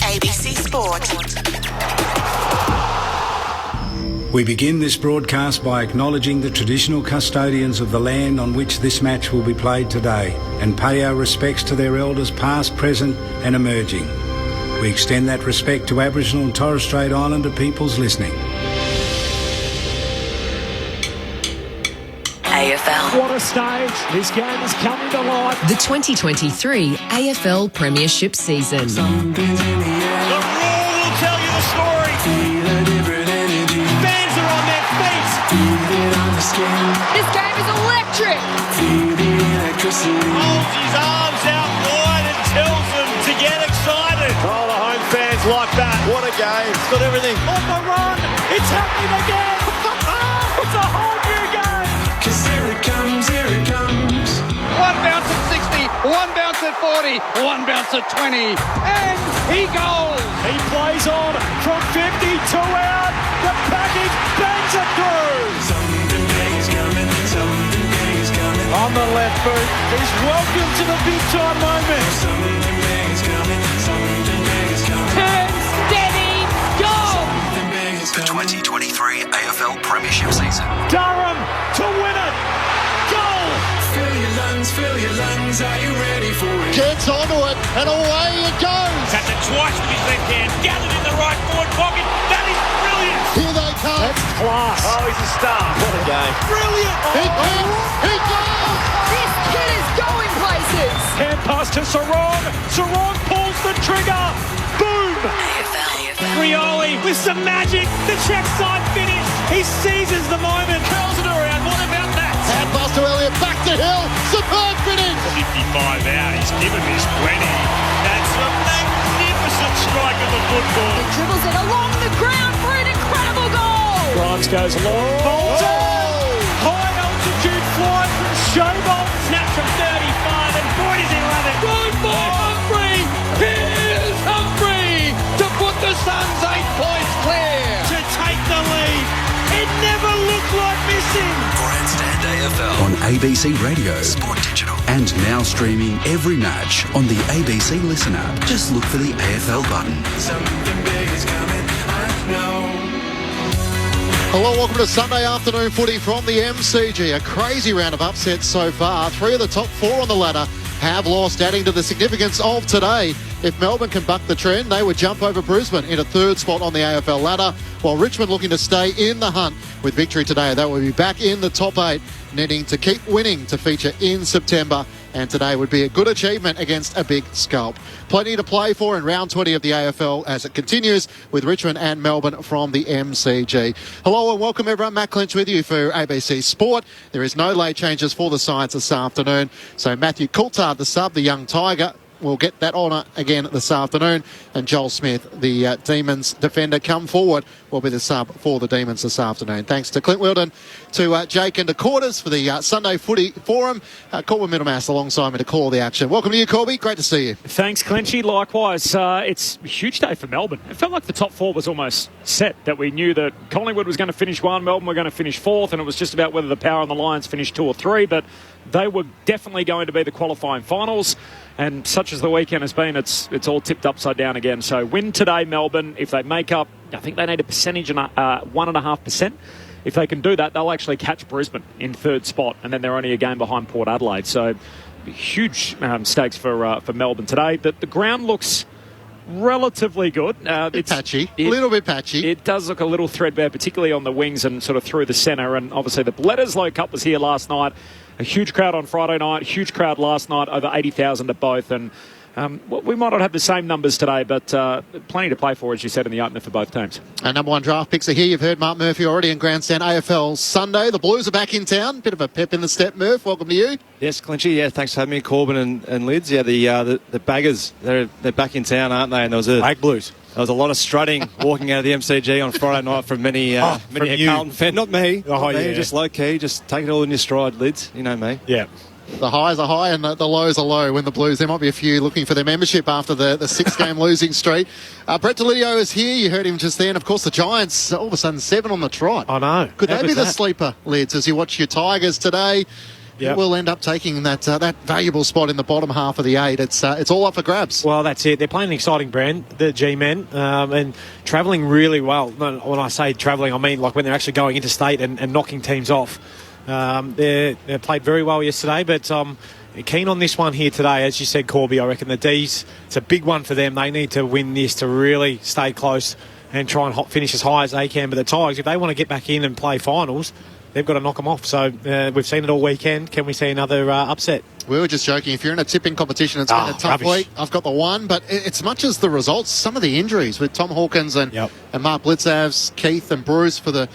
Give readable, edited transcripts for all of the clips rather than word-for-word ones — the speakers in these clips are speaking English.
ABC Sport. We begin this broadcast by acknowledging the traditional custodians of the land on which this match will be played today and pay our respects to their elders past, present and emerging. We extend that respect to Aboriginal and Torres Strait Islander peoples listening. AFL. What a stage. This game is coming to life. The 2023 AFL Premiership season. The roar will tell you the story. Fans are on their feet. This game is electric. Holds his arms out wide and tells them to get excited. Oh, the home fans like that. What a game. It's got everything. On the run. It's happening again. It's a whole new game. Cause here it comes, here it comes. One bounce at 60, one bounce at 40, one bounce at 20, and he goes. He plays on from 52 out. The package bangs it through. Something big is coming, something big is coming. On the left boot, he's welcome to the big time moment. Something big is coming, something big is coming. Turn, steady, go. Something big is The coming. 2023 AFL Premiership season. Durham to win it. Goal. Fill your lungs, are you ready for it? Gets onto it, and away it goes. Tapped it twice with his left hand. Gathered in the right forward pocket. That is brilliant. Here they come. That's class. Oh, he's a star. What a game. Brilliant. He goes. This kid is going places. Hand pass to Sarong. Sarong pulls the trigger. Boom. Rioli with some magic. The check side finish. He seizes the moment. Curls it around. What about that? Hand pass to Elliott, back to Hill. Superb finish. 55 out. He's given this plenty. That's a magnificent strike of the football. He dribbles it along the ground for an incredible goal. Grimes goes long. Bolton. High altitude fly from Showbolt. Snap from 35, and boy does he love it. Good for Humphrey. Here's Humphrey to put the Suns 8 points clear. To take the lead. It never looked like missing. Grandstand AFL on ABC Radio, Sport Digital, and now streaming every match on the ABC Listen app. Just look for the AFL button. Something big is coming, I know. Hello, welcome to Sunday afternoon footy from the MCG. A crazy round of upsets so far. 3 of the top 4 on the ladder have lost, adding to the significance of today. If Melbourne can buck the trend, they would jump over Brisbane in a third spot on the AFL ladder, while Richmond looking to stay in the hunt with victory today. They will be back in the top 8, needing to keep winning to feature in September, and today would be a good achievement against a big scalp. Plenty to play for in round 20 of the AFL as it continues with Richmond and Melbourne from the MCG. Hello and welcome everyone. Matt Clinch with you for ABC Sport. There is no late changes for the Sides this afternoon. So Matthew Coulthard, the sub, the young Tiger, will get that honour again this afternoon. And Joel Smith, the Demons defender, come forward, will be the sub for the Demons this afternoon. Thanks to Clint Wilden, to Jake and to Quarters for the Sunday Footy Forum. Corbin Middlemass alongside me to call the action. Welcome to you, Corby. Great to see you. Thanks, Clinchy. Likewise, it's a huge day for Melbourne. It felt like the top 4 was almost set, that we knew that Collingwood was going to finish 1, Melbourne were going to finish 4th, and it was just about whether the Power and the Lions finished 2 or 3, but they were definitely going to be the qualifying finals. And such as the weekend has been, it's all tipped upside down again. So win today, Melbourne. If they make up, I think they need a percentage and 1.5%. If they can do that, they'll actually catch Brisbane in third spot, and then they're only a game behind Port Adelaide. So huge stakes for Melbourne today. The ground looks relatively good. It's patchy, a little bit patchy. It does look a little threadbare, particularly on the wings and sort of through the centre. And obviously the Bledisloe Cup was here last night. A huge crowd on Friday night, huge crowd last night, over 80,000 at both. And we might not have the same numbers today, but plenty to play for, as you said, in the opener for both teams. Our number 1 draft picks are here. You've heard Mark Murphy already in Grandstand AFL Sunday. The Blues are back in town. Bit of a pep in the step, Murph. Welcome to you. Yes, Clinchy. Yeah, thanks for having me, Corbin and Lids. Yeah, the Baggers, they're back in town, aren't they? And there was Bag Blues. There was a lot of strutting walking out of the MCG on Friday night from many Carlton fans. Not me. Just low key. Just take it all in your stride, Lids. You know me. Yeah. The highs are high and the lows are low when the Blues. There might be a few looking for their membership after the 6-game losing streak. Brett Delidio is here. You heard him just then. Of course, the Giants, all of a sudden, 7 on the trot. I know. Could they be the sleeper, Lids, as you watch your Tigers today? It will end up taking that valuable spot in the bottom half of the 8. It's all up for grabs. Well, that's it. They're playing an exciting brand, the G-Men, and travelling really well. When I say travelling, I mean like when they're actually going interstate and knocking teams off. They played very well yesterday, but keen on this one here today. As you said, Corby, I reckon the D's, it's a big one for them. They need to win this to really stay close and try and finish as high as they can. But the Tigers, if they want to get back in and play finals, they've got to knock them off. So we've seen it all weekend. Can we see another upset? We were just joking. If you're in a tipping competition, it's been a tough week. I've got the one, but it's much as the results, some of the injuries with Tom Hawkins and Mark Blitzavs, Keith and Bruce for the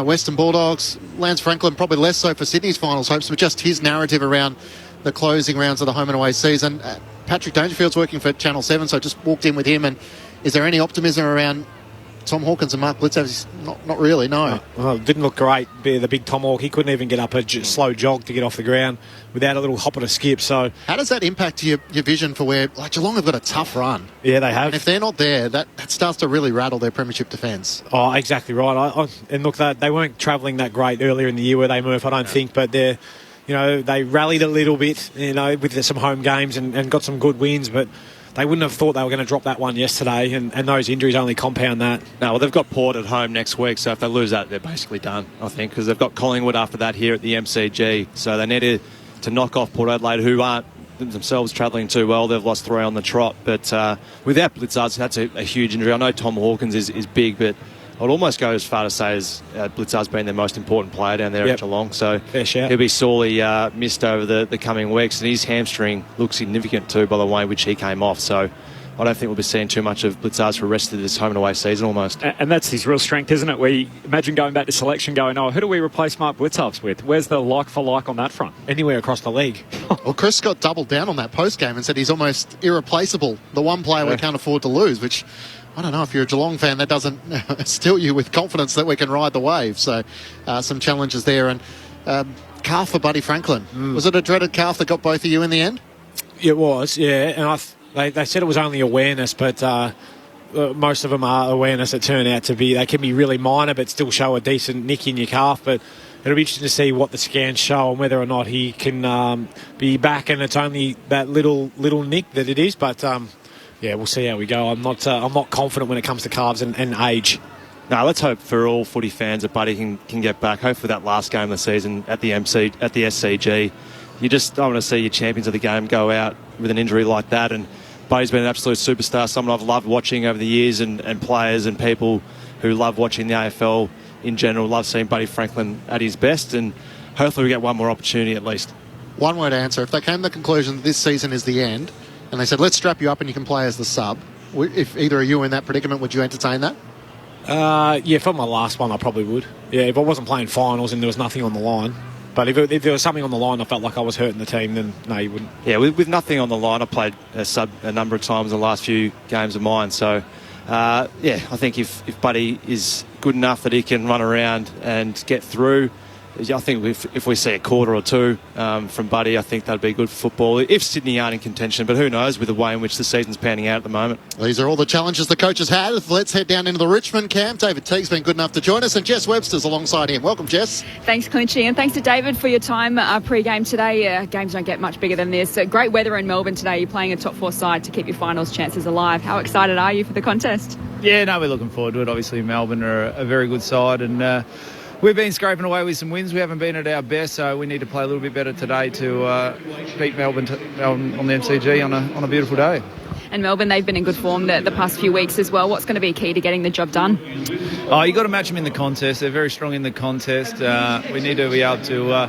Western Bulldogs. Lance Franklin probably less so for Sydney's finals hopes, but just his narrative around the closing rounds of the home and away season. Patrick Dangerfield's working for Channel 7, so I just walked in with him. And is there any optimism around Tom Hawkins and Mark Blitzavs? Not really, no. Well, it didn't look great. The big Tom Hawk, he couldn't even get up a slow jog to get off the ground without a little hop and a skip. So how does that impact your vision for where, like, Geelong have got a tough run? Yeah, they have. And if they're not there, that starts to really rattle their premiership defence. Oh, exactly right. And look, they weren't travelling that great earlier in the year, were they, Murph? I don't think, but they're, they rallied a little bit, with some home games and got some good wins, but they wouldn't have thought they were going to drop that one yesterday, and those injuries only compound that. No, well, they've got Port at home next week, so if they lose that, they're basically done, I think, because they've got Collingwood after that here at the MCG. So they need to knock off Port Adelaide, who aren't themselves travelling too well. They've lost 3 on the trot. But without Blitzards, that's a huge injury. I know Tom Hawkins is big, but I'd almost go as far to say as Blitzard's been their most important player down there at Geelong. So he'll be sorely missed over the coming weeks. And his hamstring looks significant too, by the way, which he came off. So I don't think we'll be seeing too much of Blitzards for the rest of this home and away season almost. And that's his real strength, isn't it? We imagine going back to selection going, who do we replace Mark Blitzards with? Where's the like for like on that front? Anywhere across the league. Well, Chris Scott doubled down on that post-game and said he's almost irreplaceable. The one player we can't afford to lose, which, I don't know, if you're a Geelong fan, that doesn't still you with confidence that we can ride the wave. So some challenges there. And calf for Buddy Franklin. Was it a dreaded calf that got both of you in the end? It was, yeah. And they said it was only awareness, but most of them are awareness that turn out to be, they can be really minor but still show a decent nick in your calf. But it'll be interesting to see what the scans show and whether or not he can be back and it's only that little nick that it is. But yeah, we'll see how we go. I'm not confident when it comes to calves and age. No, let's hope for all footy fans that Buddy can get back. Hopefully that last game of the season at the SCG. You just don't want to see your champions of the game go out with an injury like that. And Buddy's been an absolute superstar, someone I've loved watching over the years, and players and people who love watching the AFL in general love seeing Buddy Franklin at his best, and hopefully we get one more opportunity at least. One word answer. If they came to the conclusion that this season is the end and they said, let's strap you up and you can play as the sub, if either of you were in that predicament, would you entertain that? Yeah, for my last one, I probably would. Yeah, if I wasn't playing finals and there was nothing on the line. But if there was something on the line, I felt like I was hurting the team, then no, you wouldn't. Yeah, with nothing on the line, I played a sub a number of times in the last few games of mine. So, yeah, I think if Buddy is good enough that he can run around and get through, I think if we see a quarter or two from Buddy, I think that'd be good for football. If Sydney aren't in contention, but who knows with the way in which the season's panning out at the moment. These are all the challenges the coach has had. Let's head down into the Richmond camp. David Teague's been good enough to join us, and Jess Webster's alongside him. Welcome, Jess. Thanks, Clinchy, and thanks to David for your time pre-game today. Games don't get much bigger than this. Great weather in Melbourne today. You're playing a top 4 side to keep your finals chances alive. How excited are you for the contest? Yeah, no, we're looking forward to it. Obviously, Melbourne are a very good side, and we've been scraping away with some wins. We haven't been at our best, so we need to play a little bit better today to beat Melbourne on the MCG on a beautiful day. And Melbourne, they've been in good form the past few weeks as well. What's going to be key to getting the job done? Oh, you got to match them in the contest. They're very strong in the contest. We need to be able to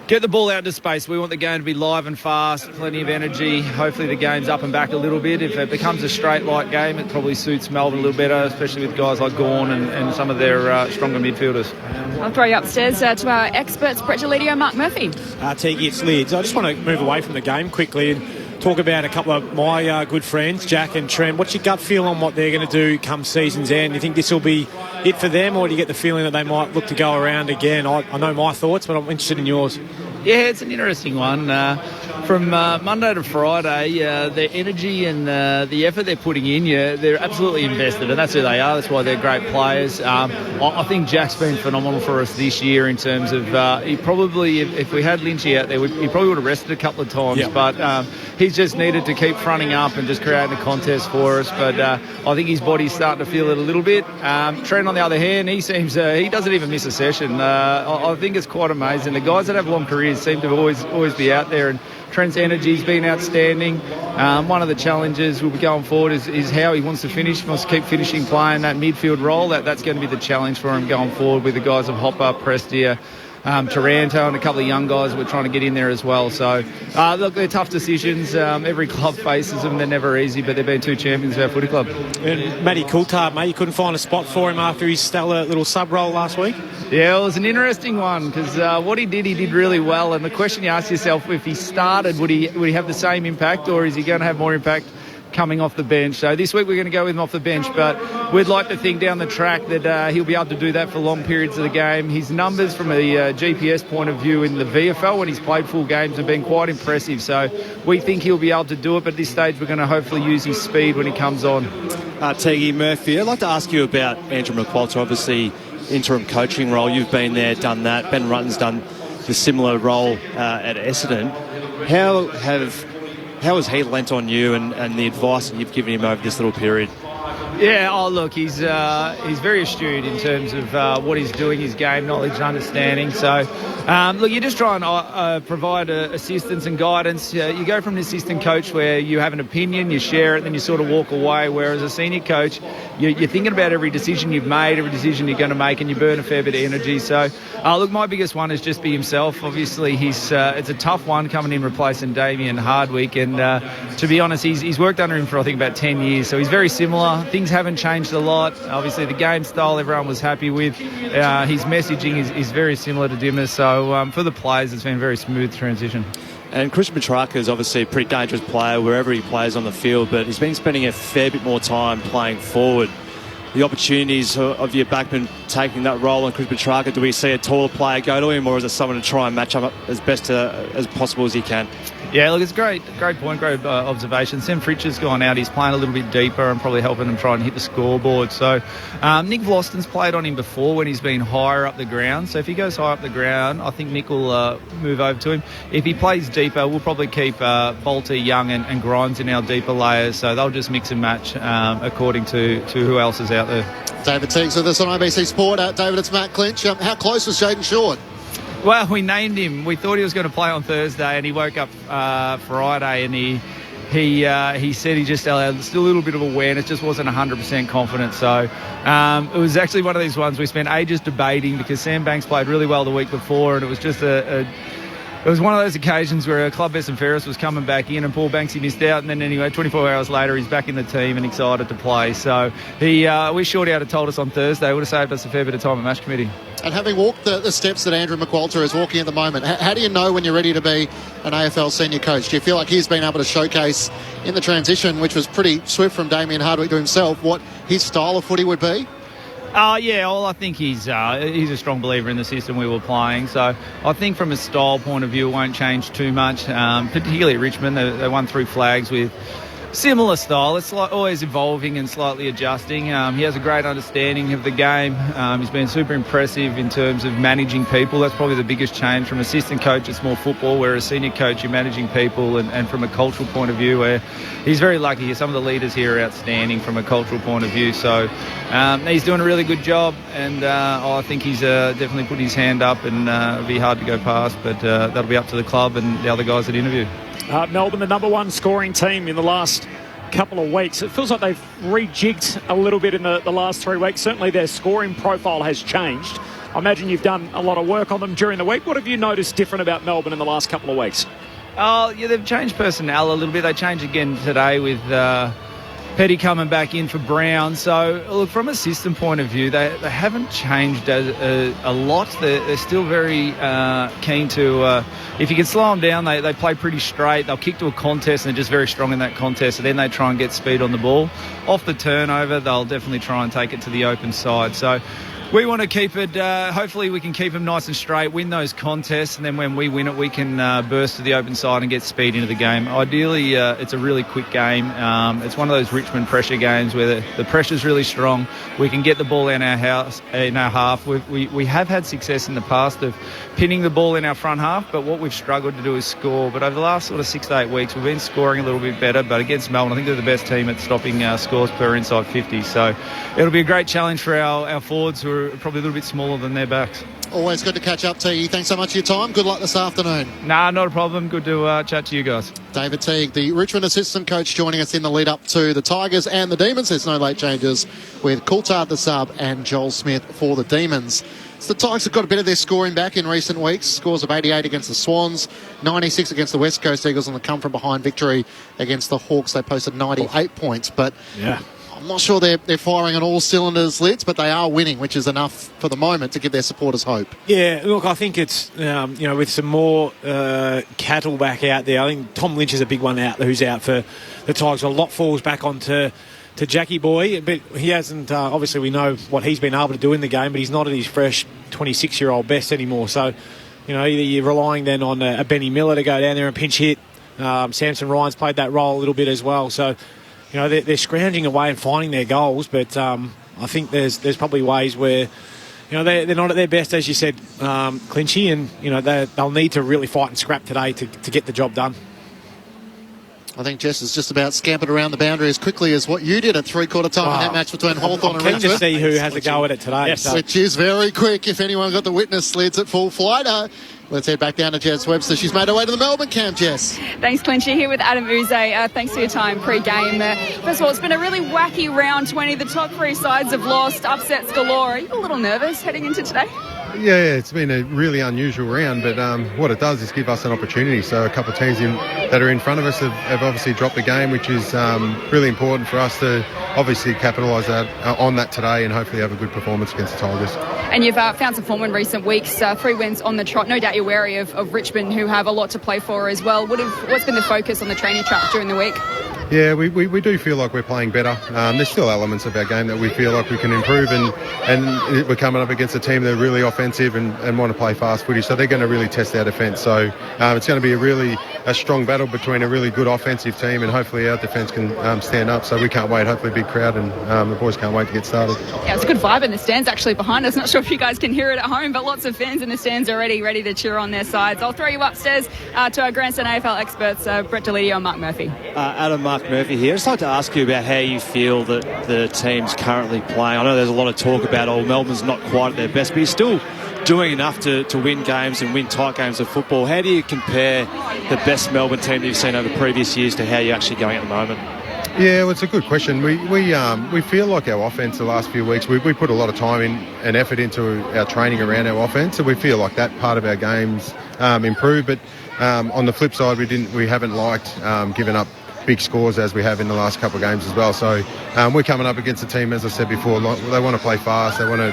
get the ball out into space. We want the game to be live and fast, plenty of energy. Hopefully the game's up and back a little bit. If it becomes a straight-like game, it probably suits Melbourne a little better, especially with guys like Gawn and some of their stronger midfielders. I'll throw you upstairs to our experts, Brett Delidio, Mark Murphy. Tiki, it's Lids. I just want to move away from the game quickly and talk about a couple of my good friends, Jack and Trent. What's your gut feel on what they're going to do come season's end? Do you think this will be it for them, or do you get the feeling that they might look to go around again? I know my thoughts, but I'm interested in yours. Yeah, it's an interesting one. From Monday to Friday, their energy and the effort they're putting in, they're absolutely invested, and that's who they are. That's why they're great players. I think Jack's been phenomenal for us this year in terms of he probably, if we had Lynchy out there, he probably would have rested a couple of times, but he's just needed to keep fronting up and just creating the contest for us. But I think his body's starting to feel it a little bit. Trent, on the other hand, he seems he doesn't even miss a session. I think it's quite amazing. The guys that have long careers seem to always be out there, and Trent's energy's been outstanding. One of the challenges will be going forward is how he wants to finish. He wants to keep finishing playing that midfield role. That's going to be the challenge for him going forward with the guys of Hopper, Prestia, Taranto, and a couple of young guys we're trying to get in there as well. So, look, they're tough decisions. Every club faces them. They're never easy, but they've been two champions of our footy club. And Matty Coulthard, mate, you couldn't find a spot for him after his stellar little sub role last week? Yeah, it was an interesting one because what he did really well. And the question you ask yourself, if he started, would he have the same impact, or is he going to have more impact coming off the bench? So this week we're going to go with him off the bench, but we'd like to think down the track that he'll be able to do that for long periods of the game. His numbers from a GPS point of view in the VFL when he's played full games have been quite impressive, so we think he'll be able to do it, but at this stage we're going to hopefully use his speed when he comes on. Teggy Murphy, I'd like to ask you about Andrew McQualter, obviously interim coaching role. You've been there, done that. Ben Rutten's done the similar role at Essendon. How has he lent on you and the advice that you've given him over this little period? Yeah, look, he's very astute in terms of what he's doing, his game knowledge and understanding. So, look, you just try and provide assistance and guidance. You go from an assistant coach where you have an opinion, you share it, then you sort of walk away, whereas a senior coach, you're thinking about every decision you've made, every decision you're going to make, and you burn a fair bit of energy. So, look, my biggest one is just be himself. Obviously, it's a tough one coming in replacing Damien Hardwick, and to be honest, he's worked under him for, I think, about 10 years, so he's very similar. Things haven't changed a lot. Obviously, the game style everyone was happy with. His messaging is very similar to Dimmer's, so for the players, it's been a very smooth transition. And Chris Petrarca is obviously a pretty dangerous player wherever he plays on the field, but he's been spending a fair bit more time playing forward. The opportunities of your backman taking that role and Chris Petrarca, do we see a taller player go to him, or is it someone to try and match up as best as possible as he can? Yeah, look, it's great point, great observation. Sam Fritch's gone out. He's playing a little bit deeper and probably helping him try and hit the scoreboard. So Nick Vlosten's played on him before when he's been higher up the ground. So if he goes high up the ground, I think Nick will move over to him. If he plays deeper, we'll probably keep Bolter, Young and Grimes in our deeper layers. So they'll just mix and match according to who else is out there. David Teagues with us on ABC Sport. David, it's Matt Clinch. How close was Jayden Short? Well, we named him. We thought he was going to play on Thursday, and he woke up Friday, and he said he just had still a little bit of awareness, just wasn't 100% confident. So it was actually one of these ones we spent ages debating because Sam Banks played really well the week before, and it was just it was one of those occasions where Club Bess and Ferris was coming back in and Paul Banksy missed out, and then anyway 24 hours later he's back in the team and excited to play. So we shorty out had told us on Thursday, would have saved us a fair bit of time at match committee. And having walked the steps that Andrew McQualter is walking at the moment, how do you know when you're ready to be an AFL senior coach? Do you feel like he's been able to showcase in the transition, which was pretty swift from Damien Hardwick to himself, what his style of footy would be? Yeah, well, I think he's a strong believer in the system we were playing. So I think from a style point of view, it won't change too much, particularly at Richmond. They won 3 flags with similar style. It's always evolving and slightly adjusting. He has a great understanding of the game. He's been super impressive in terms of managing people. That's probably the biggest change. From assistant coach, it's more football, whereas senior coach, you're managing people, and from a cultural point of view, where he's very lucky. Some of the leaders here are outstanding from a cultural point of view. So he's doing a really good job, and I think he's definitely putting his hand up, and it'll be hard to go past, but that'll be up to the club and the other guys that interview. Melbourne, the number one scoring team in the last couple of weeks. It feels like they've rejigged a little bit in the last 3 weeks. Certainly their scoring profile has changed. I imagine you've done a lot of work on them during the week. What have you noticed different about Melbourne in the last couple of weeks? Yeah, they've changed personnel a little bit. They changed again today with Petty coming back in for Brown. So, look, from a system point of view, they haven't changed a lot. They're still very keen to, if you can slow them down, they play pretty straight. They'll kick to a contest and they're just very strong in that contest. And then they try and get speed on the ball. Off the turnover, they'll definitely try and take it to the open side. So We want to keep it, hopefully we can keep them nice and straight, win those contests, and then when we win it, we can burst to the open side and get speed into the game. Ideally, it's a really quick game. It's one of those Richmond pressure games where the pressure's really strong. We can get the ball in our half. We have had success in the past of pinning the ball in our front half, but what we've struggled to do is score. But over the last sort of 6 to 8 weeks, we've been scoring a little bit better, but against Melbourne, I think they're the best team at stopping scores per inside 50. So it'll be a great challenge for our forwards, who are probably a little bit smaller than their backs. Always good to catch up, Teague. Thanks so much for your time. Good luck this afternoon. Nah, not a problem. Good to chat to you guys. David Teague, the Richmond assistant coach, joining us in the lead up to the Tigers and the Demons. There's no late changes with Coulthard the sub and Joel Smith for the Demons. So the Tigers have got a bit of their scoring back in recent weeks. Scores of 88 against the Swans, 96 against the West Coast Eagles, and the come from behind victory against the Hawks. They posted 98 points, but yeah, I'm not sure they're firing on all cylinders, Lids, but they are winning, which is enough for the moment to give their supporters hope. Yeah, look, I think it's, with some more cattle back out there, I think Tom Lynch is a big one out who's out for the Tigers. A lot falls back onto Jackie Boy, but he hasn't, obviously we know what he's been able to do in the game, but he's not at his fresh 26-year-old best anymore. So, either you're relying then on a Benny Miller to go down there and pinch hit. Samson Ryan's played that role a little bit as well. So, they're scrounging away and finding their goals, but I think there's probably ways where, they're not at their best, as you said, Clinchy, and, they'll need to really fight and scrap today to get the job done. I think Jess has just about scampered around the boundary as quickly as what you did at three-quarter time in that match between Hawthorn and Richmond. I'm keen to see who has a go at it today. Yes, which is very quick. If anyone got the witness Lids at full flight. Let's head back down to Jess Webster. She's made her way to the Melbourne camp, Jess. Thanks, Clinchy. Here with Adam Uze. Thanks for your time pre-game. First of all, it's been a really wacky round 20. The top three sides have lost, upsets galore. Are you a little nervous heading into today? Yeah, it's been a really unusual round, but what it does is give us an opportunity. So a couple of teams that are in front of us have obviously dropped the game, which is really important for us to obviously capitalise on that today and hopefully have a good performance against the Tigers. And you've found some form in recent weeks, 3 wins on the trot. No doubt you're wary of Richmond, who have a lot to play for as well. What's been the focus on the training track during the week? Yeah, we do feel like we're playing better. There's still elements of our game that we feel like we can improve, and we're coming up against a team that are really offensive and want to play fast footy, so they're going to really test our defence. So it's going to be a strong battle between a really good offensive team, and hopefully our defence can stand up. So we can't wait. Hopefully a big crowd, and the boys can't wait to get started. Yeah, it's a good vibe in the stands actually behind us. Not sure if you guys can hear it at home, but lots of fans in the stands already ready to cheer on their sides. I'll throw you upstairs to our Grandstand AFL experts, Brett Delidio and Mark Murphy. Adam, Mark Murphy here. I'd just like to ask you about how you feel that the team's currently playing. I know there's a lot of talk about, Melbourne's not quite at their best, but you're still doing enough to win games and win tight games of football. How do you compare the best Melbourne team that you've seen over previous years to how you're actually going at the moment? Yeah, well, it's a good question. We feel like our offence the last few weeks, we put a lot of time in and effort into our training around our offence, so we feel like that part of our game's improved. But on the flip side, we haven't liked giving up big scores as we have in the last couple of games as well. So we're coming up against a team, as I said before, they want to play fast, they want to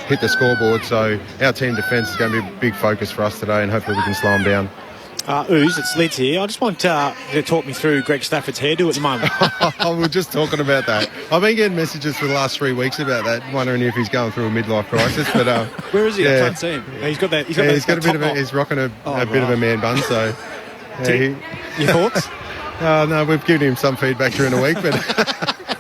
hit the scoreboard. So our team defence is going to be a big focus for us today, and hopefully we can slow them down. Ooze, it's Lids here. I just want you to talk me through Greg Stafford's hairdo at the moment. We're just talking about that. I've been getting messages for the last 3 weeks about that, wondering if he's going through a midlife crisis. But where is he? Yeah. I can't see him. He's got that. He's rocking a bit of a man bun. So, your thoughts? No, we've given him some feedback during the week, but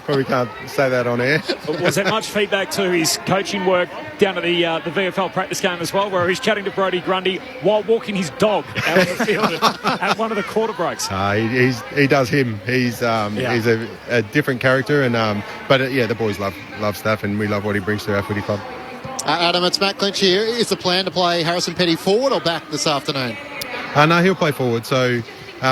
probably can't say that on air. Was there much feedback to his coaching work down at the VFL practice game as well, where he's chatting to Brodie Grundy while walking his dog out of the field at one of the quarter breaks? He does him. He's a different character, and the boys love Staff, and we love what he brings to our footy club. Adam, it's Matt Clinch here. Is the plan to play Harrison Petty forward or back this afternoon? No, he'll play forward. So.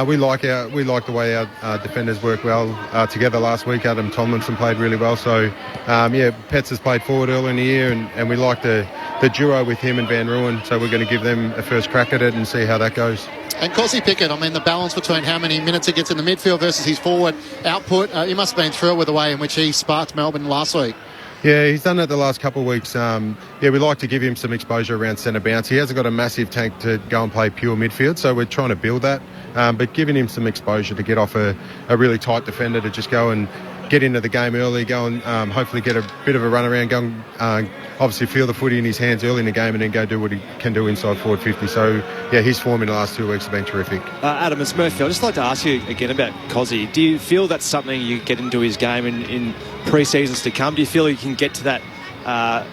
We like the way our defenders work well together. Last week, Adam Tomlinson played really well. So, Pets has played forward early in the year, and we like the duo with him and Van Rooyen. So we're going to give them a first crack at it and see how that goes. And Cossie Pickett, the balance between how many minutes he gets in the midfield versus his forward output, you must have been thrilled with the way in which he sparked Melbourne last week. Yeah, he's done that the last couple of weeks. We like to give him some exposure around centre bounce. He hasn't got a massive tank to go and play pure midfield, so we're trying to build that. But giving him some exposure to get off a really tight defender to just go and get into the game early, go and hopefully get a bit of a run around, go and obviously feel the footy in his hands early in the game and then go do what he can do inside forward 50. So, yeah, his form in the last 2 weeks has been terrific. Adam, it's Murphy. I'd just like to ask you again about Cozzy. Do you feel that's something you get into his game in pre-seasons to come? Do you feel you can get to that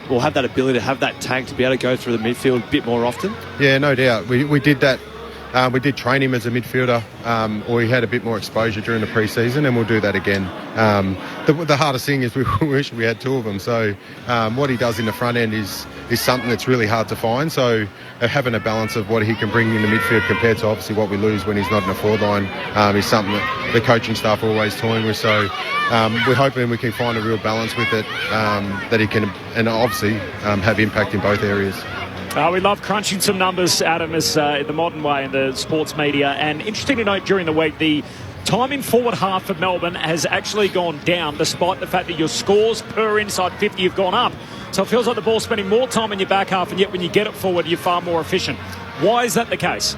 or have that ability to have that tank to be able to go through the midfield a bit more often? Yeah, no doubt. We did that. We did train him as a midfielder, or he had a bit more exposure during the pre-season, and we'll do that again. The hardest thing is we wish we had two of them. So what he does in the front end is something that's really hard to find. So having a balance of what he can bring in the midfield compared to obviously what we lose when he's not in the forward line is something that the coaching staff are always toying with. So we're hoping we can find a real balance with it, that he can, and obviously have impact in both areas. We love crunching some numbers, Adam, as the modern way in the sports media. And interesting to note during the week, the time in forward half for Melbourne has actually gone down, despite the fact that your scores per inside 50 have gone up. So it feels like the ball's spending more time in your back half, and yet when you get it forward, you're far more efficient. Why is that the case?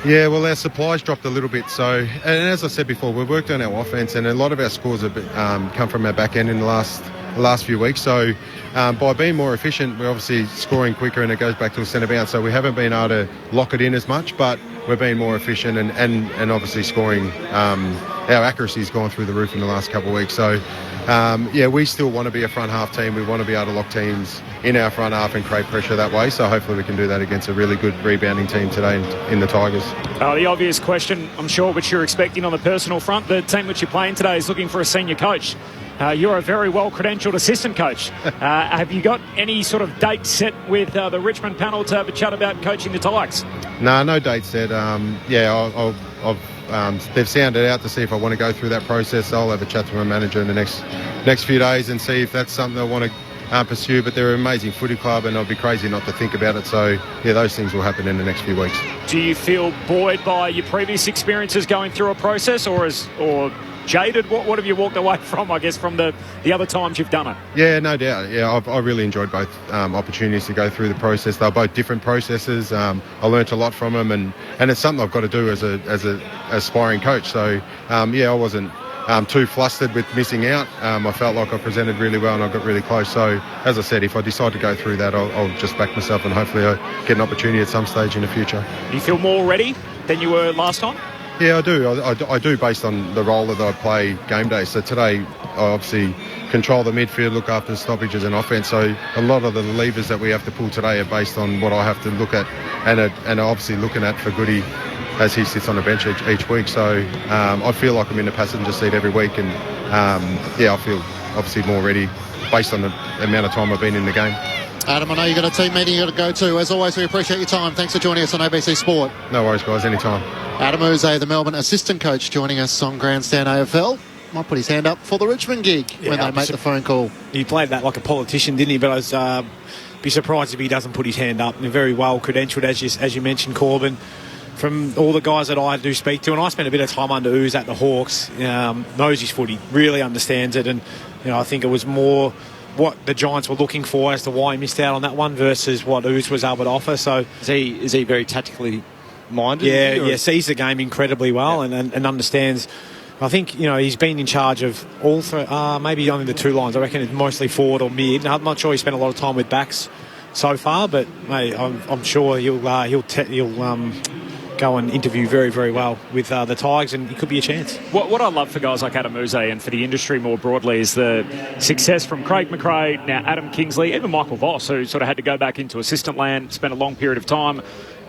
Yeah, well, our supplies dropped a little bit. So, and as I said before, we've worked on our offence, and a lot of our scores have come from our back end in the last few weeks. So by being more efficient, we're obviously scoring quicker, and it goes back to a centre bounce. So we haven't been able to lock it in as much, but we're being more efficient and obviously scoring. Our accuracy's gone through the roof in the last couple of weeks. So yeah, we still want to be a front half team. We want to be able to lock teams in our front half and create pressure that way. So hopefully we can do that against a really good rebounding team today in the Tigers. The obvious question, I'm sure, which you're expecting on the personal front, the team which you're playing today is looking for a senior coach. You're a very well-credentialed assistant coach. Have you got any sort of date set with the Richmond panel to have a chat about coaching the Tigers? No date set. Yeah, they've sounded out to see if I want to go through that process. I'll have a chat to my manager in the next few days and see if that's something I want to pursue. But they're an amazing footy club, and I'd be crazy not to think about it. So, yeah, those things will happen in the next few weeks. Do you feel buoyed by your previous experiences going through a process, or jaded? What have you walked away from, I guess, from the other times you've done it? Yeah, no doubt. Yeah, I really enjoyed both opportunities to go through the process. They're both different processes. I learnt a lot from them, and it's something I've got to do as an aspiring coach. So, yeah, I wasn't too flustered with missing out. I felt like I presented really well and I got really close. So, as I said, if I decide to go through that, I'll just back myself, and hopefully I get an opportunity at some stage in the future. Do you feel more ready than you were last time? Yeah, I do. I do, based on the role that I play game day. So today, I obviously control the midfield, look after the stoppages and offence. So a lot of the levers that we have to pull today are based on what I have to look at and obviously looking at for Goody as he sits on the bench each week. So I feel like I'm in the passenger seat every week, and yeah, I feel obviously more ready based on the amount of time I've been in the game. Adam, I know you've got a team meeting you've got to go to. As always, we appreciate your time. Thanks for joining us on ABC Sport. No worries, guys. Anytime. Adam Uze, the Melbourne assistant coach, joining us on Grandstand AFL. Might put his hand up for the Richmond gig when they make the phone call. He played that like a politician, didn't he? But I was be surprised if he doesn't put his hand up. And very well credentialed, as you mentioned, Corbin. From all the guys that I do speak to, and I spent a bit of time under Uze at the Hawks, knows his footy, really understands it, and I think it was more what the Giants were looking for as to why he missed out on that one versus what Uze was able to offer. So is he very tactically minded? Yeah, sees the game incredibly well, and understands. I think he's been in charge of all three, maybe only the two lines. I reckon it's mostly forward or mid. I'm not sure he spent a lot of time with backs so far, but mate, I'm sure he'll go and interview very, very well with the Tigers, and it could be a chance. What I love for guys like Adam Uze and for the industry more broadly is the success from Craig McRae, now Adam Kingsley, even Michael Voss, who sort of had to go back into assistant land, spent a long period of time,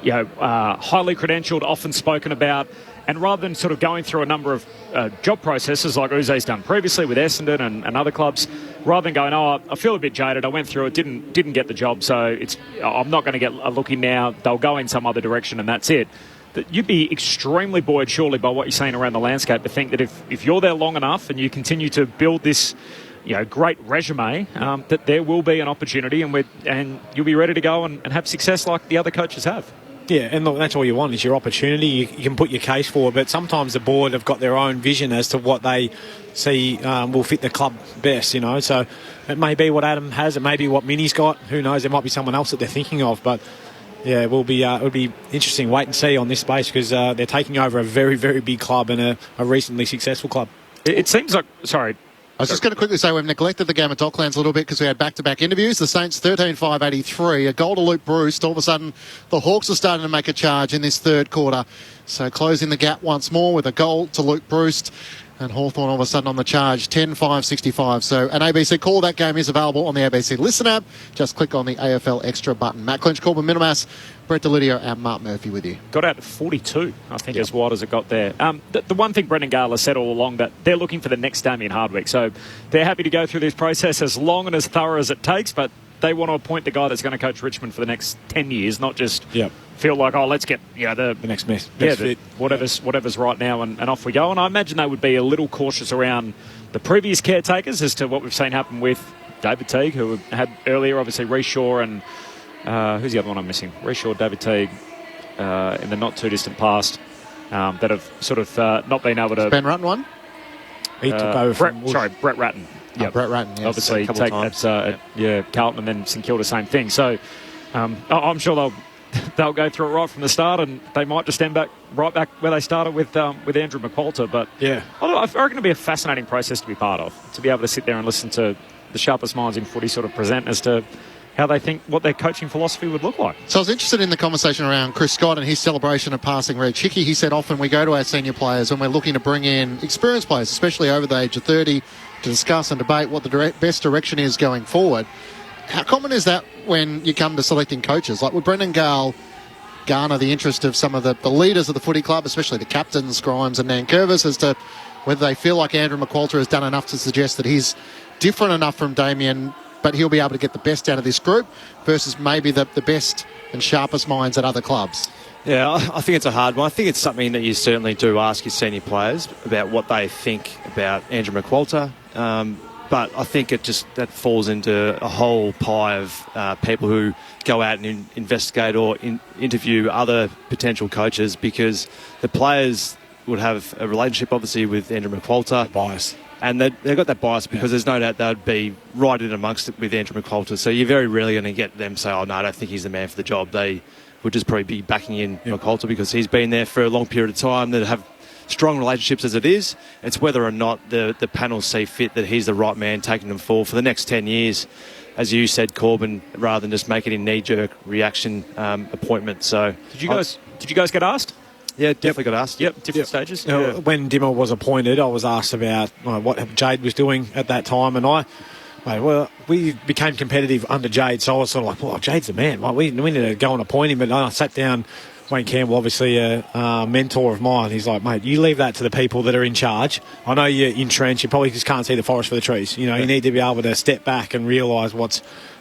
highly credentialed, often spoken about, and rather than sort of going through a number of job processes like Uze's done previously with Essendon and other clubs, rather than going, I feel a bit jaded, I went through it, didn't get the job, so I'm not going to get a look in now, they'll go in some other direction and that's it. That you'd be extremely buoyed, surely, by what you're saying around the landscape, to think that if you're there long enough and you continue to build this great resume, that there will be an opportunity and you'll be ready to go and have success like the other coaches have. Yeah, and look, that's all you want is your opportunity. You can put your case forward, but sometimes the board have got their own vision as to what they see will fit the club best, So it may be what Adam has, it may be what Minnie's got. Who knows? There might be someone else that they're thinking of, but yeah, it'll be interesting. Wait and see on this space because they're taking over a very, very big club and a recently successful club. It seems like, sorry, I was just going to quickly say we've neglected the game at Docklands a little bit because we had back-to-back interviews. The Saints 13-5-83, a goal to Luke Bruce. All of a sudden, the Hawks are starting to make a charge in this third quarter. So closing the gap once more with a goal to Luke Bruce. And Hawthorn all of a sudden on the charge, 10-5-65. So an ABC call. That game is available on the ABC Listen app. Just click on the AFL Extra button. Matt Clinch, Corbin Minimas, Brett Delidio and Mark Murphy with you. Got out to 42, I think, as wide as it got there. The one thing Brendan Gale has said all along, that they're looking for the next Damien Hardwick. So they're happy to go through this process as long and as thorough as it takes, but they want to appoint the guy that's going to coach Richmond for the next 10 years, not just feel like, let's get the next mess. Whatever's right now, and off we go. And I imagine they would be a little cautious around the previous caretakers as to what we've seen happen with David Teague, who had earlier, obviously, Reshaw and who's the other one I'm missing? Reshaw, David Teague, in the not-too-distant past, that have sort of not been able to... Ben Rutten one? He took over from... Brett Ratton. Yep. Brett Ratton, yes. Obviously, that's Carlton and then St Kilda, same thing. So I'm sure they'll go through it right from the start, and they might just end back right back where they started with Andrew McQualter. But I reckon it'll be a fascinating process to be part of, to be able to sit there and listen to the sharpest minds in footy sort of present as to how they think what their coaching philosophy would look like. So I was interested in the conversation around Chris Scott and his celebration of passing Reg Hickey. He said often we go to our senior players when we're looking to bring in experienced players, especially over the age of 30, to discuss and debate what the best direction is going forward. How common is that when you come to selecting coaches? Like, would Brendan Gale garner the interest of some of the leaders of the footy club, especially the captains, Grimes and Nankervis, as to whether they feel like Andrew McQualter has done enough to suggest that he's different enough from Damien, but he'll be able to get the best out of this group versus maybe the best and sharpest minds at other clubs? Yeah, I think it's a hard one. I think it's something that you certainly do ask your senior players about what they think about Andrew McQualter. But I think that falls into a whole pie of people who go out and investigate or interview other potential coaches, because the players would have a relationship, obviously, with Andrew McQualter. Bias. And they've got that bias because there's no doubt they'd be right in amongst it with Andrew McQualter. So you're very rarely going to get them say, no, I don't think he's the man for the job. They would just probably be backing in McQualter because he's been there for a long period of time. They have strong relationships as it is. It's whether or not the panel see fit that he's the right man taking them forward for the next 10 years, as you said, Corbin, rather than just make it a knee-jerk reaction appointment. So Did you guys get asked? Yeah, definitely got asked. Yep, different stages. When Dimmer was appointed, I was asked about what Jade was doing at that time, and we became competitive under Jade, so I was sort of like, Jade's the man. We need to go and appoint him. But I sat down, Wayne Campbell, obviously a mentor of mine, he's like, mate, you leave that to the people that are in charge. I know you're entrenched, you probably just can't see the forest for the trees. You need to be able to step back and realise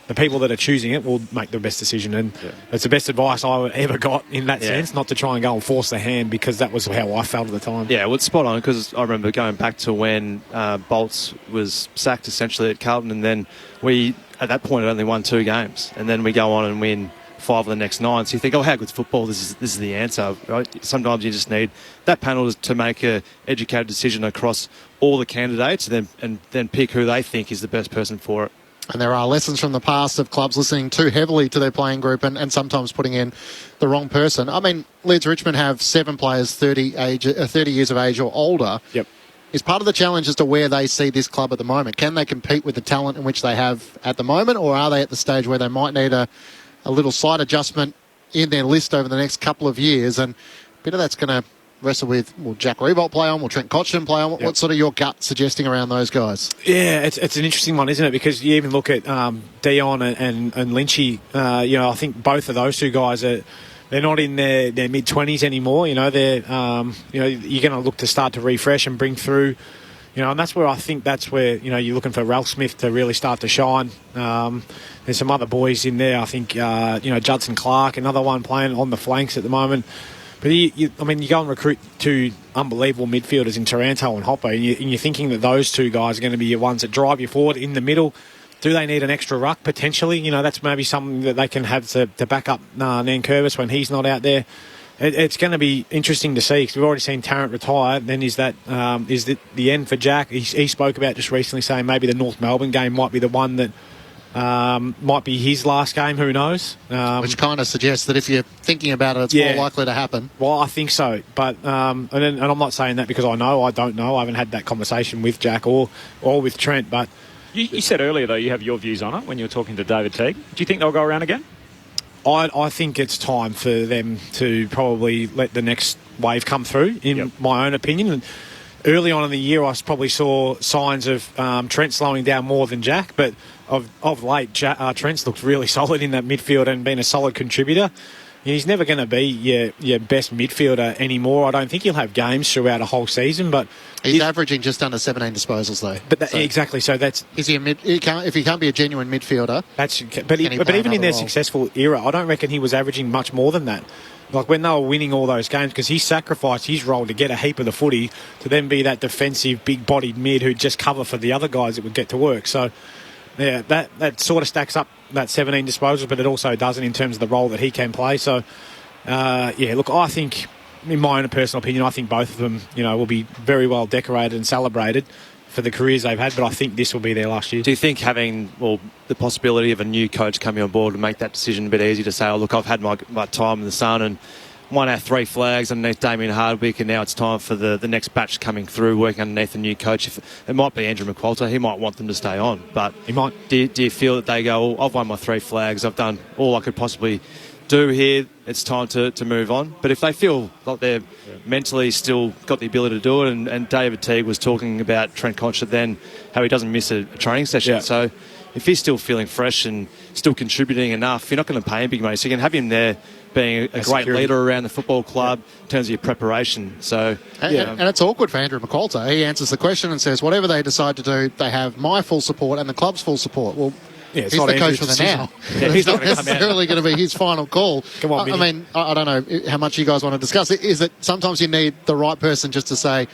the people that are choosing it will make the best decision, and it's the best advice I ever got in that sense, not to try and go and force the hand, because that was how I felt at the time. Yeah, well, it's spot on, because I remember going back to when Bolts was sacked essentially at Carlton, and then we, at that point, had only won 2 games, and then we go on and win 5 of the next 9. So you think, how good's football? This is the answer, right? Sometimes you just need that panel to make an educated decision across all the candidates, and then pick who they think is the best person for it. And there are lessons from the past of clubs listening too heavily to their playing group and sometimes putting in the wrong person. I mean, Leeds Richmond have 7 players 30 years of age or older. Yep. Is part of the challenge as to where they see this club at the moment? Can they compete with the talent in which they have at the moment, or are they at the stage where they might need a little slight adjustment in their list over the next couple of years? And a bit of that's going to wrestle with, will Jack Riewoldt play on? Will Trent Cotchin play on? What's sort of your gut suggesting around those guys? Yeah, it's an interesting one, isn't it? Because you even look at Dion and Lynchy. I think both of those two guys they're not in their mid-20s anymore. They're you're going to look to start to refresh and bring through. And that's where you're looking for Ralph Smith to really start to shine. There's some other boys in there. I think Judson Clark, another one playing on the flanks at the moment. But you go and recruit 2 unbelievable midfielders in Taranto and Hopper, and you're thinking that those 2 guys are going to be your ones that drive you forward in the middle. Do they need an extra ruck potentially? That's maybe something that they can have to back up Nankervis when he's not out there. It's going to be interesting to see, because we've already seen Tarrant retire. Then is that the end for Jack? He spoke about just recently saying maybe the North Melbourne game might be the one that Might be his last game, who knows? Which kind of suggests that if you're thinking about it, it's more likely to happen. Well, I think so. But and I'm not saying that because I don't know. I haven't had that conversation with Jack or with Trent. But you said earlier, though, you have your views on it when you were talking to David Teague. Do you think they'll go around again? I think it's time for them to probably let the next wave come through, in my own opinion. And early on in the year, I probably saw signs of Trent slowing down more than Jack, but of late, Trent's looked really solid in that midfield and been a solid contributor. He's never going to be your best midfielder anymore. I don't think he'll have games throughout a whole season, but he's averaging just under 17 disposals though. But exactly, so that's is he if he can't be a genuine midfielder? But even in their successful era, I don't reckon he was averaging much more than that. Like when they were winning all those games, because he sacrificed his role to get a heap of the footy to then be that defensive, big-bodied mid who'd just cover for the other guys that would get to work. So, yeah, that sort of stacks up that 17 disposals, but it also doesn't in terms of the role that he can play. So, look, I think, in my own personal opinion, I think both of them, will be very well decorated and celebrated for the careers they've had, but I think this will be their last year. Do you think having the possibility of a new coach coming on board to make that decision a bit easy to say, oh, look, I've had my time in the sun and won our 3 flags underneath Damien Hardwick, and now it's time for the next batch coming through, working underneath a new coach? It might be Andrew McQualter. He might want them to stay on, but he might. Do you feel that they go, I've won my 3 flags, I've done all I could possibly do here, it's time to move on? But if they feel like they're mentally still got the ability to do it, and David Teague was talking about Trent Concha then, how he doesn't miss a training session. So if he's still feeling fresh and still contributing enough, you're not going to pay him big money. So you can have him there being a great leader around the football club in terms of your preparation. So and it's awkward for Andrew McQualter. He answers the question and says, whatever they decide to do, they have my full support and the club's full support. Well, he's the coach for the now. It's not necessarily going to be his final call. Come on, I mean, I don't know how much you guys want to discuss it. Is that sometimes you need the right person just to say,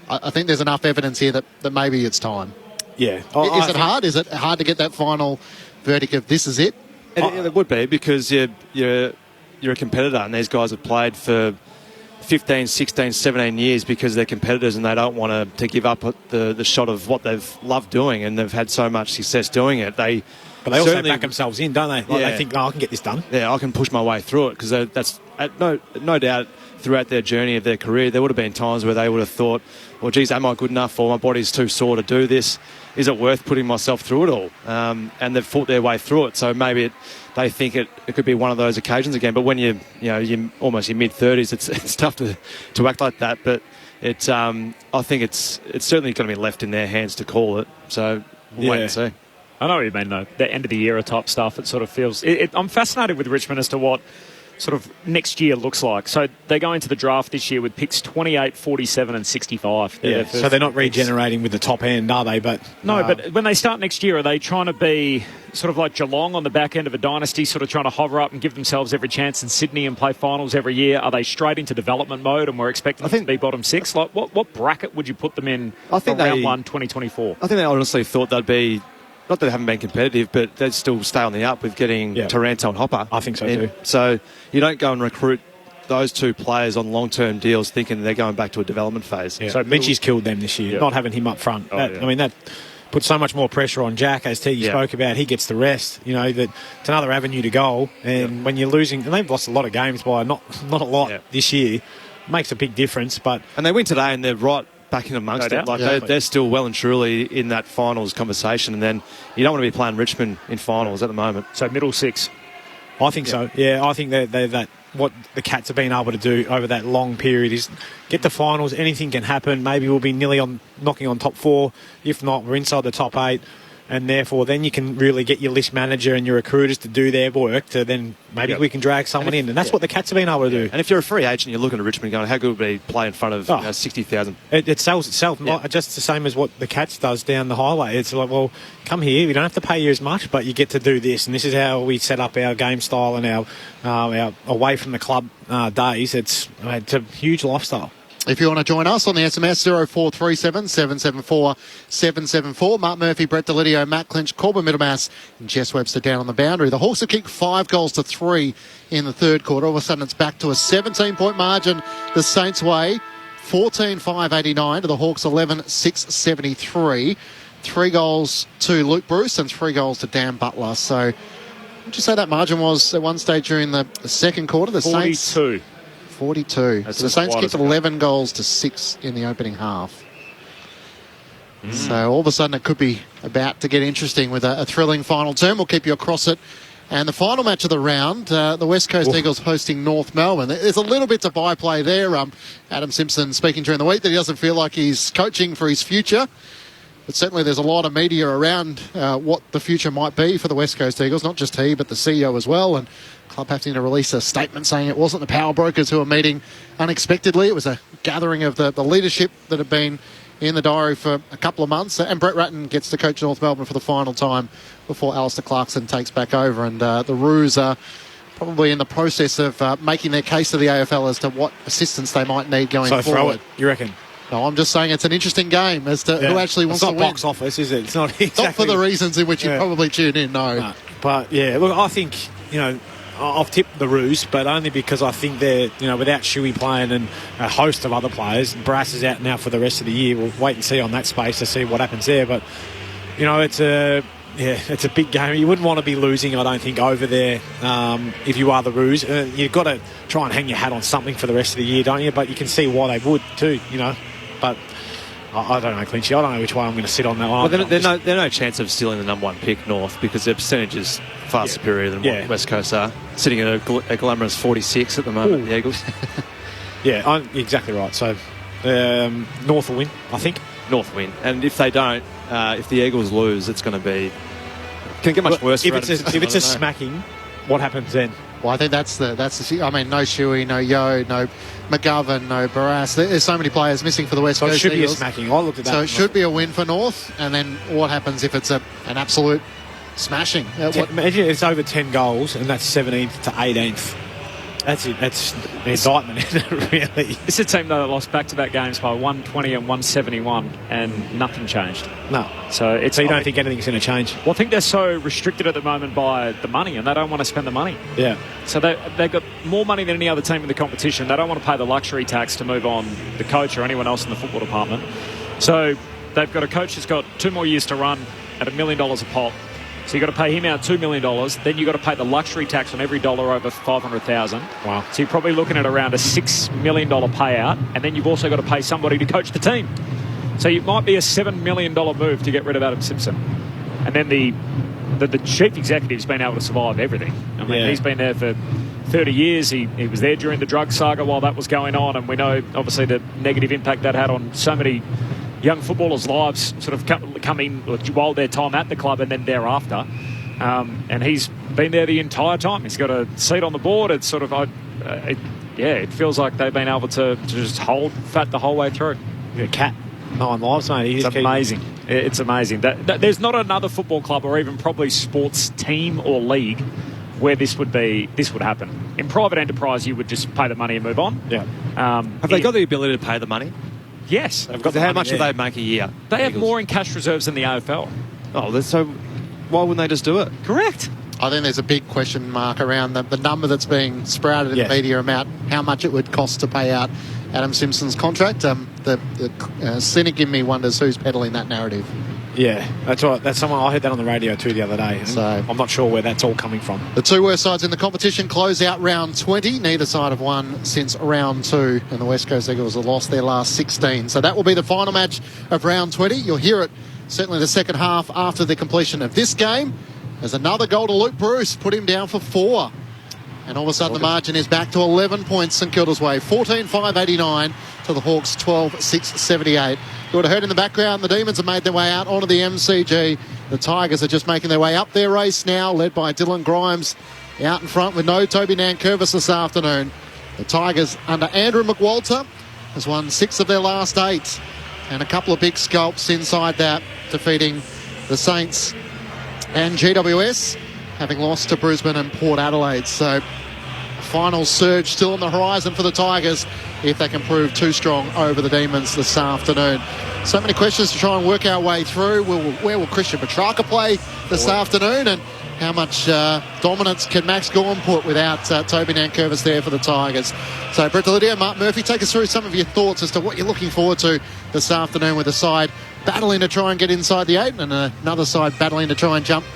I think there's enough evidence here that maybe it's time. Yeah. Is it hard? Is it hard to get that final verdict of this is it? It would be, because you're a competitor, and these guys have played for 15, 16, 17 years because they're competitors and they don't want to give up the shot of what they've loved doing, and they've had so much success doing it. But they also back themselves in, don't they? They think, I can get this done. Yeah, I can push my way through it, because that's no doubt throughout their journey of their career, there would have been times where they would have thought, well, geez, am I good enough, or my body's too sore to do this? Is it worth putting myself through it all? And they've fought their way through it. So maybe they think it could be one of those occasions again. But when you're almost your mid-30s, it's tough to act like that. But I think it's certainly going to be left in their hands to call it. So we'll wait and see. I know what you mean, though. The end of the era type stuff, it sort of feels... I'm fascinated with Richmond as to what sort of next year looks like. So they go into the draft this year with picks 28, 47 and 65. So they're not regenerating with the top end, are they? But but when they start next year, are they trying to be sort of like Geelong on the back end of a dynasty, sort of trying to hover up and give themselves every chance in Sydney and play finals every year? Are they straight into development mode and we're expecting them to be bottom 6? Like what bracket would you put them in for round 1, 2024? I think they honestly thought they'd be... Not that they haven't been competitive, but they'd still stay on the up with getting Taranto and Hopper. I think so too. So you don't go and recruit those 2 players on long-term deals thinking they're going back to a development phase. Yeah. So Mitchie's killed them this year, not having him up front. I mean, that puts so much more pressure on Jack, as Teague spoke about. He gets the rest. That it's another avenue to go. And when you're losing, and they've lost a lot of games by not a lot this year, makes a big difference. And they win today, and they're right back in amongst it. They're still well and truly in that finals conversation, and then you don't want to be playing Richmond in finals at the moment. So middle 6. I think so. Yeah, I think they're that. What the Cats have been able to do over that long period is get to finals. Anything can happen. Maybe we'll be nearly knocking on top 4. If not, we're inside the top 8. And therefore, then you can really get your list manager and your recruiters to do their work to then maybe we can drag someone in. And that's what the Cats have been able to do. And if you're a free agent, you're looking at Richmond going, how good would it be to play in front of 60,000? It sells itself. Just the same as what the Cats does down the highway. It's like, well, come here. We don't have to pay you as much, but you get to do this. And this is how we set up our game style and our away from the club days. It's a huge lifestyle. If you want to join us on the SMS, 0437 774 774. Mark Murphy, Brett Delidio, Matt Clinch, Corbin Middlemass and Jess Webster down on the boundary. The Hawks have kicked 5 goals to 3 in the third quarter. All of a sudden it's back to a 17-point margin the Saints way. 14-5-89 to the Hawks 11-6-73. 3 goals to Luke Bruce and 3 goals to Dan Butler. So, would you say that margin was at one stage during the second quarter? The 42. Saints, 42. That's So the Saints kicked as 11 goals to 6 in the opening half. So all of a sudden it could be about to get interesting with a thrilling final term. We'll keep you across it. And the final match of the round, the West Coast Eagles hosting North Melbourne. There's a little bit of byplay there. Adam Simpson speaking during the week that he doesn't feel like he's coaching for his future. But certainly there's a lot of media around what the future might be for the West Coast Eagles. Not just he, but the CEO as well. And the club having to release a statement saying it wasn't the power brokers who were meeting unexpectedly. It was a gathering of the leadership that had been in the diary for a couple of months. And Brett Ratton gets to coach North Melbourne for the final time before Alistair Clarkson takes back over. And the Roos are probably in the process of making their case to the AFL as to what assistance they might need going forward. Throw it, you reckon? No, I'm just saying it's an interesting game as to who actually wants to win. It's not box office, is it? It's not exactly... Not for the reasons in which you probably tune in, no. But, yeah, look, I think, I've tipped the Roos, but only because I think they're, without Shuey playing and a host of other players, Brass is out now for the rest of the year. We'll wait and see on that space to see what happens there. But, it's a big game. You wouldn't want to be losing, I don't think, over there if you are the Roos. You've got to try and hang your hat on something for the rest of the year, don't you? But you can see why they would too, But I don't know, Clinchy. I don't know which way I'm going to sit on that one. Well, there's no chance of stealing the number 1 pick, North, because their percentage is far superior than what West Coast are. Sitting at a glamorous 46 at the moment, the Eagles. Yeah, I'm exactly right. So North will win, I think. North win. And if they don't, if the Eagles lose, it's going to be... Can get much worse. If it's a smacking, what happens then? Well, I think that's the. I mean, no Shuey, no Yo, no McGovern, no Barras. There's so many players missing for the West Coast. So it should Eagles. be a smacking. I looked at that. So it should be a win for North. And then what happens if it's an absolute smashing? Imagine it's over 10 goals and that's 17th to 18th. That's it. That's an indictment, isn't it, really? It's a team, though, that lost back-to-back games by 120 and 171, and nothing changed. No. So you don't think anything's going to change? Well, I think they're so restricted at the moment by the money, and they don't want to spend the money. Yeah. So they've got more money than any other team in the competition. They don't want to pay the luxury tax to move on the coach or anyone else in the football department. So they've got a coach who's got 2 more years to run at $1 million a pop. So you've got to pay him out $2 million. Then you've got to pay the luxury tax on every dollar over $500,000. Wow. So you're probably looking at around a $6 million payout. And then you've also got to pay somebody to coach the team. So it might be a $7 million move to get rid of Adam Simpson. And then the chief executive's been able to survive everything. I mean, he's been there for 30 years. He was there during the drug saga while that was going on. And we know, obviously, the negative impact that had on so many young footballers' lives sort of come in while their time at the club and then thereafter. And he's been there the entire time. He's got a seat on the board. It's sort of, it feels like they've been able to just hold fat the whole way through. You're a cat. 9 lives, mate. It's amazing. It's amazing. There's not another football club or even probably sports team or league where this would happen. In private enterprise, you would just pay the money and move on. Yeah. Have they got the ability to pay the money? Yes. They've got how much do they make a year? They have more in cash reserves than the AFL. Oh, so why wouldn't they just do it? Correct. I think there's a big question mark around the number that's being sprouted in the media about how much it would cost to pay out Adam Simpson's contract. The cynic in me wonders who's peddling that narrative. Yeah, that's right. That's someone I heard that on the radio too the other day. So I'm not sure where that's all coming from. The 2 worst sides in the competition close out round 20. Neither side have won since round 2, and the West Coast Eagles have lost their last 16. So that will be the final match of round 20. You'll hear it certainly the second half after the completion of this game. There's another goal to Luke Bruce, put him down for 4. And all of a sudden the margin is back to 11 points St Kilda's way. 14-5-89 to the Hawks 12-6-78. You would have heard in the background the Demons have made their way out onto the MCG. The Tigers are just making their way up their race now, led by Dylan Grimes out in front with no Toby Nankervis this afternoon. The Tigers under Andrew McWalter has won 6 of their last 8 and a couple of big scalps inside that, defeating the Saints and GWS, having lost to Brisbane and Port Adelaide. So final surge still on the horizon for the Tigers if they can prove too strong over the Demons this afternoon. So many questions to try and work our way through. Where will Christian Petrarca play this afternoon, and how much dominance can Max Gawn put without Toby Nankervis there for the Tigers? So Brett Delidio, Mark Murphy, take us through some of your thoughts as to what you're looking forward to this afternoon, with the side battling to try and get inside the 8 and another side battling to try and jump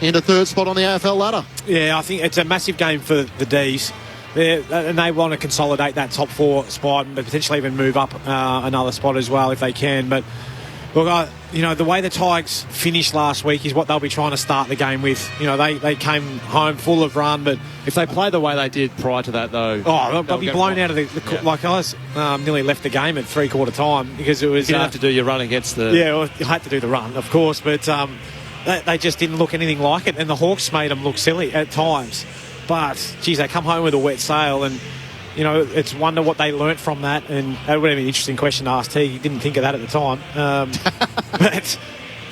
into third spot on the AFL ladder. Yeah, I think it's a massive game for the D's. And they want to consolidate that top 4 spot and potentially even move up another spot as well if they can. But look, the way the Tigers finished last week is what they'll be trying to start the game with. They came home full of run, but if they play the way they did prior to that, though, they'll be blown out of the like I was nearly left the game at 3/4 time because it was. You didn't have to do your run against the. Yeah, well, you had to do the run, of course, but they just didn't look anything like it, and the Hawks made them look silly at times. But, geez, they come home with a wet sail, and, it's wonder what they learnt from that. And that would have been an interesting question to ask T. He didn't think of that at the time. But,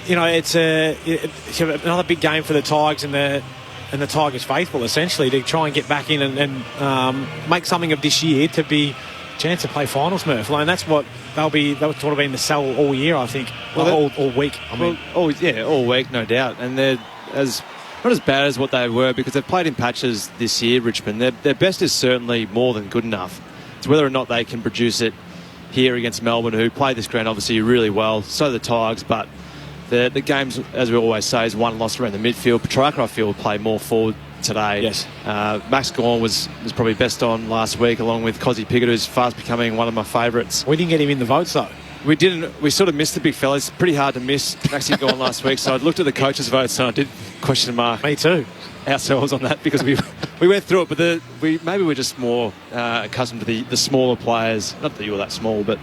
it's another big game for the Tigers and the Tigers faithful, essentially, to try and get back in and make something of this year to be a chance to play finals, Murph. And that's what they'll sort of been the sell all year, I think. All week. All week, no doubt. And they're not as bad as what they were because they've played in patches this year, Richmond. Their best is certainly more than good enough. It's whether or not they can produce it here against Melbourne, who play this ground obviously really well. So the Tigers, but the games, as we always say, is one loss around the midfield. Petrarca, I feel, will play more forward today. Yes. Max Gawn was probably best on last week, along with Cozzy Pickett, who's fast becoming one of my favourites. We didn't get him in the votes, though. We didn't. We sort of missed the big fella. It's pretty hard to miss Maxi Gawn last week. So I looked at the coaches' votes and I did question mark. Me too. Ourselves on that because we went through it, but maybe we're just more accustomed to the smaller players. Not that you were that small, but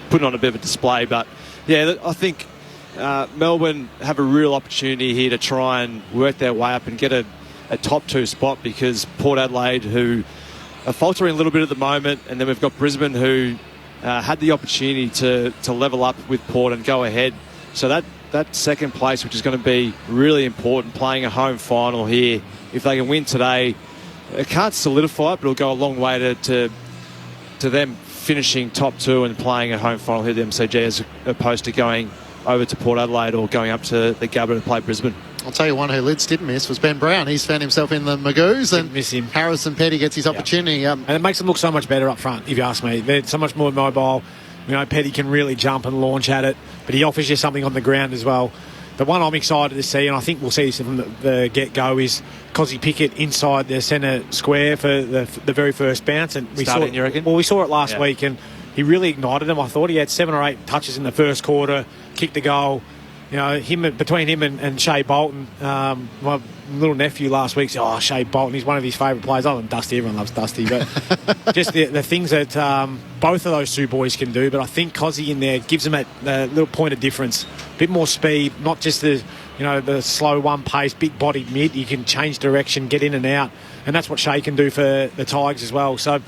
putting on a bit of a display. But yeah, I think Melbourne have a real opportunity here to try and work their way up and get a top 2 spot, because Port Adelaide, who are faltering a little bit at the moment, and then we've got Brisbane, who had the opportunity to level up with Port and go ahead. So that second place, which is going to be really important, playing a home final here. If they can win today, it can't solidify it, but it'll go a long way to them finishing top 2 and playing a home final here at the MCG, as opposed to going over to Port Adelaide or going up to the Gabba to play Brisbane. I'll tell you one who Lids didn't miss was Ben Brown. He's found himself in the Magoos, and miss him. Harrison Petty gets his opportunity. And it makes them look so much better up front, if you ask me. They're so much more mobile. Petty can really jump and launch at it, but he offers you something on the ground as well. The one I'm excited to see, and I think we'll see this from the get-go, is Cozzy Pickett inside the centre square for the very first bounce. And you reckon? Well, we saw it last week, and he really ignited them. I thought he had 7 or 8 touches in the first quarter, kicked the goal. Between him and Shea Bolton, my little nephew last week said, Shea Bolton, he's one of his favourite players. Other than Dusty, everyone loves Dusty, but just the things that both of those 2 boys can do. But I think Cozzy in there gives them a little point of difference, a bit more speed, not just the slow one pace, big bodied mid. You can change direction, get in and out, and that's what Shea can do for the Tigers as well. So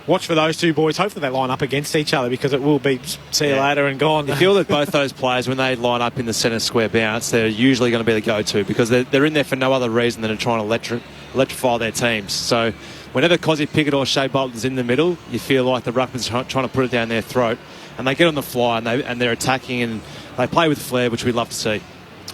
watch for those 2 boys. Hopefully they line up against each other, because it will be see you later and gone. You feel that both those players, when they line up in the centre square bounce, they're usually going to be the go-to, because they're in there for no other reason than to try and electrify their teams. So whenever Cozzy Pickett or Shea Bolton's in the middle, you feel like the ruckman's trying to put it down their throat, and they get on the fly and they're attacking and they play with flair, which we love to see.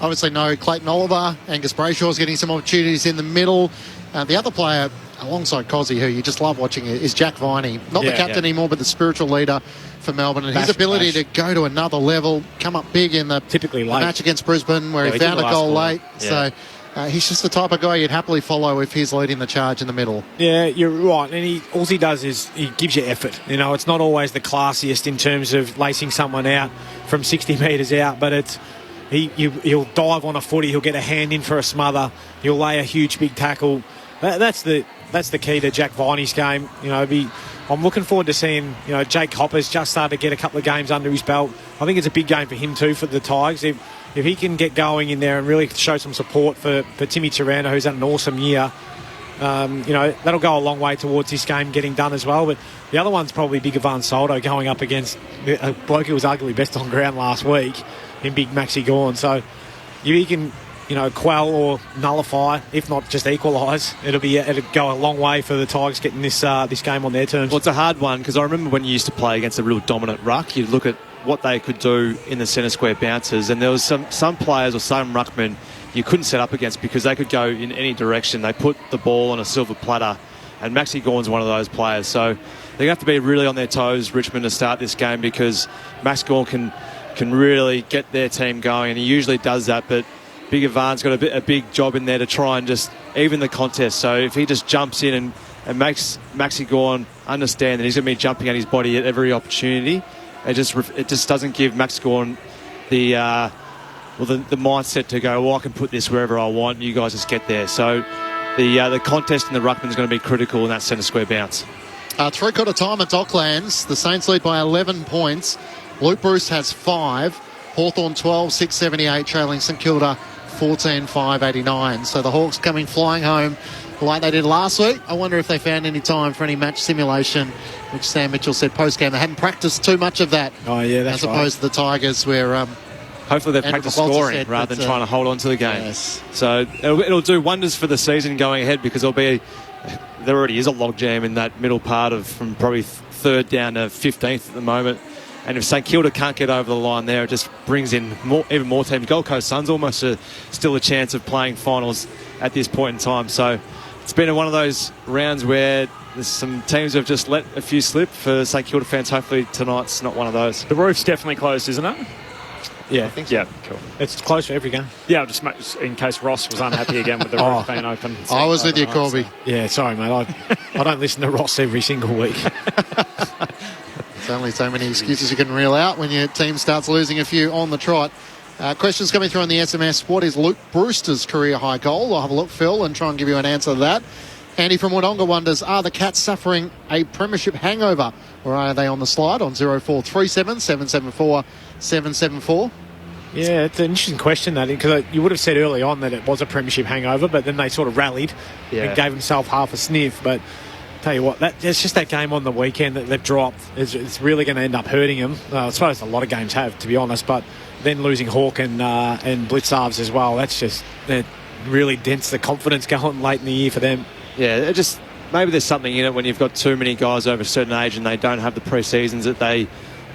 Obviously, no Clayton Oliver. Angus Brayshaw's getting some opportunities in the middle. The other player alongside Cozzy, who you just love watching, is Jack Viney. Not the captain anymore, but the spiritual leader for Melbourne. And his ability to go to another level, come up big in the match against Brisbane, where he found a goal late. Yeah. So he's just the type of guy you'd happily follow if he's leading the charge in the middle. Yeah, you're right. And all he does is he gives you effort. It's not always the classiest in terms of lacing someone out from 60 metres out, but it's he'll dive on a footy, he'll get a hand in for a smother, he'll lay a huge big tackle. That's the key to Jack Viney's game. I'm looking forward to seeing, Jake Hopper's just started to get a couple of games under his belt. I think it's a big game for him too, for the Tigers. If he can get going in there and really show some support for Timmy Tirana, who's had an awesome year, that'll go a long way towards this game getting done as well. But the other one's probably Big Ivan Soldo going up against a bloke who was arguably best on ground last week in Big Maxi Gawn. So he can quell or nullify, if not just equalise. It'll go a long way for the Tigers getting this game on their terms. Well, it's a hard one because I remember when you used to play against a real dominant ruck, you'd look at what they could do in the centre square bounces, and there was some players or some ruckmen you couldn't set up against because they could go in any direction. They put the ball on a silver platter, and Maxi Gawn's one of those players. So they're going to have to be really on their toes, Richmond, to start this game because Max Gawn can really get their team going, and he usually does that, but Big Ivan's got a big job in there to try and just even the contest. So if he just jumps in and makes Maxi Gawn understand that he's going to be jumping at his body at every opportunity, it just doesn't give Max Gawn the mindset to go, well, I can put this wherever I want. You guys just get there. So the contest in the ruckman is going to be critical in that centre square bounce. Three-quarter time at Docklands. The Saints lead by 11 points. Luke Bruce has 5. Hawthorn 12, 678, trailing St Kilda 14, 589. So the Hawks coming flying home like they did last week. I wonder if they found any time for any match simulation, which Sam Mitchell said post-game. They hadn't practiced too much of that. Oh, yeah, that's as opposed to the Tigers where... hopefully they've practiced scoring rather than trying to hold on to the game. Yes. So it'll do wonders for the season going ahead because there already is a logjam in that middle part from probably 3rd down to 15th at the moment. And if St Kilda can't get over the line there, it just brings in even more teams. Gold Coast Suns almost still a chance of playing finals at this point in time. So it's been one of those rounds where there's some teams have just let a few slip. For St Kilda fans, hopefully tonight's not one of those. The roof's definitely closed, isn't it? Yeah, I think so. Yeah, cool. It's close for every game. Yeah, just in case Ross was unhappy again with the roof being open. I was with you, Corby. Yeah, sorry, mate. I don't listen to Ross every single week. There's only so many excuses you can reel out when your team starts losing a few on the trot. Questions coming through on the SMS. What is Luke Brewster's career high goal? I'll have a look, Phil, and try and give you an answer to that. Andy from Wodonga wonders, are the Cats suffering a premiership hangover, or are they on the slide on 0437 774 774? Yeah, it's an interesting question, that, because you would have said early on that it was a premiership hangover, but then they sort of rallied and gave themselves half a sniff. But tell you what, it's just that game on the weekend that they've dropped. It's really going to end up hurting them. I suppose a lot of games have, to be honest, but then losing Hawk and Blitzarves as well, that really dents the confidence going late in the year for them. Yeah, maybe there's something in it when you've got too many guys over a certain age and they don't have the pre-seasons that they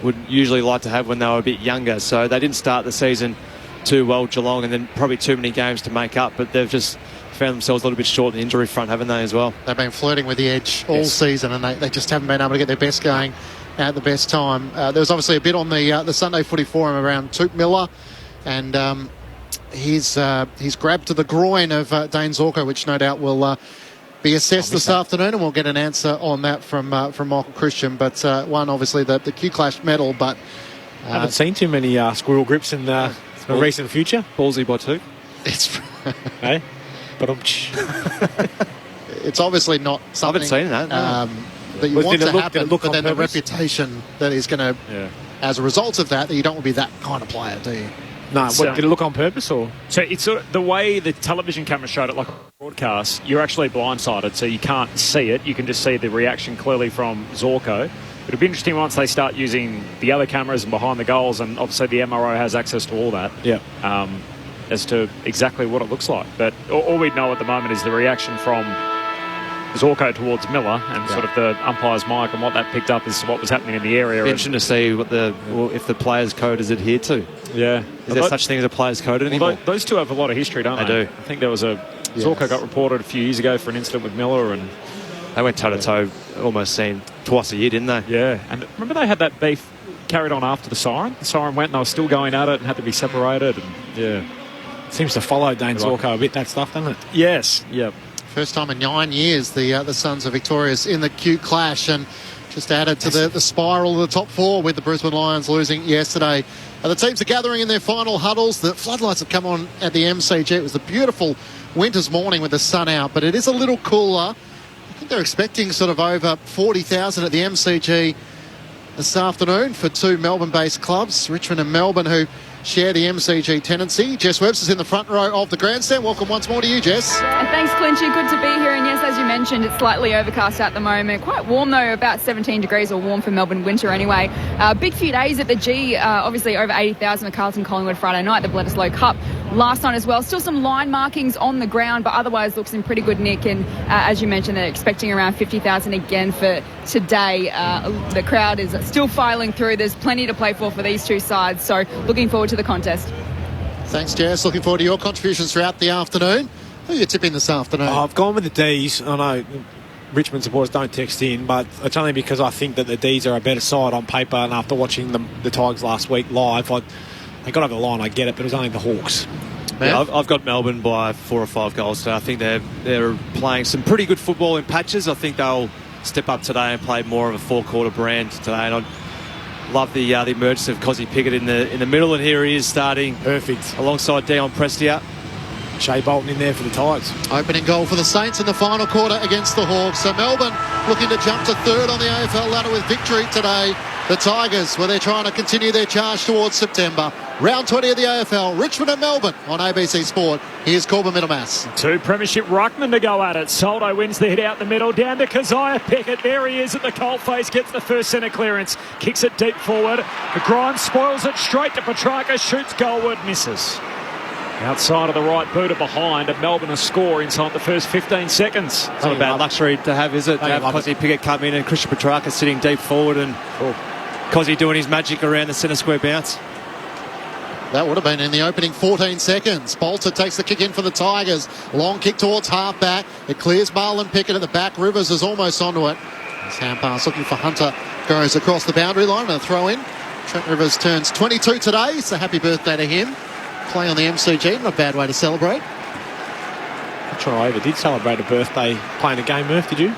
would usually like to have when they were a bit younger. So they didn't start the season too well, Geelong, and then probably too many games to make up, but they've just found themselves a little bit short in the injury front, haven't they, as well? They've been flirting with the edge all season, and they just haven't been able to get their best going at the best time. There was obviously a bit on the Sunday Footy Forum around Touk Miller, and he's grabbed to the groin of Dane Zorko, which no doubt will be assessed this afternoon, and we'll get an answer on that from Michael Christian. But one, obviously, the Q Clash medal, but... haven't seen too many squirrel grips in the recent future. Ballsy by two. It's... Hey? But it's obviously not something... I haven't seen that. That you want to happen, but then the reputation that is going to... As a result of that you don't want to be that kind of player, do you? No, did it look on purpose or? So it's the way the television camera showed it, like a broadcast, you're actually blindsided, so you can't see it. You can just see the reaction clearly from Zorko. It'll be interesting once they start using the other cameras and behind the goals, and obviously the MRO has access to all that. Yeah. As to exactly what it looks like. But all we know at the moment is the reaction from Zorko towards Miller and sort of the umpire's mic, and what that picked up is what was happening in the area. Interesting to see if the players' code is adhered to. Yeah. Is there such thing as a players' code anymore? Those two have a lot of history, don't they? They do. I think there was Zorko got reported a few years ago for an incident with Miller, and they went toe-to-toe almost seen twice a year, didn't they? Yeah. And remember they had that beef carried on after the siren? The siren went and they were still going at it and had to be separated. And seems to follow Dane Zorko a bit, that stuff, doesn't it? Yes. Yeah. First time in 9 years the Suns are victorious in the Q Clash, and just added to the spiral of the top four with the Brisbane Lions losing yesterday. The teams are gathering in their final huddles. The floodlights have come on at the MCG. It was a beautiful winter's morning with the sun out, but it is a little cooler. I think they're expecting sort of over 40,000 at the MCG this afternoon for two Melbourne-based clubs, Richmond and Melbourne, who share the MCG tenancy. Jess Webster's in the front row of the grandstand. Welcome once more to you, Jess. Thanks, Clinchy. Good to be here. And yes, as you mentioned, it's slightly overcast at the moment. Quite warm, though, about 17 degrees, or warm for Melbourne winter anyway. Big few days at the G. Obviously, over 80,000 at Carlton Collingwood Friday night, the Bledisloe Cup. last night as well. Still some line markings on the ground, but otherwise looks in pretty good nick. And as you mentioned, they're expecting around 50,000 again for today. The crowd is still filing through. There's plenty to play for these two sides. So looking forward to the contest. Thanks, Jess. Looking forward to your contributions throughout the afternoon. Who are you tipping this afternoon? I've gone with the D's. I know Richmond supporters don't text in, but it's only because I think that the D's are a better side on paper, and after watching the Tigers last week live, they got over the line, I get it, but it was only the Hawks. Yeah, I've got Melbourne by 4 or 5 goals today. I think they're playing some pretty good football in patches. I think they'll step up today and play more of a four-quarter brand today, and I love the emergence of Cozzy Pickett in the middle, and here he is starting perfect alongside Dion Prestia. Shea Bolton in there for the Tigers. Opening goal for the Saints in the final quarter against the Hawks. So Melbourne looking to jump to third on the AFL ladder with victory today. The Tigers, where they're trying to continue their charge towards September. Round 20 of the AFL, Richmond and Melbourne on ABC Sport. Here's Corbin Middlemass. 2 premiership ruckmen to go at it. Soldo wins the hit out the middle, down to Keziah Pickett. There he is at the coalface, gets the first centre clearance, kicks it deep forward. Grimes spoils it straight to Petrarca, shoots goalward, misses. Outside of the right booter behind, and Melbourne a score inside the first 15 seconds. It's not a bad luxury to have, is it? To have Cozzy Pickett come in and Christian Petrarca sitting deep forward, and Cozzy doing his magic around the centre square bounce. That would have been in the opening 14 seconds. Bolter takes the kick in for the Tigers. Long kick towards half-back. It clears Marlon Pickett at the back. Rivers is almost onto it. His hand pass looking for Hunter goes across the boundary line and a throw in. Trent Rivers turns 22 today, so happy birthday to him. Play on the MCG, not a bad way to celebrate. I'm sure I ever did celebrate a birthday playing a game, Murph, did you?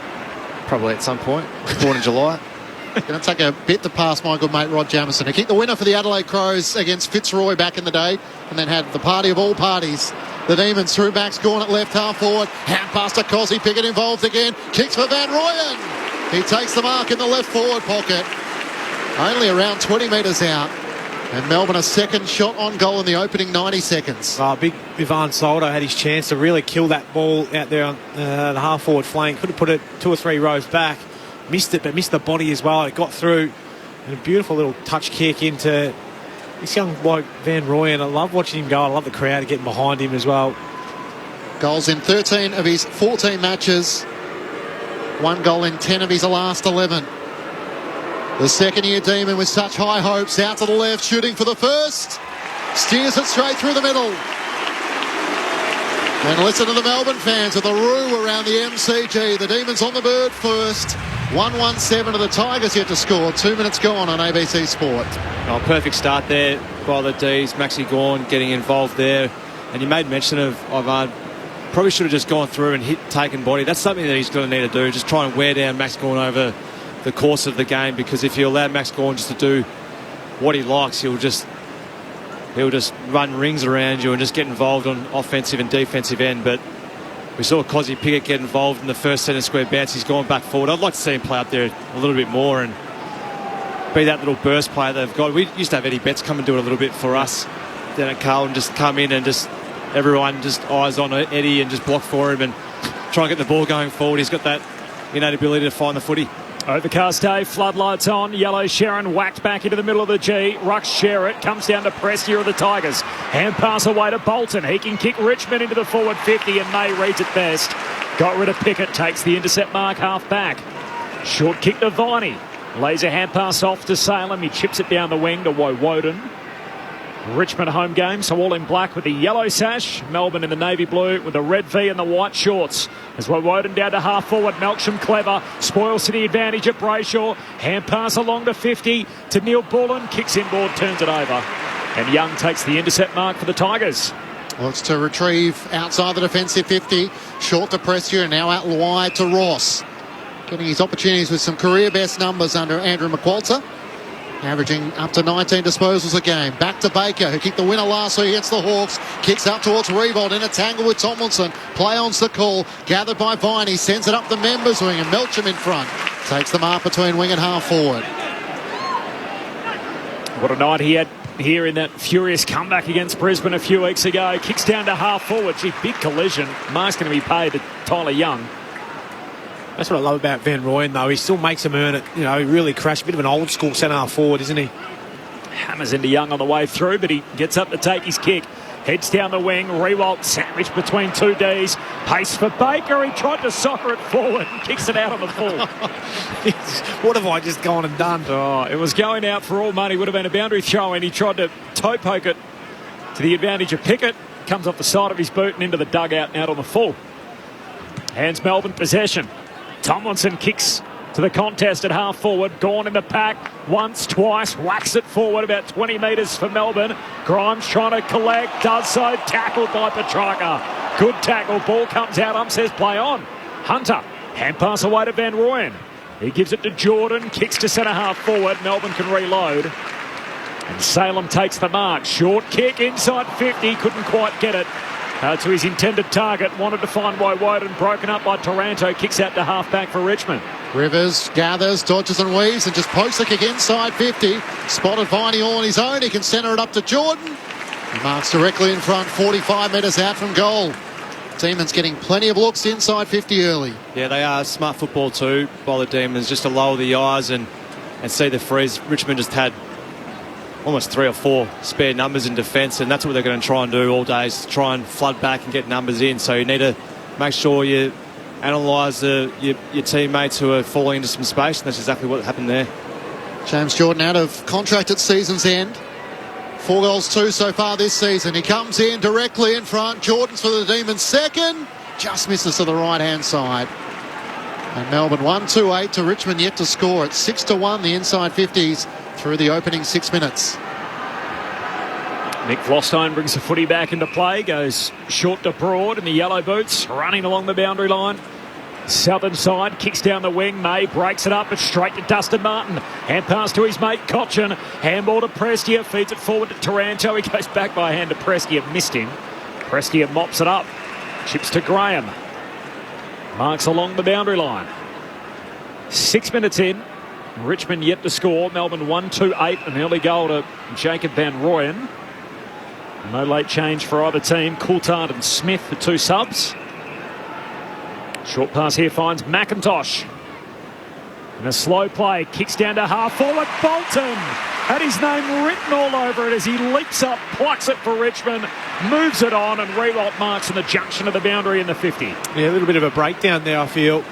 Probably at some point. Born in July. Going to take a bit to pass my good mate Rod Jamieson. He kicked the winner for the Adelaide Crows against Fitzroy back in the day, and then had the party of all parties. The Demons through Max Gawn at left half forward. Hand pass to Cozzy Pickett involved again. Kicks for Van Rooyen. He takes the mark in the left forward pocket. Only around 20 metres out. And Melbourne a second shot on goal in the opening 90 seconds. Big Ivan Soldo had his chance to really kill that ball out there on the half-forward flank. Could have put it 2 or 3 rows back. Missed it, but missed the body as well. It got through. And a beautiful little touch kick into this young bloke, Van Rooyen. I love watching him go. I love the crowd getting behind him as well. Goals in 13 of his 14 matches. 1 goal in 10 of his last 11. The second-year Demon with such high hopes, out to the left, shooting for the first. Steers it straight through the middle. And listen to the Melbourne fans with the roar around the MCG. The Demons on the bird first. 1-1-7 to the Tigers yet to score. 2 minutes gone on ABC Sport. Oh, perfect start there by the D's. Maxi Gawn getting involved there. And you made mention of Ivan. Probably should have just gone through and taken body. That's something that he's going to need to do. Just try and wear down Max Gawn over the course of the game, because if you allow Max Gawn just to do what he likes, he'll just run rings around you and just get involved on offensive and defensive end. But we saw Cozzy Pickett get involved in the first centre square bounce. He's gone back forward. I'd like to see him play up there a little bit more and be that little burst player they've got. We used to have Eddie Betts come and do it a little bit for us down at Carlton, just come in and just everyone just eyes on Eddie and just block for him and try and get the ball going forward. He's got that innate ability to find the footy. Overcast day, floodlights on. Yellow Sharon whacked back into the middle of the G. Ruck Sherritt comes down to Prestia of the Tigers. Hand pass away to Bolton. He can kick Richmond into the forward 50, and May reads it best. Got rid of Pickett, takes the intercept mark half back. Short kick to Viney. Lays a hand pass off to Salem. He chips it down the wing to Woden. Richmond home game, so all in black with the yellow sash. Melbourne in the navy blue with the red V and the white shorts. As Woden down to half forward, Melksham clever. Spoils to the advantage at Brayshaw. Hand pass along to 50 to Neil Bullen. Kicks inboard, turns it over. And Young takes the intercept mark for the Tigers. Looks to retrieve outside the defensive 50. Short to Prestia and now out wide to Ross. Getting his opportunities with some career best numbers under Andrew McQualter. Averaging up to 19 disposals a game. Back to Baker, who kicked the winner last week against the Hawks. Kicks up towards Revolt in a tangle with Tomlinson. Play on's the call. Gathered by Viney. Sends it up the members wing and Melksham in front. Takes the mark between wing and half forward. What a night he had here in that furious comeback against Brisbane a few weeks ago. Kicks down to half forward. Gee, big collision. Mark's going to be paid to Tyler Young. That's what I love about Van Rooyen, though. He still makes him earn it. You know, he really crashed. A bit of an old school centre forward, isn't he? Hammers into Young on the way through, but he gets up to take his kick. Heads down the wing. Rewalt sandwiched between two Ds. Pace for Baker. He tried to soccer it forward and kicks it out on the full. What have I just gone and done? Oh, it was going out for all money. Would have been a boundary throw in. He tried to toe poke it to the advantage of Pickett. Comes off the side of his boot and into the dugout and out on the full. Hands Melbourne possession. Tomlinson kicks to the contest at half forward. Gone in the pack once, twice. Whacks it forward about 20 metres for Melbourne. Grimes trying to collect. Does so. Tackled by Petrarca. Good tackle. Ball comes out. Says play on. Hunter. Hand pass away to Van Rooyen. He gives it to Jordan. Kicks to centre half forward. Melbourne can reload. And Salem takes the mark. Short kick inside 50. Couldn't quite get it to his intended target. Wanted to find Woden. Broken up by Taranto. Kicks out to half back for Richmond. Rivers gathers, dodges and weaves, and just pokes the kick inside 50. Spotted Viney all on his own. He can centre it up to Jordan. He marks directly in front, 45 metres out from goal. Demons getting plenty of looks inside 50 early. Yeah, they are smart football too by the Demons, just to lower the eyes and see the freeze. Richmond just had almost 3 or 4 spare numbers in defence, and that's what they're going to try and do all day, is try and flood back and get numbers in. So you need to make sure you analyse your teammates who are falling into some space, and that's exactly what happened there. James Jordan out of contract at season's end. 4 goals, 2 so far this season. He comes in directly in front. Jordan's for the Demons second. Just misses to the right-hand side. And Melbourne 1-2-8 to Richmond yet to score. It's 6-1 the inside 50s through the opening 6 minutes. Nick Vlostein brings the footy back into play, goes short to Broad in the yellow boots, running along the boundary line. Southern side, kicks down the wing. May breaks it up, but straight to Dustin Martin. Hand pass to his mate Cochin. Handball to Prestia, feeds it forward to Taranto. He goes back by hand to Prestia, missed him. Prestia mops it up, chips to Graham. Marks along the boundary line. 6 minutes in. Richmond yet to score. Melbourne 1-2-8. An early goal to Jacob Van Rooyen. No late change for either team. Coulthard and Smith, the 2 subs. Short pass here finds McIntosh. And a slow play. Kicks down to half forward. Bolton had his name written all over it as he leaps up, plucks it for Richmond, moves it on, and Rewalt marks in the junction of the boundary in the 50. Yeah, a little bit of a breakdown there, I feel,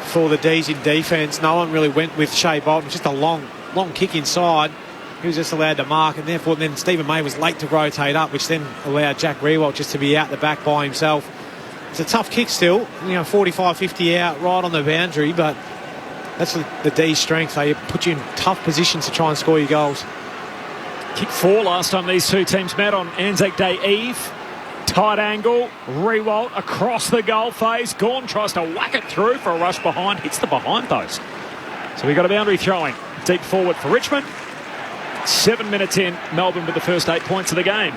for the D's in defence. No one really went with Shea Bolton. Just a long kick inside. He was just allowed to mark, and therefore then Stephen May was late to rotate up, which then allowed Jack Rewalt just to be out the back by himself. It's a tough kick still, 45, 50 out right on the boundary, but that's the D's strength. They put you in tough positions to try and score your goals. Kick 4 last time these two teams met on Anzac Day Eve. Tight angle, Rewalt across the goal face. Gawn tries to whack it through for a rush behind, hits the behind post. So we got a boundary throwing deep forward for Richmond. 7 minutes in, Melbourne with the first 8 points of the game.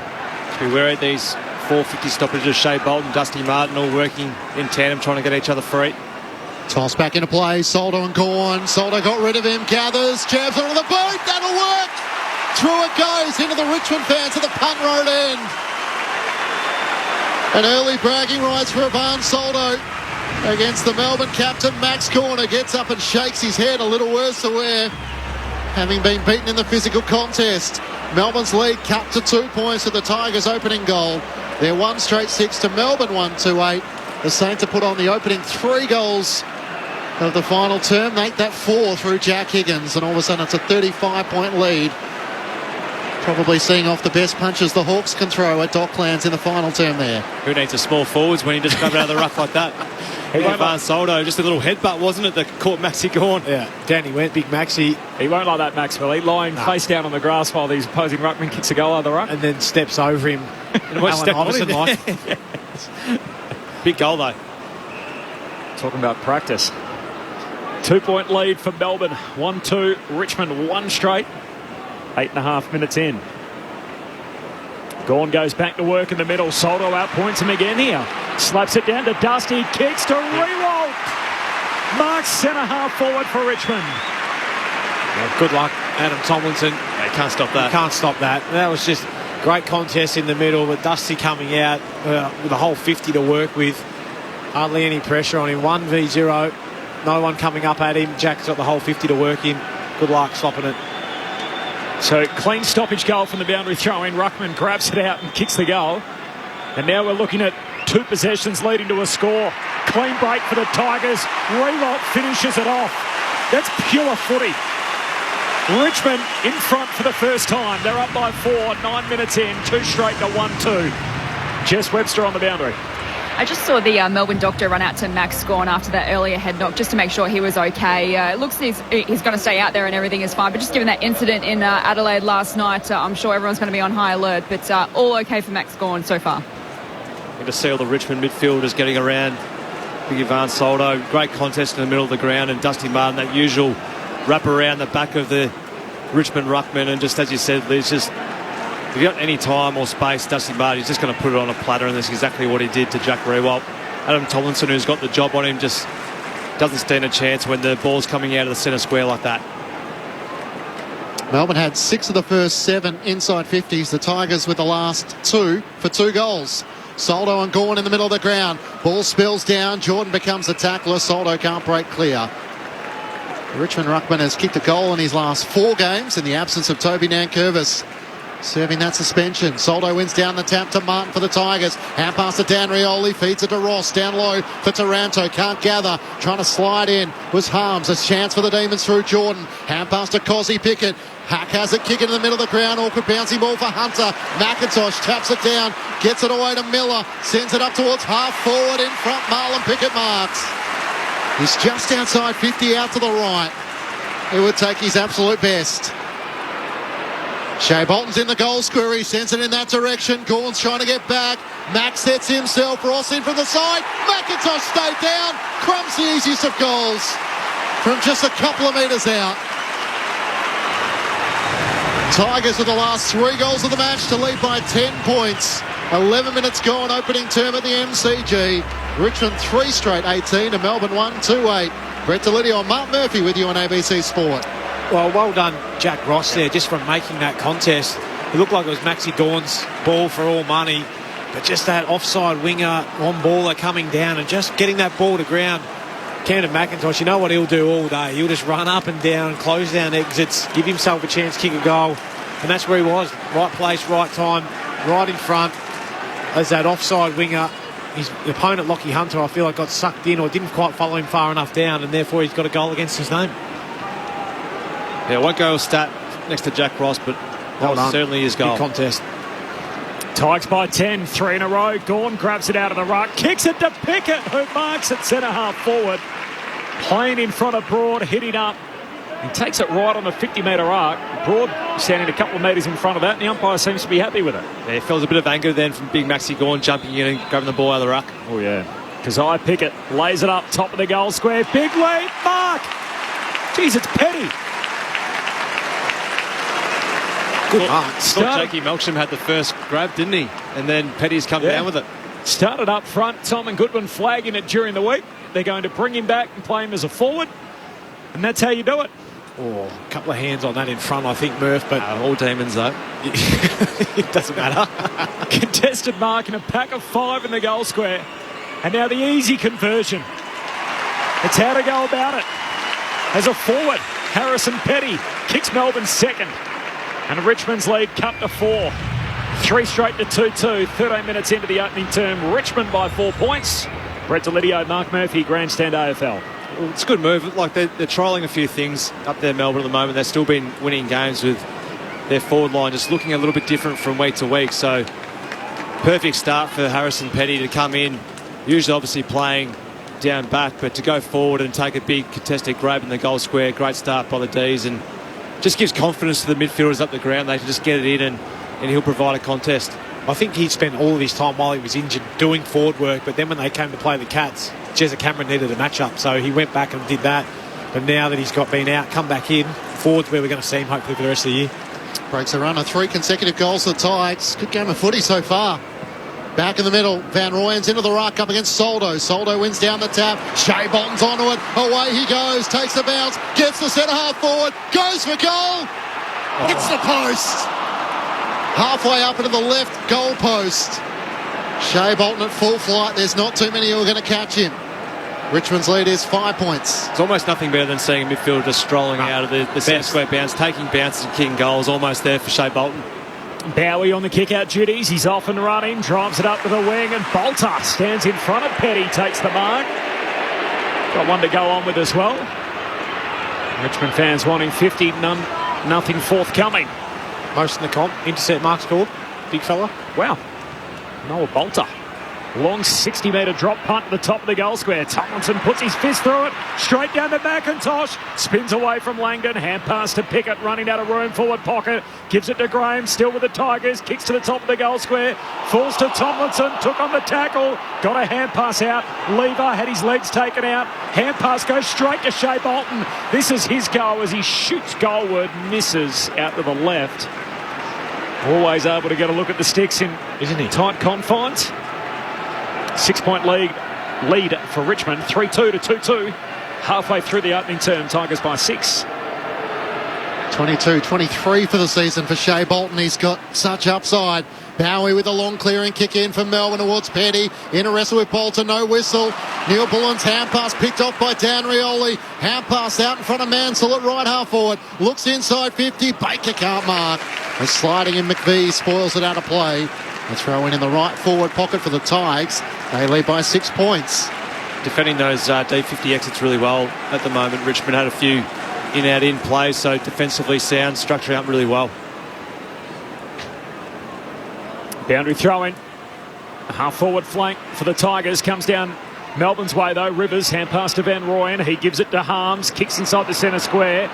Be wary of these 450 stoppages. Shea Bolton, Dusty Martin all working in tandem, trying to get each other free. Toss back into play. Soldo and Gawn. Soldo got rid of him. Gathers. Jabs onto the boot. That'll work. Through it goes into the Richmond fans at the punt road end. An early bragging rights for Ivan Soldo against the Melbourne captain. Max Corner gets up and shakes his head, a little worse to wear, having been beaten in the physical contest. Melbourne's lead cut to 2 points at the Tigers' opening goal. They're 1 straight 6 to Melbourne 1-2-8. The Saints have put on the opening 3 goals of the final term. Make that 4 through Jack Higgins, and all of a sudden it's a 35-point lead. Probably seeing off the best punches the Hawks can throw at Docklands in the final term there. Who needs a small forwards when he just comes out of the ruck like that? Van Soldo, just a little headbutt, wasn't it, that caught Maxi Gawn? Yeah, Danny went, big Maxi. He won't like that, Maxwell. He lying face down on the grass while these opposing ruckman kicks a goal out of the ruck. And then steps over him. Alan Iverson like. Big goal, though. Talking about practice. 2-point lead for Melbourne. 1-2. Richmond 1 straight. 8.5 minutes in. Gawn goes back to work in the middle. Soldo outpoints him again here. Slaps it down to Dusty. Kicks to Rewalt. Marks centre half forward for Richmond. Well, good luck, Adam Tomlinson. They can't stop that. Can't stop that. That was just great contest in the middle, but Dusty coming out with a whole 50 to work with. Hardly any pressure on him. 1v0. No one coming up at him. Jack's got the whole 50 to work in. Good luck stopping it. So clean stoppage goal from the boundary throw in. Ruckman grabs it out and kicks the goal. And now we're looking at 2 possessions leading to a score. Clean break for the Tigers. Rewalt finishes it off. That's pure footy. Richmond in front for the first time. They're up by 4, 9 minutes in, 2 straight to 1-2. Jess Webster on the boundary. I just saw the Melbourne doctor run out to Max Gawn after that earlier head knock just to make sure he was okay. It looks he's going to stay out there and everything is fine. But just given that incident in Adelaide last night, I'm sure everyone's going to be on high alert. But all okay for Max Gawn so far. Good to see all the Richmond midfielders getting around. Big Ivan Soldo. Great contest in the middle of the ground. And Dusty Martin, that usual wrap around the back of the Richmond ruckman. And just as you said, Liz, just if you've got any time or space, Dusty Martin, he's just going to put it on a platter, and that's exactly what he did to Jack Rewalt. Adam Tomlinson, who's got the job on him, just doesn't stand a chance when the ball's coming out of the centre square like that. Melbourne had 6 of the first 7 inside 50s. The Tigers with the last 2 for 2 goals. Soldo and Gawn in the middle of the ground. Ball spills down. Jordan becomes a tackler. Soldo can't break clear. The Richmond ruckman has kicked a goal in his last 4 games in the absence of Toby Nankervis. Serving that suspension. Soldo wins down the tap to Martin for the Tigers. Hand pass to Dan Rioli. Feeds it to Ross. Down low for Taranto. Can't gather. Trying to slide in was Harms. A chance for the Demons through Jordan. Hand pass to Cozzy Pickett. Hack has it, kick it in the middle of the ground. Awkward bouncing ball for Hunter. McIntosh taps it down. Gets it away to Miller. Sends it up towards half forward in front. Marlon Pickett marks. He's just outside 50 out to the right. He would take his absolute best. Shea Bolton's in the goal square. He sends it in that direction. Gawn's trying to get back. Max sets himself. Ross in from the side. McIntosh stayed down. Crumb's the easiest of goals from just a couple of metres out. Tigers with the last 3 goals of the match to lead by 10 points. 11 minutes gone, opening term at the MCG. Richmond 3 straight 18 to Melbourne 1-2-8. Brett Delidio and Mark Murphy with you on ABC Sport. Well done, Jack Ross there, just from making that contest. It looked like it was Maxi Gawn's ball for all money, but just that offside winger on baller coming down and just getting that ball to ground. Camden McIntosh, you know what he'll do all day. He'll just run up and down, close down exits, give himself a chance to kick a goal. And that's where he was. Right place, right time, right in front. As that offside winger, his opponent, Lockie Hunter, I feel like got sucked in or didn't quite follow him far enough down, and therefore he's got a goal against his name. Yeah, I won't go a stat next to Jack Ross, but that was certainly his goal. Big contest. Tigers by 10, 3 in a row. Gawn grabs it out of the ruck, kicks it to Pickett, who marks it centre half forward. Playing in front of Broad, hitting up. He takes it right on the 50-metre arc. Broad standing a couple of metres in front of that, and the umpire seems to be happy with it. Yeah, he feels a bit of anger then from big Maxi Gawn jumping in and grabbing the ball out of the ruck. Oh, yeah. Keziah Pickett lays it up, top of the goal square. Big lead, mark! Jeez, it's Petty. Good mark. Thought Jakey Melksham had the first grab, didn't he? And then Petty's come down with it. Started up front. Tom and Goodwin flagging it during the week. They're going to bring him back and play him as a forward. And that's how you do it. Oh, a couple of hands on that in front, I think, Murph. But all demons, though. It doesn't matter. Contested mark and a pack of 5 in the goal square. And now the easy conversion. It's how to go about it. As a forward, Harrison Petty kicks Melbourne's second. And Richmond's lead cut to 4. 3 straight to 2-2. 13 minutes into the opening term. Richmond by 4 points. Brett Delidio, Mark Murphy, Grandstand AFL. Well, it's a good move. Like they're trialling a few things up there, Melbourne, at the moment. They've still been winning games with their forward line just looking a little bit different from week to week. So perfect start for Harrison Petty to come in. Usually obviously playing down back, but to go forward and take a big contested grab in the goal square. Great start by the D's, and just gives confidence to the midfielders up the ground. They can just get it in and he'll provide a contest. I think he spent all of his time while he was injured doing forward work, but then when they came to play the Cats, Jezza Cameron needed a match-up, so he went back and did that. But now that he's been out, come back in, forward's where we're going to see him hopefully for the rest of the year. Breaks a run of 3 consecutive goals for the Tigers. Good game of footy so far. Back in the middle, Van Rooyen's into the ruck up against Soldo. Soldo wins down the tap. Shea Bolton's onto it. Away he goes, takes the bounce, gets the centre half forward, goes for goal. Hits the post. Halfway up into the left goal post. Shea Bolton at full flight. There's not too many who are going to catch him. Richmond's lead is 5 points. It's almost nothing better than seeing a midfielder just strolling out of the centre square bounce, taking bounces and kicking goals. Almost there for Shea Bolton. Bowie on the kick-out duties. He's off and running, drives it up to the wing, and Bolter stands in front of Petty, takes the mark. Got one to go on with as well. Richmond fans wanting 50, nothing forthcoming. Most in the comp. Intercept mark scored. Big fella. Wow. Noah Bolter. Long 60-metre drop punt to the top of the goal square. Tomlinson puts his fist through it. Straight down to McIntosh. Spins away from Langdon. Hand pass to Pickett. Running out of room. Forward pocket. Gives it to Graham. Still with the Tigers. Kicks to the top of the goal square. Falls to Tomlinson. Took on the tackle. Got a hand pass out. Lever had his legs taken out. Hand pass goes straight to Shea Bolton. This is his goal as he shoots goalward. Misses out to the left. Always able to get a look at the sticks in, isn't he? Tight confines. 6-point lead for Richmond, 3-2 to 2-2. Halfway through the opening term, Tigers by 6. 22-23 for the season for Shea Bolton. He's got such upside. Bowie with a long clearing kick in from Melbourne towards Petty. In a wrestle with Bolter, no whistle. Neil Bullen's hand pass picked off by Dan Rioli. Hand pass out in front of Mansell at right half forward. Looks inside 50. Baker can't mark. And sliding in McVie spoils it out of play. A throw in the right forward pocket for the Tigers. They lead by 6 points. Defending those D50 exits really well at the moment. Richmond had a few in-out-in plays, so defensively sound, structuring up really well. Boundary throw in. Half forward flank for the Tigers. Comes down Melbourne's way though. Rivers, hand pass to Van Rooyen. He gives it to Harms. Kicks inside the centre square.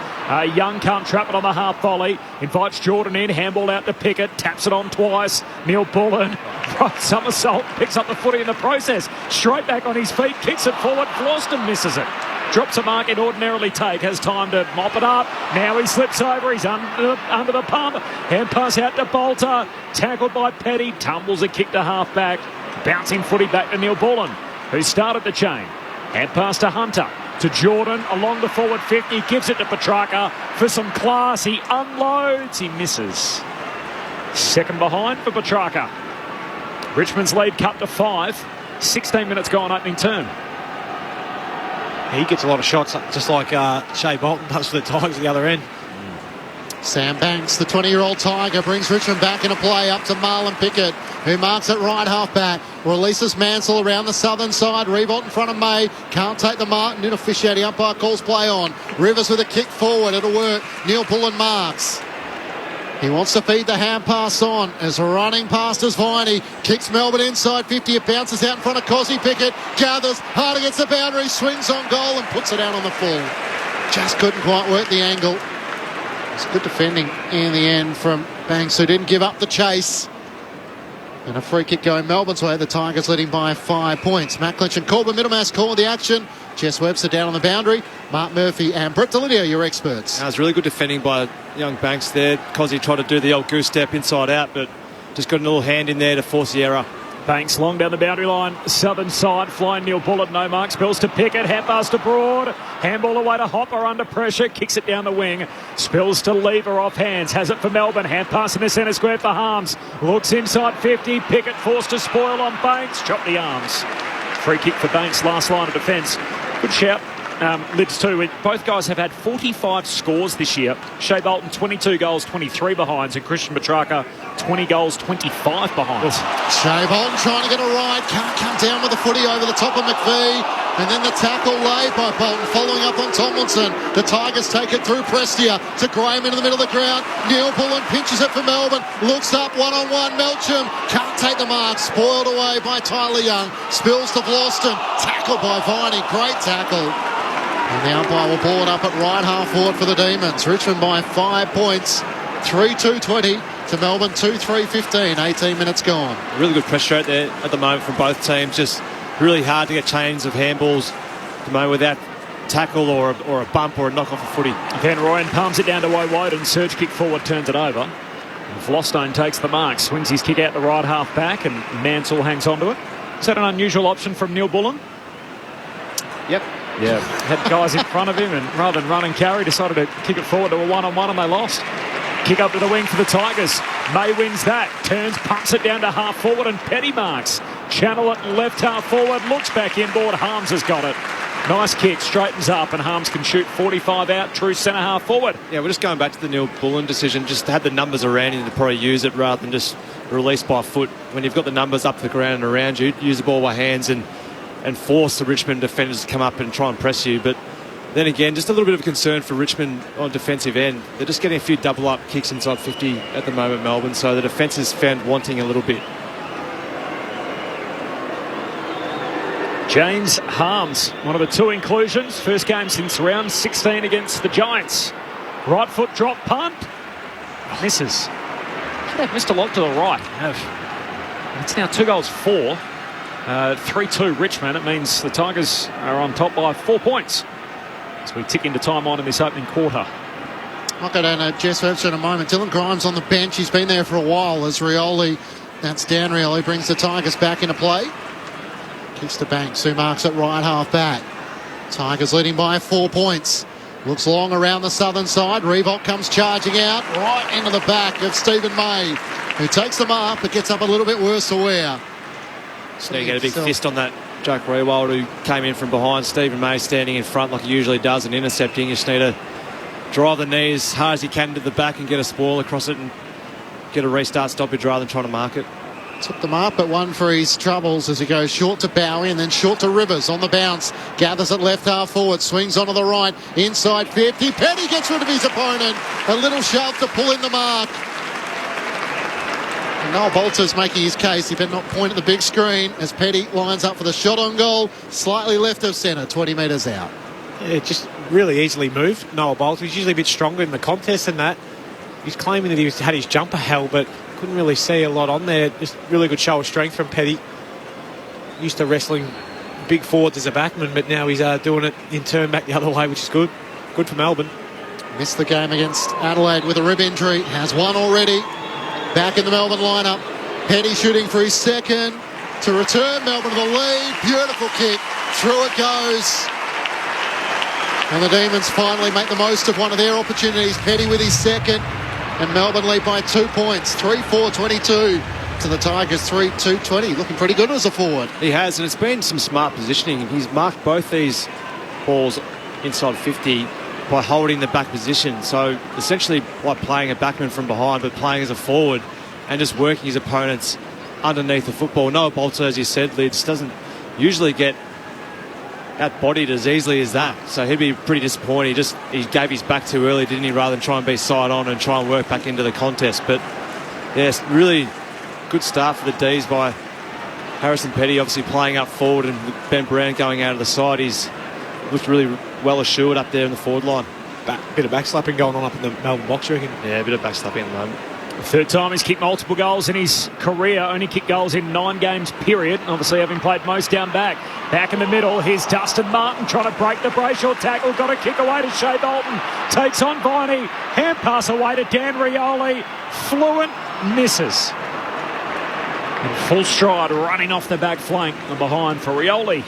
Young can't trap it on the half volley. Invites Jordan in. Handball out to Pickett. Taps it on twice. Neil Bullen. Right somersault. Picks up the footy in the process. Straight back on his feet. Kicks it forward. Floston misses it. Drops a mark he'd ordinarily take. Has time to mop it up. Now he slips over. He's under the pump. Hand pass out to Bolter. Tackled by Petty. Tumbles a kick to half back. Bouncing footy back to Neil Bullen, who started the chain. Hand pass to Hunter. To Jordan along the forward 50. Gives it to Petrarca for some class. He unloads. He misses. Second behind for Petrarca. Richmond's lead cut to 5. 16 minutes gone opening term. He gets a lot of shots, just like Shea Bolton does for the Tigers at the other end. Sam Banks, the 20-year-old Tiger, brings Richmond back into play up to Marlon Pickett, who marks at right half-back. Releases Mansell around the southern side. Revolt in front of May. Can't take the mark. An officiating umpire calls play on. Rivers with a kick forward. It'll work. Neil Bullen marks. He wants to feed the hand pass on as running past as Viney. Kicks Melbourne inside 50. It bounces out in front of Cosy. Pickett gathers hard against the boundary. Swings on goal and puts it out on the full. Just couldn't quite work the angle. It's good defending in the end from Banks, who didn't give up the chase. And a free kick going Melbourne's way. The Tigers leading by 5 points. Matt Clinch and Corbin Middlemass call the action. Jess Webster down on the boundary. Mark Murphy and Brett Delidio, your experts. That was really good defending by young Banks there. Cosy tried to do the old goose step inside out, but just got a little hand in there to force the error. Banks long down the boundary line, southern side, flying Neil Bullen, no mark, spills to Pickett, hand pass to Broad, handball away to Hopper under pressure, kicks it down the wing, spills to Lever off hands, has it for Melbourne, hand pass in the centre square for Harms, looks inside 50, Pickett forced to spoil on Banks, chop the arms. Free kick for Banks, last line of defence. Good shout. Lids too. Both guys have had 45 scores this year. Shea Bolton 22 goals, 23 behinds, and Christian Petrarca 20 goals, 25 behinds. Shea Bolton trying to get a ride, can't come down with the footy over the top of McVie, and then the tackle laid by Bolton, following up on Tomlinson. The Tigers take it through Prestia to Graham into the middle of the ground. Neil Bullen pinches it for Melbourne, looks up one-on-one. Melcham can't take the mark, spoiled away by Tyler Young, spills to Vlosten, tackled by Viney, great tackle. And the umpire will ball it up at right half forward for the Demons. Richmond by 5 points, 3-2-20 to Melbourne 2-3-15. 18 minutes gone. Really good pressure out there at the moment from both teams. Just really hard to get chains of handballs at the moment without tackle or a bump or a knock off a footy. Van Rooyen palms it down to Woden. Surge kick forward, turns it over. And Vlostone takes the mark, swings his kick out the right half back, and Mansell hangs on to it. Is that an unusual option from Neil Bullen? Yep. Yeah, had guys in front of him, and rather than run and carry, decided to kick it forward to a one-on-one, and they lost. Kick up to the wing for the Tigers. May wins that, turns, pumps it down to half forward, and Petty marks. Channel it left half forward. Looks back inboard. Harms has got it. Nice kick. Straightens up and Harms can shoot 45 out. True centre half forward. Yeah, we're just going back to the Neil Bullen decision. Just had the numbers around you to probably use it rather than just release by foot. When you've got the numbers up the ground and around you, use the ball by hands and force the Richmond defenders to come up and try and press you. But then again, just a little bit of concern for Richmond on defensive end. They're just getting a few double-up kicks inside 50 at the moment, Melbourne, so the defence is found wanting a little bit. James Harms, one of the two inclusions. First game since round 16 against the Giants. Right foot drop punt. Misses. They've missed a lot to the right. It's now 2-4. 3-2 Richmond. It means the Tigers are on top by 4 points as we tick into time on in this opening quarter. I'll go down to Jess Webster in a moment. Dylan Grimes on the bench. He's been there for a while as Rioli, that's Dan Rioli, brings the Tigers back into play. Kicks to bank. Sue Marks at right half back. Tigers leading by 4 points. Looks long around the southern side. Revolt comes charging out right into the back of Stephen May, who takes the mark but gets up a little bit worse to wear. So you get a big fist on that Jack Rewald who came in from behind. Stephen May standing in front like he usually does and intercepting. You just need to drive the knee as hard as you can to the back and get a spoil across it and get a restart stoppage rather than trying to mark it. Took them up, but one for his troubles as he goes short to Bowie and then short to Rivers on the bounce. Gathers at left half forward, swings onto the right, inside 50. Petty gets rid of his opponent. A little shove to pull in the mark. And Noel Bolter's making his case. He better not point at the big screen as Petty lines up for the shot on goal, slightly left of centre, 20 metres out. Yeah, just really easily moved. Noel Bolter. He's usually a bit stronger in the contest than that. He's claiming that he had his jumper held, but couldn't really see a lot on there. Just really good show of strength from Petty. Used to wrestling big forwards as a backman, but now he's doing it in turn back the other way, which is good. Good for Melbourne. Missed the game against Adelaide with a rib injury. Has one already. Back in the Melbourne lineup. Petty shooting for his second. To return Melbourne to the lead. Beautiful kick. Through it goes. And the Demons finally make the most of one of their opportunities. Petty with his second. And Melbourne lead by 2 points. 3-4-22 to the Tigers. 3-2-20. Looking pretty good as a forward. He has, and it's been some smart positioning. He's marked both these balls inside 50 by holding the back position. So essentially by playing a backman from behind, but playing as a forward and just working his opponents underneath the football. Noah Bolter, as you said, Lids, doesn't usually get outbodied as easily as that. So he'd be pretty disappointed. He gave his back too early, didn't he, rather than try and be side on and try and work back into the contest. But yes, really good start for the D's by Harrison Petty, obviously playing up forward, and Ben Brown going out of the side. He's looked really well assured up there in the forward line. Bit of backslapping going on up in the Melbourne box, you reckon? Yeah, a bit of backslapping at the moment. Third time he's kicked multiple goals in his career. Only kicked goals in 9 games, period. Obviously having played most down back. Back in the middle, here's Dustin Martin trying to break the Brayshaw tackle. Got a kick away to Shea Bolton. Takes on Viney. Hand pass away to Dan Rioli. Fluent, misses. In full stride, running off the back flank and behind for Rioli.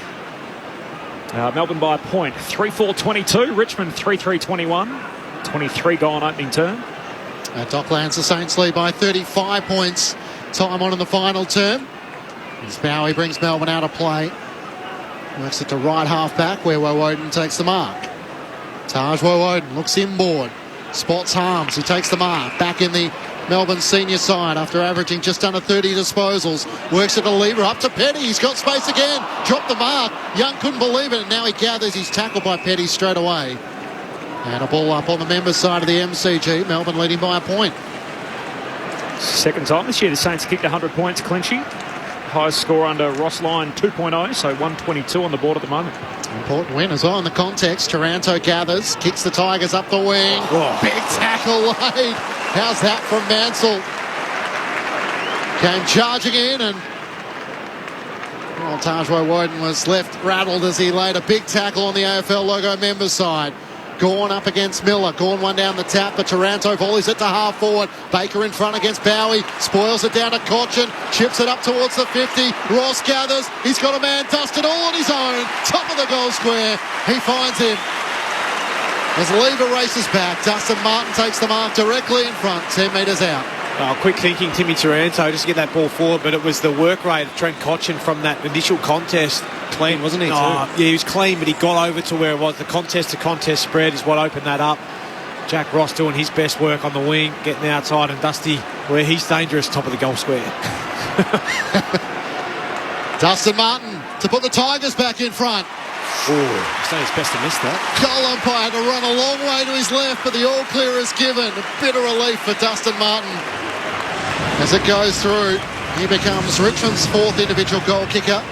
Melbourne by a point. 3-4-22. Richmond 3-3-21. 23 gone opening term. Docklands, the Saints lead by 35 points. Time on in the final term. As Bowie brings Melbourne out of play. Works it to right half back where Woden takes the mark. Taj Woden looks inboard. Spots Harms, who takes the mark. Back in the Melbourne senior side after averaging just under 30 disposals. Works it to Lever, up to Petty. He's got space again. Dropped the mark. Young couldn't believe it, and now he gathers. He's tackled by Petty straight away. And a ball up on the members' side of the MCG. Melbourne leading by a point. Second time this year the Saints kicked 100 points, Clinchy. Highest score under Ross Lyon 2.0, so 122 on the board at the moment. Important win as well in the context. Taranto gathers, kicks the Tigers up the wing. Oh. Big tackle laid. How's that from Mansell? Came charging in, and Tajwa Woden was left rattled as he laid a big tackle on the AFL logo members' side. Gawn up against Miller. Gawn one down the tap, but Taranto volleys it to half forward. Baker in front against Bowie. Spoils it down to Cochin. Chips it up towards the 50. Ross gathers. He's got a man dusted all on his own. Top of the goal square. He finds him. As Lever races back, Dustin Martin takes the mark directly in front, 10 metres out. Quick thinking, Timmy Taranto, just to get that ball forward, but it was the work rate of Trent Cotchin from that initial contest. Clean, wasn't he? Yeah, he was clean, but he got over to where it was. The contest-to-contest spread is what opened that up. Jack Ross doing his best work on the wing, getting outside, and Dusty, where he's dangerous, top of the goal square. Dustin Martin to put the Tigers back in front. It's not his best to miss that. Goal umpire had to run a long way to his left, but the all-clear is given. A bit of relief for Dustin Martin. As it goes through, he becomes Richmond's 4th individual goal kicker.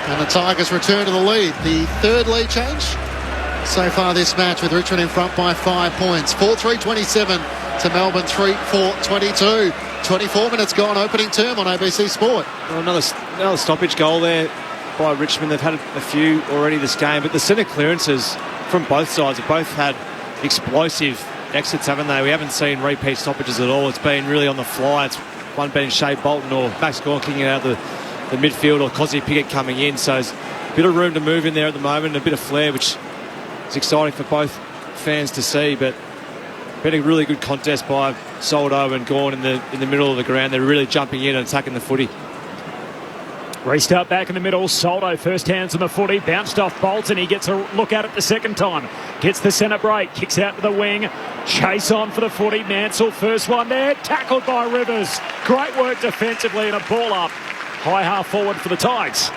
And the Tigers return to the lead. The 3rd lead change so far this match, with Richmond in front by 5 points. 4-3-27 to Melbourne 3-4-22. 24 minutes gone, opening term on ABC Sport. Well, another stoppage goal there by Richmond. They've had a few already this game, but the centre clearances from both sides have both had explosive exits, haven't they? We haven't seen repeat stoppages at all. It's been really on the fly. It's one being Shea Bolton or Max Gawn kicking it out of the midfield, or Cosy Pickett coming in. So there's a bit of room to move in there at the moment, a bit of flair, which is exciting for both fans to see. But been a really good contest by Soldo and Gawn in the middle of the ground. They're really jumping in and attacking the footy. Restart back in the middle. Soldo first hands on the footy, bounced off Bolton. He gets a look at it the second time. Gets the centre break, kicks out to the wing. Chase on for the footy. Mansell first one there, tackled by Rivers. Great work defensively and a ball up. High half forward for the Tigers.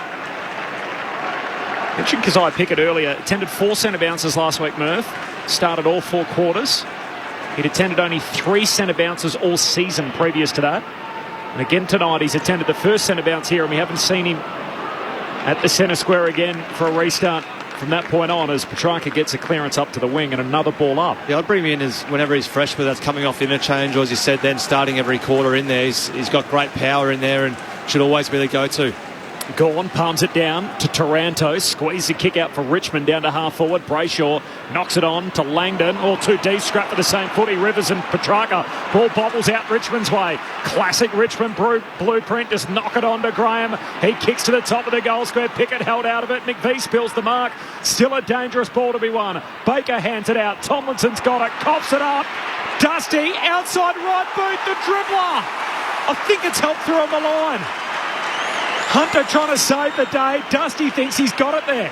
Mentioned Keziah Pickett earlier. Attended 4 centre bounces last week, Murph. Started all 4 quarters. He'd attended only 3 centre bounces all season previous to that. And again tonight, he's attended the first centre bounce here, and we haven't seen him at the centre square again for a restart from that point on, as Petrarca gets a clearance up to the wing and another ball up. Yeah, I'd bring him in as whenever he's fresh, whether that's coming off interchange or, as you said, then starting every quarter in there. He's got great power in there and should always be the go-to. Gawn palms it down to Taranto. Squeeze the kick out for Richmond down to half forward. Brayshaw knocks it on to Langdon. All too deep, scrap for the same footy. Rivers and Petrarca. Ball bobbles out Richmond's way. Classic Richmond blueprint. Just knock it on to Graham. He kicks to the top of the goal square. Pickett held out of it. McVie spills the mark. Still a dangerous ball to be won. Baker hands it out. Tomlinson's got it. Coughs it up. Dusty outside right boot. The dribbler. I think it's helped through on the line. Hunter trying to save the day. Dusty thinks he's got it there.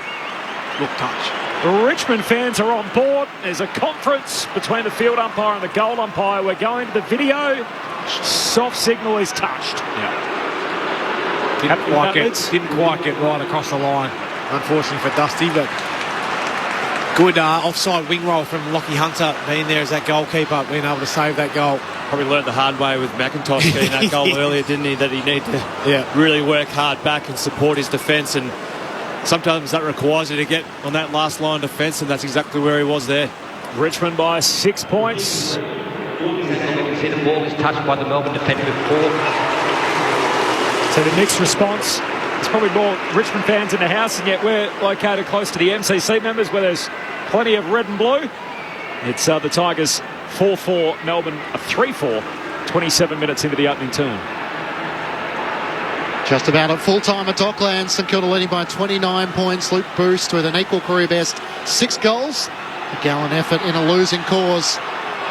Look, touch. Richmond fans are on board. There's a conference between the field umpire and the goal umpire. We're going to the video. Soft signal is touched. Yeah. Didn't quite get right across the line, unfortunately for Dusty, but good offside wing roll from Lockie Hunter being there as that goalkeeper, being able to save that goal. Probably learned the hard way with McIntosh getting that goal earlier, didn't he? That he needed to really work hard back and support his defence, and sometimes that requires you to get on that last line defence, and that's exactly where he was there. Richmond by 6 points. You can see the ball is touched by the Melbourne defender before. So the mixed response. There's probably more Richmond fans in the house, and yet we're located close to the MCC members where there's plenty of red and blue. It's the Tigers 4-4, Melbourne a 3-4, 27 minutes into the opening term. Just about at full time at Docklands. St Kilda leading by 29 points. Luke Boost with an equal career best 6 goals. A gallant effort in a losing cause.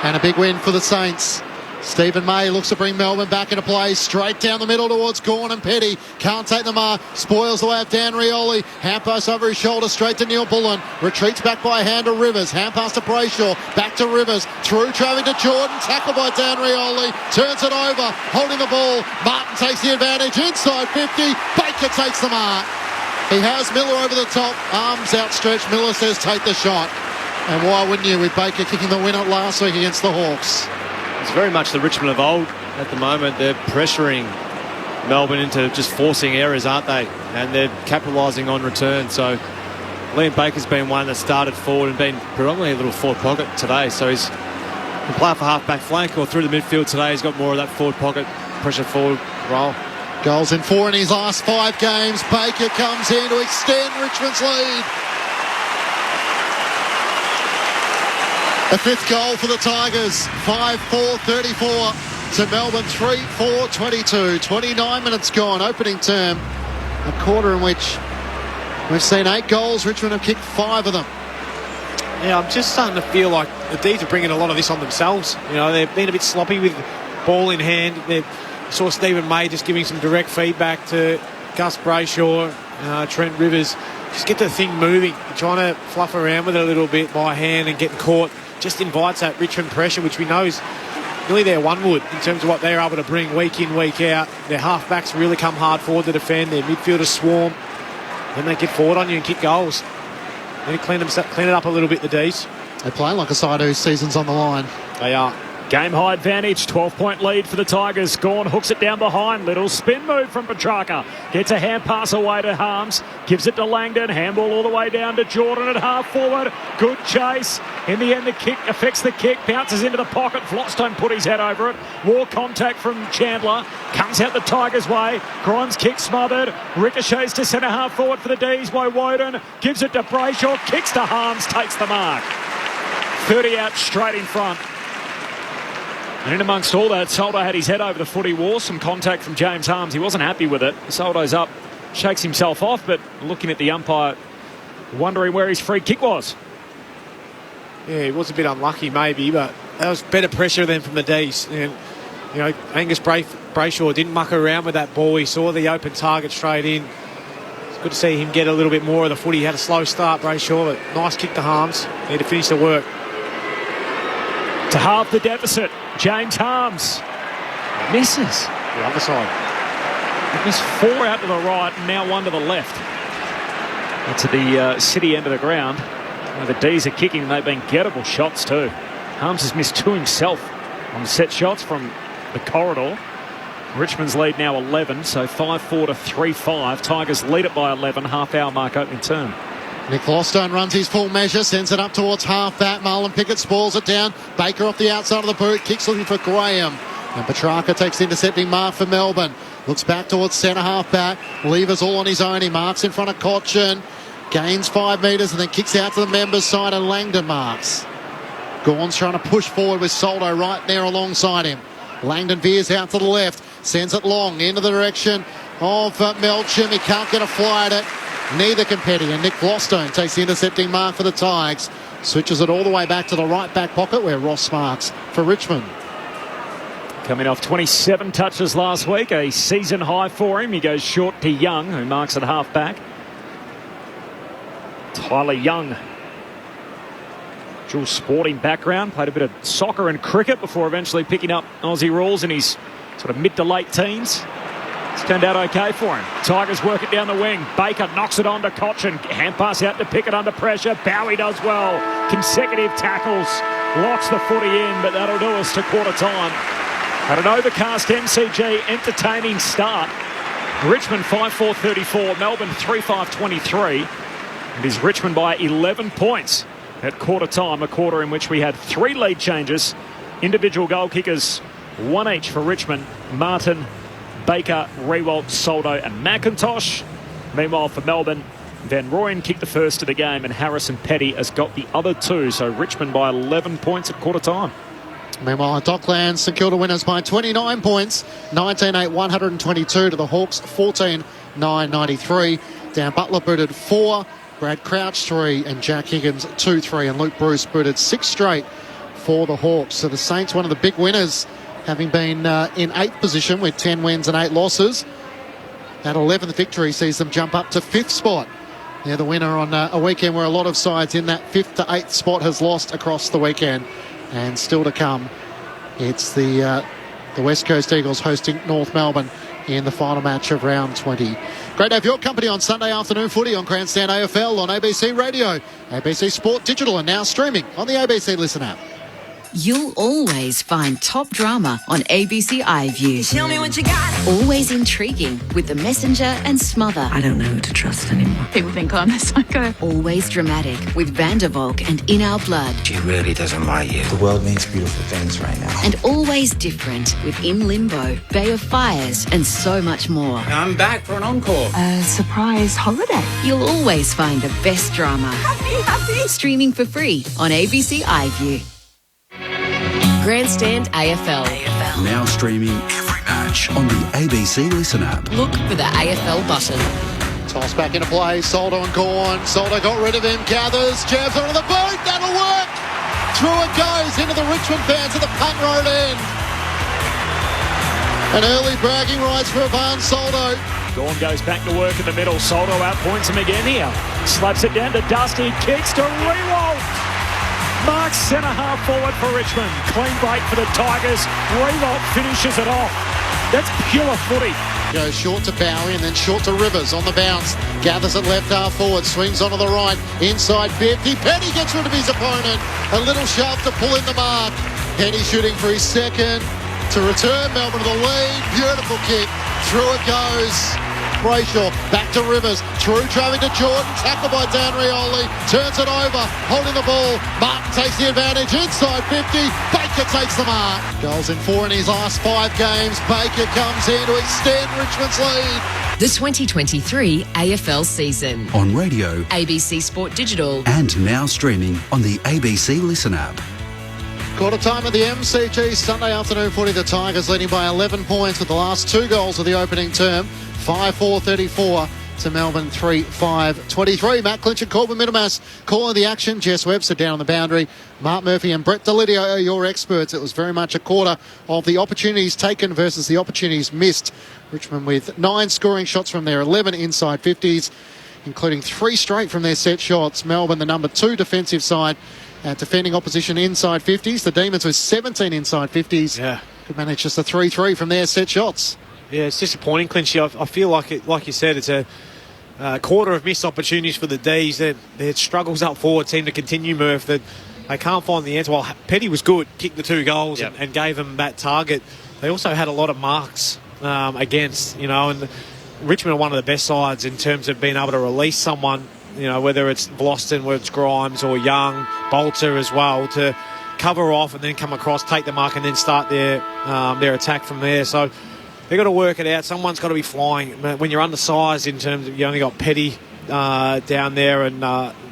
And a big win for the Saints. Stephen May looks to bring Melbourne back into play. Straight down the middle towards Gawn and Petty. Can't take the mark. Spoils the way of Dan Rioli. Hand pass over his shoulder straight to Neil Bullen. Retreats back by a hand to Rivers. Hand pass to Brayshaw. Back to Rivers. Through travelling to Jordan. Tackled by Dan Rioli. Turns it over. Holding the ball. Martin takes the advantage. Inside 50. Baker takes the mark. He has Miller over the top. Arms outstretched. Miller says take the shot. And why wouldn't you, with Baker kicking the winner last week against the Hawks? It's very much the Richmond of old at the moment. They're pressuring Melbourne into just forcing errors, aren't they? And they're capitalising on return. So Liam Baker's been one that started forward and been predominantly a little forward pocket today. So he's can play off a half-back flank or through the midfield today. He's got more of that forward pocket, pressure forward role. Goals in 4 in his last 5 games. Baker comes in to extend Richmond's lead. A 5th goal for the Tigers. 5-4-34 to Melbourne 3-4-22. 29 minutes gone. Opening term. A quarter in which we've seen 8 goals. Richmond have kicked 5 of them. Yeah, I'm just starting to feel like the D's are bringing a lot of this on themselves. You know, they've been a bit sloppy with ball in hand. They saw Stephen May just giving some direct feedback to Gus Brayshaw, Trent Rivers. Just get the thing moving. Trying to fluff around with it a little bit by hand and getting caught just invites that Richmond pressure, which we know is really their one wood in terms of what they're able to bring week in, week out. Their half-backs really come hard forward to defend. Their midfielders swarm. Then they get forward on you and kick goals. Then clean it up a little bit, the D's. They're playing like a side whose season's on the line. They are. Game high advantage, 12-point lead for the Tigers. Gawn hooks it down behind. Little spin move from Petrarca. Gets a hand pass away to Harms. Gives it to Langdon. Handball all the way down to Jordan at half forward. Good chase. In the end, the kick affects the kick. Bounces into the pocket. Flotstone put his head over it. War contact from Chandler. Comes out the Tigers' way. Grimes kick smothered. Ricochets to centre half forward for the D's by Woden. Gives it to Brayshaw. Kicks to Harms. Takes the mark. 30 out straight in front. And in amongst all that, Soldo had his head over the footy wall. Some contact from James Harms. He wasn't happy with it. Soldo's up, shakes himself off, but looking at the umpire, wondering where his free kick was. Yeah, he was a bit unlucky maybe, but that was better pressure than from the D's. And, you know, Angus Brayshaw didn't muck around with that ball. He saw the open target straight in. It's good to see him get a little bit more of the footy. He had a slow start, Brayshaw, but nice kick to Harms. Need to finish the work. To halve the deficit, James Harms misses. The other side. It missed 4 out to the right and now 1 to the left. To the city end of the ground. Where the D's are kicking and they've been gettable shots too. Harms has missed 2 himself on set shots from the corridor. Richmond's lead now 11, so 5-4 to 3-5. Tigers lead it by 11, half-hour mark opening term. Nick Flotstone runs his full measure, sends it up towards half back. Marlon Pickett spoils it down. Baker off the outside of the boot, kicks looking for Graham. And Petrarca takes the intercepting mark for Melbourne. Looks back towards centre half back. Levers all on his own. He marks in front of Cochin. Gains 5 metres and then kicks out to the members' side and Langdon marks. Gawn's trying to push forward with Soldo right there alongside him. Langdon veers out to the left. Sends it long into the direction of Melcham. He can't get a fly at it. Neither can Petty, and Nick Flotstone takes the intercepting mark for the Tigers. Switches it all the way back to the right back pocket where Ross marks for Richmond. Coming off 27 touches last week, a season high for him. He goes short to Young, who marks at half back. Tyler Young, dual sporting background, played a bit of soccer and cricket before eventually picking up Aussie rules in his sort of mid to late teens. It's turned out okay for him. Tigers work it down the wing. Baker knocks it on to Cochin. Hand pass out to Pickett under pressure. Bowie does well. Consecutive tackles. Locks the footy in, but that'll do us to quarter time. At an overcast MCG entertaining start. Richmond 5-4-34. Melbourne 3-5-23. It is Richmond by 11 points at quarter time. A quarter in which we had 3 lead changes. Individual goal kickers, 1 each for Richmond. Martin, Baker, Rewalt, Soldo and McIntosh. Meanwhile for Melbourne, Van Rooyen kicked the first of the game and Harrison Petty has got the other 2. So Richmond by 11 points at quarter time. Meanwhile at Docklands, St Kilda winners by 29 points. 19-8, 122 to the Hawks, 14-9-93. Dan Butler booted 4. Brad Crouch 3 and Jack Higgins 2-3 and Luke Bruce booted 6 straight for the Hawks. So the Saints, one of the big winners, having been in 8th position with 10 wins and 8 losses. That 11th victory sees them jump up to 5th spot. They're the winner on a weekend where a lot of sides in that 5th to 8th spot has lost across the weekend. And still to come, it's the West Coast Eagles hosting North Melbourne in the final match of round 20. Great to have your company on Sunday afternoon footy on Grandstand AFL on ABC Radio, ABC Sport Digital and now streaming on the ABC Listen app. You'll always find top drama on ABC iView. Tell me what you got. Always intriguing with The Messenger and Smother. I don't know who to trust anymore. People think I'm a psycho. Always dramatic with Vandervalk and In Our Blood. She really doesn't like you. The world needs beautiful things right now. And always different with In Limbo, Bay of Fires and so much more. I'm back for an encore. A surprise holiday. You'll always find the best drama. Happy. Streaming for free on ABC iView. Grandstand AFL. Now streaming every match on the ABC Listen app. Look for the AFL button. Toss back into play. Soldo and Gawn. Soldo got rid of him. Gathers. Jabs onto the boot. That'll work. Through it goes into the Richmond fans at the punt road end. An early bragging rights for Ivan Soldo. Dawn goes back to work in the middle. Soldo outpoints him again here. Slaps it down to Dusty. Kicks to Rewalt. Marks centre half forward for Richmond. Clean break for the Tigers. Rewalt finishes it off. That's pure footy. Goes short to Bowie and then short to Rivers on the bounce. Gathers it left half forward. Swings onto the right. Inside 50. Penny gets rid of his opponent. A little sharp to pull in the mark. Penny shooting for his second. To return Melbourne to the lead. Beautiful kick. Through it goes. Brayshaw back to Rivers. True driving to Jordan. Tackled by Dan Rioli. Turns it over. Holding the ball. Martin takes the advantage. Inside 50. Baker takes the mark. Goals in 4 in his last 5 games. Baker comes in to extend Richmond's lead. The 2023 AFL season. On radio, ABC Sport Digital. and now streaming on the ABC Listen app. Quarter time at the MCG. Sunday afternoon footy. The Tigers leading by 11 points with the last 2 goals of the opening term. 5-4-34 to Melbourne 3-5-23. Matt Clinch and Corbin Middlemass calling the action. Jess Webster down on the boundary. Mark Murphy and Brett Delidio are your experts. It was very much a quarter of the opportunities taken versus the opportunities missed. Richmond with 9 scoring shots from their 11 inside 50s, including 3 straight from their set shots. Melbourne, the number 2 defensive side, defending opposition inside 50s. The Demons with 17 inside 50s. Yeah. Could manage just a 3-3 from their set shots. Yeah, it's disappointing, Clinchy. I feel like it, like you said, it's a quarter of missed opportunities for the Ds. Their struggles up forward seem to continue, Murph, that they can't find the answer. While Petty was good, kicked the 2 goals and gave them that target, they also had a lot of marks against, and Richmond are one of the best sides in terms of being able to release someone, whether it's Vlosten, whether it's Grimes or Young, Bolter as well, to cover off and then come across, take the mark and then start their attack from there. So they've got to work it out. Someone's got to be flying. When you're undersized in terms of, you only got Petty down there and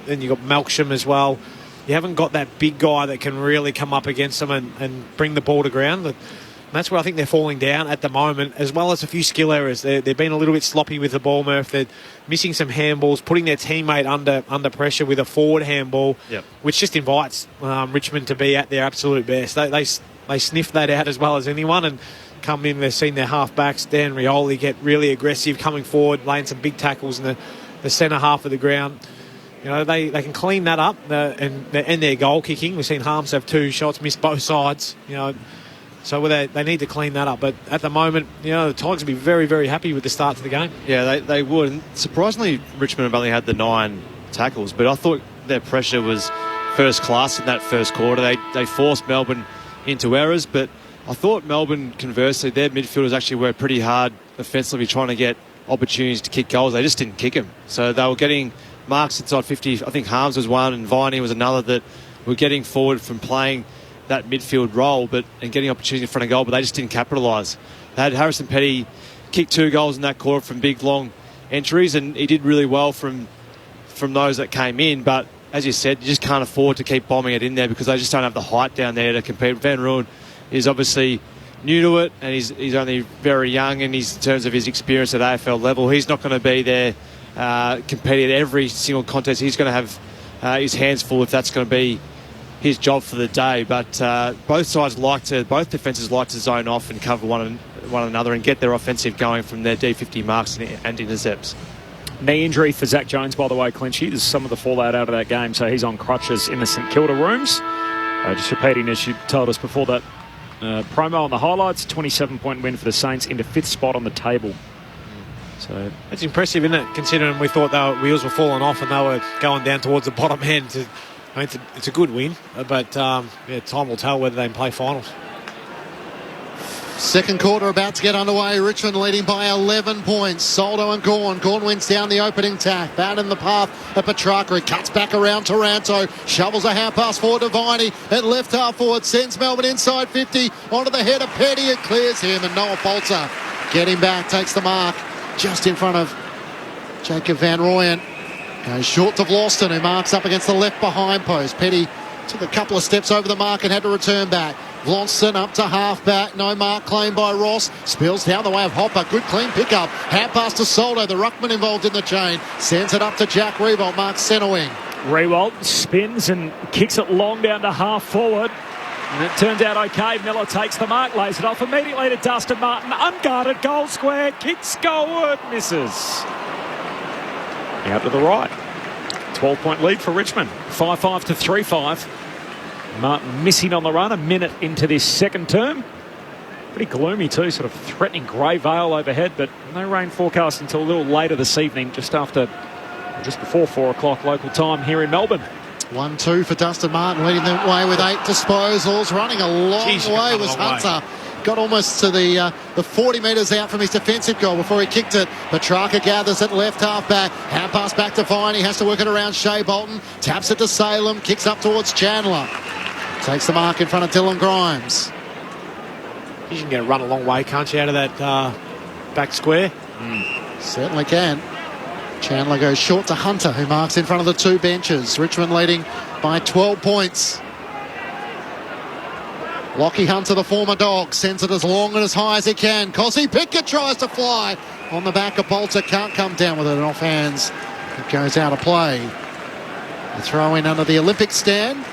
then you've got Melksham as well. You haven't got that big guy that can really come up against them and bring the ball to ground. And that's where I think they're falling down at the moment, as well as a few skill errors. They've been a little bit sloppy with the ball, Murph. They're missing some handballs, putting their teammate under pressure with a forward handball, which just invites Richmond to be at their absolute best. They sniff that out as well as anyone and come in. They've seen their half-backs, Dan Rioli, get really aggressive, coming forward, laying some big tackles in the centre half of the ground. They can clean that up and their goal kicking. We've seen Harms have 2 shots, missed both sides, So they need to clean that up. But at the moment, the Tigers will be very, very happy with the start to the game. Yeah, they would. And surprisingly, Richmond have only had the 9 tackles, but I thought their pressure was first class in that first quarter. They forced Melbourne into errors, but I thought Melbourne, conversely, their midfielders actually worked pretty hard offensively trying to get opportunities to kick goals. They just didn't kick them. So they were getting marks inside 50. I think Harms was one and Viney was another that were getting forward from playing that midfield role and getting opportunities in front of goal, but they just didn't capitalise. They had Harrison Petty kick 2 goals in that quarter from big, long entries, and he did really well from those that came in, but as you said, you just can't afford to keep bombing it in there because they just don't have the height down there to compete. Van Rooyen is obviously new to it, and he's only very young in terms of his experience at AFL level. He's not going to be there competing at every single contest. He's going to have his hands full if that's going to be his job for the day. But both defences like to zone off and cover one another and get their offensive going from their D50 marks and intercepts. Knee injury for Zach Jones, by the way, Clinchy. There's some of the fallout out of that game, so he's on crutches in the St Kilda rooms. Just repeating, as you told us before that promo on the highlights, 27-point win for the Saints into 5th spot on the table. So it's impressive, isn't it, considering we thought their wheels were falling off and they were going down towards the bottom end. It's a good win, but time will tell whether they can play finals. Second quarter about to get underway. Richmond leading by 11 points. Soldo and Gawn. Gawn wins down the opening tack. Bad in the path at Petrarca. He cuts back around Taranto. Shovels a hand pass forward to Viney. At left half forward. Sends Melbourne inside 50. Onto the head of Petty. It clears him. And Noah Bolter getting back. Takes the mark just in front of Jacob Van Rooyen. Goes short to Vlosten, who marks up against the left behind post. Petty took a couple of steps over the mark and had to return back. Vlosten up to half-back. No mark claimed by Ross. Spills down the way of Hopper. Good clean pickup. Hand pass to Soldo. The ruckman involved in the chain. Sends it up to Jack Rewalt. Marks centre wing. Rewalt spins and kicks it long down to half forward. And it turns out okay. Miller takes the mark, lays it off immediately to Dustin Martin. Unguarded, goal square, kicks goalward, misses. Out to the right. 12-point lead for Richmond. 5-5 to 3-5. Martin missing on the run a minute into this second term. Pretty gloomy too, sort of threatening grey veil overhead, but no rain forecast until a little later this evening, just before 4 o'clock local time here in Melbourne. 1-2 for Dustin Martin, leading the way with 8 disposals. Running a long way was Hunter. Got almost to the 40 metres out from his defensive goal before he kicked it. Petrarca gathers it left half back. Hand pass back to Vine. He has to work it around Shea Bolton. Taps it to Salem. Kicks up towards Chandler. Takes the mark in front of Dylan Grimes. You can get a run a long way, can't you, out of that back square? Certainly can. Chandler goes short to Hunter, who marks in front of the two benches. Richmond leading by 12 points. Lockie Hunter, the former Dog, sends it as long and as high as he can. Cossie Pickett tries to fly on the back of Bolter. Can't come down with it, and off hands. It goes out of play. The throw in under the Olympic stand.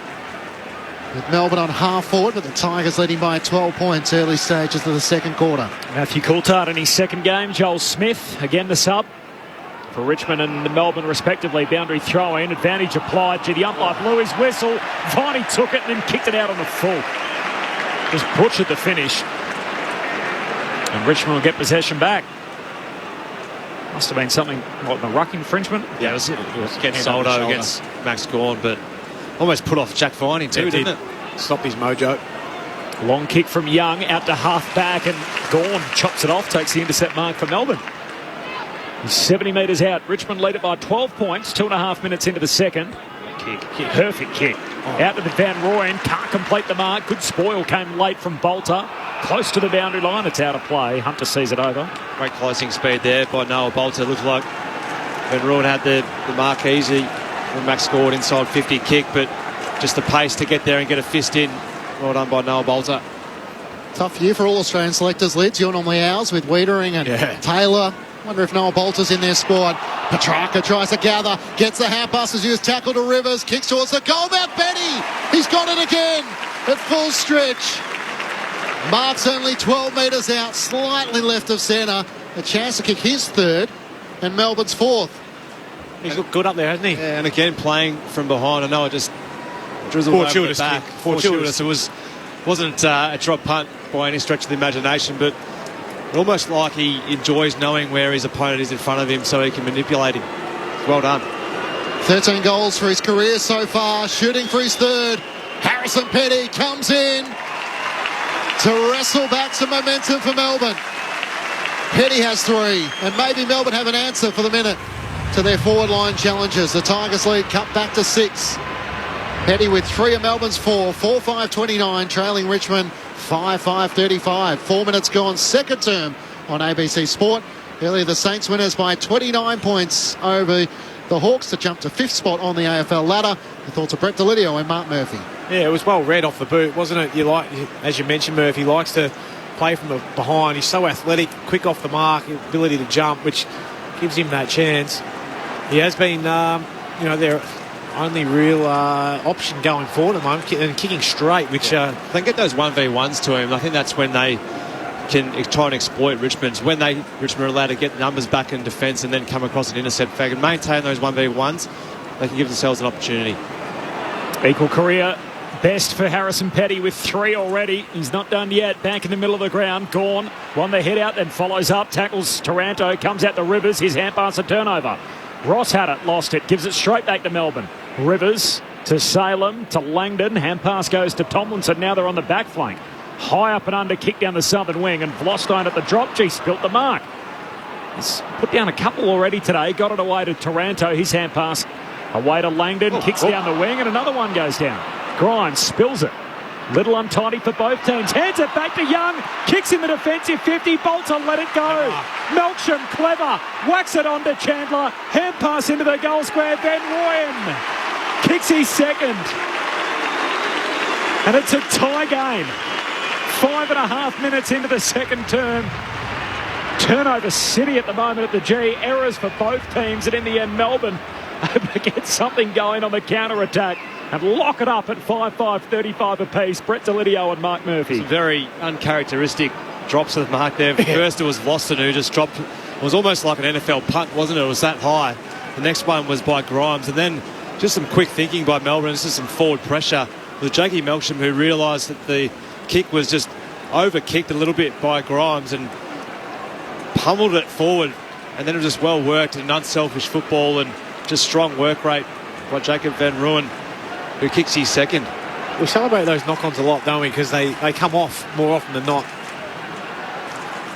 With Melbourne on half forward, but the Tigers leading by 12 points early stages of the second quarter. Matthew Coulthard in his second game. Joel Smith, again the sub for Richmond and Melbourne respectively. Boundary throw in, advantage applied. The umpire blew his whistle. Viney took it and then kicked it out on the full. Just butchered the finish. And Richmond will get possession back. Must have been something, what, the ruck infringement? Yeah, it was against Soldo, against Max Gawn, but almost put off Jack Viney too, didn't it? Stopped his mojo. Long kick from Young out to half back, and Gawn chops it off, takes the intercept mark for Melbourne. He's 70 metres out. Richmond lead it by 12 points, 2.5 minutes into the second. Perfect kick. Out to the Van Rooyen, can't complete the mark. Good spoil came late from Bolter. Close to the boundary line, it's out of play. Hunter sees it over. Great closing speed there by Noah Bolter. Looked like Van Rooyen had the mark easy when Max scored inside 50 kick, but just the pace to get there and get a fist in. Well done by Noah Bolter. Tough year for all Australian selectors, Lids. You're normally ours with Wiedering and Taylor. Wonder if Noah Bolter's in their squad. Petrarca tries to gather, gets the hand pass as he was tackled to Rivers, kicks towards the goal. Mount Benny, he's got it again at full stretch. Mark's only 12 metres out, slightly left of centre. A chance to kick his third and Melbourne's fourth. He's looked good up there, hasn't he? Yeah, and again playing from behind. I know it just drizzled over the back. Fortuitous. It wasn't a drop punt by any stretch of the imagination, but almost like he enjoys knowing where his opponent is in front of him so he can manipulate him. Well done. 13 goals for his career so far, shooting for his third. Harrison Petty comes in to wrestle back some momentum for Melbourne. Petty has 3, and maybe Melbourne have an answer for the minute to their forward line challenges. The Tigers lead cut back to 6. Petty with 3 of Melbourne's 4, 4-5-29, trailing Richmond 5-5-35. 4 minutes gone, second term on ABC Sport. Earlier the Saints winners by 29 points over the Hawks to jump to 5th spot on the AFL ladder. The thoughts of Brett Delidio and Mark Murphy. Yeah, it was well read off the boot, wasn't it? As you mentioned, Murphy likes to play from behind. He's so athletic, quick off the mark, ability to jump, which gives him that chance. He has been, their only real option going forward at the moment, and kicking straight, which... They can get those 1v1s to him. I think that's when they can try and exploit Richmond's. When Richmond are allowed to get numbers back in defence and then come across an intercept, if they can maintain those 1v1s, they can give themselves an opportunity. Equal career best for Harrison Petty with 3 already. He's not done yet. Back in the middle of the ground. Gawn won the head out, then follows up, tackles Taranto, comes out the Rivers. His hand pass a turnover. Ross had it, lost it, gives it straight back to Melbourne. Rivers to Salem, to Langdon. Hand pass goes to Tomlinson. Now they're on the back flank. High up and under, kick down the southern wing, and Vlostein at the drop. Gee, spilt the mark. He's put down a couple already today. Got it away to Taranto. His hand pass away to Langdon. Kicks down the wing, and another one goes down. Grimes spills it. Little untidy for both teams. Hands it back to Young. Kicks in the defensive 50. Bolter let it go. Melksham clever. Whacks it on to Chandler. Hand pass into the goal square. Van Rooyen kicks his second. And it's a tie game. 5.5 minutes into the second term. Turnover city at the moment at the G. Errors for both teams, and in the end Melbourne able to get something going on the counter-attack. and lock it up at 5-5-35 apiece. Brett Delidio and Mark Murphy. Some very uncharacteristic drops of the mark there. First it was Lawson who just dropped. It was almost like an NFL punt, wasn't it? It was that high. The next one was by Grimes, and then just some quick thinking by Melbourne. This is some forward pressure with Jakey Melksham, who realised that the kick was just over-kicked a little bit by Grimes and pummeled it forward. And then it was just well worked and unselfish football and just strong work rate by Jacob Van Rooyen, who kicks his second. We celebrate those knock-ons a lot, don't we? Because they come off more often than not.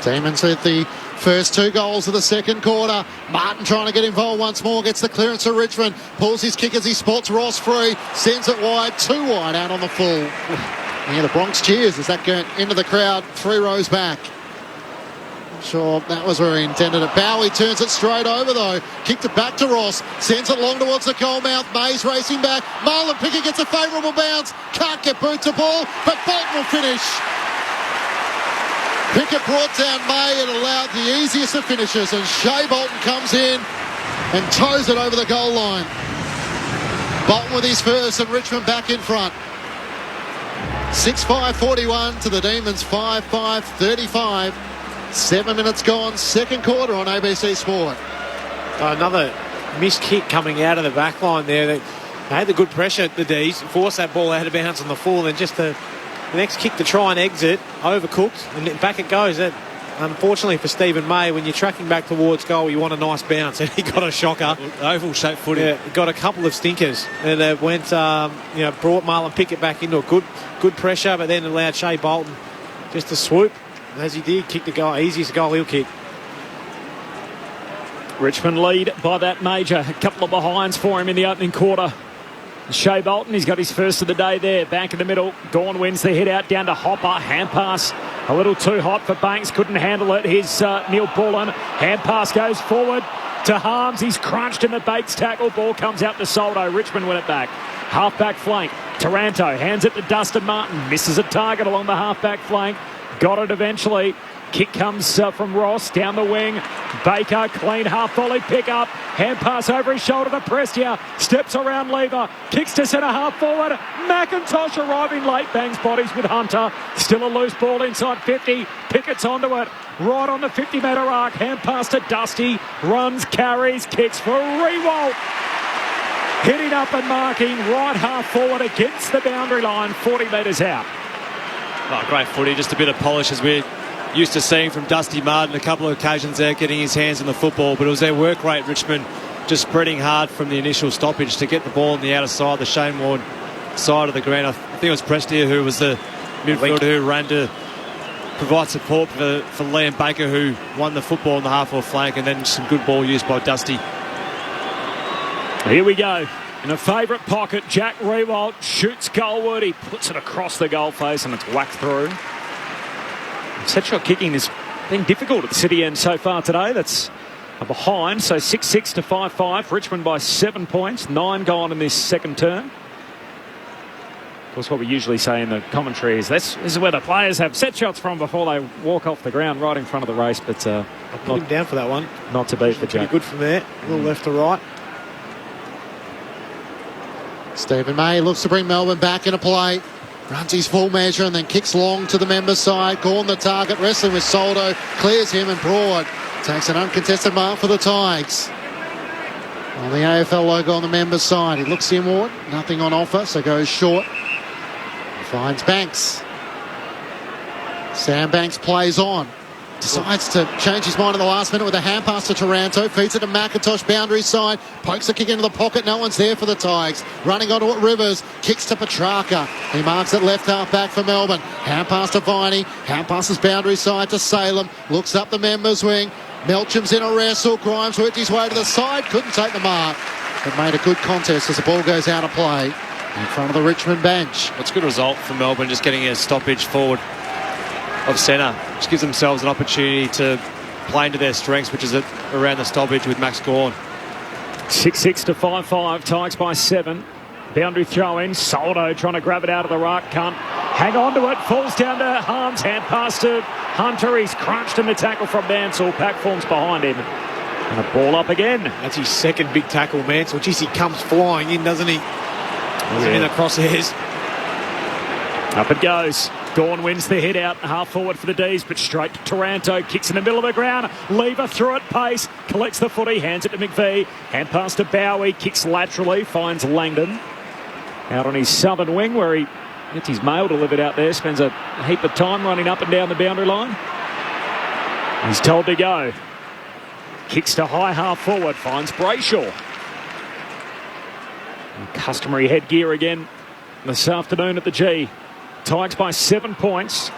Demons hit the first 2 goals of the second quarter. Martin trying to get involved once more. Gets the clearance to Richmond. Pulls his kick as he spots Ross free. Sends it wide. 2 wide out on the full. Yeah, the Bronx cheers as that going into the crowd 3 rows back. Sure, that was where he intended it. Bowie turns it straight over though. Kicked it back to Ross. Sends it long towards the goal mouth. Mays racing back. Marlon Pickett gets a favourable bounce. Can't get boot to ball, but Bolton will finish. Pickett brought down May and allowed the easiest of finishes, and Shea Bolton comes in and toes it over the goal line. Bolton with his first and Richmond back in front. 6-5-41 to the Demons, 5-5-35. 7 minutes gone, second quarter on ABC Sport. Another missed kick coming out of the back line there. They had the good pressure at the D's, forced that ball out of bounds on the full, and just the next kick to try and exit, overcooked, and back it goes. That, unfortunately for Stephen May, when you're tracking back towards goal, you want a nice bounce, and he got a shocker. Oval-shaped footing. Yeah, got a couple of stinkers, and it went, brought Marlon Pickett back into a good pressure, but then allowed Shea Bolton just to swoop. As he did, kick the goal, easiest goal he'll kick. Richmond lead by that major. A couple of behinds for him in the opening quarter. Shea Bolton, he's got his first of the day there. Back in the middle. Gawn wins the hit out down to Hopper. Hand pass a little too hot for Banks. Couldn't handle it. Here's Neil Bullen. Hand pass goes forward to Harms. He's crunched in the Bates tackle. Ball comes out to Soldo. Richmond win it back. Half-back flank. Taranto hands it to Dustin Martin. Misses a target along the half-back flank. Got it eventually. Kick comes from Ross down the wing. Baker, clean half volley pick up. Hand pass over his shoulder to Prestia. Steps around Lever. Kicks to centre half forward. McIntosh arriving late. Bangs bodies with Hunter. Still a loose ball inside 50. Pickett's onto it. Right on the 50-metre arc. Hand pass to Dusty. Runs, carries, kicks for Rewalt. Hitting up and marking right half forward against the boundary line. 40 metres out. Oh, great footy. Just a bit of polish as we're used to seeing from Dusty Martin. A couple of occasions there getting his hands on the football, but it was their work rate, Richmond, just spreading hard from the initial stoppage to get the ball on the outer side, the Shane Warne side of the ground. I think it was Prestia who was the midfielder who ran to provide support for Liam Baker, who won the football on the half-forward flank, and then some good ball used by Dusty. Here we go. In a favourite pocket, Jack Rewalt shoots goalward. He puts it across the goal face and it's whacked through. Set shot kicking has been difficult at the City end so far today. That's a behind, so 6-6 to 5-5. Richmond by 7 points, 9 gone in this second term. Of course, what we usually say in the commentary is this is where the players have set shots from before they walk off the ground right in front of the race. But I put him down for that one. Not to beat for Jack. Good from there, a little left to right. Stephen May looks to bring Melbourne back into play. Runs his full measure and then kicks long to the members' side. Gawn the target, wrestling with Soldo. Clears him and Broad takes an uncontested mark for the Tigers. On the AFL logo on the members' side. He looks inward. Nothing on offer, so goes short. Finds Banks. Sam Banks plays on. Decides to change his mind in the last minute with a hand pass to Taranto. Feeds it to McIntosh, boundary side. Pokes the kick into the pocket. No one's there for the Tigers. Running onto it, Rivers. Kicks to Petrarca. He marks it left half back for Melbourne. Hand pass to Viney. Hand passes boundary side to Salem. Looks up the members' wing. Melcham's in a wrestle. Grimes worked his way to the side. Couldn't take the mark. But made a good contest as the ball goes out of play in front of the Richmond bench. It's a good result for Melbourne, just getting a stoppage forward of centre, which gives themselves an opportunity to play into their strengths, which is around the stoppage with Max Gawn. 6-6 to 5-5, Tigers by 7. Boundary throw in, Soldo trying to grab it out of the ruck, can't hang on to it, falls down to Harms, hand pass to Hunter, he's crunched in the tackle from Mansell, Pack forms behind him. And a ball up again. That's his second big tackle, Mansell. Geez, he comes flying in, doesn't he? In the crosshairs. Up it goes. Gawn wins the hit out, half forward for the D's, but straight to Taranto. Kicks in the middle of the ground. Lever through it, pace. Collects the footy, hands it to McVee. Hand pass to Bowie, kicks laterally, finds Langdon. Out on his southern wing where he gets his mail delivered out there. Spends a heap of time running up and down the boundary line. He's told to go. Kicks to high half forward, finds Brayshaw. And customary headgear again this afternoon at the G. Tigers by 7 points.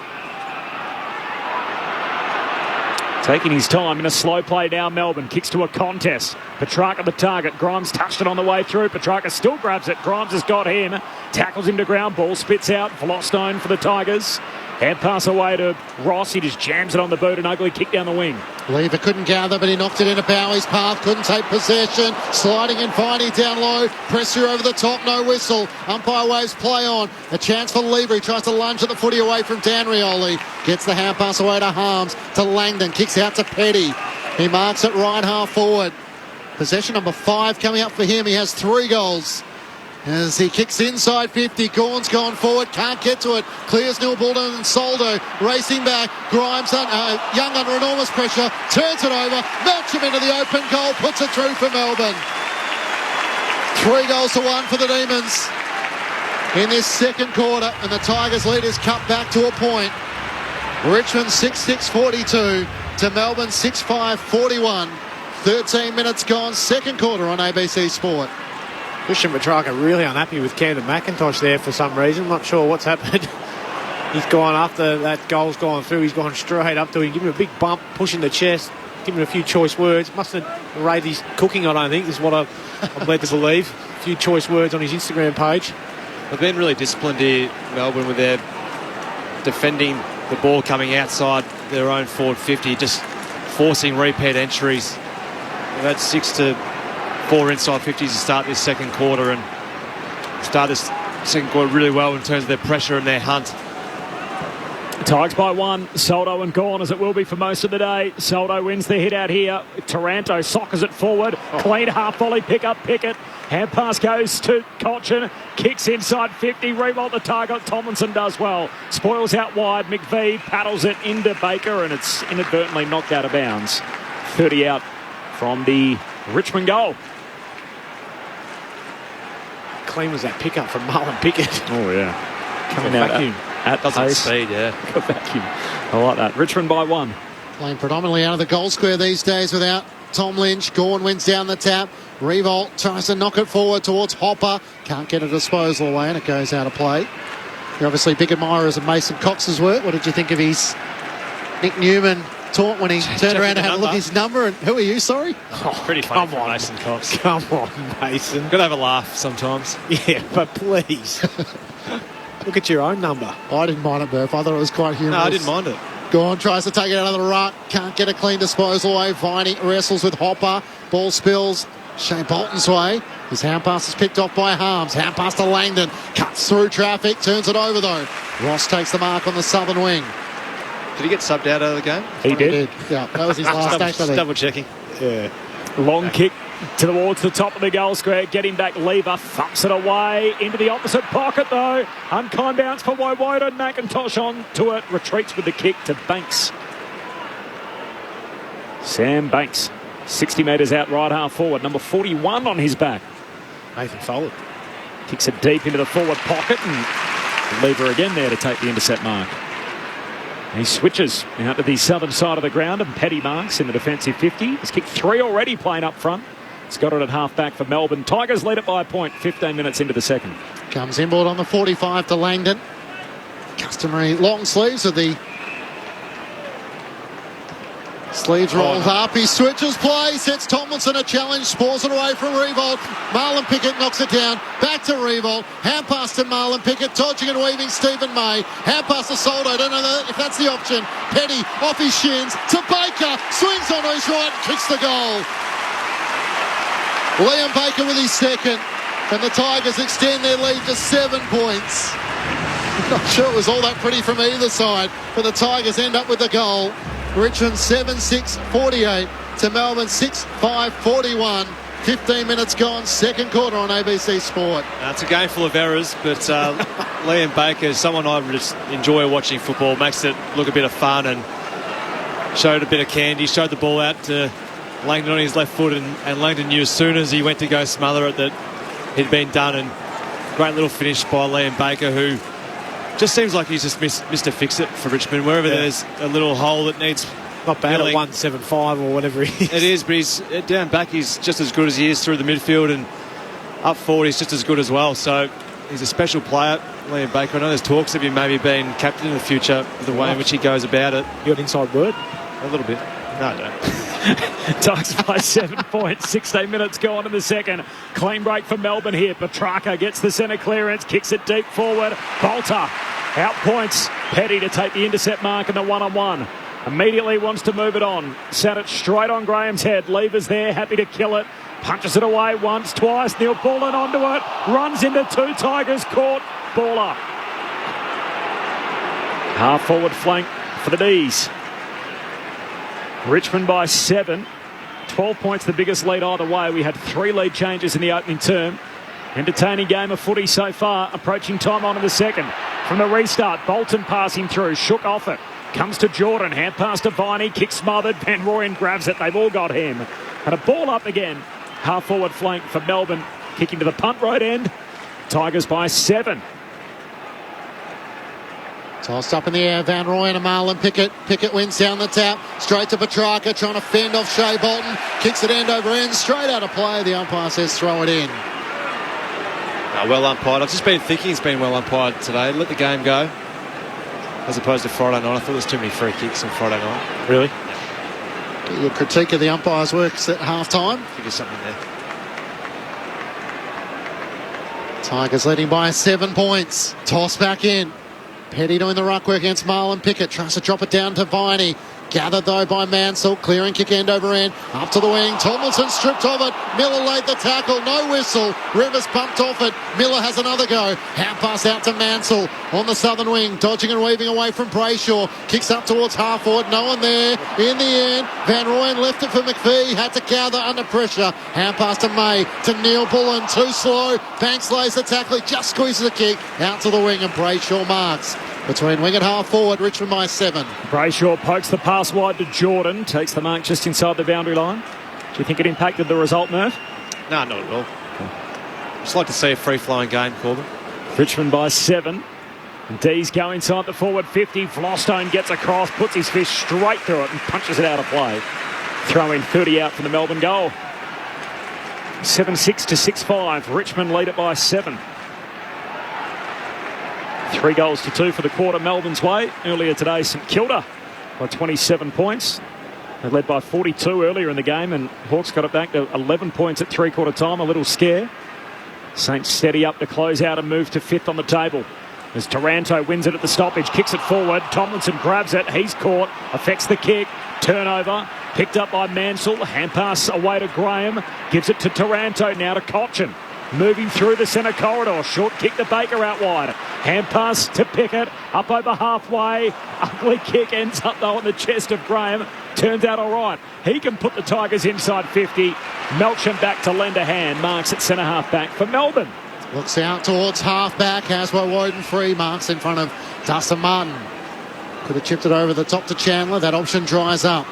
Taking his time in a slow play now, Melbourne. Kicks to a contest. Petrarca the target. Grimes touched it on the way through. Petrarca still grabs it. Grimes has got him. Tackles him to ground. Ball spits out. Velostone for the Tigers. Hand pass away to Ross. He just jams it on the boot. An ugly kick down the wing. Lever couldn't gather, but he knocked it into Bowie's path. Couldn't take possession. Sliding in Viney down low. Pressure over the top. No whistle. Umpire waves play on. A chance for Lever. He tries to lunge at the footy away from Dan Rioli. Gets the hand pass away to Harms. To Langdon. Kicks out to Petty. He marks it right half forward. Possession number 5 coming up for him. He has 3 goals. As he kicks inside 50, Gawn's gone forward, can't get to it. Clears Neil Bulldon and Soldo racing back. Grimes, Young under enormous pressure, turns it over, melts him into the open goal, puts it through for Melbourne. 3 goals to 1 for the Demons in this second quarter, and the Tigers lead is cut back to a point. Richmond 6-6-42 to Melbourne 6-5-41. 13 minutes gone, second quarter on ABC Sport. Christian Petrarca really unhappy with Camden McIntosh there for some reason. Not sure what's happened. He's gone after that goal's gone through. He's gone straight up to him, given him a big bump, pushing the chest, giving him a few choice words. Mustn't raise his cooking, I don't think, is what I'm led to believe. A few choice words on his Instagram page. They've been really disciplined here, Melbourne, with their defending the ball coming outside their own forward 50, just forcing repeat entries. They've had 6 to 4 inside 50s to start this second quarter, and start this second quarter really well in terms of their pressure and their hunt. Tigers by 1. Soldo and Gawn, as it will be for most of the day. Soldo wins the hit out here. Taranto soccers it forward. Clean half volley pick up Pickett. Hand pass goes to Cochin. Kicks inside 50. Revolt the target. Tomlinson does well. Spoils out wide. McVee paddles it into Baker, and it's inadvertently knocked out of bounds. 30 out from the Richmond goal. Clean was that pickup from Marlon Pickett. Oh, yeah. Coming out at pace. Speed, yeah. A vacuum. I like that. Richmond by 1. Playing predominantly out of the goal square these days without Tom Lynch. Gawn wins down the tap. Revolt tries to knock it forward towards Hopper. Can't get a disposal away, and it goes out of play. You're obviously big admirers of Mason Cox's work. What did you think of his Nick Newman taunt when he turned around and had a look at his number? And who are you, sorry? Oh, pretty funny from Mason Cox. Come on, Mason. Got to have a laugh sometimes. Yeah, but please. Look at your own number. I didn't mind it, Murph. I thought it was quite humorous. No, I didn't mind it. Gawn tries to take it out of the ruck. Can't get a clean disposal away. Viney wrestles with Hopper. Ball spills Shane Bolton's way. His hand pass is picked off by Harms. Hand pass to Langdon. Cuts through traffic. Turns it over, though. Ross takes the mark on the southern wing. Did he get subbed out of the game? He did. Yeah, that was his last act, I think. Double checking. Yeah. Long kick towards the top of the goal square. Getting back Lever. Thumps it away. Into the opposite pocket, though. Unkind bounce for Woden. McIntosh on to it. Retreats with the kick to Banks. Sam Banks. 60 metres out right half forward. Number 41 on his back. Nathan Foley. Kicks it deep into the forward pocket, and Lever again there to take the intercept mark. He switches out to the southern side of the ground, and Petty marks in the defensive 50. He's kicked 3 already playing up front. He's got it at half back for Melbourne. Tigers lead it by a point, 15 minutes into the second. Comes inboard on the 45 to Langdon. Customary long sleeves of the sleeves rolled up. He switches play, sets Tomlinson a challenge, spores it away from Revolt. Marlon Pickett knocks it down. Back to Revolt. Hand pass to Marlon Pickett, dodging and weaving Stephen May. Hand pass to Soldo. I don't know if that's the option. Petty off his shins to Baker. Swings on his right, kicks the goal. Liam Baker with his second, and the Tigers extend their lead to 7 points. Not sure it was all that pretty from either side, but the Tigers end up with the goal. Richmond 7-6-48 to Melbourne 6-5-41. 15 minutes gone, second quarter on ABC Sport. It's a game full of errors, but Liam Baker is someone I just enjoy watching football. Makes it look a bit of fun and showed a bit of candy. Showed the ball out to Langdon on his left foot, and Langdon knew as soon as he went to go smother it that he'd been done. And great little finish by Liam Baker, who just seems like he's just Mr. Fix-It for Richmond. Wherever there's a little hole that needs... Not bad filling. at 175 or whatever he is. It is, but he's down back. He's just as good as he is through the midfield, and up forward he's just as good as well. So he's a special player, Liam Baker. I know there's talks of him maybe being captain in the future, the way in which he goes about it. You got an inside word? A little bit. No, I don't. Tigers by 7 points, 16 minutes gone in the second. Clean break for Melbourne here. Petrarca gets the centre clearance, kicks it deep forward. Bolter outpoints Petty to take the intercept mark in the one-on-one. Immediately wants to move it on. Sat it straight on Graham's head. Lever's there, happy to kill it. Punches it away once, twice. Neil Bullen onto it. Runs into two. Tigers caught. Baller. Half forward flank for the D's. Richmond by 7. 12 points, the biggest lead either way. We had 3 lead changes in the opening term. Entertaining game of footy so far. Approaching time on in the second. From the restart, Bolton passing through. Shook off it. Comes to Jordan, hand pass to Viney, kick smothered, Van Rooyen grabs it, they've all got him. And a ball up again, half forward flank for Melbourne, kicking to the punt right end. Tigers by 7. Tossed up in the air, Van Rooyen and Marlon Pickett. Pickett wins down the tap, straight to Petrarca, trying to fend off Shea Bolton. Kicks it end over end, straight out of play. The umpire says throw it in. Well umpired. I've just been thinking it's been well umpired today. Let the game go. As opposed to Friday night. I thought there was too many free kicks on Friday night. Really? Get your critique of the umpire's works at half-time. Give you something there. Tigers leading by 7 points. Toss back in. Petty doing the ruck work against Marlon Pickett. Tries to drop it down to Viney. Gathered though by Mansell. Clearing kick end over end. Up to the wing. Tomlinson stripped of it. Miller laid the tackle. No whistle. Rivers pumped off it. Miller has another go. Hand pass out to Mansell on the southern wing. Dodging and weaving away from Brayshaw. Kicks up towards half forward. No one there. In the end, Van Rooyen left it for McPhee. Had to gather under pressure. Hand pass to May. To Neil Bullen. Too slow. Banks lays the tackle. He just squeezes the kick. Out to the wing and Brayshaw marks. Between wing and half forward, Richmond by 7. Brayshaw pokes the pass wide to Jordan. Takes the mark just inside the boundary line. Do you think it impacted the result, Murph? No, not at all. Just like to see a free-flowing game, Corbin. Richmond by 7. D's go inside the forward 50. Vlostone gets across, puts his fist straight through it and punches it out of play. Throw in 30 out for the Melbourne goal. 7-6 to 6-5. Richmond lead it by 7. 3 goals to 2 for the quarter Melbourne's way. Earlier today, St Kilda by 27 points. They led by 42 earlier in the game, and Hawks got it back to 11 points at three-quarter time. A little scare. Saints steady up to close out and move to 5th on the table. As Taranto wins it at the stoppage, kicks it forward. Tomlinson grabs it. He's caught. Affects the kick. Turnover. Picked up by Mansell. Hand pass away to Graham. Gives it to Taranto. Now to Cochin. Moving through the centre corridor. Short kick to Baker out wide. Hand pass to Pickett. Up over halfway. Ugly kick ends up though on the chest of Graham. Turns out all right. He can put the Tigers inside 50. Melksham back to lend a hand. Marks at centre half back for Melbourne. Looks out towards half back. Haswell Woden free. Marks in front of Dustin Martin. Could have chipped it over the top to Chandler. That option dries up.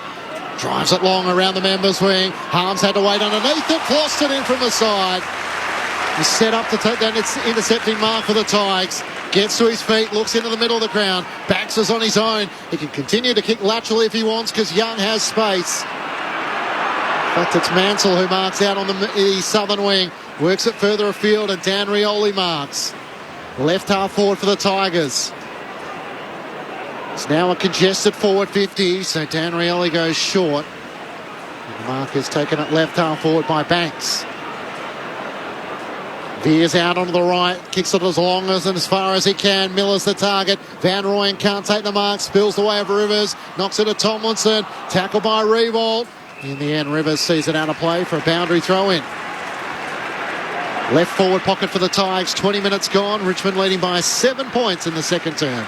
Drives it long around the members' wing. Harms had to wait underneath it. Flossed it in from the side. He's set up to take that intercepting mark for the Tigers. Gets to his feet, looks into the middle of the ground. Banks is on his own. He can continue to kick laterally if he wants because Young has space. In fact, it's Mansell who marks out on the southern wing. Works it further afield and Dan Rioli marks. Left half forward for the Tigers. It's now a congested forward 50, so Dan Rioli goes short. And the mark is taken at left half forward by Banks. Veers out onto the right, kicks it as long as and as far as he can. Miller's the target. Van Rooyen can't take the mark, spills the way of Rivers, knocks it to Tomlinson. Tackled by Riewoldt. In the end, Rivers sees it out of play for a boundary throw-in. Left forward pocket for the Tigers. 20 minutes gone. Richmond leading by 7 points in the second term.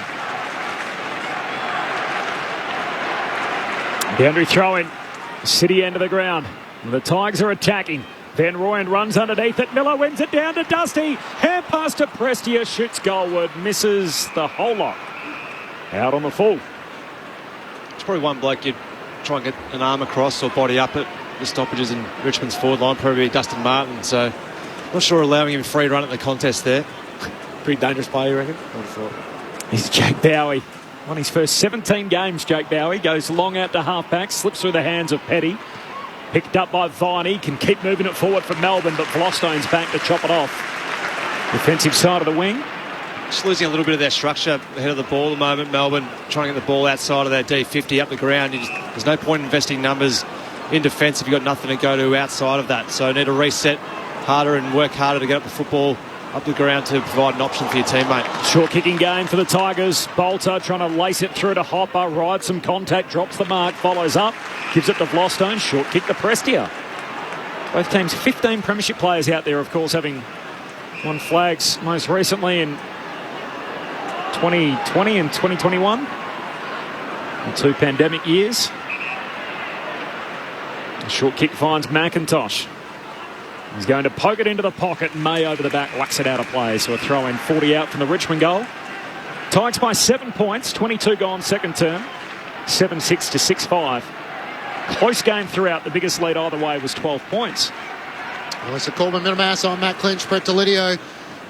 Boundary throw-in. City end of the ground. The Tigers are attacking. Van Rooyen runs underneath it. Miller wins it down to Dusty. Hand pass to Prestia. Shoots goalward. Misses the whole lot. Out on the full. It's probably one bloke you'd try and get an arm across or body up at the stoppages in Richmond's forward line. Probably Dustin Martin. So not sure allowing him a free run at the contest there. Pretty dangerous play, you reckon? He's Jake Bowie. On his first 17 games, Jake Bowie goes long out to half-back, slips through the hands of Petty. Picked up by Viney, can keep moving it forward for Melbourne, but Vlostone's back to chop it off. Defensive side of the wing. Just losing a little bit of their structure ahead of the ball at the moment. Melbourne trying to get the ball outside of their D50 up the ground. There's no point in investing numbers in defence if you've got nothing to go to outside of that. So need to reset harder and work harder to get up the football up the ground to provide an option for your teammate. Short kicking game for the Tigers. Bolter trying to lace it through to Hopper. Rides some contact, drops the mark, follows up, gives it to Vlostone. Short kick to Prestia. Both teams 15 premiership players out there, of course, having won flags most recently in 2020 and 2021. The 2 pandemic years. A short kick finds McIntosh. He's going to poke it into the pocket. May over the back whacks it out of play. So a throw in 40 out from the Richmond goal. Tigers by 7 points. 22 gone second term. 7-6 to 6-5. Close game throughout. The biggest lead either way was 12 points. Well, it's a Corbin Minimass on Matt Clinch, Brett Delidio,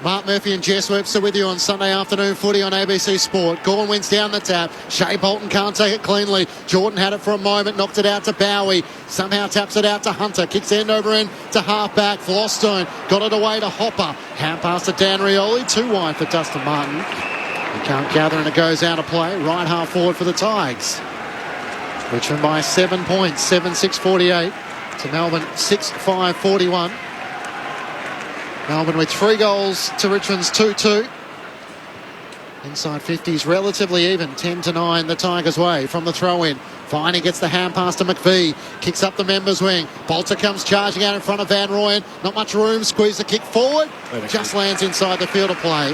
Mark Murphy and Jess Webster with you on Sunday afternoon footy on ABC Sport. Gorn wins down the tap. Shea Bolton can't take it cleanly. Jordan had it for a moment, knocked it out to Bowie. Somehow taps it out to Hunter. Kicks end over end to half-back. Vlostone got it away to Hopper. Hand pass to Dan Rioli. Too wide for Dustin Martin. He can't gather and it goes out of play. Right half forward for the Tigers. Richmond by 7 points. 7-6-48 to Melbourne 6-5-41. Melbourne with 3 goals to Richmond's 2-2. Inside 50s relatively even. 10-9 the Tigers' way from the throw-in. Viney gets the hand pass to McVie. Kicks up the members' wing. Bolter comes charging out in front of Van Rooyen. Not much room. Squeeze the kick forward. Just lands inside the field of play.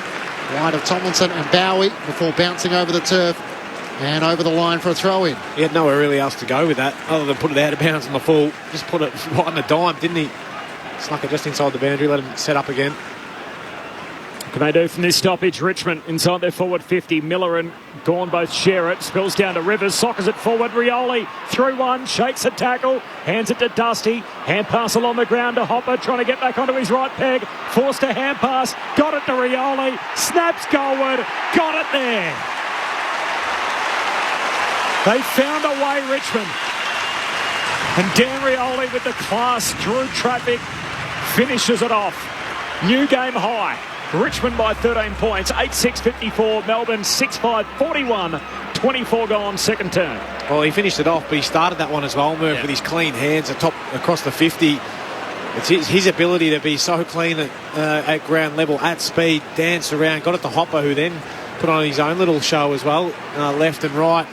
Wide of Tomlinson and Bowie before bouncing over the turf and over the line for a throw-in. He had nowhere really else to go with that other than put it out of bounds on the full. Just put it right on the dime, didn't he? Snuck it just inside the boundary, let him set up again. What can they do from this stoppage? Richmond inside their forward 50. Miller and Gawn both share it. Spills down to Rivers. Sockers it forward. Rioli through one. Shakes a tackle. Hands it to Dusty. Hand pass along the ground to Hopper. Trying to get back onto his right peg. Forced a hand pass. Got it to Rioli. Snaps goalward. Got it there. They found a way, Richmond. And Dan Rioli with the class through traffic finishes it off. New game high. Richmond by 13 points. 8-6-54. Melbourne 6-5-41. 24 gone second term. Well, he finished it off, but he started that one as well, Murph, with his clean hands across the 50. It's his ability to be so clean at ground level, at speed, dance around. Got it to Hopper, who then put on his own little show as well, left and right.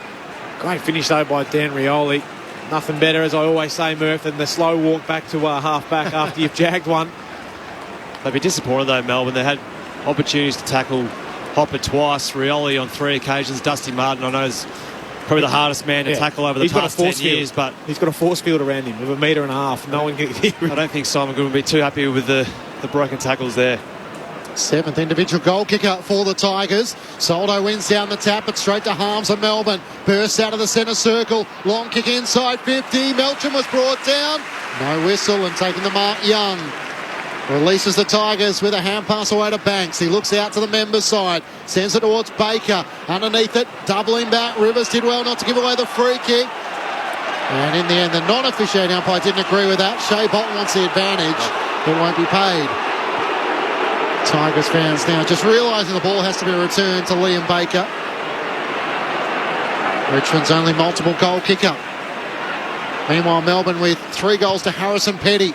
Great finish, though, by Dan Rioli. Nothing better, as I always say, Murph, than the slow walk back to half-back after you've jagged one. They'd be disappointed, though, Melbourne. They had opportunities to tackle Hopper twice, Rioli on 3 occasions. Dusty Martin, I know, is probably the hardest man to tackle over the past 10 years. But he's got a force field around him of 1.5 meters. No one can get I don't think Simon Goodwin would be too happy with the broken tackles there. 7th individual goal kicker for the Tigers. Soldo wins down the tap, but straight to Harms of Melbourne. Bursts out of the centre circle. Long kick inside 50. Melcham was brought down. No whistle, and taking the mark, Young. Releases the Tigers with a hand pass away to Banks. He looks out to the members' side. Sends it towards Baker. Underneath it, doubling back. Rivers did well not to give away the free kick. And in the end, the non-officiating umpire didn't agree with that. Shea Bolton wants the advantage. It won't be paid. Tigers fans now just realising the ball has to be returned to Liam Baker. Richmond's only multiple goal kicker. Meanwhile, Melbourne with 3 goals to Harrison Petty.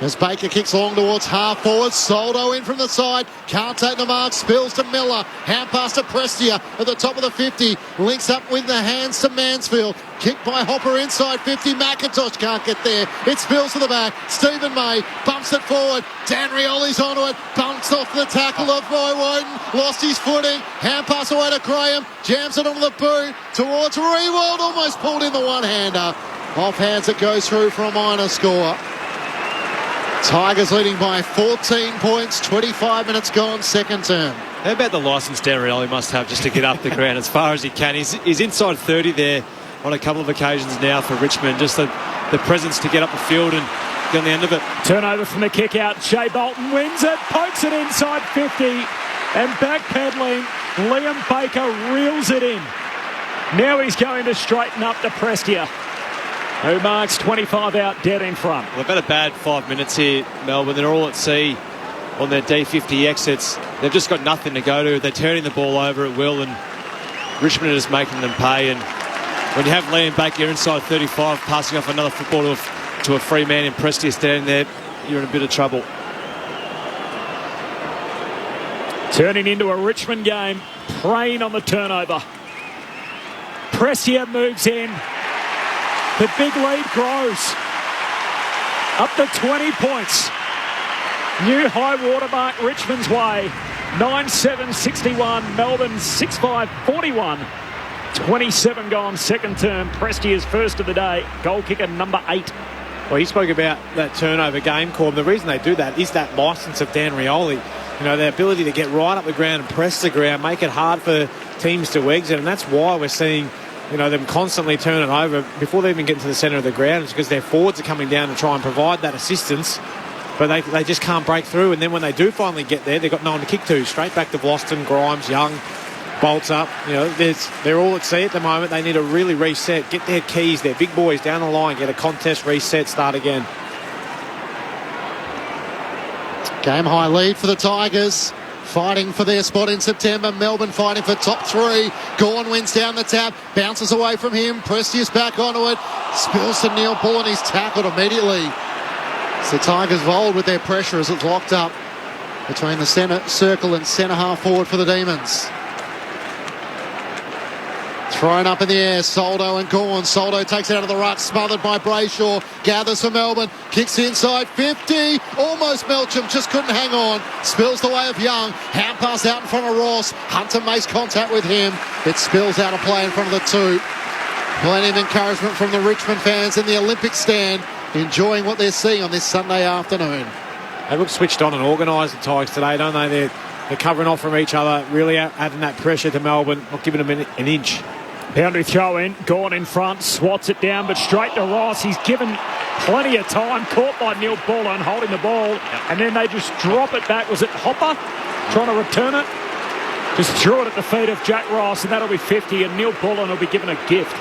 As Baker kicks along towards half forward. Soldo in from the side. Can't take the mark. Spills to Miller. Hand pass to Prestia at the top of the 50. Links up with the hands to Mansfield. Kicked by Hopper inside 50. McIntosh can't get there. It spills to the back. Stephen May bumps it forward. Dan Rioli's onto it. Bumps off the tackle of Roy Woden. Lost his footing. Hand pass away to Graham. Jams it onto the boot towards Rewald. Almost pulled in the one-hander. Off hands it goes through for a minor score. Tigers leading by 14 points, 25 minutes gone, second term. How about the licence Dan Rioli must have just to get up the ground as far as he can? He's inside 30 there on a couple of occasions now for Richmond. Just the presence to get up the field and get on the end of it. Turnover from the kick out. Shea Bolton wins it, pokes it inside 50, and backpedaling, Liam Baker reels it in. Now he's going to straighten up to Prestia, who marks 25 out dead in front. Well, they've had a bad 5 minutes here, Melbourne. They're all at sea on their D50 exits. They've just got nothing to go to. They're turning the ball over at will, and Richmond are just making them pay. And when you have Liam Baker inside 35 passing off another football to a free man in Prestia standing there, you're in a bit of trouble. Turning into a Richmond game, preying on the turnover. Prestia moves in. The big lead grows. Up to 20 points. New high watermark Richmond's way. 9-7-61. Melbourne 6-5-41. 27 gone second term. Prestia's first of the day. Goal kicker number 8. Well, he spoke about that turnover game, Corb. The reason they do that is that licence of Dan Rioli. You know, their ability to get right up the ground and press the ground, make it hard for teams to exit. And that's why we're seeing, you know, them constantly turn it over before they even get into the centre of the ground. It's because their forwards are coming down to try and provide that assistance, but they just can't break through. And then when they do finally get there, they've got no one to kick to. Straight back to Vlosten, Grimes, Young, bolts up. You know, they're all at sea at the moment. They need to really reset, get their keys, their big boys down the line, get a contest, reset, start again. Game high lead for the Tigers. Fighting for their spot in September. Melbourne fighting for top 3. Gawn wins down the tap. Bounces away from him. Prestius back onto it. Spills to Neil Bull and he's tackled immediately. So the Tigers rolled with their pressure as it's locked up between the centre circle and centre half forward for the Demons. Thrown up in the air, Soldo and Gawn. Soldo takes it out of the ruck, smothered by Brayshaw. Gathers for Melbourne, kicks inside 50. Almost Melcham, just couldn't hang on. Spills the way of Young. Hand pass out in front of Ross. Hunter makes contact with him. It spills out of play in front of the 2. Plenty of encouragement from the Richmond fans in the Olympic stand, enjoying what they're seeing on this Sunday afternoon. They look switched on and organised, the Tigers, today, don't they? They're covering off from each other, really adding that pressure to Melbourne, not giving them an inch. Boundary throw in, Gawn in front, swats it down, but straight to Ross. He's given plenty of time, caught by Neil Bullen holding the ball, and then they just drop it back. Was it Hopper trying to return it? Just threw it at the feet of Jack Ross, and that'll be 50, and Neil Bullen will be given a gift.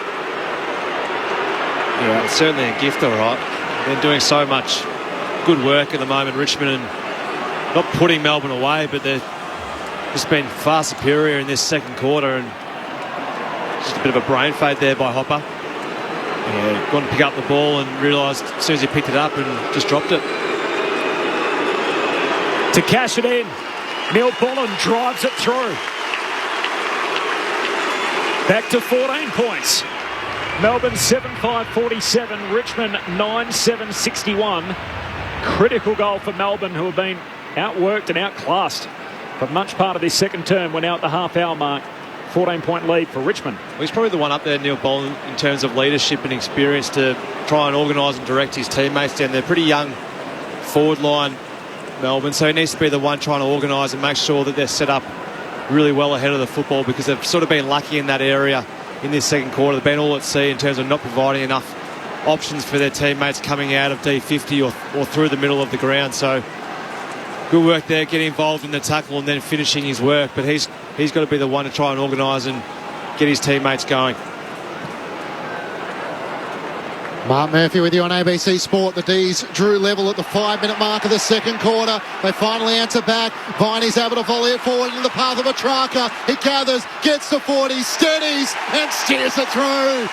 Yeah, it's certainly a gift, all right. They're doing so much good work at the moment, Richmond, and not putting Melbourne away, but they've just been far superior in this second quarter, and just a bit of a brain fade there by Hopper. Yeah, gone to pick up the ball and realised as soon as he picked it up and just dropped it. To cash it in, Neil Bullen drives it through. Back to 14 points. Melbourne 7-5-47, Richmond 9-7-61. Critical goal for Melbourne, who have been outworked and outclassed for much part of this second term when out the half-hour mark. 14-point lead for Richmond. Well, he's probably the one up there, Neil Bolton, in terms of leadership and experience to try and organise and direct his teammates down there. Pretty young forward line, Melbourne, so he needs to be the one trying to organise and make sure that they're set up really well ahead of the football, because they've sort of been lucky in that area in this second quarter. They've been all at sea in terms of not providing enough options for their teammates coming out of D50 or through the middle of the ground. So good work there, getting involved in the tackle and then finishing his work. But he's got to be the one to try and organise and get his teammates going. Mark Murphy with you on ABC Sport. The D's drew level at the 5-minute mark of the second quarter. They finally answer back. Viney's able to volley it forward into the path of Petrarca. He gathers, gets to 40, steadies and steers it through.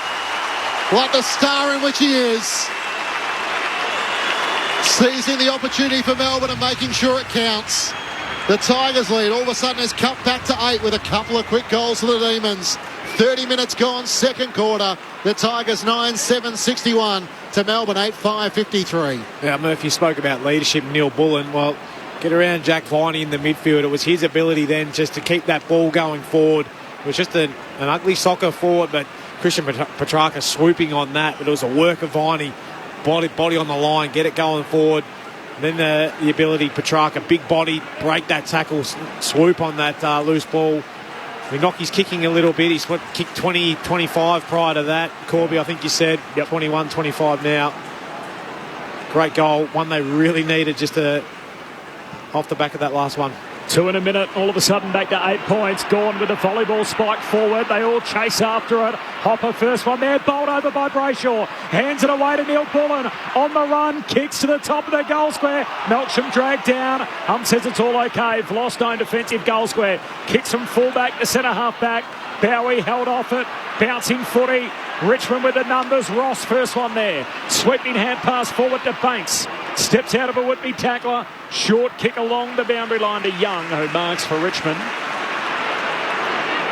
Like the star in which he is. Seizing the opportunity for Melbourne and making sure it counts. The Tigers lead all of a sudden is cut back to 8 with a couple of quick goals for the Demons. 30 minutes gone, second quarter. The Tigers 9-7-61 to Melbourne 8-5-53. Yeah, Murphy spoke about leadership, Neil Bullen. Well, get around Jack Viney in the midfield. It was his ability then just to keep that ball going forward. It was just an ugly soccer forward, but Christian Petrarca swooping on that. But it was a work of Viney. Body on the line, get it going forward. Then the ability, Petrarca, big body, break that tackle, swoop on that loose ball. Winocky's kicking a little bit. He's kicked 20, 25 prior to that. Corby, I think you said, 21, 25 now. Great goal. One they really needed just off the back of that last one. 2 in a minute, all of a sudden back to 8 points. Gone with the volleyball spike forward. They all chase after it. Hopper first one there, bowled over by Brayshaw. Hands it away to Neil Bullen. On the run, kicks to the top of the goal square. Melksham dragged down. Says it's all okay. Vlostein defensive goal square. Kicks from fullback to centre half back. Bowie held off it. Bouncing footy. Richmond with the numbers. Ross first one there. Sweeping hand pass forward to Banks. Steps out of a would-be tackler. Short kick along the boundary line to Young, who marks for Richmond.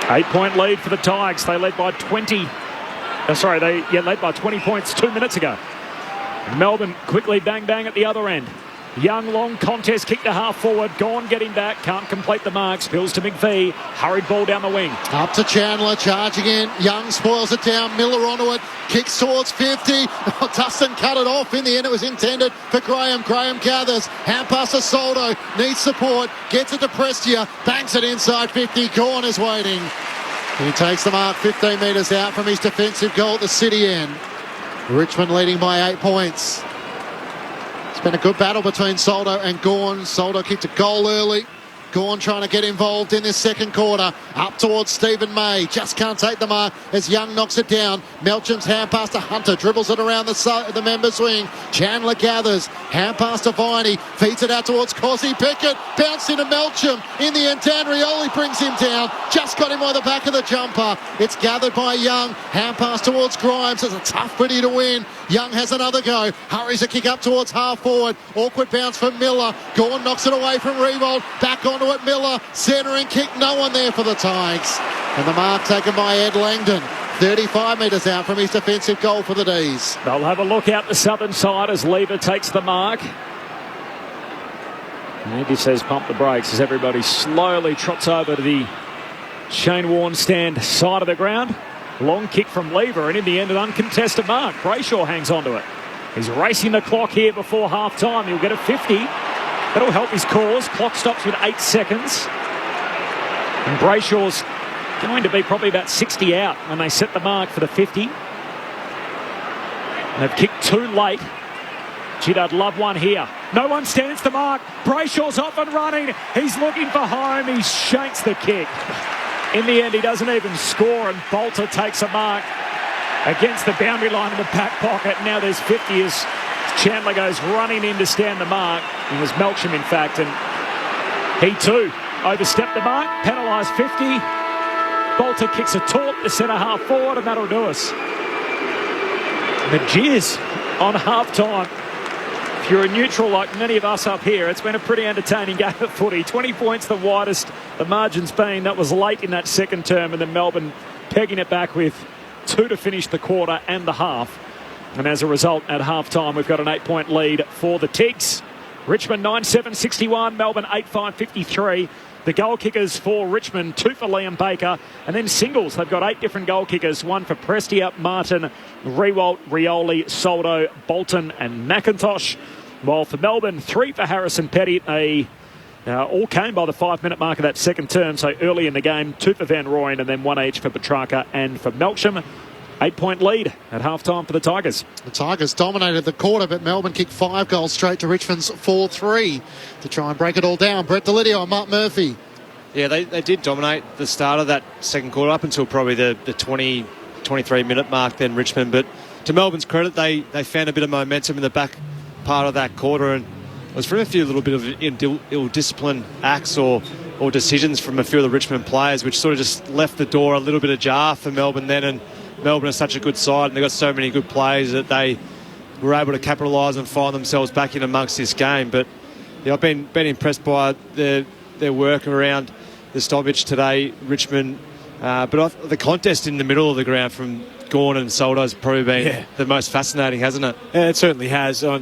8-point lead for the Tigers. They led by 20. Led by 20 points 2 minutes ago. Melbourne quickly bang at the other end. Young long contest kick to half forward. Gone getting back. Can't complete the mark. Spills to McVie. Hurried ball down the wing. Up to Chandler. Charging in. Young spoils it down. Miller onto it. Kicks towards 50. Dustin cut it off. In the end, it was intended for Graham. Graham gathers. Hand pass to Soldo. Needs support. Gets it to Prestia. Banks it inside 50. Gorn is waiting. He takes the mark 15 metres out from his defensive goal at the city end. Richmond leading by 8 points. It's been a good battle between Soldo and Gorn. Soldo kicked a goal early. Gorn trying to get involved in this second quarter. Up towards Stephen May. Just can't take the mark as Young knocks it down. Melcham's hand pass to Hunter. Dribbles it around the members' wing. Chandler gathers. Hand pass to Viney. Feeds it out towards Cosy Pickett. Bounced into Melcham. In the end, Dan Rioli brings him down. Just got him by the back of the jumper. It's gathered by Young. Hand pass towards Grimes. It's a tough footy to win. Young has another go. Hurries a kick up towards half forward. Awkward bounce from Miller. Gorn knocks it away from Revolt. Back onto it, Miller. Centering kick. No one there for the Tigers. And the mark taken by Ed Langdon. 35 metres out from his defensive goal for the D's. They'll have a look out the southern side as Lever takes the mark. And he says pump the brakes as everybody slowly trots over to the Shane Warne stand side of the ground. Long kick from Lever, and in the end an uncontested mark. Brayshaw hangs onto it. He's racing the clock here before half time. He'll get a 50. That'll help his cause. Clock stops with 8 seconds. And Brayshaw's going to be probably about 60 out when they set the mark for the 50. They've kicked too late. Gee, I'd love one here. No one stands the mark. Brayshaw's off and running. He's looking for home. He shanks the kick. In the end, he doesn't even score, and Bolter takes a mark against the boundary line in the back pocket. Now there's 50 as Chandler goes running in to stand the mark. It was Melksham, in fact, and he too overstepped the mark, penalised 50. Bolter kicks a taunt to centre half forward, and that'll do us. The jeers on half-time. If you're a neutral like many of us up here, it's been a pretty entertaining game of footy. 20 points the widest the margin's been. That was late in that second term, and then Melbourne pegging it back with 2 to finish the quarter and the half. And as a result, at half-time, we've got an 8-point lead for the Tigs. Richmond 9-7-61, Melbourne 8-5-53. The goal kickers for Richmond, 2 for Liam Baker, and then singles. They've got 8 different goal kickers, 1 for Prestia, Martin, Rewalt, Rioli, Soldo, Bolton and McIntosh. While for Melbourne, 3 for Harrison Petty. They all came by the 5-minute mark of that second term, so early in the game, 2 for Van Rooyen and then 1 each for Petrarca and for Melksham. 8-point lead at half-time for the Tigers. The Tigers dominated the quarter, but Melbourne kicked 5 goals straight to Richmond's 4-3 to try and break it all down. Brett Delidio and Mark Murphy. Yeah, they did dominate the start of that second quarter up until probably the 20, 23-minute mark then, Richmond. But to Melbourne's credit, they found a bit of momentum in the back part of that quarter, and it was from a few little bit of ill-disciplined acts or decisions from a few of the Richmond players, which sort of just left the door a little bit ajar for Melbourne then. And Melbourne is such a good side, and they've got so many good players that they were able to capitalise and find themselves back in amongst this game. But yeah, I've been impressed by their work around the stoppage today, Richmond. But the contest in the middle of the ground from Gorn and Soldo has probably been the most fascinating, hasn't it? Yeah, it certainly has. I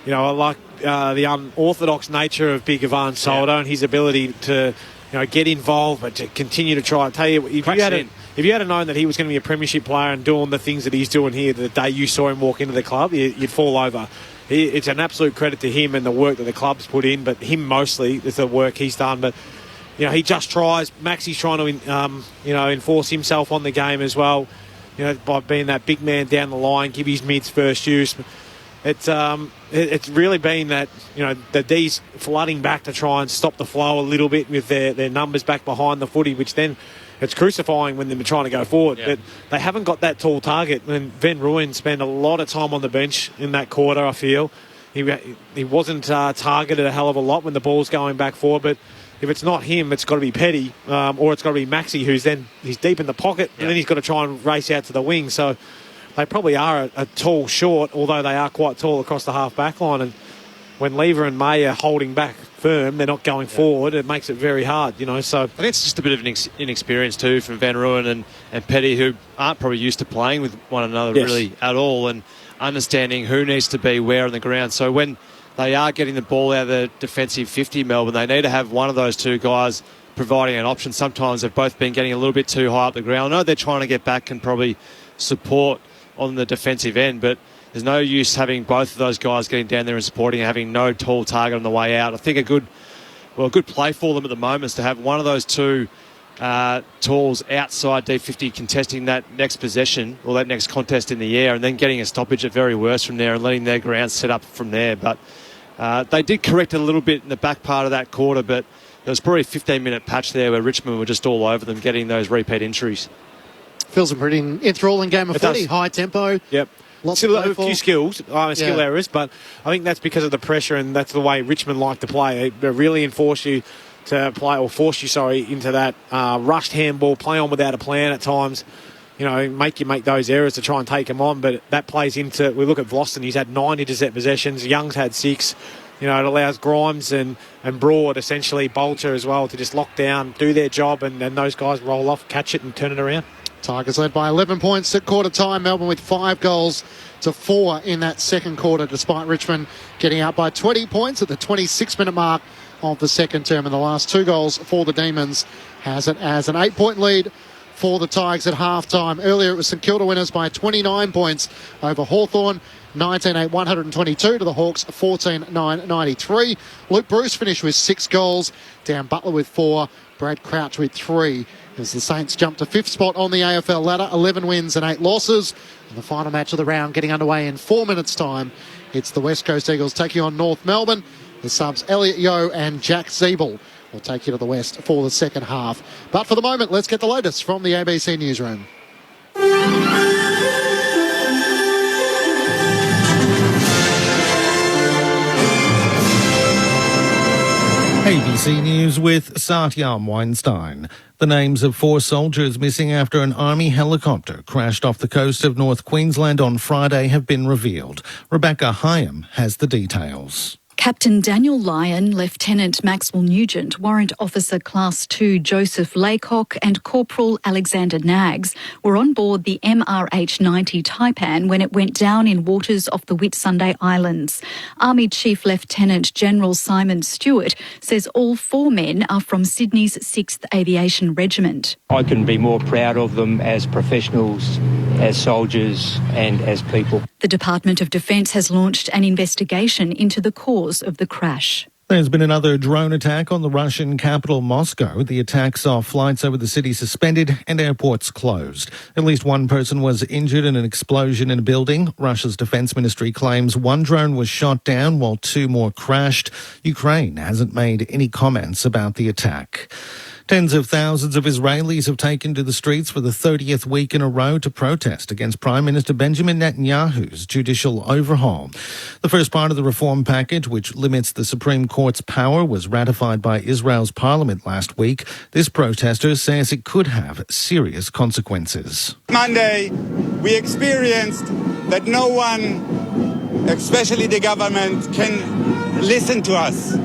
like the unorthodox nature of Big Ivan Soldo and his ability to get involved, but to continue to try. I tell you, if you had known that he was going to be a premiership player and doing the things that he's doing here the day you saw him walk into the club, you'd fall over. it's an absolute credit to him and the work that the club's put in, but him mostly is the work he's done. But, he just tries. Maxi's trying to, enforce himself on the game as well, by being that big man down the line, give his mids first use. It's really been that, the D's flooding back to try and stop the flow a little bit with their numbers back behind the footy, which then it's crucifying when they're trying to go forward. Yeah. But they haven't got that tall target. And Van Rooyen spent a lot of time on the bench in that quarter, I feel. He wasn't targeted a hell of a lot when the ball's going back forward. But if it's not him, it's got to be Petty, or it's got to be Maxi, he's deep in the pocket, and then he's got to try and race out to the wing. So they probably are a tall short, although they are quite tall across the half-back line. And when Lever and May are holding back firm, they're not going forward, it makes it very hard, So I think it's just a bit of an inexperience too from Van Rooyen and Petty, who aren't probably used to playing with one another really at all, and understanding who needs to be where on the ground. So when they are getting the ball out of the defensive 50, Melbourne, they need to have one of those two guys providing an option. Sometimes they've both been getting a little bit too high up the ground. I know they're trying to get back and probably support on the defensive end, but there's no use having both of those guys getting down there and supporting and having no tall target on the way out. I think a good play for them at the moment is to have one of those two talls outside D50 contesting that next possession or that next contest in the air, and then getting a stoppage at very worst from there and letting their ground set up from there. But they did correct it a little bit in the back part of that quarter, but there was probably a 15-minute patch there where Richmond were just all over them, getting those repeat injuries. Feels a pretty enthralling game of footy. High tempo. Yep. Still a few skill errors, but I think that's because of the pressure, and that's the way Richmond like to play. They really force you into that rushed handball, play on without a plan at times. Make those errors to try and take them on, but that plays into. We look at Vlosten; he's had 9 intercept possessions. Young's had 6. It allows Grimes and Broad, essentially Bolter as well, to just lock down, do their job, and those guys roll off, catch it, and turn it around. Tigers led by 11 points at quarter time. Melbourne with 5 goals to 4 in that second quarter, despite Richmond getting out by 20 points at the 26-minute mark of the second term. And the last 2 goals for the Demons has it as an 8-point lead for the Tigers at half-time. Earlier it was St Kilda winners by 29 points over Hawthorn. 19-8, 122 to the Hawks, 14-9, 93. Luke Bruce finished with 6 goals. Dan Butler with 4. Brad Crouch with 3. As the Saints jump to 5th spot on the AFL ladder, 11 wins and 8 losses. And the final match of the round getting underway in 4 minutes' time. It's the West Coast Eagles taking on North Melbourne. The subs Elliot Yeo and Jack Zeeble will take you to the West for the second half. But for the moment, let's get the latest from the ABC Newsroom. ABC News with Satyam Weinstein. The names of 4 soldiers missing after an army helicopter crashed off the coast of North Queensland on Friday have been revealed. Rebecca Hyam has the details. Captain Daniel Lyon, Lieutenant Maxwell Nugent, Warrant Officer Class 2 Joseph Laycock and Corporal Alexander Knaggs were on board the MRH-90 Taipan when it went down in waters off the Whitsunday Islands. Army Chief Lieutenant General Simon Stewart says all 4 men are from Sydney's 6th Aviation Regiment. I couldn't be more proud of them as professionals, as soldiers and as people. The Department of Defence has launched an investigation into the cause of the crash. There's been another drone attack on the Russian capital, Moscow. The attack saw flights over the city suspended and airports closed. At least 1 person was injured in an explosion in a building. Russia's defense ministry claims 1 drone was shot down while 2 more crashed. Ukraine hasn't made any comments about the attack. Tens of thousands of Israelis have taken to the streets for the 30th week in a row to protest against Prime Minister Benjamin Netanyahu's judicial overhaul. The first part of the reform package, which limits the Supreme Court's power, was ratified by Israel's parliament last week. This protester says it could have serious consequences. Monday, we experienced that no one, especially the government, can listen to us.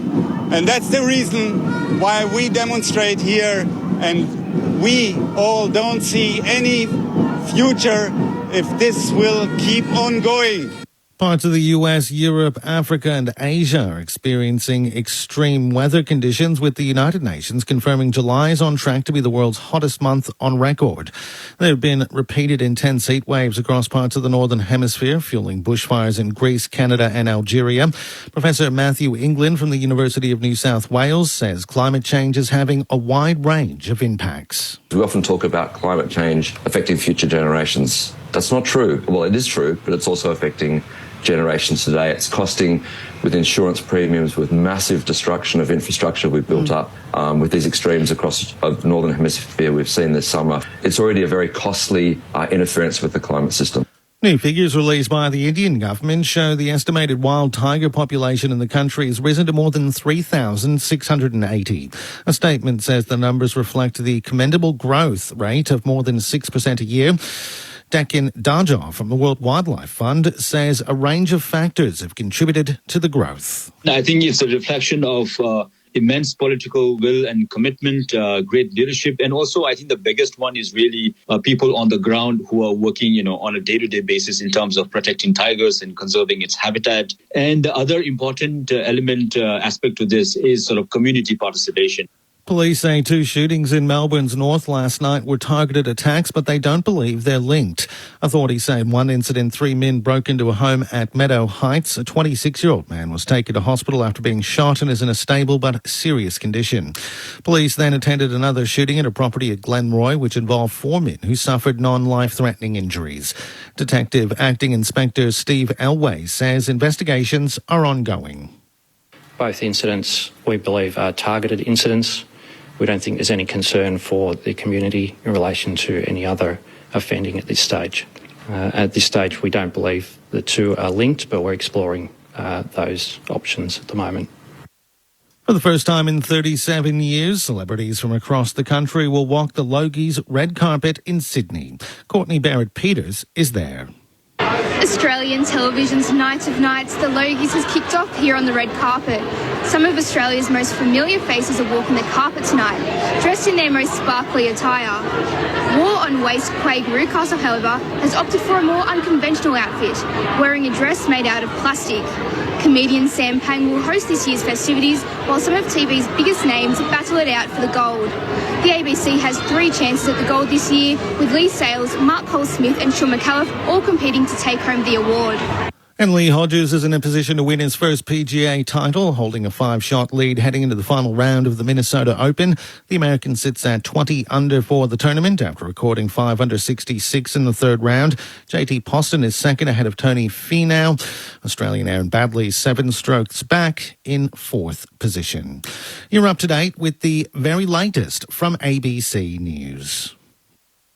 And that's the reason why we demonstrate here, and we all don't see any future if this will keep on going. Parts of the US, Europe, Africa and Asia are experiencing extreme weather conditions, with the United Nations confirming July is on track to be the world's hottest month on record. There have been repeated intense heat waves across parts of the Northern Hemisphere, fueling bushfires in Greece, Canada and Algeria. Professor Matthew England from the University of New South Wales says climate change is having a wide range of impacts. We often talk about climate change affecting future generations. That's not true. Well, it is true, but it's also affecting generations today. It's costing, with insurance premiums, with massive destruction of infrastructure we've built up, with these extremes across the Northern Hemisphere we've seen this summer. It's already a very costly interference with the climate system. New figures released by the Indian government show the estimated wild tiger population in the country has risen to more than 3,680. A statement says the numbers reflect the commendable growth rate of more than 6% a year. Dakin Darjar from the World Wildlife Fund says a range of factors have contributed to the growth. I think it's a reflection of immense political will and commitment, great leadership. And also, I think the biggest one is really people on the ground who are working, on a day-to-day basis in terms of protecting tigers and conserving its habitat. And the other important aspect to this is sort of community participation. Police say 2 shootings in Melbourne's north last night were targeted attacks, but they don't believe they're linked. Authorities say in one incident, 3 men broke into a home at Meadow Heights. A 26-year-old man was taken to hospital after being shot and is in a stable but serious condition. Police then attended another shooting at a property at Glenroy, which involved 4 men who suffered non-life-threatening injuries. Detective Acting Inspector Steve Elway says investigations are ongoing. Both incidents, we believe, are targeted incidents. We don't think there's any concern for the community in relation to any other offending at this stage. At this stage, we don't believe the two are linked, but we're exploring those options at the moment. For the first time in 37 years, celebrities from across the country will walk the Logies red carpet in Sydney. Courtney Barrett-Peters is there. Australian television's Night of Nights, the Logies has kicked off here on the red carpet. Some of Australia's most familiar faces are walking the carpet tonight, dressed in their most sparkly attire. War on Waste Craig Rucastle, however, has opted for a more unconventional outfit, wearing a dress made out of plastic. Comedian Sam Pang will host this year's festivities, while some of TV's biggest names battle it out for the gold. The ABC has 3 chances at the gold this year, with Lee Sales, Mark Cole-Smith and Sean McAuliffe all competing to take home the award. And Lee Hodges is in a position to win his first PGA title, holding a 5-shot lead heading into the final round of the Minnesota Open. The American sits at 20 under for the tournament after recording 5 under 66 in the third round. JT Poston is second ahead of Tony Finau. Australian Aaron Baddeley 7 strokes back in 4th position. You're up to date with the very latest from ABC News.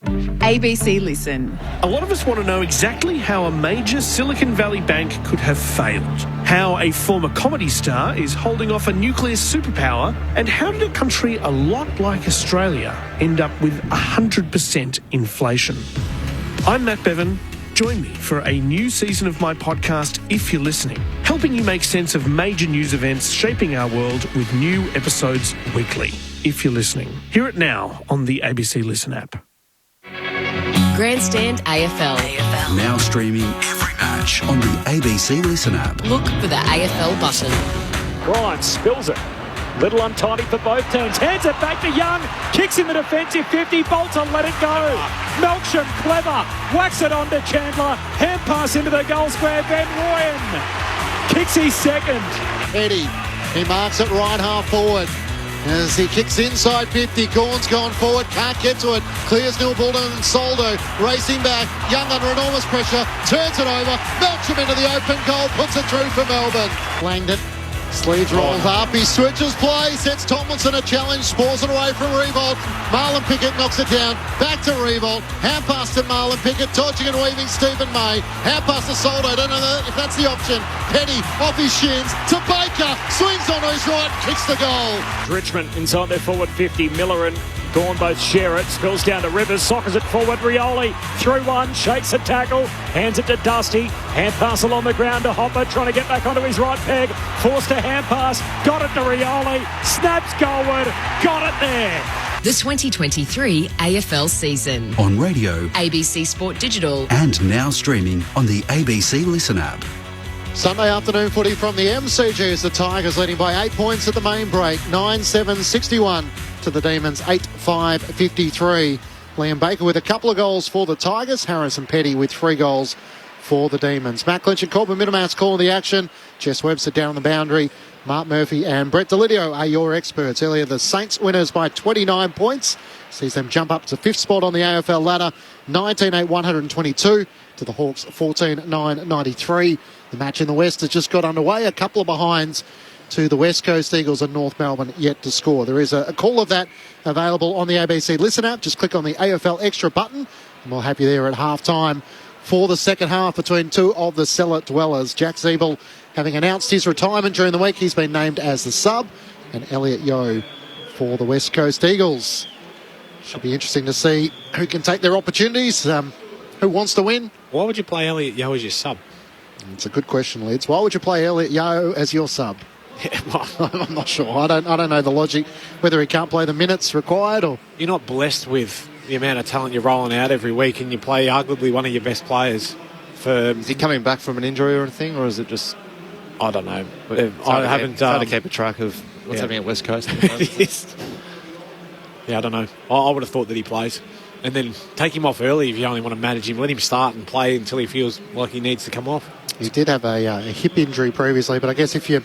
ABC Listen. A lot of us want to know exactly how a major Silicon Valley bank could have failed, how a former comedy star is holding off a nuclear superpower, and how did a country a lot like Australia end up with 100% inflation. I'm Matt Bevan. Join me for a new season of my podcast, If You're Listening, helping you make sense of major news events shaping our world with new episodes weekly. If You're Listening. Hear it now on the ABC Listen app. Grandstand AFL. Now streaming every match on the ABC Listen app. Look for the AFL button. Bryant spills it. Little untidy for both teams. Hands it back to Young. Kicks in the defensive 50. Bolter let it go. Melksham clever. Whacks it on to Chandler. Hand pass into the goal square. Van Rooyen kicks his second. Eddie, he marks it right half forward. As he kicks inside 50, Gawn's gone forward, can't get to it. Clears Neil Bullen and Soldo, racing back. Young under enormous pressure, turns it over. Melksham into the open goal, puts it through for Melbourne. Langdon, sleeves rolls up, he switches play, sets Tomlinson a challenge, spores it away from Revolt. Marlon Pickett knocks it down, back to Revolt. Hand pass to Marlon Pickett, dodging and weaving Stephen May. Hand pass to Soldo, don't know if that's the option. Petty off his shins to Baker, swings on his right, kicks the goal. Richmond inside their forward 50. Miller and Gawn both share it. Spills down to Rivers. Sockers it forward. Rioli through one. Shakes a tackle. Hands it to Dusty. Hand pass along the ground to Hopper. Trying to get back onto his right peg. Forced a hand pass. Got it to Rioli. Snaps goalward. Got it there. The 2023 AFL season. On radio, ABC Sport Digital. and now streaming on the ABC Listen app. Sunday afternoon footy from the MCG as the Tigers leading by 8 points at the main break. 9-7-61 to the Demons, 8-5-53. Liam Baker with a couple of goals for the Tigers. Harrison Petty with 3 goals for the Demons. Matt Clinch and Corbin Middlemass calling the action. Jess Webster down on the boundary. Mark Murphy and Brett Delidio are your experts. Earlier, the Saints winners by 29 points. Sees them jump up to 5th spot on the AFL ladder. 19-8-122 to the Hawks, 14-9-93. The match in the West has just got underway. A couple of behinds to the West Coast Eagles and North Melbourne yet to score. There is a call of that available on the ABC Listen app. Just click on the AFL Extra button and we'll have you there at half-time for the second half between two of the cellar dwellers. Jack Zeeble having announced his retirement during the week. He's been named as the sub, and Elliot Yeo for the West Coast Eagles. Should be interesting to see who can take their opportunities, who wants to win. Why would you play Elliot Yeo as your sub? It's a good question, Lids. Why would you play Elliot Yeo as your sub? I'm not sure. I don't know the logic, whether he can't play the minutes required or... You're not blessed with the amount of talent you're rolling out every week, and you play arguably one of your best players. Is he coming back from an injury or anything, or is it just... I don't know. I haven't tried to keep a track of what's happening at West Coast. Yeah, I don't know. I would have thought that he plays. And then take him off early if you only want to manage him. Let him start and play until he feels like he needs to come off. He did have a hip injury previously, but I guess if you're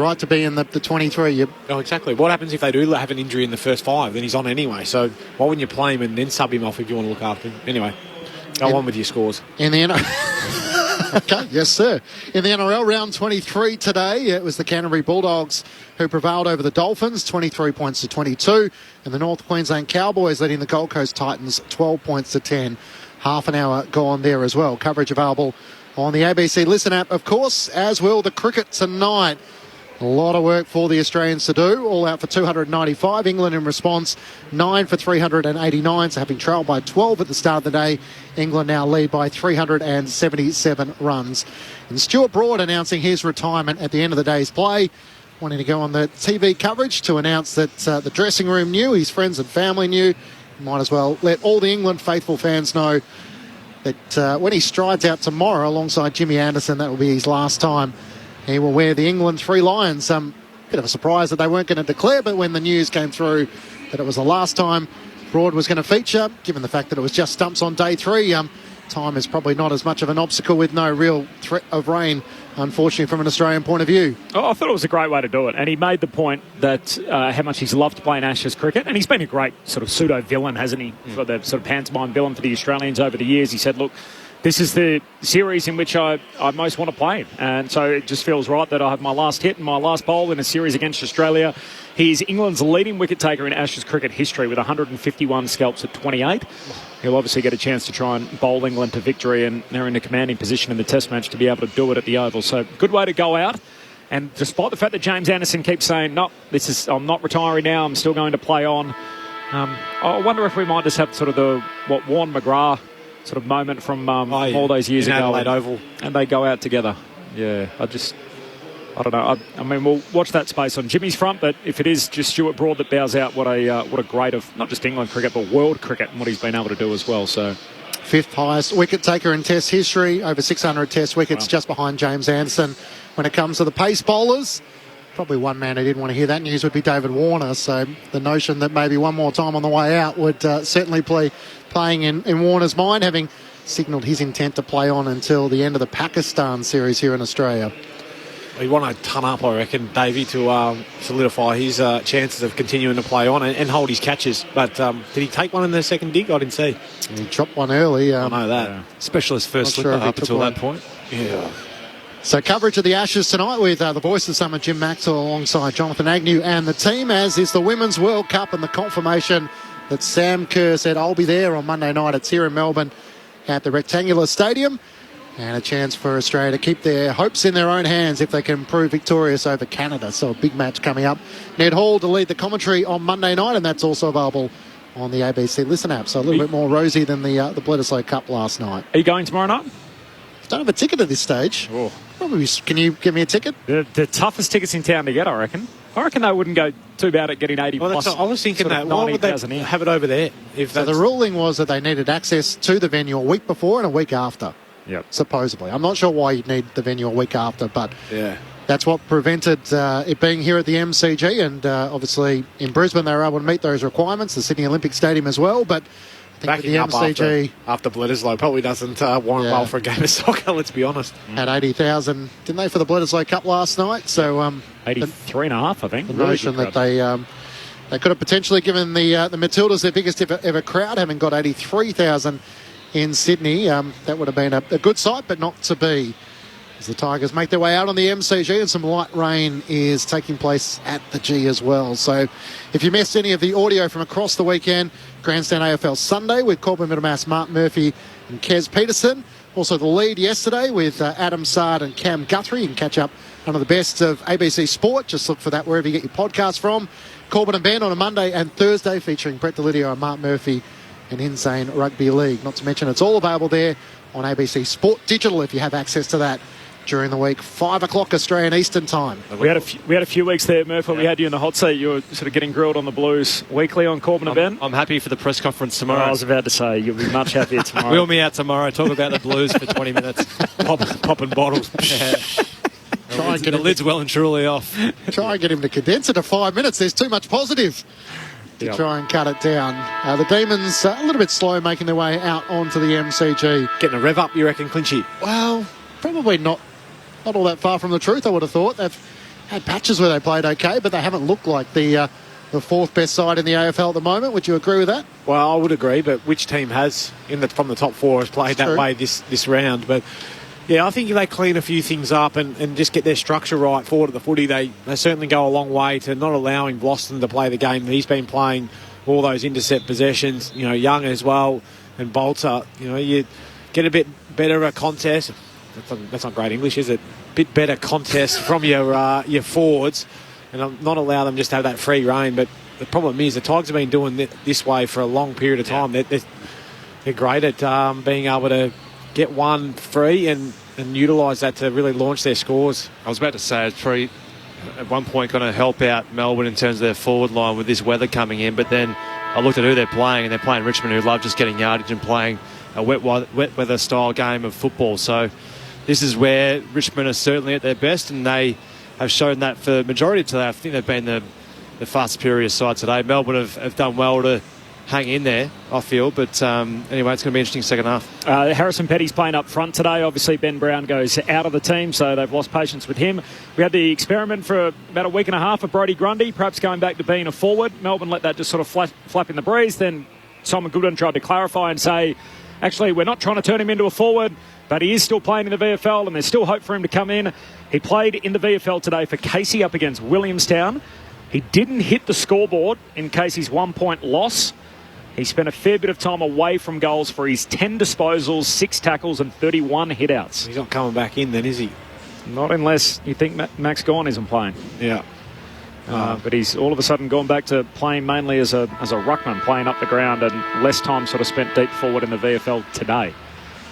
right to be in the 23, you... Oh, exactly. What happens if they do have an injury in the first 5? Then he's on anyway. So why wouldn't you play him and then sub him off if you want to look after him? Anyway, go on with your scores. In the Okay, yes, sir. In the NRL round 23 today, it was the Canterbury Bulldogs who prevailed over the Dolphins, 23 points to 22, and the North Queensland Cowboys leading the Gold Coast Titans, 12 points to 10. Half an hour gone there as well. Coverage available on the ABC Listen app, of course, as will the cricket tonight. A lot of work for the Australians to do. All out for 295. England in response, 9 for 389. So having trailed by 12 at the start of the day, England now lead by 377 runs. And Stuart Broad announcing his retirement at the end of the day's play, wanting to go on the TV coverage to announce that the dressing room knew, his friends and family knew. Might as well let all the England faithful fans know that when he strides out tomorrow alongside Jimmy Anderson, that will be his last time. He will wear the England 3 Lions. Bit of a surprise that they weren't going to declare, but when the news came through that it was the last time Broad was going to feature, given the fact that it was just stumps on day 3, time is probably not as much of an obstacle with no real threat of rain, unfortunately, from an Australian point of view. Oh, I thought it was a great way to do it. And he made the point that how much he's loved playing Ashes cricket. And he's been a great sort of pseudo-villain, hasn't he? For the sort of pantomime villain for the Australians over the years. He said, look, this is the series in which I most want to play. And so it just feels right that I have my last hit and my last bowl in a series against Australia. He's England's leading wicket-taker in Ashes cricket history with 151 scalps at 28. He'll obviously get a chance to try and bowl England to victory, and they're in a commanding position in the Test match to be able to do it at the Oval. So good way to go out. And despite the fact that James Anderson keeps saying, no, I'm not retiring now, I'm still going to play on. I wonder if we might just have sort of what Warren McGrath sort of moment from all those years ago. Adelaide Oval. And they go out together. Yeah, I don't know. I mean, we'll watch that space on Jimmy's front, but if it is just Stuart Broad that bows out, what a great of not just England cricket, but world cricket and what he's been able to do as well. So, 5th highest wicket taker in Test history, over 600 Test wickets, just behind James Anderson. When it comes to the pace bowlers, probably one man who didn't want to hear that news would be David Warner. So the notion that maybe one more time on the way out would certainly playing in Warner's mind, having signalled his intent to play on until the end of the Pakistan series here in Australia. He want to ton up, I reckon, Davey, to solidify his chances of continuing to play on and hold his catches. But did he take one in the second dig? I didn't see. He dropped one early. I know that. Yeah. Specialist first slipper up until that point. Yeah. So coverage of the Ashes tonight with the voice of summer, Jim Maxwell, alongside Jonathan Agnew and the team, as is the Women's World Cup and the confirmation that Sam Kerr said, I'll be there on Monday night. It's here in Melbourne at the Rectangular Stadium. And a chance for Australia to keep their hopes in their own hands if they can prove victorious over Canada. So a big match coming up. Ned Hall to lead the commentary on Monday night, and that's also available on the ABC Listen app. So a little bit more rosy than the Bledisloe Cup last night. Are you going tomorrow night? Don't have a ticket at this stage. Oh. Probably. Can you give me a ticket? The toughest tickets in town to get, I reckon. I reckon they wouldn't go too bad at getting 80 plus. I was thinking that. Why would they have it over there? So the ruling was that they needed access to the venue a week before and a week after. Yep. Supposedly. I'm not sure why you'd need the venue a week after, but Yeah. that's what prevented it being here at the MCG, and obviously in Brisbane they were able to meet those requirements, the Sydney Olympic Stadium as well, but I think Backing the up MCG after Bledisloe probably doesn't warrant well for a game of soccer, let's be honest. had 80,000, didn't they, for the Bledisloe Cup last night? So 83.5, I think. the Really notion good that they could have potentially given the Matildas their biggest ever crowd, having got 83,000 in Sydney. That would have been a good sight, but not to be, as the Tigers make their way out on the MCG, and some light rain is taking place at the G as well. So if you missed any of the audio from across the weekend, Grandstand AFL Sunday with Corbin Middlemass, Mark Murphy and Kez Peterson. Also the lead yesterday with Adam Sard and Cam Guthrie. You can catch up one of the best of ABC Sport. Just look for that wherever you get your podcast from. Corbin and Ben on a Monday and Thursday, featuring Brett Delidio and Mark Murphy and Insane Rugby League. Not to mention it's all available there on ABC Sport Digital if you have access to that during the week. 5 o'clock Australian Eastern Time. We had a few weeks there, Murph, where we had you in the hot seat. You were sort of getting grilled on the Blues weekly on Corbin and Ben. I'm happy for the press conference tomorrow. I was about to say, you'll be much happier tomorrow. Wheel me out tomorrow, talk about the Blues for 20 minutes. Popping bottles. Yeah. Try and get the lid's well and truly off. Try and get him to condense it to 5 minutes. There's too much positive to try and cut it down. The Demons a little bit slow making their way out onto the MCG. Getting a rev up, you reckon, Clinchy? Well, probably not all that far from the truth, I would have thought. They've had patches where they played okay, but they haven't looked like the fourth best side in the AFL at the moment. Would you agree with that? Well, I would agree, but which team has, from the top four, has played that way this round? But yeah, I think if they clean a few things up and just get their structure right forward at the footy, they certainly go a long way to not allowing Bloston to play the game that he's been playing, all those intercept possessions, Young as well, and Bolter. You get a bit better a contest. That's not great English, is it? Bit better contest from your forwards, and not allow them just to have that free rein. But the problem is the Tigers have been doing this way for a long period of time. Yeah. They're great at being able to get one free and utilise that to really launch their scores. I was about to say, it's probably at one point going to help out Melbourne in terms of their forward line with this weather coming in, but then I looked at who they're playing, and they're playing Richmond, who love just getting yardage and playing a wet weather style game of football. So this is where Richmond are certainly at their best, and they have shown that for the majority of today. I think they've been the far superior side today. Melbourne have done well to hang in there, I feel. But anyway, it's going to be an interesting second half. Harrison Petty's playing up front today. Obviously, Ben Brown goes out of the team, so they've lost patience with him. We had the experiment for about a week and a half of Brodie Grundy, perhaps going back to being a forward. Melbourne let that just sort of flap in the breeze. Then Simon Goodwin tried to clarify and say, actually, we're not trying to turn him into a forward, but he is still playing in the VFL, and there's still hope for him to come in. He played in the VFL today for Casey up against Williamstown. He didn't hit the scoreboard in Casey's 1-point loss. He spent a fair bit of time away from goals for his 10 disposals, 6 tackles and 31 hitouts. He's not coming back in then, is he? Not unless you think Max Gawn isn't playing. Yeah. But he's all of a sudden gone back to playing mainly as a ruckman, playing up the ground, and less time sort of spent deep forward in the VFL today.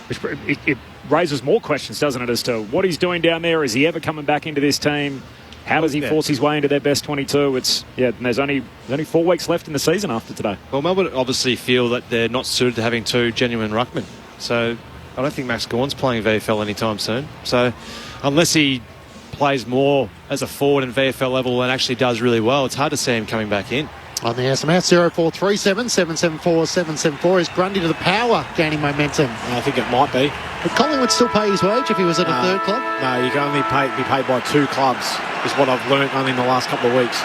Which it raises more questions, doesn't it, as to what he's doing down there? Is he ever coming back into this team? How does he force his way into their best 22? And there's only 4 weeks left in the season after today. Well, Melbourne obviously feel that they're not suited to having 2 genuine ruckmen. So I don't think Max Gawn's playing VFL anytime soon. So unless he plays more as a forward in VFL level and actually does really well, it's hard to see him coming back in. On the SMS, 0437 774 774. Is Grundy to the power gaining momentum? I think it might be. Would Collingwood still pay his wage if he was at a third club? No, you can only be paid by 2 clubs, is what I've learnt only in the last couple of weeks.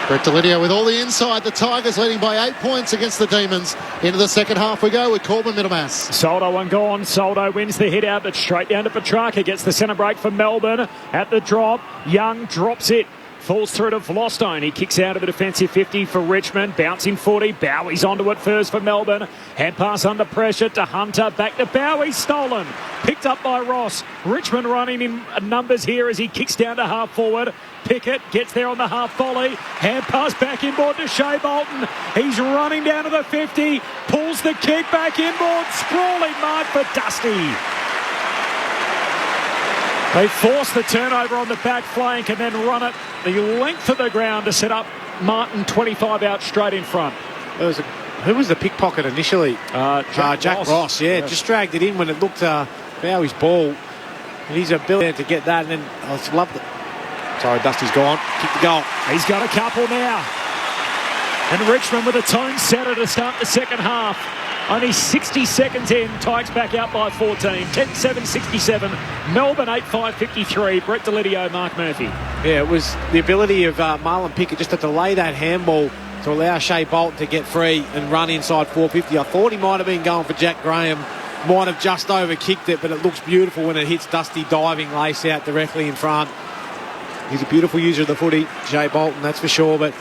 Brett Delidio with all the inside. The Tigers leading by 8 points against the Demons. Into the second half we go with Corbin Middlemass. Soldo and gone. Soldo wins the hit out, but straight down to Petrarca. Gets the centre break for Melbourne. At the drop, Young drops it. Falls through to Vlostone. He kicks out of the defensive 50 for Richmond. Bouncing 40. Bowie's onto it first for Melbourne. Hand pass under pressure to Hunter. Back to Bowie. Stolen. Picked up by Ross. Richmond running in numbers here as he kicks down to half forward. Pickett gets there on the half volley. Hand pass back inboard to Shea Bolton. He's running down to the 50. Pulls the kick back inboard. Sprawling mark for Dusty. They force the turnover on the back flank and then run it the length of the ground to set up Martin 25 out straight in front. Who was the pickpocket initially? Jack Ross. Yeah, just dragged it in when it looked Bowie's ball and his ability to get that, and then I just loved it. Sorry, Dusty's gone. Kick the goal. He's got a couple now. And Richmond with a tone setter to start the second half. Only 60 seconds in, Tigers back out by 14. 10-7-67. Melbourne 8-5-53. Brett Delidio, Mark Murphy. Yeah, it was the ability of Marlon Pickett just to delay that handball to allow Shea Bolton to get free and run inside 450. I thought he might have been going for Jack Graham. Might have just over-kicked it, but it looks beautiful when it hits Dusty diving lace out directly in front. He's a beautiful user of the footy, Shea Bolton, that's for sure, but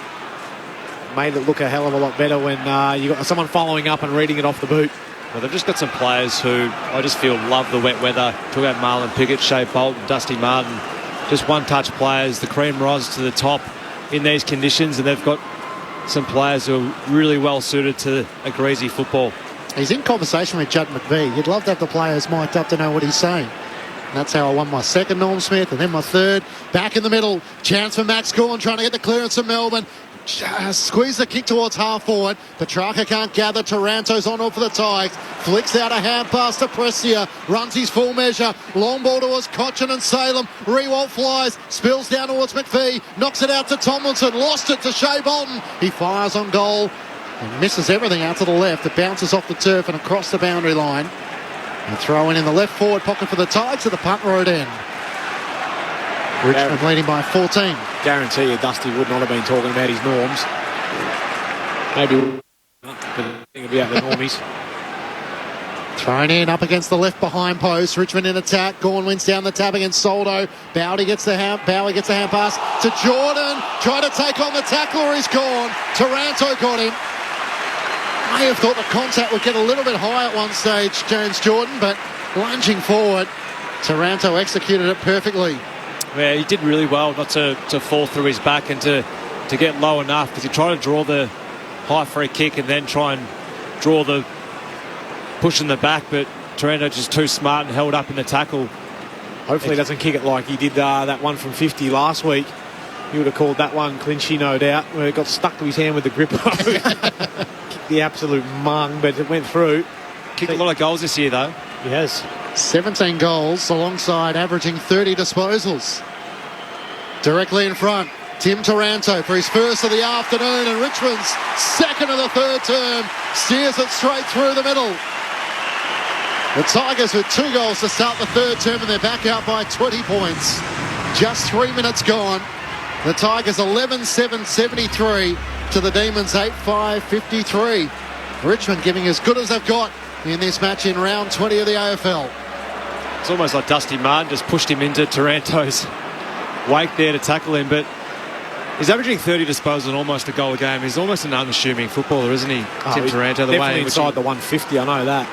made it look a hell of a lot better when you got someone following up and reading it off the boot. Well, they've just got some players who I just feel love the wet weather. Talk about Marlon Pickett, Shea Bolton, Dusty Martin. Just one-touch players. The cream rises to the top in these conditions, and they've got some players who are really well suited to a greasy football. He's in conversation with Judd McVie. You'd love to have the players mic'd up to know what he's saying. And that's how I won my second, Norm Smith, and then my third. Back in the middle. Chance for Max Gawn trying to get the clearance of Melbourne. Squeeze the kick towards half forward. Petrarca can't gather. Taranto's on for the Tigers. Flicks out a hand pass to Prestia. Runs his full measure. Long ball towards Cochin and Salem. Rewalt flies. Spills down towards McPhee. Knocks it out to Tomlinson. Lost it to Shea Bolton. He fires on goal and misses everything out to the left. It bounces off the turf and across the boundary line. And throw in the left forward pocket for the Tigers at the punt road end. Richmond leading by 14. Guarantee you Dusty would not have been talking about his norms. Maybe but think about the normies. Thrown in up against the left behind post. Richmond in attack. Gawn wins down the tap against Soldo. Bowie gets the hand pass to Jordan. Trying to take on the tackler. He's gone. Taranto got him. May have thought the contact would get a little bit high at one stage, James Jordan, but lunging forward, Taranto executed it perfectly. Yeah, he did really well not to fall through his back and to get low enough, because he tried to draw the high free kick and then try and draw the push in the back, but Taranto just too smart and held up in the tackle. Hopefully he doesn't kick it like he did that one from 50 last week. He would have called that one clinchy, no doubt, where it got stuck to his hand with the grip. Kicked the absolute mung, but it went through. Kicked a lot of goals this year, though. He has. 17 goals alongside averaging 30 disposals. Directly in front, Tim Taranto for his first of the afternoon, and Richmond's second of the third term steers it straight through the middle. The Tigers with 2 goals to start the third term, and they're back out by 20 points. Just 3 minutes gone. The Tigers 11-7-73 to the Demons 8-5-53. Richmond giving as good as they've got in this match in round 20 of the AFL. It's almost like Dusty Martin just pushed him into Taranto's wake there to tackle him, but he's averaging 30 disposals and almost a goal a game. He's almost an unassuming footballer, isn't he, Tim Taranto? The definitely way inside the 150, I know that.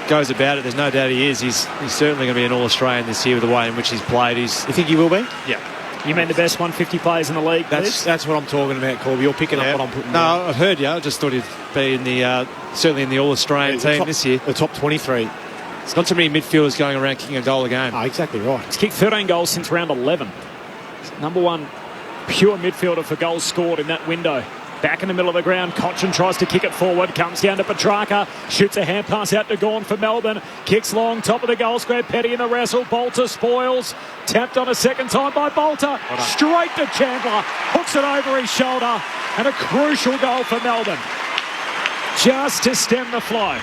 Goes about it, there's no doubt he is. He's certainly going to be an All-Australian this year with the way in which he's played. You think he will be? Yeah. You mean the best 150 players in the league? That's what I'm talking about, Corby. You're picking up what I'm putting down. No, I've heard you. I just thought he'd be in the certainly in the All-Australian team this year. The top 23. It's not too many midfielders going around kicking a goal a game. Oh, exactly right. He's kicked 13 goals since round 11. He's number one pure midfielder for goals scored in that window. Back in the middle of the ground, Cochin tries to kick it forward, comes down to Petrarca, shoots a hand pass out to Gawn for Melbourne, kicks long, top of the goal square, Petty in the wrestle, Bolter spoils, tapped on a second time by Bolter, straight to Chandler, hooks it over his shoulder, and a crucial goal for Melbourne, just to stem the flow.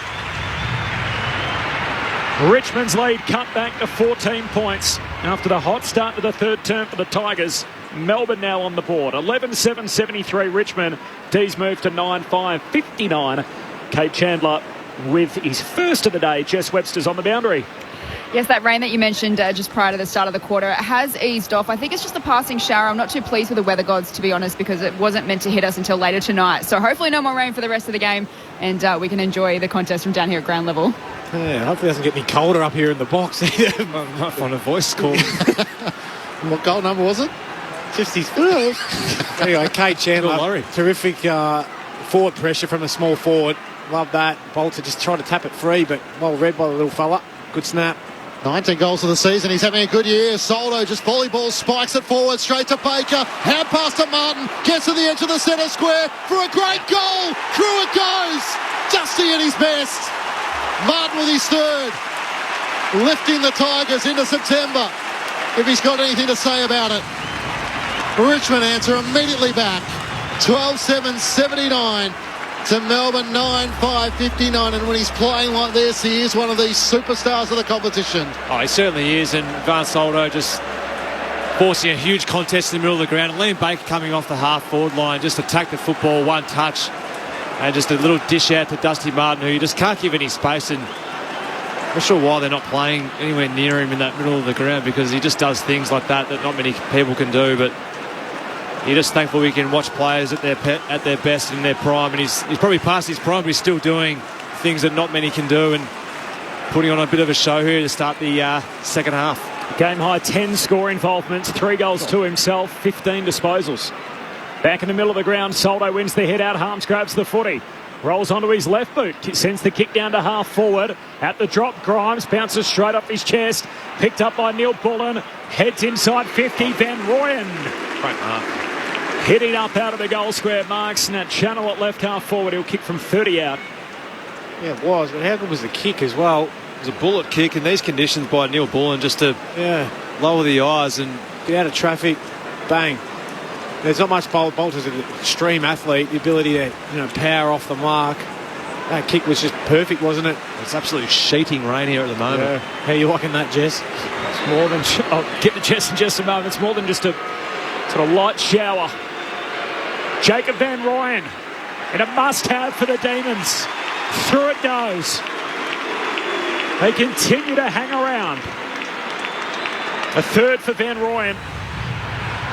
Richmond's lead cut back to 14 points after the hot start to the third term for the Tigers. Melbourne now on the board. 11-7-73 Richmond. D's move to 9-5-59. Kate Chandler with his first of the day. Jess Webster's on the boundary. Yes, that rain that you mentioned just prior to the start of the quarter, it has eased off. I think it's just a passing shower. I'm not too pleased with the weather gods, to be honest, because it wasn't meant to hit us until later tonight. So hopefully no more rain for the rest of the game, and we can enjoy the contest from down here at ground level. Yeah, hopefully it doesn't get any colder up here in the box. I'm on a voice call. What goal number was it? Just his first. Anyway, Kate Chandler, terrific forward pressure from a small forward. Love that. Bolter just tried to tap it free, but well read by the little fella. Good snap. 19 goals of the season. He's having a good year. Soldo just volleyball, spikes it forward, straight to Baker. Hand pass to Martin. Gets to the edge of the centre square for a great goal. Through it goes. Dusty at his best. Martin with his third. lifting the Tigers into September, if he's got anything to say about it. Richmond answer immediately back. 12-7-79 to Melbourne 9-5-59. And when he's playing like this, he is one of these superstars of the competition. Oh, he certainly is. And Van Soldo just forcing a huge contest in the middle of the ground. And Liam Baker coming off the half-forward line, just attacked the football, one touch. And just a little dish out to Dusty Martin, who you just can't give any space. And I'm not sure why they're not playing anywhere near him in that middle of the ground, because he just does things like that not many people can do. But you're just thankful we can watch players at their best in their prime. And he's probably past his prime, but he's still doing things that not many can do and putting on a bit of a show here to start the second half. Game high 10 score involvements, 3 goals to himself, 15 disposals. Back in the middle of the ground, Soldo wins the head out. Harms grabs the footy. Rolls onto his left boot. Sends the kick down to half forward. At the drop, Grimes bounces straight off his chest. Picked up by Neil Bullen. Heads inside 50. Van Rooyen. Great mark. Hitting up out of the goal square. Marks and that channel at left half forward. He'll kick from 30 out. Yeah, it was. But how good was the kick as well? It was a bullet kick in these conditions by Neil Bullen, just to lower the eyes and get out of traffic. Bang. There's not much Bolter's an extreme athlete. The ability to power off the mark. That kick was just perfect, wasn't it? It's absolutely sheeting rain here at the moment. Yeah. How are you liking that, Jess? It's more than... I'll get the Jess in just a moment. It's more than just a sort of light shower. Jacob Van Rooyen in a must-have for the Demons. Through it goes. They continue to hang around. A third for Van Rooyen.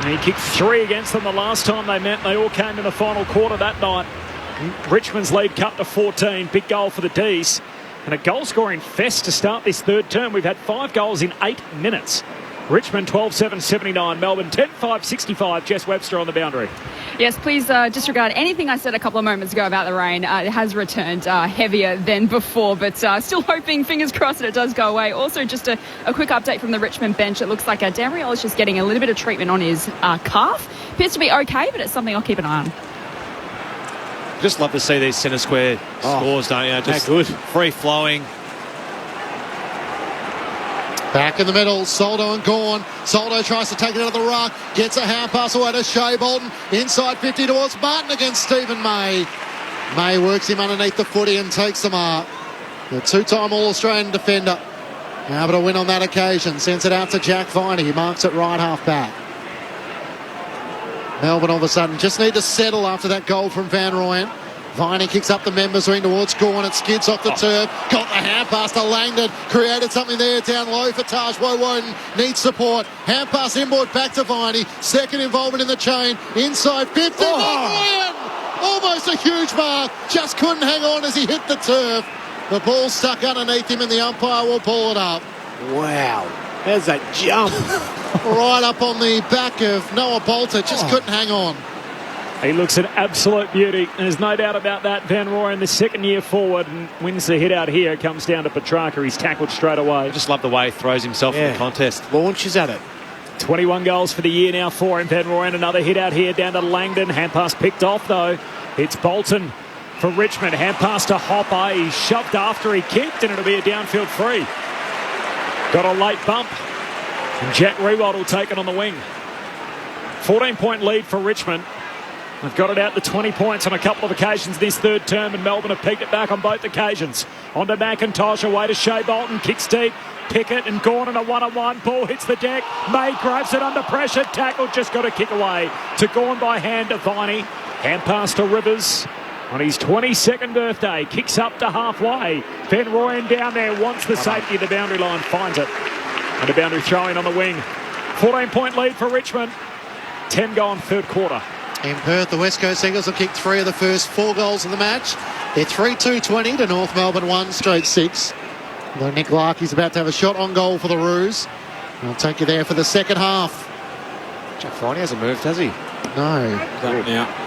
And he kicked 3 against them the last time they met. They all came in the final quarter that night. Richmond's lead cut to 14. Big goal for the D's. And a goal-scoring fest to start this third term. We've had 5 goals in 8 minutes. Richmond 12-7-79. Melbourne 10-5-65. Jess Webster on the boundary. Yes, please disregard anything I said a couple of moments ago about the rain. It has returned heavier than before, but still hoping, fingers crossed, that it does go away. Also, just a quick update from the Richmond bench. It looks like Dan Riol is just getting a little bit of treatment on his calf. Appears to be okay, but it's something I'll keep an eye on. Just love to see these centre square scores, don't you? Just good. Free-flowing. Back in the middle, Soldo and Gawn. Soldo tries to take it out of the ruck, gets a hand pass away to Shea Bolton. Inside 50 towards Martin against Stephen May. May works him underneath the footy and takes the mark. The 2-time All-Australian defender. Able to win on that occasion. Sends it out to Jack Viney. He marks it right half back. Melbourne all of a sudden just need to settle after that goal from Van Rooyen. Viney kicks up the members ring towards Gawn. It skids off the turf. Got the hand pass to Langdon. Created something there down low for Taj Woden. Needs support. Hand pass inboard back to Viney. Second involvement in the chain. Inside 50. Van Rooyen! Almost a huge mark. Just couldn't hang on as he hit the turf. The ball stuck underneath him and the umpire will pull it up. Wow. There's that jump. Right up on the back of Noah Bolter. Just couldn't hang on. He looks an absolute beauty. There's no doubt about that. Van Rooyen, the second year forward, and wins the hit out here. Comes down to Petrarca. He's tackled straight away. I just love the way he throws himself in the contest. Launches at it. 21 goals for the year now for him. Van Rooyen, another hit out here down to Langdon. Hand pass picked off, though. It's Bolton for Richmond. Hand pass to Hopper. He shoved after he kicked, and it'll be a downfield free. Got a late bump. And Jack Riewoldt will take it on the wing. 14-point lead for Richmond. They've got it out to 20 points on a couple of occasions this third term, and Melbourne have picked it back on both occasions. On to McIntosh, away to Shea Bolton, kicks deep. Pickett and Gordon a one-on-one. Ball hits the deck. May grabs it under pressure. Tackle, just got a kick away. To Gorn by hand to Viney. Hand pass to Rivers. On his 22nd birthday, kicks up to halfway. Van Rooyen down there, wants the safety of the boundary line, finds it. And the boundary throw-in on the wing. 14-point lead for Richmond. 10 gone third quarter. In Perth, the West Coast Eagles have kicked 3 of the first 4 goals of the match. They're 3-2-20 to North Melbourne 1 straight 6. Although Nick Larkey's about to have a shot on goal for the Roos. I'll take you there for the second half. Jack Viney hasn't moved, has he? No. Yeah.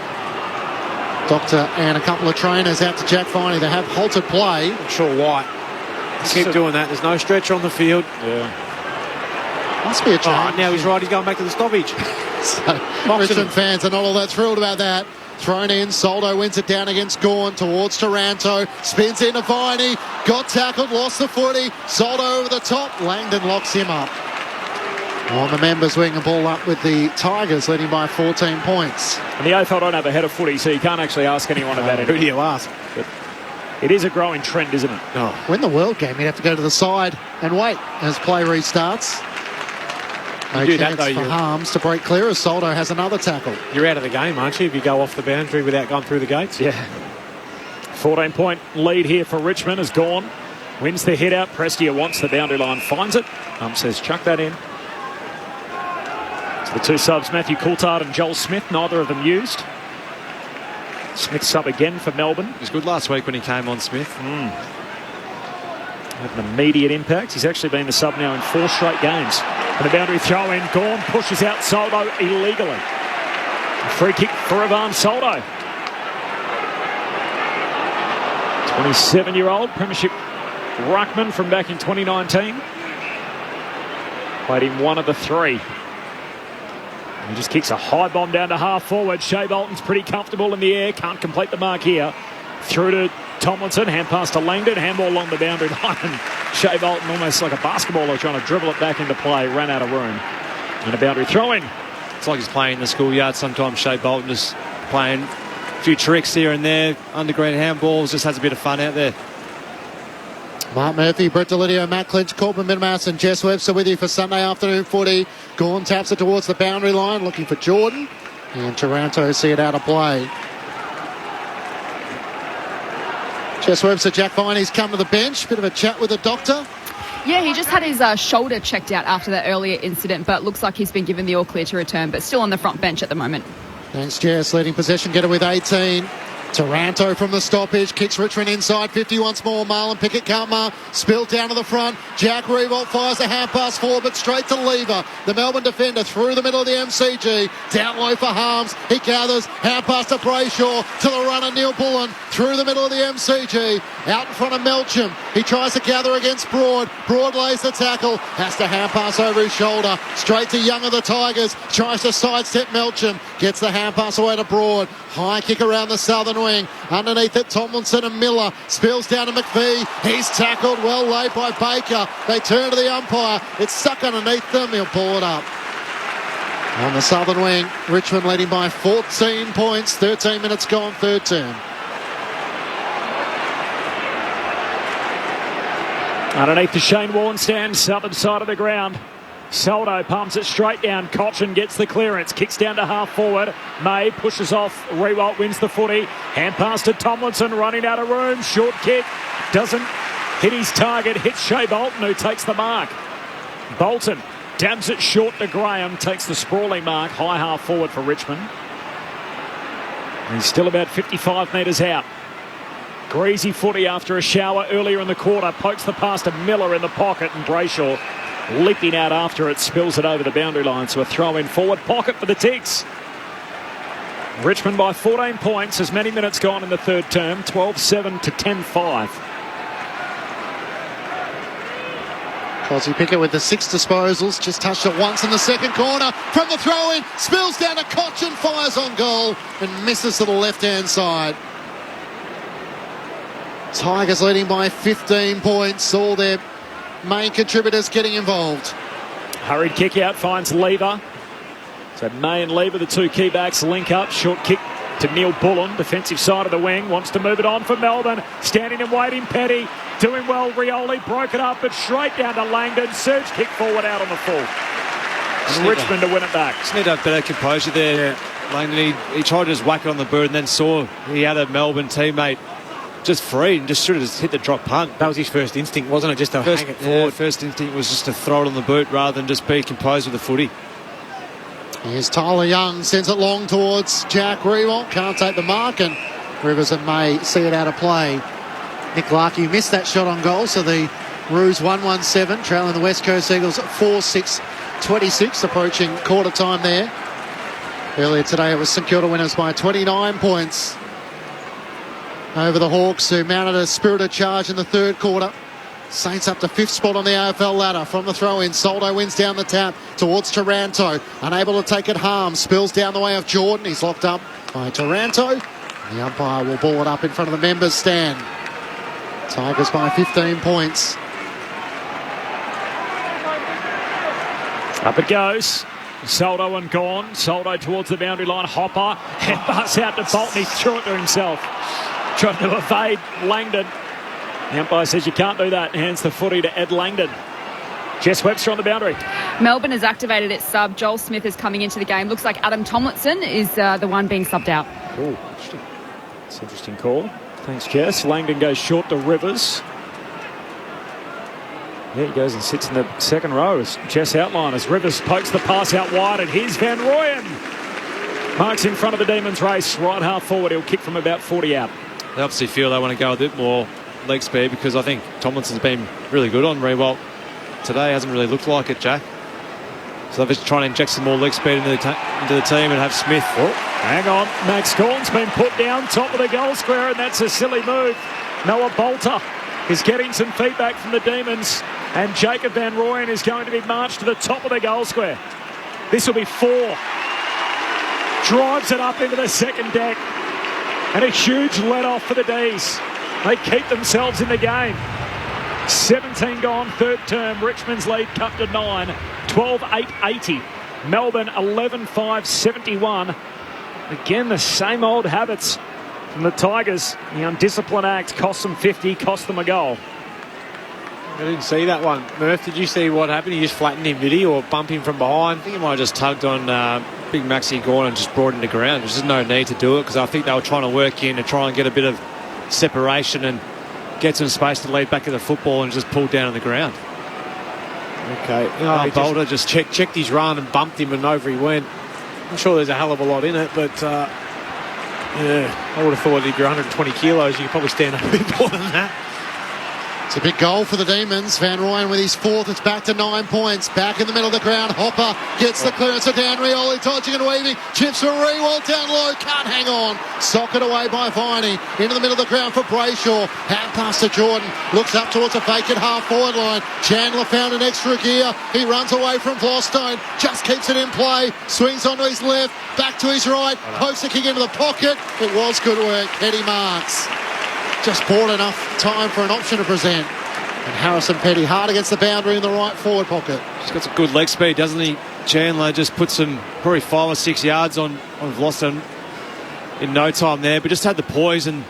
Doctor and a couple of trainers out to Jack Viney. They have halted play. Not sure why. Keep doing that. There's no stretcher on the field. Yeah. Must be a change. Now he's right. He's going back to the stoppage. So, Richmond fans are not all that thrilled about that. Thrown in, Soldo wins it down against Gawn towards Taranto, spins into Viney, got tackled, lost the footy, Soldo over the top, Langdon locks him up. On the members wing, a ball up with the Tigers leading by 14 points. And the AFL don't have a head of footy, so you can't actually ask anyone about it. Who do you ask? But it is a growing trend, isn't it? Oh. Win the World game, you'd have to go to the side and wait as play restarts. No chance for Harms to break clear as Soldo has another tackle. You're out of the game, aren't you, if you go off the boundary without going through the gates? Yeah. 14-point lead here for Richmond is gone. Wins the hit out. Prestia wants the boundary line, finds it. Says chuck that in. So the two subs, Matthew Coulthard and Joel Smith, neither of them used. Smith sub again for Melbourne. He was good last week when he came on, Smith. Had an immediate impact. He's actually been the sub now in 4 straight games. And the boundary throw in. Gawn pushes out Soldo illegally. A free kick for Ivan Soldo. 27-year-old Premiership ruckman from back in 2019. Played in one of the 3. He just kicks a high bomb down to half forward. Shea Bolton's pretty comfortable in the air. Can't complete the mark here. Through to Tomlinson. Hand pass to Langdon. Handball along the boundary line. Shea Bolton, almost like a basketballer, trying to dribble it back into play. Ran out of room. And a boundary throw-in. It's like he's playing in the schoolyard. Sometimes Shea Bolton just playing a few tricks here and there. Underground handballs. Just has a bit of fun out there. Mark Murphy, Brett Delidio, Matt Clinch, Corbin Minimas and Jess Webster with you for Sunday afternoon footy. Gawn taps it towards the boundary line, looking for Jordan. And Taranto see it out of play. Jess Webster, Jack Viney's come to the bench. Bit of a chat with the doctor. Yeah, he just had his shoulder checked out after that earlier incident, but looks like he's been given the all clear to return, but still on the front bench at the moment. Thanks, Jess. Leading possession getter with 18. Taranto from the stoppage, kicks Richmond inside, 50 once more, Marlon Pickett-Cutmar, spilled down to the front, Jack Revolt fires a hand pass forward, but straight to Lever, the Melbourne defender through the middle of the MCG, down low for Harms, he gathers, hand pass to Brayshaw, to the runner Neil Bullen, through the middle of the MCG, out in front of Melcham, he tries to gather against Broad lays the tackle, has to hand pass over his shoulder, straight to Young of the Tigers, tries to sidestep Melcham, gets the hand pass away to Broad, high kick around the southern wing, underneath it Tomlinson and Miller, spills down to McVie, he's tackled, well laid by Baker, they turn to the umpire, it's stuck underneath them, he'll pull it up. On the southern wing, Richmond leading by 14 points, 13 minutes gone, third term. Underneath the Shane Warne stand, southern side of the ground. Soldo pumps it straight down. Cochin gets the clearance. Kicks down to half forward. May pushes off. Rewalt wins the footy. Hand pass to Tomlinson. Running out of room. Short kick. Doesn't hit his target. Hits Shea Bolton, who takes the mark. Bolton dabs it short to Graham. Takes the sprawling mark. High half forward for Richmond. He's still about 55 metres out. Greasy footy after a shower earlier in the quarter. Pokes the pass to Miller in the pocket, and Brayshaw leaping out after it, spills it over the boundary line. So a throw in forward pocket for the Tigs. Richmond by 14 points, as many minutes gone in the third term, 12-7 to 10-5. Cosy Pickett with the 6 disposals, just touched it once in the second corner. From the throw in, spills down to Cochin, fires on goal and misses to the left-hand side. Tigers leading by 15 points, all their main contributors getting involved. Hurried kick out, finds Lever. So May and Lever, the two key backs, link up. Short kick to Neil Bullen, defensive side of the wing. Wants to move it on for Melbourne. Standing and waiting, Petty. Doing well, Rioli. Broke it up, but straight down to Langdon. Surge kick forward out on the full. And Richmond to win it back. Just need a better composure there. Yeah. Langdon, he tried to just whack it on the bird and then saw he had a Melbourne teammate just free and just should have just hit the drop punt. That was his first instinct, wasn't it? Just to hang it forward. Yeah, first instinct was just to throw it on the boot rather than just be composed with the footy. Here's Tyler Young, sends it long towards Jack Rewalt. Can't take the mark, and Rivers and May see it out of play. Nick Larkey missed that shot on goal, so the Roos 1-1-7, trailing the West Coast Eagles 4-6-26, approaching quarter time there. Earlier today it was St Kilda winners by 29 points over the Hawks, who mounted a spirited charge in the third quarter. Saints up to 5th spot on the AFL ladder. From the throw-in, Soldo wins down the tap towards Taranto. Unable to take it, Harms spills down the way of Jordan. He's locked up by Taranto. The umpire will ball it up in front of the members' stand. Tigers by 15 points. Up it goes. Soldo and gone. Soldo towards the boundary line. Hopper. Headbutts out to Bolton. He threw it to himself. Trying to evade Langdon. The umpire says you can't do that. Hands the footy to Ed Langdon. Jess Webster on the boundary. Melbourne has activated its sub. Joel Smith is coming into the game. Looks like Adam Tomlinson is the one being subbed out. Oh, interesting. It's an interesting call. Thanks, Jess. Langdon goes short to Rivers. There he goes and sits in the second row as Jess outlined as Rivers pokes the pass out wide, and here's Van Rooyen. Marks in front of the Demons race, right half forward. He'll kick from about 40 out. They obviously feel they want to go a bit more leg speed because I think Tomlinson's been really good on Rewalt today. Hasn't really looked like it, Jack. So they're just trying to inject some more leg speed into the team and have Smith. Oh, hang on. Max Gawn's been put down top of the goal square, and that's a silly move. Noah Bolter is getting some feedback from the Demons, and Jacob Van Rooyen is going to be marched to the top of the goal square. This will be 4. Drives it up into the second deck, and a huge let-off for the D's. They keep themselves in the game. 17 gone, third term. Richmond's lead cut to 9. 12-8-80. Melbourne 11-5-71. Again, the same old habits from the Tigers. The undisciplined act cost them 50, cost them a goal. I didn't see that one. Murph, did you see what happened? He just flattened him, did he, or bump him from behind? I think he might have just tugged on big Maxi Gawn and just brought him to ground. There's just no need to do it because I think they were trying to work in and try and get a bit of separation and get some space to lead back to the football and just pulled down on the ground. Okay. Bolter just checked his run and bumped him and over he went. I'm sure there's a hell of a lot in it, but yeah, I would have thought if you're 120 kilos, you could probably stand up a bit more than that. It's a big goal for the Demons. Van Rooyen with his 4th. It's back to 9 points. Back in the middle of the ground. Hopper gets the clearance to Dan Rioli. Dodging and weaving. Chips for Rewalt down low. Can't hang on. Sock it away by Viney. Into the middle of the ground for Brayshaw. Hand pass to Jordan. Looks up towards a vacant half-forward line. Chandler found an extra gear. He runs away from Vlostone. Just keeps it in play. Swings onto his left. Back to his right. Pokes the kick into the pocket. It was good work. Petty marks. Just bought enough time for an option to present. And Harrison Petty hard against the boundary in the right forward pocket. He's got some good leg speed, doesn't he? Chandler just put some probably 5 or 6 yards on Vloston in no time there, but just had the poise and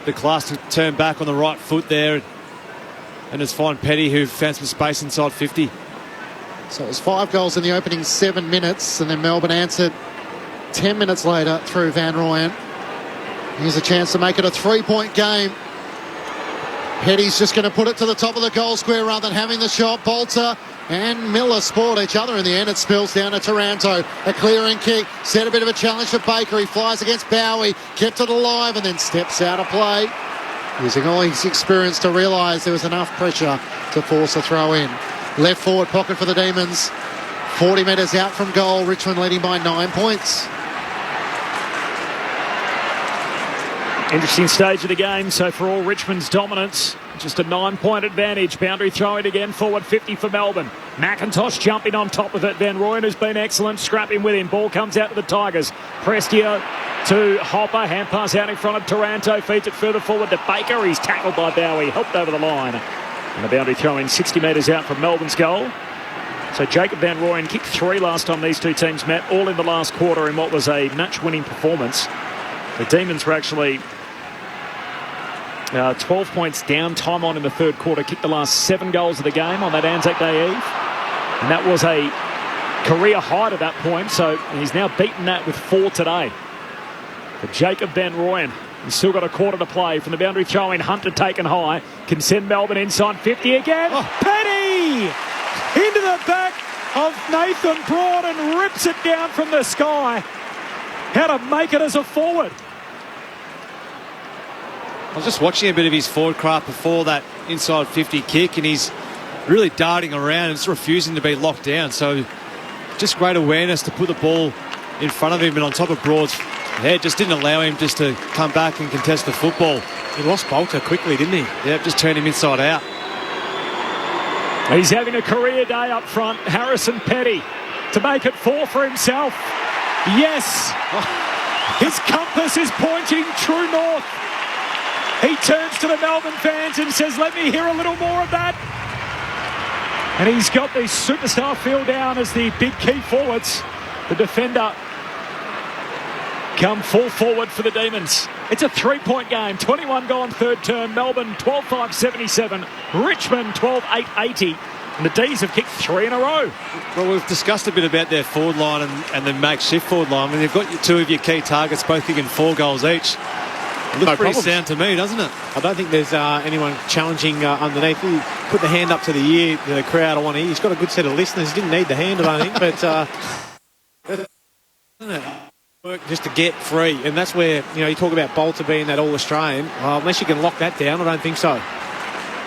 the class to turn back on the right foot there. And it's find Petty who found some space inside 50. So it was 5 goals in the opening 7 minutes, and then Melbourne answered 10 minutes later through Van Rooyen. Here's a chance to make it a 3-point game. Petty's just going to put it to the top of the goal square rather than having the shot. Bolter and Miller spoiled each other in the end. It spills down to Taranto. A clearing kick. Set a bit of a challenge for Baker. He flies against Bowie. Kept it alive and then steps out of play. Using all his experience to realise there was enough pressure to force a throw in. Left forward pocket for the Demons. 40 metres out from goal. Richmond leading by 9 points. Interesting stage of the game. So for all Richmond's dominance, just a 9-point advantage. Boundary throw it again. Forward 50 for Melbourne. McIntosh jumping on top of it. Van Rooyen has been excellent. Scrapping with him. Ball comes out to the Tigers. Prestia to Hopper. Hand pass out in front of Taranto. Feeds it further forward to Baker. He's tackled by Bowie. Helped over the line. And the boundary throw in 60 metres out from Melbourne's goal. So Jacob Van Rooyen kicked 3 last time these two teams met. All in the last quarter in what was a match-winning performance. The Demons were actually 12 points down, time on in the third quarter. Kicked the last 7 goals of the game on that Anzac Day Eve. And that was a career high at that point, so he's now beaten that with 4 today. But Jacob Van Rooyen, he's still got a quarter to play from the boundary throw in. Hunter taken high. Can send Melbourne inside 50 again. Oh. Petty! Into the back of Nathan Broad and rips it down from the sky. How to make it as a forward. I was just watching a bit of his forward craft before that inside 50 kick, and he's really darting around and just refusing to be locked down. So just great awareness to put the ball in front of him and on top of Broad's head. Just didn't allow him just to come back and contest the football. He lost Bolter quickly, didn't he? Yeah, just turned him inside out. He's having a career day up front. Harrison Petty to make it 4 for himself. Yes, his compass is pointing true north. He turns to the Melbourne fans and says, let me hear a little more of that. And he's got the superstar feel down as the big key forwards. The defender come full forward for the Demons. It's a 3-point game. 21 gone third term. Melbourne 12-5-77. Richmond 12-8-80. And the D's have kicked 3 in a row. Well, we've discussed a bit about their forward line and the makeshift forward line. I mean, you've got two of your key targets both kicking 4 goals each. It looks pretty sound to me, doesn't it? I don't think there's anyone challenging underneath. He put the hand up to the ear, the crowd. I want to hear. He's got a good set of listeners. He didn't need the hand, I don't think. But work just to get free, and that's where you talk about Bolter being that All-Australian. Well, unless you can lock that down, I don't think so.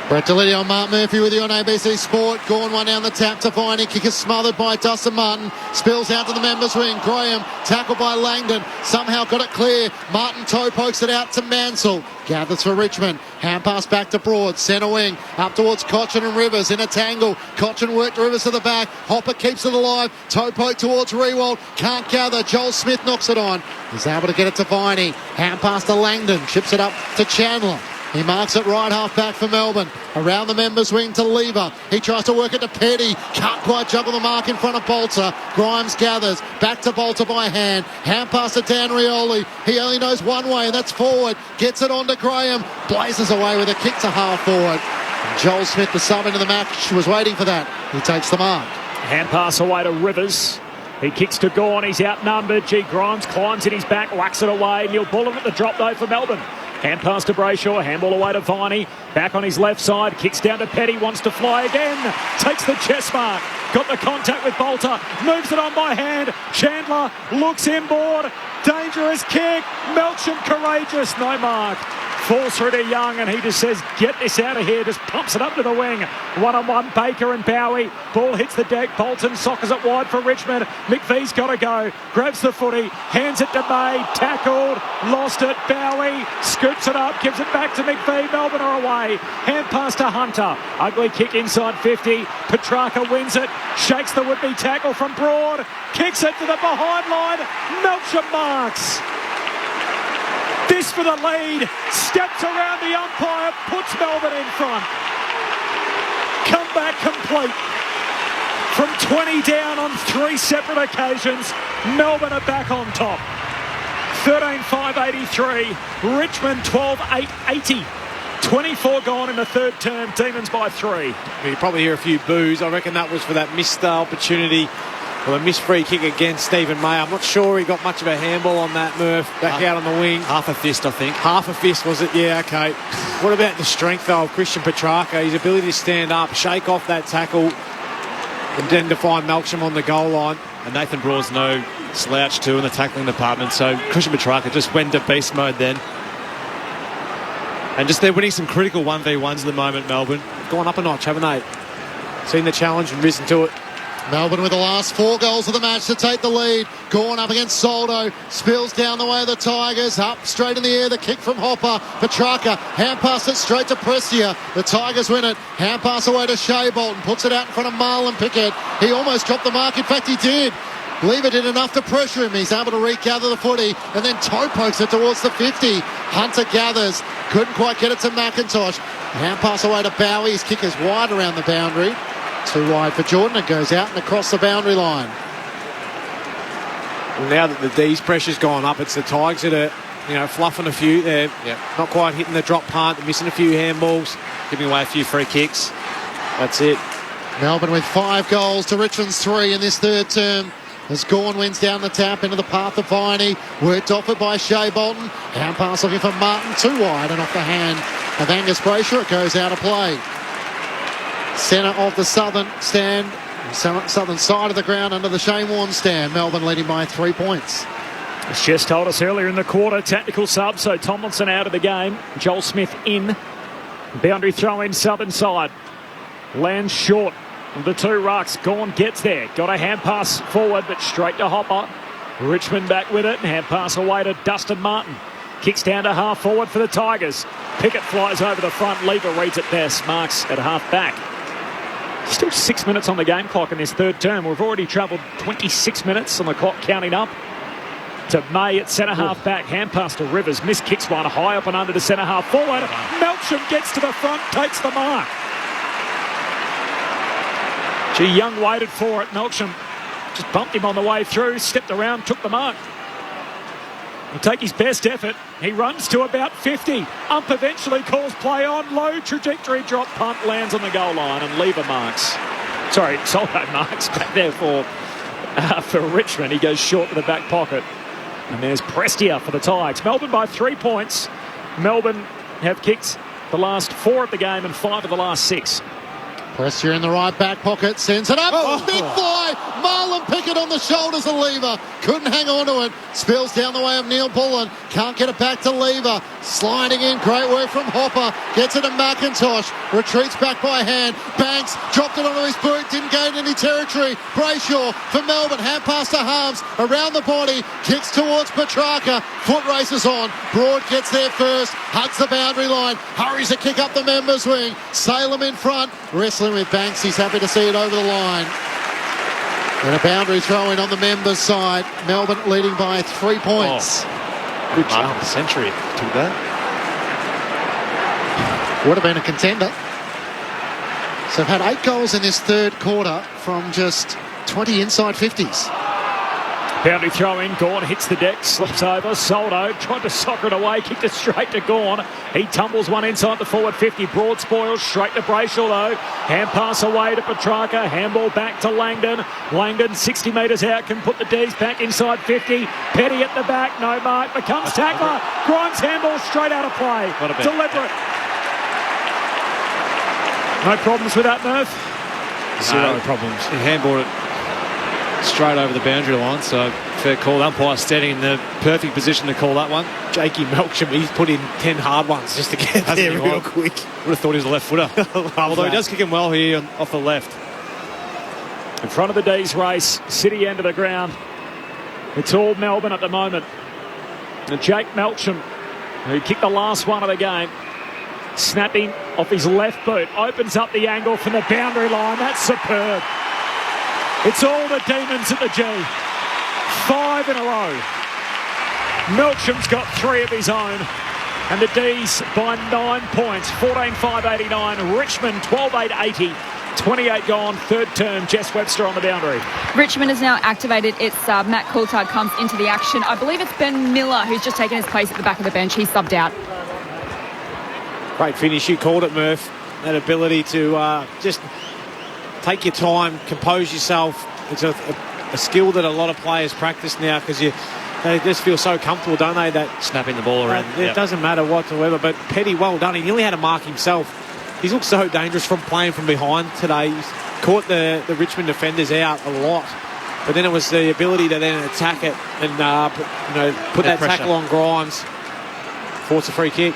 Brett Delidio on Mark Murphy with you on ABC Sport. Gorn one down the tap to Viney. Kick is smothered by Dustin Martin. Spills out to the members wing. Graham tackled by Langdon. Somehow got it clear. Martin toe pokes it out to Mansell. Gathers for Richmond. Hand pass back to Broad. Centre wing. Up towards Cochin and Rivers in a tangle. Cochin worked Rivers to the back. Hopper keeps it alive. Toe poke towards Rewald. Can't gather. Joel Smith knocks it on. He's able to get it to Viney. Hand pass to Langdon. Chips it up to Chandler. He marks it right half back for Melbourne. Around the members wing to Lever. He tries to work it to Petty. Can't quite juggle the mark in front of Bolter. Grimes gathers. Back to Bolter by hand. Hand pass to Dan Rioli. He only knows one way, and that's forward. Gets it on to Graham. Blazes away with a kick to half forward. And Joel Smith, the sub into the match, was waiting for that. He takes the mark. Hand pass away to Rivers. He kicks to Gawn. He's outnumbered. Grimes climbs in his back. Whacks it away. Neil Bullen at the drop, though, for Melbourne. Hand pass to Brayshaw, handball away to Viney, back on his left side, kicks down to Petty, wants to fly again, takes the chest mark, got the contact with Bolter, moves it on by hand, Chandler looks inboard, dangerous kick, Melcham courageous, no mark. Falls through to Young, and he just says, get this out of here, just pumps it up to the wing. One-on-one, Baker and Bowie. Ball hits the deck, Bolton sockers it wide for Richmond. McVee's got to go, grabs the footy, hands it to May, tackled, lost it, Bowie, scoops it up, gives it back to McVee, Melbourne are away. Hand pass to Hunter, ugly kick inside 50, Petrarca wins it, shakes the would-be tackle from Broad, kicks it to the behind line, Melcham marks. This for the lead, steps around the umpire, puts Melbourne in front. Comeback complete. From 20 down on 3 separate occasions, Melbourne are back on top. 13-5-83, Richmond 12-8-80. 24 gone in the third term, Demons by 3. You probably hear a few boos. I reckon that was for that missed opportunity. Well, a missed free kick against Stephen May. I'm not sure he got much of a handball on that, Murph. Back out on the wing. Half a fist, I think. Half a fist, was it? Yeah, okay. What about the strength, though, of Christian Petrarca? His ability to stand up, shake off that tackle, and then to find Melcham on the goal line. And Nathan Broad's no slouch, too, in the tackling department. So Christian Petrarca just went to beast mode then. And just they're winning some critical 1v1s at the moment, Melbourne. Gone up a notch, haven't they? Seen the challenge and risen to it. Melbourne with the last 4 goals of the match to take the lead. Gorn up against Soldo. Spills down the way of the Tigers. Up straight in the air. The kick from Hopper. Petrarca. Hand pass it straight to Prestia. The Tigers win it. Hand pass away to Shea Bolton. Puts it out in front of Marlon Pickett. He almost dropped the mark. In fact, he did. Lever did enough to pressure him. He's able to regather the footy and then toe pokes it towards the 50. Hunter gathers. Couldn't quite get it to McIntosh. Hand pass away to Bowie. His kick is wide around the boundary. Too wide for Jordan. It goes out and across the boundary line. Well, now that the D's pressure's gone up, it's the Tigers that are, fluffing a few. They're not quite hitting the drop punt. They're missing a few handballs. Giving away a few free kicks. That's it. Melbourne with 5 goals to Richmond's 3 in this third term. As Gawn wins down the tap into the path of Viney. Worked off it by Shea Bolton. Hand pass looking for Martin. Too wide and off the hand of Angus Brayshaw. It goes out of play. Centre of the southern stand, southern side of the ground under the Shane Warne stand. Melbourne leading by 3 points. It's just told us earlier in the quarter, tactical sub, so Tomlinson out of the game. Joel Smith in. Boundary throw in southern side. Lands short of the 2 rucks. Gawn gets there. Got a hand pass forward, but straight to Hopper. Richmond back with it. Hand pass away to Dustin Martin. Kicks down to half forward for the Tigers. Pickett flies over the front. Lever reads it best. Marks at half back. Still 6 minutes on the game clock in this third term. We've already travelled 26 minutes on the clock, counting up to May at centre-half back. Hand pass to Rivers. Miss kicks one high up and under to centre-half forward. Melksham gets to the front, takes the mark. Gee, Young waited for it. Melksham just bumped him on the way through, stepped around, took the mark. He'll take his best effort. He runs to about 50. Ump eventually calls play on. Low trajectory drop punt, lands on the goal line, and Lever marks. Sorry, Soldo marks back there for Richmond. He goes short to the back pocket. And there's Prestia for the Tigers. Melbourne by 3 points. Melbourne have kicked the last 4 of the game and 5 of the last 6. Prestia in the right back pocket, sends it up, big fly, Marlon Pickett on the shoulders of Lever, couldn't hang on to it, spills down the way of Neil Bullen, can't get it back to Lever, sliding in, great work from Hopper, gets it to McIntosh, retreats back by hand, Banks dropped it onto his boot, didn't gain any territory, Brayshaw for Melbourne, hand pass to Harms, around the body, kicks towards Petrarca, foot races on, Broad gets there first, hugs the boundary line, hurries to kick up the members wing, Salem in front, wrestling with Banks, he's happy to see it over the line. And a boundary throw in on the members' side. Melbourne leading by 3 points. Good mark of the century. Took that. Would have been a contender. So they've had 8 goals in this third quarter from just 20 inside 50s. Boundary throw in, Gawn hits the deck, slips over, Soldo tried to soccer it away, kicked it straight to Gawn. He tumbles one inside the forward 50, Broad spoils, straight to Brayshaw though. Hand pass away to Petrarca, handball back to Langdon. Langdon 60 metres out, can put the D's back inside 50. Petty at the back, no mark, becomes tackler. Grimes handball straight out of play. Deliberate. No problems with that, Murph? Zero problems. He handballed it straight over the boundary line, so fair call. Umpire standing in the perfect position to call that one. Jakey Melksham, he's put in 10 hard ones just to get there real quick. Would have thought he was a left footer. Although he does kick him well here off the left. In front of the D's race, City end of the ground. It's all Melbourne at the moment. And Jake Melksham, who kicked the last one of the game, snapping off his left boot, opens up the angle from the boundary line. That's superb. It's all the demons at the G. 5 in a row. Melksham's got 3 of his own. And the D's by 9 points. 14-5-89. Richmond 12-8-80. 28 gone. Third term. Jess Webster on the boundary. Richmond has now activated its sub. Matt Coulthard comes into the action. I believe it's Ben Miller who's just taken his place at the back of the bench. He's subbed out. Great finish. You called it, Murph. That ability to just take your time, compose yourself. It's a skill that a lot of players practice now because they just feel so comfortable, don't they? That snapping the ball around. It doesn't matter whatsoever. But Petty, well done. He nearly had a mark himself. He's looked so dangerous from playing from behind today. He's caught the Richmond defenders out a lot. But then it was the ability to then attack it and put that tackle on Grimes. Force a free kick.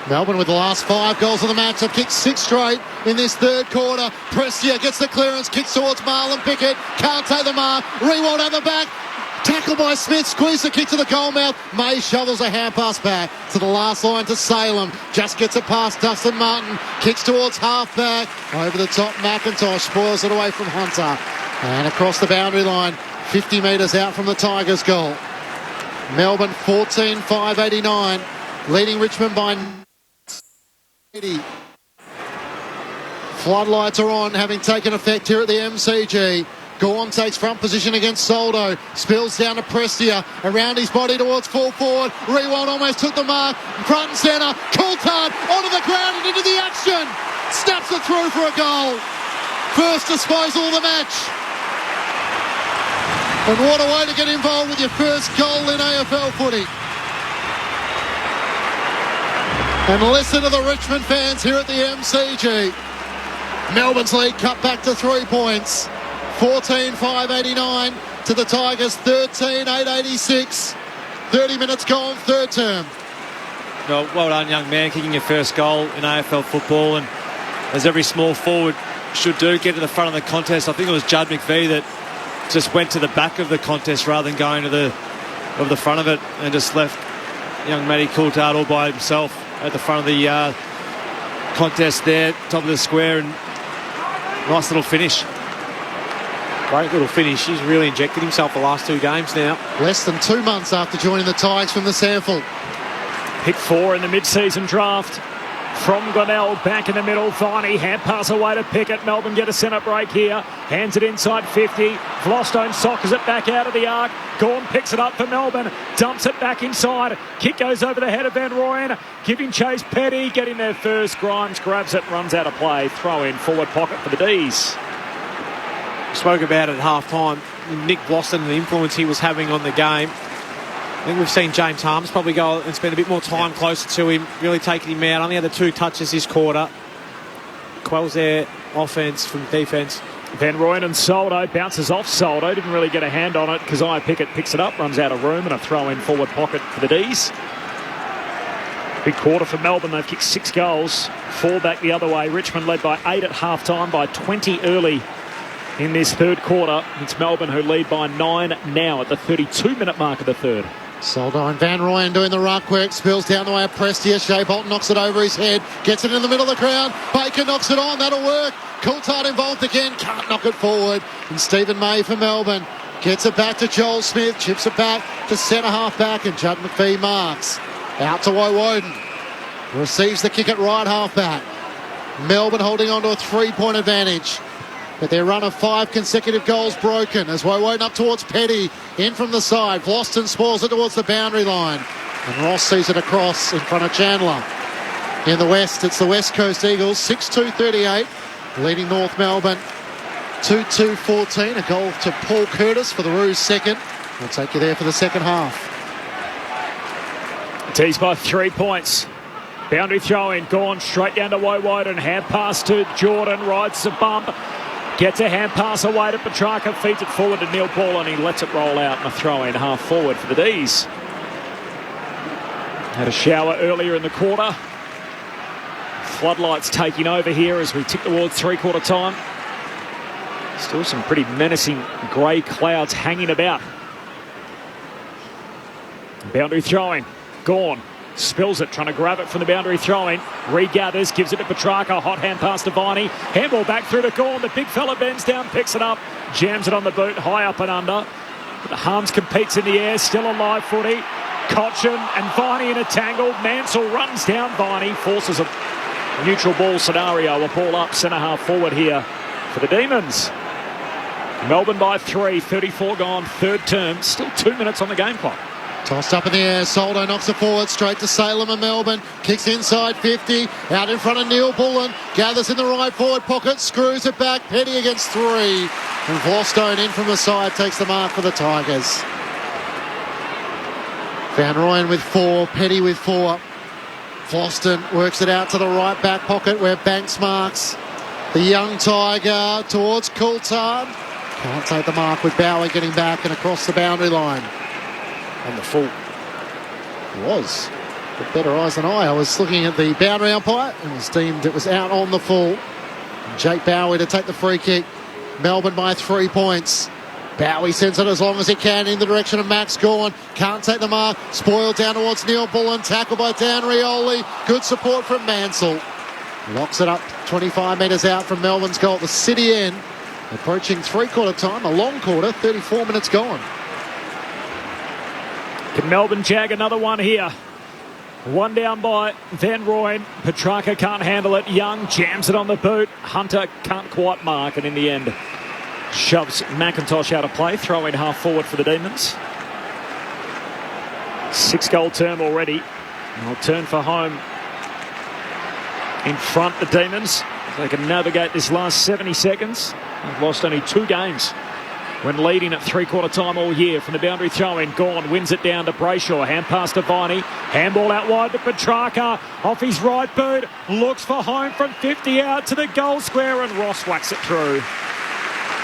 Melbourne with the last 5 goals of the match. They've kicked 6 straight in this third quarter. Prestia gets the clearance, kicks towards Marlon Pickett. Can't take the mark. Rewald at the back. Tackle by Smith. Squeeze the kick to the goal mouth. May shovels a hand pass back to the last line to Salem. Just gets it past Dustin Martin. Kicks towards half back. Over the top, McIntosh spoils it away from Hunter. And across the boundary line, 50 metres out from the Tigers' goal. Melbourne 14-5-89. Leading Richmond by 80. Floodlights are on, having taken effect here at the MCG. Gawn takes front position against Soldo. Spills down to Prestia. Around his body towards full forward. Rewald almost took the mark. Front and centre. Coulthard onto the ground and into the action. Snaps it through for a goal. First disposal of the match. And what a way to get involved with your first goal in AFL footy. And listen to the Richmond fans here at the MCG. Melbourne's lead cut back to 3 points. 14-5-89 to the Tigers, 13-8-86. 30 minutes gone, third term. Well done, young man, kicking your first goal in AFL football. And as every small forward should do, get to the front of the contest. I think it was Judd McVie that just went to the back of the contest rather than going to the front of it and just left young Matty Coulthard all by himself at the front of the contest there, top of the square, and Nice little finish. Great little finish. He's really injected himself the last 2 games now. Less than 2 months after joining the Tigers from the sample. Pick 4 in the mid-season draft. From Glenelg, back in the middle, Viney, hand pass away to Pickett. Melbourne get a centre break here. Hands it inside 50. Vlostone soccers it back out of the arc. Gawn picks it up for Melbourne. Dumps it back inside. Kick goes over the head of Van Rooyen. Giving chase Petty. Getting there first. Grimes grabs it, runs out of play. Throw in forward pocket for the D's. Spoke about it at half-time. Nick Vlostone and the influence he was having on the game. I think we've seen James Harms probably go and spend a bit more time closer to him, really taking him out. Only had the 2 touches this quarter. Quells their offence from defence. Van Rooyen and Soldo bounces off Soldo. Didn't really get a hand on it. Keziah Pickett picks it up, runs out of room, and a throw in forward pocket for the D's. Big quarter for Melbourne. They've kicked 6 goals. 4 back the other way. Richmond led by 8 at half-time, by 20 early in this third quarter. It's Melbourne who lead by 9 now at the 32-minute mark of the third. Soldo and Van Rooyen doing the ruck work. Spills down the way of Prestia. Shea Bolton knocks it over his head. Gets it in the middle of the ground. Baker knocks it on. That'll work. Coulthard involved again. Can't knock it forward. And Stephen May for Melbourne. Gets it back to Joel Smith. Chips it back to centre half back. And Judd McPhee marks. Out to Woden. Receives the kick at right half back. Melbourne holding on to a 3-point advantage. But their run of 5 consecutive goals broken as Woden up towards Petty. In from the side. Vlostone spoils it towards the boundary line. And Ross sees it across in front of Chandler. In the West, it's the West Coast Eagles. 6-2-38. Leading North Melbourne. 2-2-14. A goal to Paul Curtis for the Roos second. We'll take you there for the second half. Tees by 3 points. Boundary throw in. Gone straight down to Woden. Hand pass to Jordan. Rides the bump. Gets a hand pass away to Petrarca, feeds it forward to Neil Paul, and he lets it roll out, and a throw in half forward for the D's. Had a shower earlier in the quarter. Floodlights taking over here as we tick towards 3-quarter time. Still some pretty menacing grey clouds hanging about. Boundary throwing. Gone. Spills it, trying to grab it from the boundary throwing. Regathers, gives it to Petrarca. Hot hand pass to Viney. Handball back through to Gawn. The big fella bends down, picks it up, jams it on the boot, high up and under. But Harms competes in the air, still a live footy. Cochin and Viney in a tangle. Mansell runs down Viney, forces a neutral ball scenario. A ball up, centre half forward here for the Demons. Melbourne by 3, 34 gone, third term. Still 2 minutes on the game clock. Tossed up in the air. Soldo knocks it forward straight to Salem and Melbourne. Kicks inside 50. Out in front of Neil Bullen. Gathers in the right forward pocket. Screws it back. Petty against 3. And Vlostone in from the side takes the mark for the Tigers. Van Rooyen with 4. Petty with 4. Vlostone works it out to the right back pocket where Banks marks. The young Tiger towards Coulthard. Can't take the mark with Bowie getting back and across the boundary line. On the full. Was. With better eyes than I was looking at the boundary umpire and was deemed it was out on the full. And Jake Bowie to take the free kick. Melbourne by 3 points. Bowie sends it as long as he can in the direction of Max Gawn. Can't take the mark. Spoiled down towards Neil Bullen. Tackled by Dan Rioli. Good support from Mansell. Locks it up 25 metres out from Melbourne's goal at the city end. Approaching 3-quarter time. A long quarter. 34 minutes gone. Can Melbourne jag another one here? One down by Van Rooyen. Petrarca can't handle it. Young jams it on the boot. Hunter can't quite mark, and in the end shoves McIntosh out of play. Throw in half forward for the Demons. 6-goal term already. They'll turn for home in front, the Demons. They can navigate this last 70 seconds. They've lost only 2 games when leading at 3-quarter time all year. From the boundary throw-in, Gawn wins it down to Brayshaw. Hand pass to Viney. Handball out wide to Petrarca. Off his right boot. Looks for home from 50 out to the goal square, and Ross whacks it through.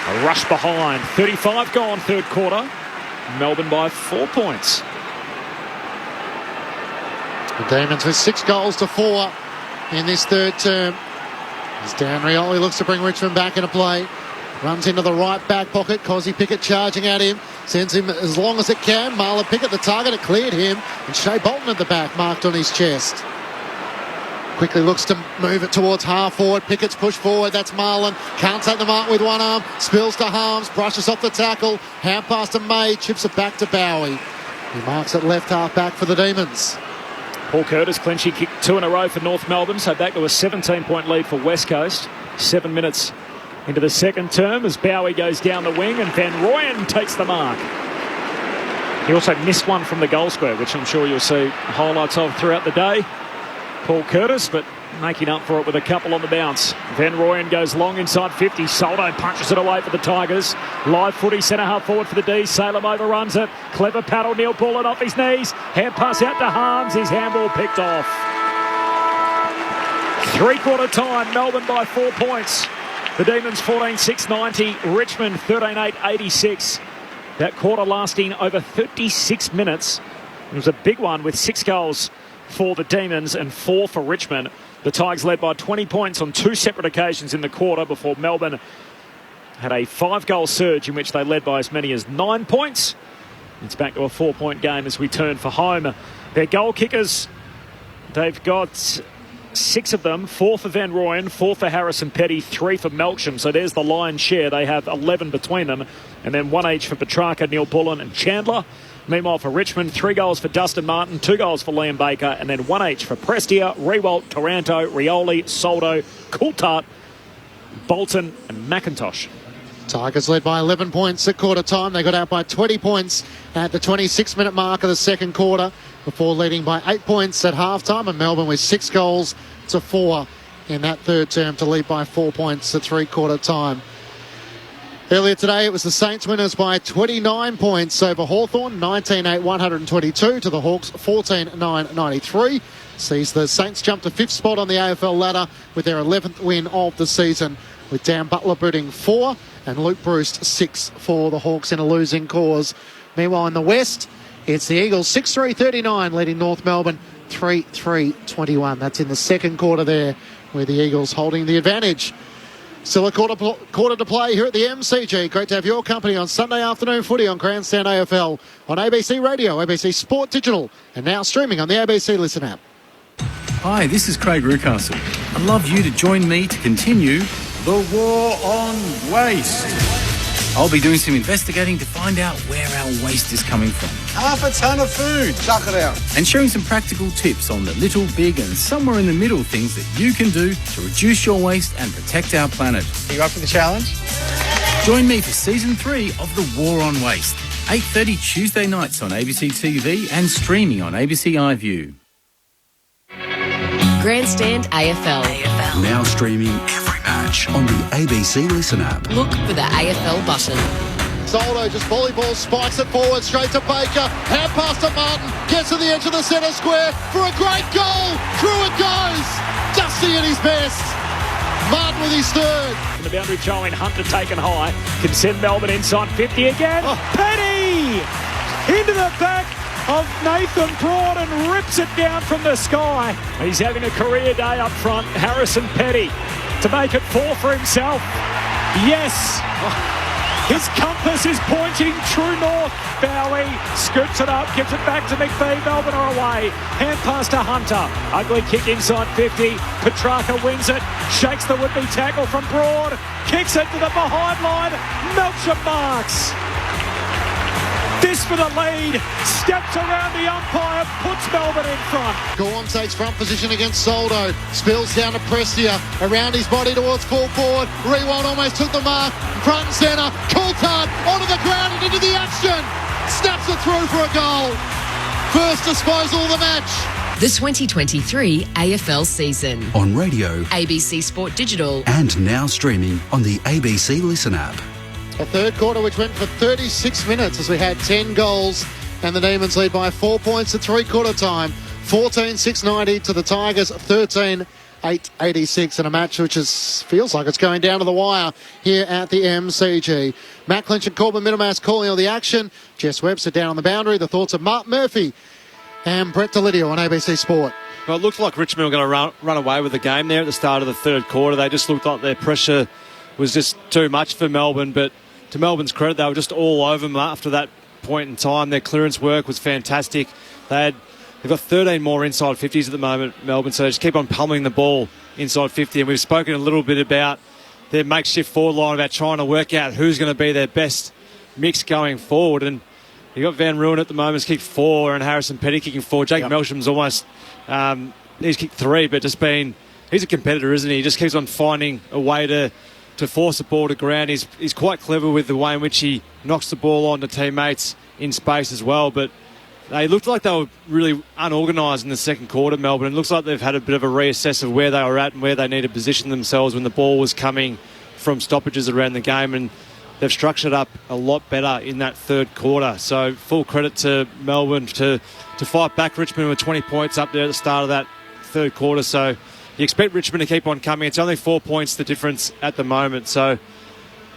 A rush behind. 35 gone, third quarter. Melbourne by 4 points. The Demons with 6 goals to 4 in this third term. As Dan Rioli looks to bring Richmond back into play. Runs into the right back pocket. Cozzy Pickett charging at him. Sends him as long as it can. Marlon Pickett, the target, it cleared him. And Shea Bolton at the back, marked on his chest. Quickly looks to move it towards half forward. Pickett's push forward. That's Marlin. Can't take the mark with one arm. Spills to Harms. Brushes off the tackle. Hand pass to May. Chips it back to Bowie. He marks it left half back for the Demons. Paul Curtis clinching kick 2 in a row for North Melbourne, so back to a 17-point lead for West Coast. 7 minutes into the second term as Bowie goes down the wing and Van Rooyen takes the mark. He also missed one from the goal square, which I'm sure you'll see highlights of throughout the day. Paul Curtis, but making up for it with a couple on the bounce. Van Rooyen goes long inside 50. Soldo punches it away for the Tigers. Live footy, centre half forward for the D's. Salem overruns it. Clever paddle, Neil Bullen off his knees. Hand pass out to Harms. His handball picked off. 3-quarter time, Melbourne by 4 points. The Demons 14-6-90. Richmond 13-8-86. That quarter lasting over 36 minutes. It was a big one with 6 goals for the Demons and 4 for Richmond. The Tigers led by 20 points on 2 separate occasions in the quarter before Melbourne had a 5-goal surge in which they led by as many as 9 points. It's back to a 4-point game as we turn for home. Their goal kickers, they've got 6 of them. 4 for Van Rooyen, 4 for Harrison Petty, 3 for Melksham. So there's the lion's share. They have 11 between them. And then 1 each for Petrarca, Neil Bullen and Chandler. Meanwhile, for Richmond, 3 goals for Dustin Martin, 2 goals for Liam Baker, and then 1 each for Prestia, Rewalt, Taranto, Rioli, Soldo, Coulthard, Bolton and McIntosh. Tigers led by 11 points at quarter time. They got out by 20 points at the 26-minute mark of the second quarter before leading by 8 points at halftime. And Melbourne with 6 goals to 4 in that third term to lead by 4 points at three-quarter time. Earlier today, it was the Saints winners by 29 points over Hawthorn, 19-8-122 to the Hawks, 14-9-93. Sees the Saints jump to 5th spot on the AFL ladder with their 11th win of the season, with Dan Butler booting 4 and Luke Bruce 6 for the Hawks in a losing cause. Meanwhile, in the West, it's the Eagles 6-3-39 leading North Melbourne 3-3-21. That's in the second quarter there, where the Eagles holding the advantage. Still a quarter to play here at the MCG. Great to have your company on Sunday afternoon footy on Grandstand AFL on ABC Radio, ABC Sport Digital, and now streaming on the ABC Listen app. Hi, this is Craig Rucastle. I'd love you to join me to continue the war on waste. I'll be doing some investigating to find out where our waste is coming from. Half a ton of food. Chuck it out. And sharing some practical tips on the little, big and somewhere in the middle things that you can do to reduce your waste and protect our planet. Are you up for the challenge? Join me for Season 3 of The War on Waste. 8:30 Tuesday nights on ABC TV and streaming on ABC iView. Grandstand AFL. Now streaming every match on the ABC Listen app. Look for the AFL button. Soldo just volleyball, spikes it forward, straight to Baker. Hand pass to Martin, gets to the edge of the centre square for a great goal. Through it goes. Dusty at his best. Martin with his third. And the boundary throwing, Hunter taken high. Can send Melbourne inside 50 again. Oh. Petty! Into the back of Nathan Broad and rips it down from the sky. He's having a career day up front. Harrison Petty to make it 4 for himself. Yes! His compass is pointing true north. Bowie scoops it up, gives it back to McPhee. Melbourne are away. Hand pass to Hunter. Ugly kick inside 50. Petrarca wins it. Shakes the would-be tackle from Broad. Kicks it to the behind line. Melksham marks. This for the lead. Steps around the umpire. Puts Melbourne in front. Gorham takes front position against Soldo. Spills down to Prestia. Around his body towards full forward. Rewalt almost took the mark. Front and centre. Coulthard onto the ground and into the action. Snaps it through for a goal. First disposal of the match. The 2023 AFL season. On radio, ABC Sport Digital, and now streaming on the ABC Listen app. A third quarter which went for 36 minutes as we had 10 goals and the Demons lead by 4 points at three-quarter time. 14-6-90 to the Tigers, 13-8-86 in a match which feels like it's going down to the wire here at the MCG. Matt Clinch and Corbin Minimas calling all the action. Jess Webster down on the boundary. The thoughts of Mark Murphy and Brett Delidio on ABC Sport. Well, it looked like Richmond were going to run away with the game there at the start of the third quarter. They just looked like their pressure was just too much for Melbourne, but to Melbourne's credit, they were just all over them after that point in time. Their clearance work was fantastic. They had They've got 13 more inside 50s at the moment, Melbourne, so they just keep on pummeling the ball inside 50. And we've spoken a little bit about their makeshift forward line, about trying to work out who's going to be their best mix going forward. And you've got Van Ruin at the moment, he's kicked 4, and Harrison Petty kicking 4. Jake Melsham's almost, he's kicked 3, but just been, he's a competitor, isn't he? He just keeps on finding a way to force the ball to ground. He's quite clever with the way in which he knocks the ball onto teammates in space as well. But they looked like they were really unorganised in the second quarter, Melbourne. It looks like they've had a bit of a reassess of where they were at and where they need to position themselves when the ball was coming from stoppages around the game. And they've structured up a lot better in that third quarter. So full credit to Melbourne to fight back. Richmond were 20 points up there at the start of that third quarter. So you expect Richmond to keep on coming. It's only 4 points the difference at the moment. So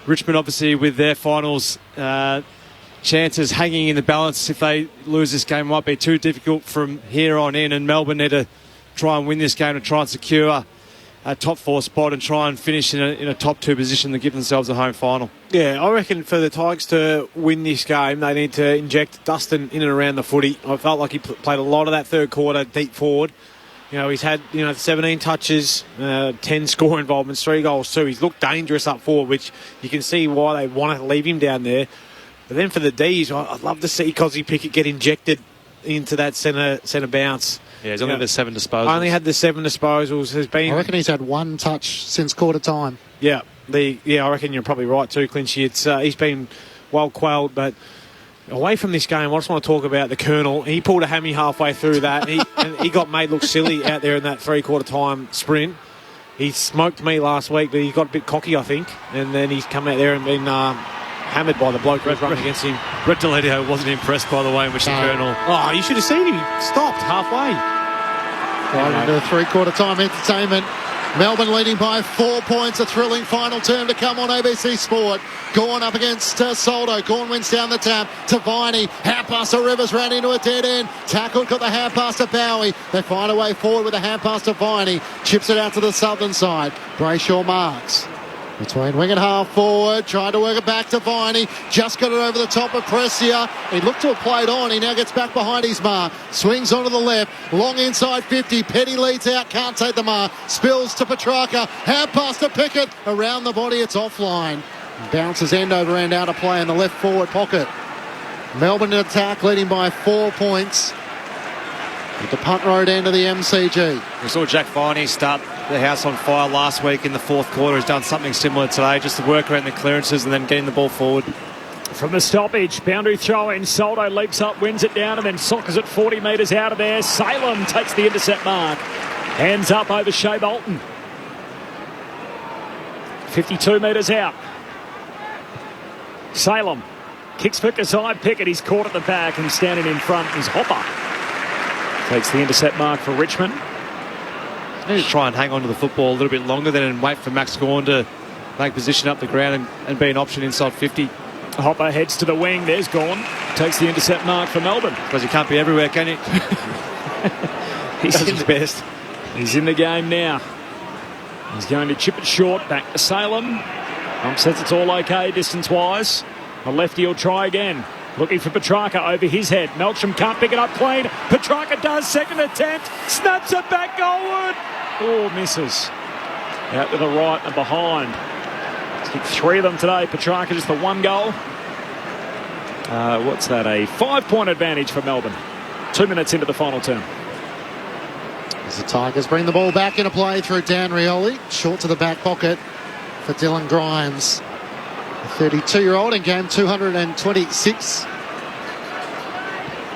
Richmond, obviously, with their finals chances hanging in the balance, if they lose this game, it might be too difficult from here on in. And Melbourne need to try and win this game to try and secure a top 4 spot and try and finish in a top 2 position to give themselves a home final. Yeah, I reckon for the Tigers to win this game, they need to inject Dustin in and around the footy. I felt like he played a lot of that third quarter deep forward. You know, he's had 17 touches, 10 score involvements, 3 goals too. He's looked dangerous up forward, which you can see why they want to leave him down there. But then for the Ds, I'd love to see Cozzy Pickett get injected into that centre bounce. Yeah, he's only had the 7 disposals. Only had the 7 disposals. I reckon he's had 1 touch since quarter time. Yeah, I reckon you're probably right too, Clinchy. He's been well quelled, but away from this game, I just want to talk about the Colonel. He pulled a hammy halfway through that, and he got made look silly out there in that 3/4 time sprint. He smoked me last week, but he got a bit cocky, I think, and then he's come out there and been hammered by the bloke who's running against him. Brett Deledio wasn't impressed by the way in which the Colonel... Oh, you should have seen him. He stopped halfway. Right into the 3/4 time entertainment. Melbourne leading by 4 points. A thrilling final term to come on ABC Sport. Gawn up against Soldo. Gawn wins down the tap to Viney. Hand pass to Rivers, ran into a dead end. Tackled, got the hand pass to Bowie. They find a way forward with a hand pass to Viney. Chips it out to the southern side. Brayshaw marks. Between wing and half forward, trying to work it back to Viney. Just got it over the top of Pressia. He looked to have played on. He now gets back behind his mark. Swings onto the left. Long inside 50. Petty leads out. Can't take the mark. Spills to Petrarca. Hand pass to Pickett. Around the body, it's offline. Bounces end over end out of play in the left forward pocket. Melbourne in attack, leading by 4 points. At the punt road end of the MCG. We saw Jack Viney start the house on fire last week in the fourth quarter. He's done something similar today, just to work around the clearances and then getting the ball forward. From the stoppage, boundary throw in. Soldo leaps up, wins it down, and then soccers it 40 metres out of there. Salem takes the intercept mark. Hands up over Shea Bolton. 52 metres out. Salem kicks for Kazai Pickett. He's caught at the back and standing in front is Hopper. Takes the intercept mark for Richmond. They need to try and hang on to the football a little bit longer than and wait for Max Gawn to make position up the ground and be an option inside 50. Hopper heads to the wing. There's Gawn. Takes the intercept mark for Melbourne. Because you can't be everywhere, can you? He's his best. He's in the game now. He's going to chip it short. Back to Salem. Says it's all okay distance-wise. The lefty will try again. Looking for Petrarca over his head. Melksham can't pick it up clean. Petrarca does. Second attempt. Snaps it back goalward. Oh, misses. Out to the right and behind. He's kicked 3 of them today. Petrarca just the 1 goal. What's that? A 5-point advantage for Melbourne. 2 minutes into the final term. As the Tigers bring the ball back into play through Dan Rioli. Short to the back pocket for Dylan Grimes. The 32-year-old in game 226.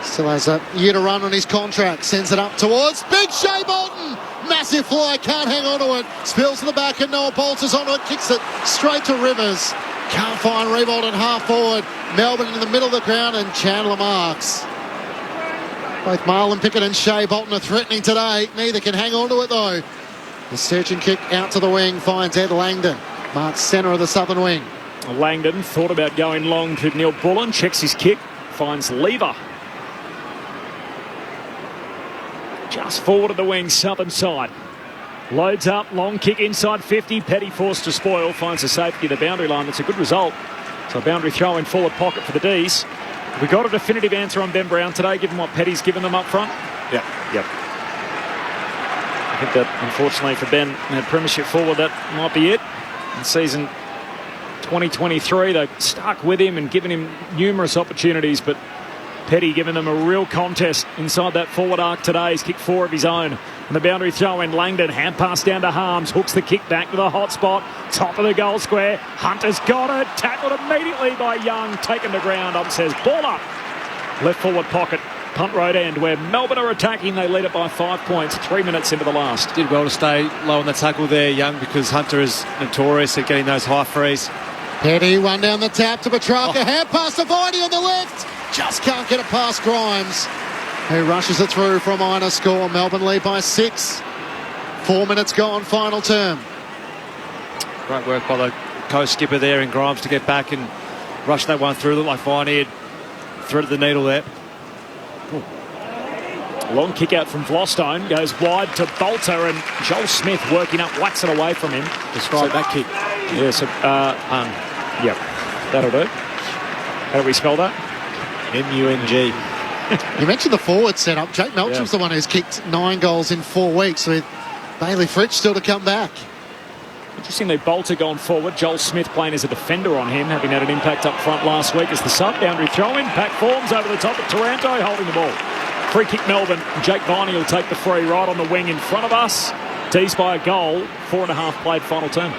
Still has a year to run on his contract. Sends it up towards Big Shea Bolton. Massive fly. Can't hang on to it. Spills to the back and Noah bolters onto it. Kicks it straight to Rivers. Can't find Rebold and half forward. Melbourne in the middle of the ground and Chandler marks. Both Marlon Pickett and Shea Bolton are threatening today. Neither can hang on to it though. The searching kick out to the wing finds Ed Langdon. Marks centre of the southern wing. Langdon thought about going long to Neil Bullen. Checks his kick. Finds Lever. Just forward of the wing, southern side. Loads up, long kick inside 50. Petty forced to spoil. Finds a safety at the boundary line. That's a good result. So a boundary throw in forward pocket for the Ds. We got a definitive answer on Ben Brown today, given what Petty's given them up front. Yep. I think that, unfortunately for Ben, premiership forward, that might be it. In season 2023, they stuck with him and given him numerous opportunities, but Petty giving them a real contest inside that forward arc today. He's kicked 4 of his own. And the boundary throw in, Langdon, hand pass down to Harms, hooks the kick back to the hot spot, top of the goal square. Hunter's got it, tackled immediately by Young, taken to ground. Says ball up. Left forward pocket, punt road end, where Melbourne are attacking. They lead it by 5 points, 3 minutes into the last. Did well to stay low on the tackle there, Young, because Hunter is notorious at getting those high frees. Petty, one down the tap to Petrarca, hand pass to Viney on the left. Just can't get it past Grimes, who rushes it through from minor score. Melbourne lead by 6. 4 minutes gone, final term. Great work by the co-skipper there in Grimes to get back and rush that one through. Looked like Viney had threaded the needle there. Long kick out from Vlostone, goes wide to Bolter, and Joel Smith working up, whacks it away from him. Describe that kick. Yeah, so, yep, that'll do. How do we spell that? M-U-N-G. You mentioned the forward setup. Jake Melcham's the one who's kicked 9 goals in 4 weeks, with Bailey Fritsch still to come back. Interestingly, Bolter gone forward. Joel Smith playing as a defender on him, having had an impact up front last week as the sub. Boundary throw-in, Pack forms over the top of Taranto, holding the ball. Free kick Melbourne. Jake Viney will take the free right on the wing in front of us. Teased by a goal. 4.5 played, final term.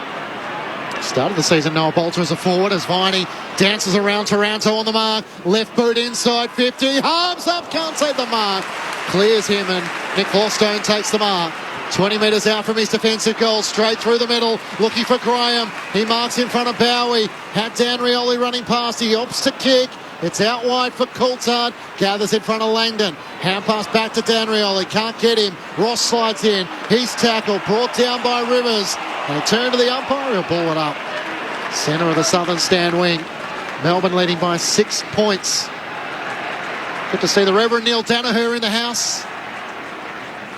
Start of the season, Noah Bolter as a forward as Viney dances around Taranto on the mark. Left boot inside 50. Harms up, can't take the mark. Clears him and Nick Vlostone takes the mark. 20 metres out from his defensive goal, straight through the middle, looking for Graham. He marks in front of Bowie. Had Dan Rioli running past. He opts to kick. It's out wide for Coulthard. Gathers in front of Langdon. Hand pass back to Dan Rioli. Can't get him. Ross slides in. He's tackled. Brought down by Rivers. They turn to the umpire. He'll ball it up. Centre of the southern stand wing. Melbourne leading by 6 points. Good to see the Reverend Neil Danaher in the house,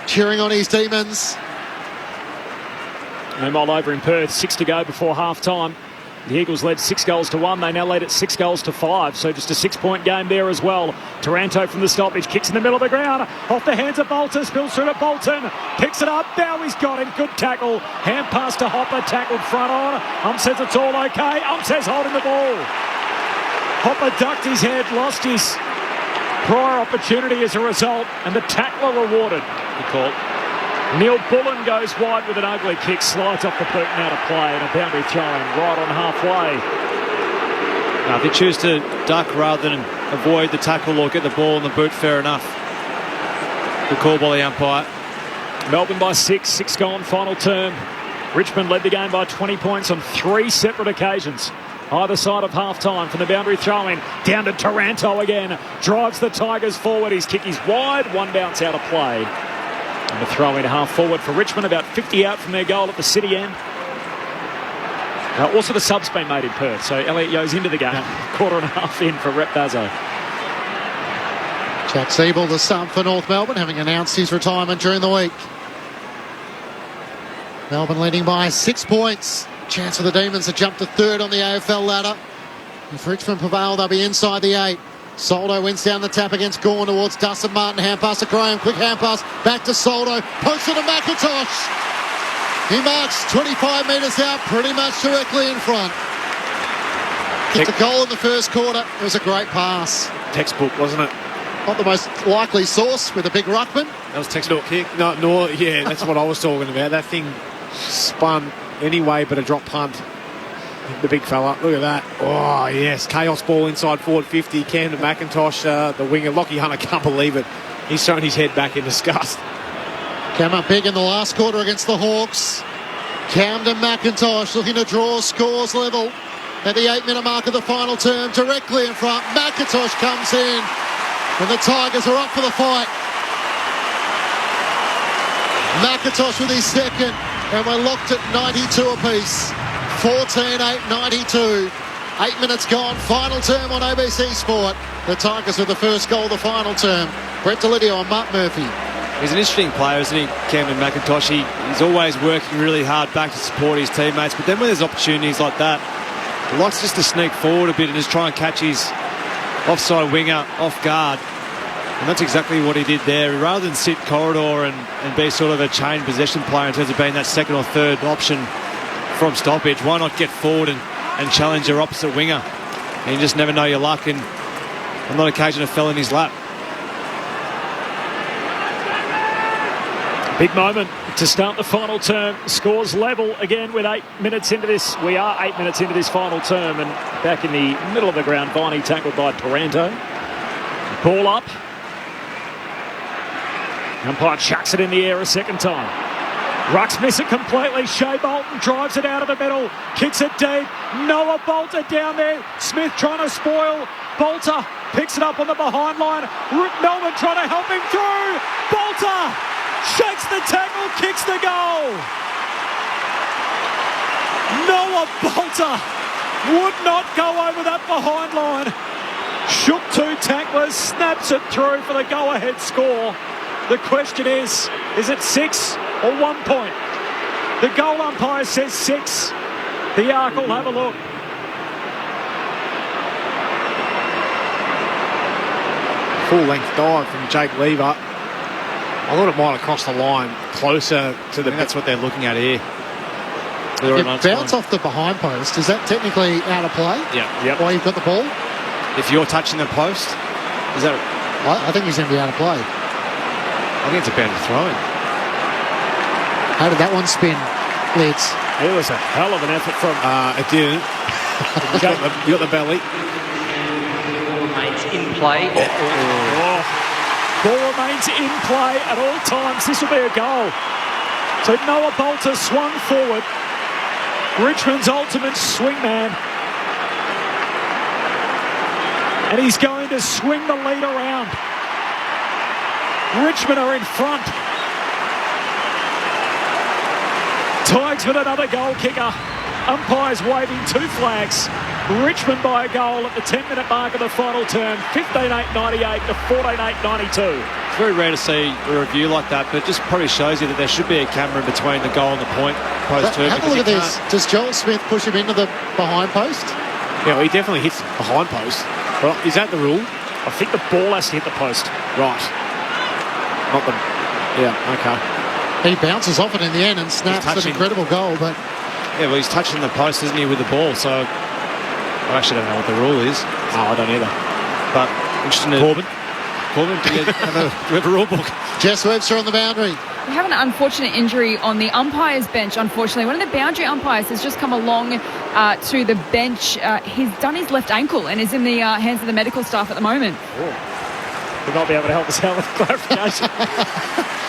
cheering on his Demons. Meanwhile, over in Perth, 6 to go before half-time. The Eagles led 6 goals to 1. They now lead at 6 goals to 5. So just a 6-point game there as well. Taranto from the stoppage, kicks in the middle of the ground. Off the hands of Bolter, spills through to Bolton. Picks it up. Bowie's got him. Good tackle. Hand pass to Hopper, tackled front on. Says it's all okay. Says holding the ball. Hopper ducked his head, lost his prior opportunity as a result, and the tackler rewarded. Good call. Neil Bullen goes wide with an ugly kick, slides off the boot and out of play, and a boundary throw-in right on halfway. Now, if you choose to duck rather than avoid the tackle or get the ball in the boot, fair enough. Good call by the umpire. Melbourne by 6, 6 gone, final term. Richmond led the game by 20 points on 3 separate occasions. Either side of half-time from the boundary throw-in, down to Taranto again. Drives the Tigers forward. His kick is wide, one bounce out of play. And the throw-in half forward for Richmond, about 50 out from their goal at the city end. Also the sub's been made in Perth, so Elliot Yeo's into the game. 1.5 in for Rep Bazzo. Jack Siebel, the sub for North Melbourne, having announced his retirement during the week. Melbourne leading by 6 points. Chance for the Demons to jump to 3rd on the AFL ladder. If Richmond prevail, they'll be inside the 8. Soldo wins down the tap against Gawn towards Dustin Martin. Hand pass to Graham. Quick hand pass back to Soldo. Post it to McIntosh. He marks 25 metres out, pretty much directly in front. Kicked a goal in the first quarter. It was a great pass. Textbook, wasn't it? Not the most likely source with a big ruckman. That was textbook kick. No, yeah, that's what I was talking about. That thing spun anyway, but a drop punt. The big fella, look at that. Oh, yes, chaos ball inside forward 50. Camden McIntosh, the winger. Lockie Hunter can't believe it. He's thrown his head back in disgust. Came up big in the last quarter against the Hawks. Camden McIntosh looking to draw scores level at the 8-minute mark of the final term. Directly in front, McIntosh comes in, and the Tigers are up for the fight. McIntosh with his second, and we're locked at 92 apiece. 14-8-92. 8 minutes gone. Final term on ABC Sport. The Tigers with the first goal of the final term. Brett Delidio and Mark Murphy. He's an interesting player, isn't he, Camden McIntosh? He's always working really hard back to support his teammates. But then when there's opportunities like that, he likes just to sneak forward a bit and just try and catch his offside winger off guard. And that's exactly what he did there. Rather than sit corridor and be sort of a chain possession player in terms of being that second or third option from stoppage, why not get forward and challenge your opposite winger? And you just never know your luck, and on that occasion it fell in his lap. Big moment to start the final term. Scores level again with 8 minutes into this. We are 8 minutes into this final term, and back in the middle of the ground, Viney tackled by Taranto. Ball up. Umpire chucks it in the air a second time. Rucks miss it completely. Shea Bolton drives it out of the middle. Kicks it deep. Noah Bolter down there. Smith trying to spoil. Bolter picks it up on the behind line. Melbourne trying to help him through. Bolter shakes the tackle, kicks the goal. Noah Bolter would not go over that behind line. Shook two tacklers, snaps it through for the go-ahead score. The question is it 6 or 1 point? The goal umpire says 6. The Arc will have a look. Full-length dive from Jake Lever. I thought it might have crossed the line closer to the... That's what they're looking at here. If bounce off the behind post, is that technically out of play? Yeah. Yep. While you've got the ball? If you're touching the post, is that... I think he's going to be out of play. I think it's a boundary throw-in. How did that one spin, Lids? It was a hell of an effort from... It didn't. You got the belly. Remains in play. Ball remains in play at all times. This will be a goal. So Noah Bolter swung forward. Richmond's ultimate swingman. And he's going to swing the lead around. Richmond are in front. Tigers with another goal kicker. Umpires waving 2 flags. Richmond by a goal at the 10-minute mark of the final term. 15-8-98 to 14-8-92. It's very rare to see a review like that, but it just probably shows you that there should be a camera between the goal and the point post too. Have a look at this. Does Joel Smith push him into the behind post? Yeah, well, he definitely hits behind post. Well, is that the rule? I think the ball has to hit the post. Right. Not the... Yeah, okay. He bounces off it in the end and snaps an incredible goal, but... Yeah, well, he's touching the post, isn't he, with the ball, so... I actually don't know what the rule is. Oh, I don't either. But interesting to... Corbin, do you have a rule book? Jess Webster on the boundary. We have an unfortunate injury on the umpires bench, unfortunately. One of the boundary umpires has just come along to the bench. He's done his left ankle and is in the hands of the medical staff at the moment. We'll not be able to help us out with clarification.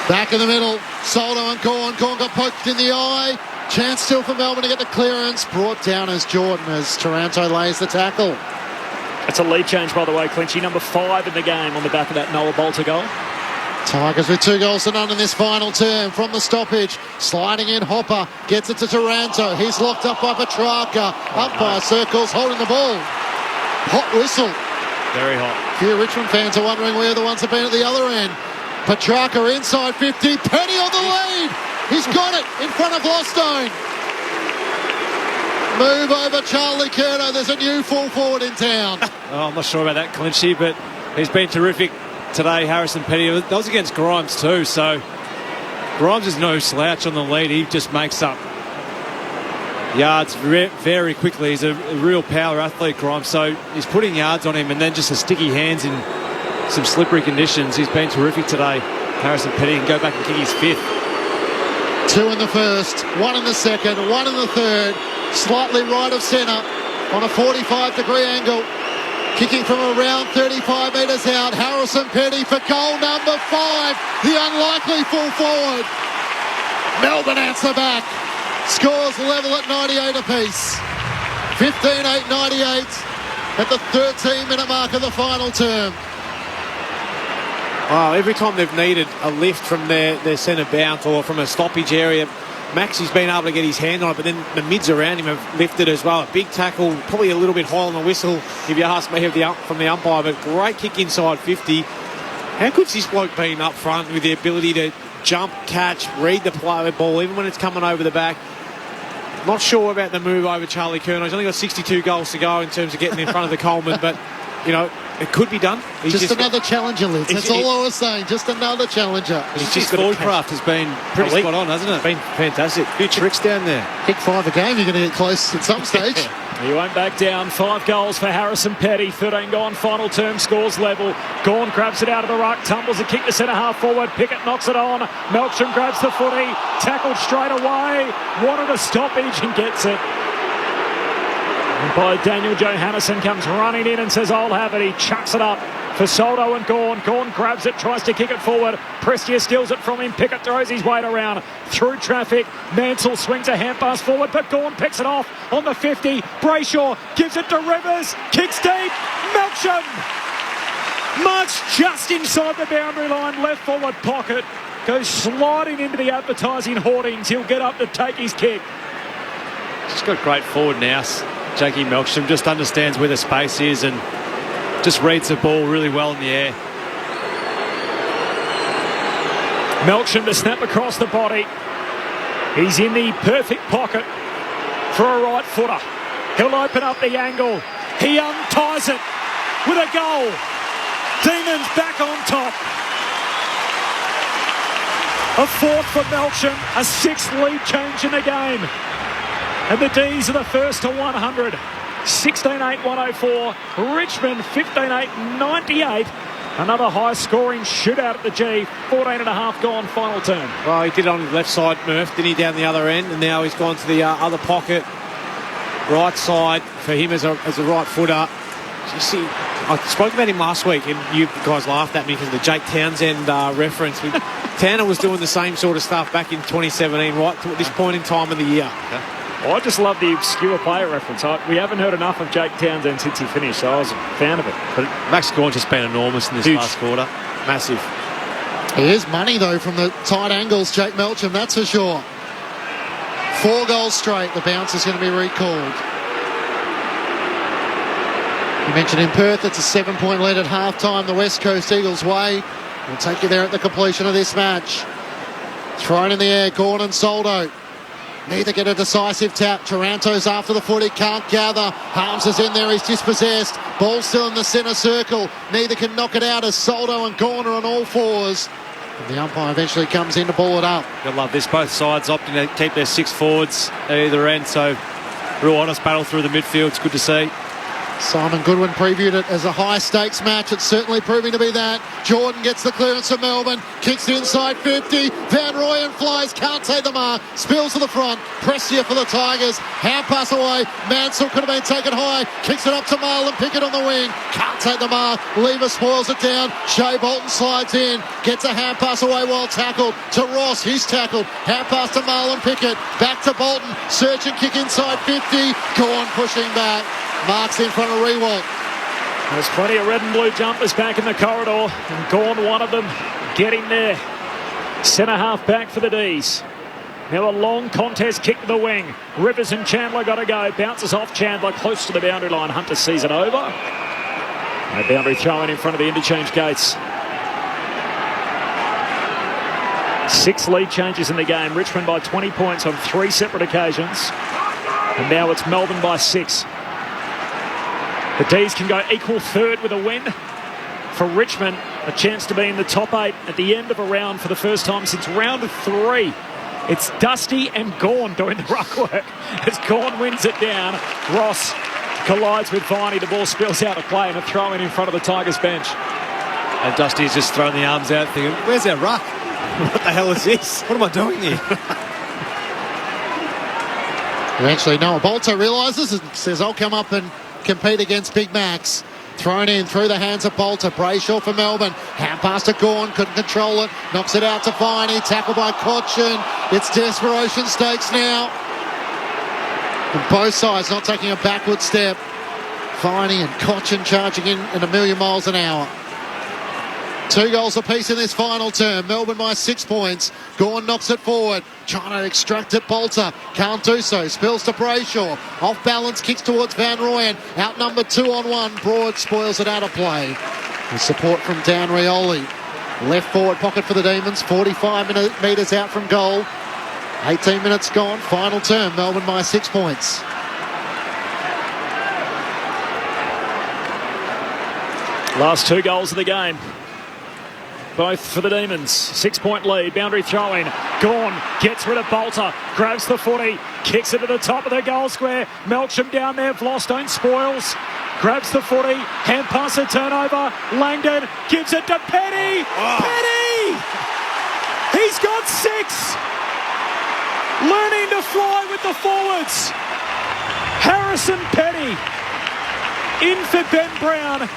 Back in the middle, Soldo and Corn. Corn got poked in the eye. Chance still for Melbourne to get the clearance. Brought down as Jordan as Taranto lays the tackle. It's a lead change, by the way, Clinchy. Number 5 in the game on the back of that Noah Bolter goal. Tigers with 2 goals to none in this final term from the stoppage. Sliding in, Hopper gets it to Taranto. He's locked up by Petrarca. Umpire circles, holding the ball. Hot whistle. Very hot. A few Richmond fans are wondering where the ones have been at the other end. Petrarca inside 50. Penny on the lead. He's got it in front of Lostone. Move over Charlie Curto. There's a new full forward in town. I'm not sure about that, Clinchy, but he's been terrific today, Harrison Petty. That was against Grimes too, so Grimes is no slouch on the lead. He just makes up yards very quickly. He's a real power athlete, Grimes, so he's putting yards on him, and then just the sticky hands in some slippery conditions. He's been terrific today, Harrison Petty, and go back and kick his 5th. 2 in the first, 1 in the second, 1 in the third. Slightly right of centre on a 45-degree angle. Kicking from around 35 metres out. Harrison Petty for goal number 5. The unlikely full forward. Melbourne answer back. Scores level at 98 apiece. 15-8-98 at the 13-minute mark of the final term. Wow, every time they've needed a lift from their centre bounce or from a stoppage area, Maxi's been able to get his hand on it, but then the mids around him have lifted as well. A big tackle, probably a little bit high on the whistle, if you ask me, from the umpire, but great kick inside 50. How good's this bloke been up front with the ability to jump, catch, read the play ball, even when it's coming over the back? Not sure about the move over Charlie Curnow. He's only got 62 goals to go in terms of getting in front of the Coleman, but, you know, it could be done. Just another challenger, Liz. That's all I was saying. Just another challenger. His forward craft has been pretty spot on, hasn't it? Been fantastic. A few tricks down there. Kick 5 a game, you're going to get close at some stage. He won't back down. 5 goals for Harrison Petty. 13 gone. Final term. Scores level. Gawn grabs it out of the ruck. Tumbles a kick to centre half forward. Pickett knocks it on. Melksham grabs the footy. Tackled straight away. Wanted a stoppage and gets it. And by Daniel Johannesson comes running in and says, I'll have it. He chucks it up for Soldo and Gawn. Gawn grabs it, tries to kick it forward. Prestia steals it from him. Pickett throws his weight around through traffic. Mansell swings a hand pass forward, but Gawn picks it off on the 50. Brayshaw gives it to Rivers. Kicks deep. Melksham marks just inside the boundary line. Left forward pocket. Goes sliding into the advertising hoardings. He'll get up to take his kick. He's got great forward nous. Jackie Melksham just understands where the space is and just reads the ball really well in the air. Melksham to snap across the body. He's in the perfect pocket for a right footer. He'll open up the angle. He unties it with a goal. Demons back on top. A fourth for Melksham, a 6th lead change in the game. And the D's are the first to 100. 16-8-104. Richmond 15-8-98. Another high-scoring shootout at the G. 14.5 gone final term. Well, he did it on the left side, Murph, didn't he, down the other end? And now he's gone to the other pocket. Right side for him as a right footer. You see, I spoke about him last week, and you guys laughed at me because of the Jake Townsend reference. Tanner was doing the same sort of stuff back in 2017, right at this point in time of the year. Okay. Well, I just love the obscure player reference. We haven't heard enough of Jake Townsend since he finished, so I was a fan of it. But Max Gawn's just been enormous in this last quarter. Massive. He is money, though, from the tight angles, Jake Melksham, that's for sure. 4 goals straight. The bounce is going to be recalled. You mentioned in Perth, it's a 7-point lead at halftime. The West Coast Eagles way. We'll take you there at the completion of this match. Thrown in the air, Gawn and Soldo. Neither get a decisive tap. Taranto's after the footy, can't gather. Harms is in there, he's dispossessed. Ball still in the centre circle. Neither can knock it out as Soldo and Gawn are on all fours. And the umpire eventually comes in to ball it up. I love this. Both sides opting to keep their 6 forwards at either end, so real honest battle through the midfield. It's good to see. Simon Goodwin previewed it as a high-stakes match. It's certainly proving to be that. Jordan gets the clearance for Melbourne. Kicks inside 50. Van Rooyen flies. Can't take the mark. Spills to the front. Prestia for the Tigers. Hand pass away. Mansell could have been taken high. Kicks it up to Marlon Pickett on the wing. Can't take the mark. Lever spoils it down. Shea Bolton slides in. Gets a hand pass away while tackled. To Ross. He's tackled. Hand pass to Marlon Pickett. Back to Bolton. Search and kick inside 50. Gawn pushing back. Marks in front of Rewalt. There's plenty of red and blue jumpers back in the corridor. And Gawn, one of them, getting there. Centre half back for the D's. Now a long contest kick to the wing. Rivers and Chandler got to go. Bounces off Chandler close to the boundary line. Hunter sees it over. A boundary throw in front of the interchange gates. 6 lead changes in the game. Richmond by 20 points on 3 separate occasions. And now it's Melbourne by 6. The D's can go equal third with a win. For Richmond, a chance to be in the top 8 at the end of a round for the first time since round 3. It's Dusty and Gawn doing the ruck work as Gawn wins it down. Ross collides with Viney. The ball spills out of play and a throw in front of the Tigers bench. And Dusty's just thrown the arms out thinking, where's our ruck? What the hell is this? What am I doing here? Eventually Noah Bolter realises and says, I'll come up and compete against Big Max. Thrown in through the hands of Bolter. Brayshaw for Melbourne. Hand pass to Gawn. Couldn't control it. Knocks it out to Viney. Tackled by Cochin. It's desperation stakes now. And both sides not taking a backward step. Viney and Cochin charging in at 1,000,000 miles an hour. 2 goals apiece in this final term. Melbourne by 6 points. Gawn knocks it forward. Trying to extract it. Bolter can't do so. Spills to Brayshaw. Off balance. Kicks towards Van Rooyen. Outnumbered 2-on-1. Broad spoils it out of play. With support from Dan Rioli. Left forward pocket for the Demons. 45 metres out from goal. 18 minutes gone. Final term. Melbourne by 6 points. Last 2 goals of the game. Both for the Demons. 6-point lead. Boundary throw-in. Gawn gets rid of Bolter. Grabs the footy. Kicks it to the top of the goal square. Melcham down there. Vlostein spoils. Grabs the footy. Hand pass a turnover. Langdon gives it to Petty. Petty! He's got 6. Learning to fly with the forwards. Harrison Petty in for Ben Brown.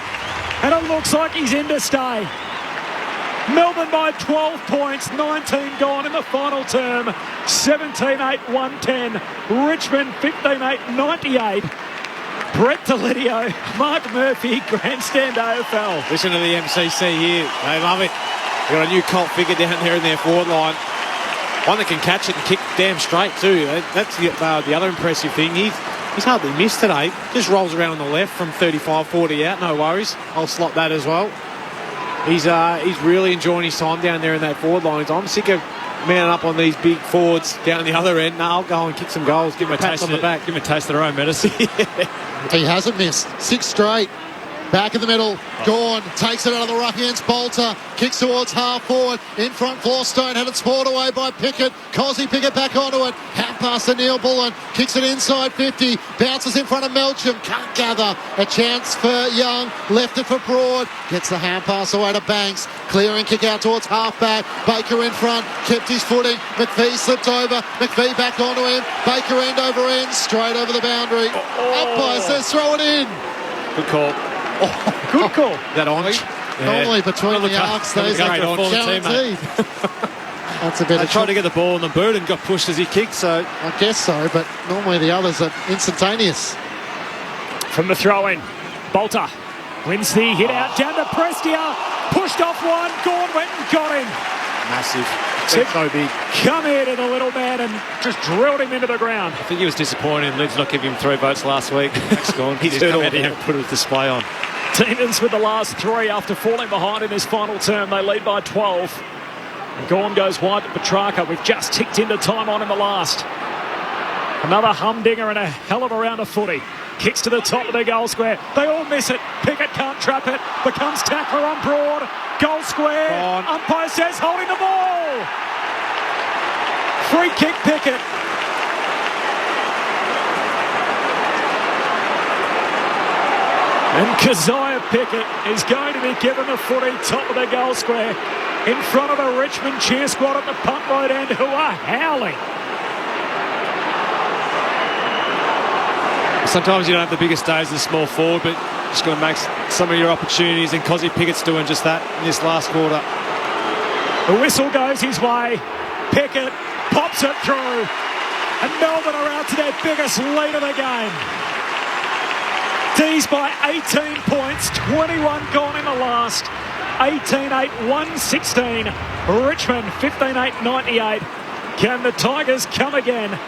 And it looks like he's in to stay. Melbourne by 12 points, 19 gone in the final term. 17-8, 110. Richmond 15-8, 98. Brett Delidio, Mark Murphy, Grandstand AFL. Listen to the MCC here. They love it. They've got a new cult figure down there in their forward line. One that can catch it and kick damn straight too. That's the other impressive thing. He's hardly missed today. Just rolls around on the left from 35, 40 out. No worries. I'll slot that as well. He's really enjoying his time down there in that forward line. I'm sick of mounting up on these big forwards down the other end. I'll go and kick some goals. Give him a taste on the back. Give him a taste of their own medicine. He hasn't missed. 6 straight. Back in the middle, Gawn takes it out of the rough ends. Bolter kicks towards half forward. In front, Vlostein had it spoiled away by Pickett. Cosy Pickett back onto it. Hand pass to Neil Bullen. Kicks it inside 50. Bounces in front of Melcham. Can't gather. A chance for Young. Left it for Broad. Gets the hand pass away to Banks. Clearing kick out towards half-back. Baker in front. Kept his footing. McVie slipped over. McVie back onto him. Baker end over end. Straight over the boundary. Umpire says throw it in. Good call. Good call. That orange. Normally between the arcs, those are guaranteed. That's a bit. They tried to get the ball in the boot and got pushed as he kicked. So I guess so, but normally the others are instantaneous. From the throw-in, Bolter wins the hit out down to Prestia. Pushed off one. Gawn went and got him. Massive. So big. Come here to the little man and just drilled him into the ground. I think he was disappointed in Leeds not giving him 3 votes last week. He's come out here and put a display on. Demons with the last 3 after falling behind in this final term. They lead by 12. And Gawn goes wide to Petrarca. We've just ticked into time on in the last. Another humdinger and a hell of a round of footy. Kicks to the top of the goal square. They all miss it. Pickett can't trap it. Becomes tackler on Broad. Goal square. Umpire says holding the ball. Free kick Pickett. And Keziah Pickett is going to be given the footy top of the goal square in front of a Richmond cheer squad at the punt road end who are howling. Sometimes you don't have the biggest days as a small forward, but just going to make some of your opportunities, and Cozzy Pickett's doing just that in this last quarter. The whistle goes his way. Pickett pops it through, and Melbourne are out to their biggest lead of the game. D's by 18 points, 21 gone in the last. 18-8, 116. Richmond 15-8, 98. Can the Tigers come again?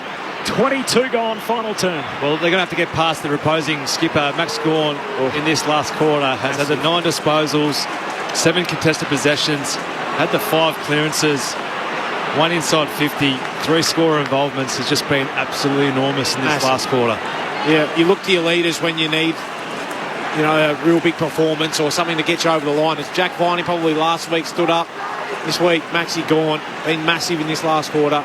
22 gone, final turn. Well, they're going to have to get past the reposing skipper, Max Gawn, in this last quarter. Has had the 9 disposals, 7 contested possessions, had the 5 clearances, 1 inside 50, 3 scorer involvements. Has just been absolutely enormous in this last quarter. Yeah, you look to your leaders when you need, a real big performance or something to get you over the line. It's Jack Viney probably last week stood up. This week, Maxi Gawn, been massive in this last quarter.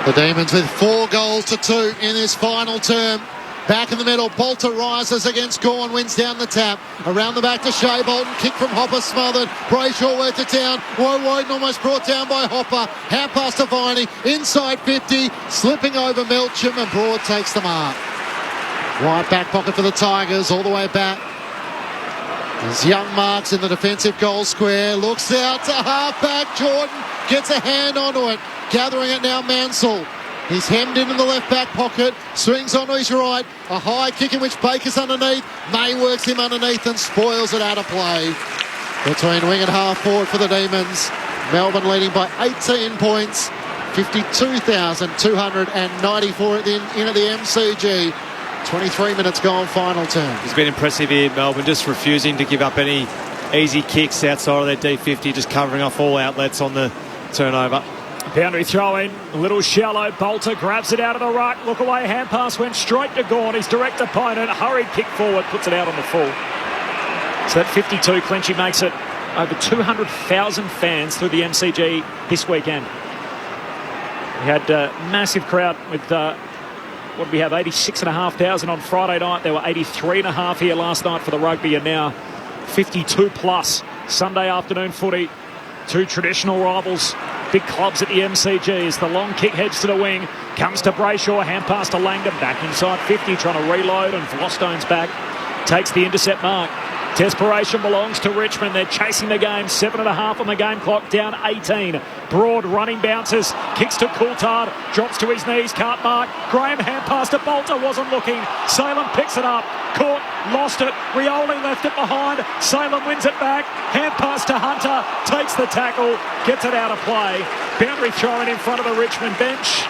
The Demons with 4 goals to 2 in this final term. Back in the middle, Bolter rises against Gawn, wins down the tap. Around the back to Shea Bolton, kick from Hopper smothered. Brayshaw worked it down. Woden almost brought down by Hopper. Hand pass to Viney, inside 50, slipping over Melcham, and Broad takes the mark. Right back pocket for the Tigers, all the way back. There's Young marks in the defensive goal square, looks out to half-back. Jordan gets a hand onto it. Gathering it now, Mansell. He's hemmed in the left back pocket, swings onto his right, a high kick in which Baker's underneath. May works him underneath and spoils it out of play. Between wing and half forward for the Demons. Melbourne leading by 18 points, 52,294 in at the MCG. 23 minutes gone, final turn. He's been impressive here, Melbourne, just refusing to give up any easy kicks outside of their D50, just covering off all outlets on the turnover. Boundary throw in, a little shallow. Bolter grabs it out of the ruck. Look away, hand pass went straight to Gawn. His direct opponent, hurried kick forward, puts it out on the full. So that 52 Clenchy makes it over 200,000 fans through the MCG this weekend. We had a massive crowd with, what did we have, 86,500 on Friday night. There were 83.5 here last night for the rugby, and now 52 plus Sunday afternoon footy. Two traditional rivals, big clubs at the MCG as the long kick heads to the wing. Comes to Brayshaw, hand pass to Langdon, back inside 50, trying to reload, and Vlostone's back. Takes the intercept mark. Desperation belongs to Richmond. They're chasing the game. 7.5 on the game clock, down 18. Broad running bounces. Kicks to Coulthard. Drops to his knees. Can't mark. Graham hand pass to Bolter. Wasn't looking. Salem picks it up. Caught. Lost it. Rioli left it behind. Salem wins it back. Hand pass to Hunter. Takes the tackle. Gets it out of play. Boundary throw in front of the Richmond bench.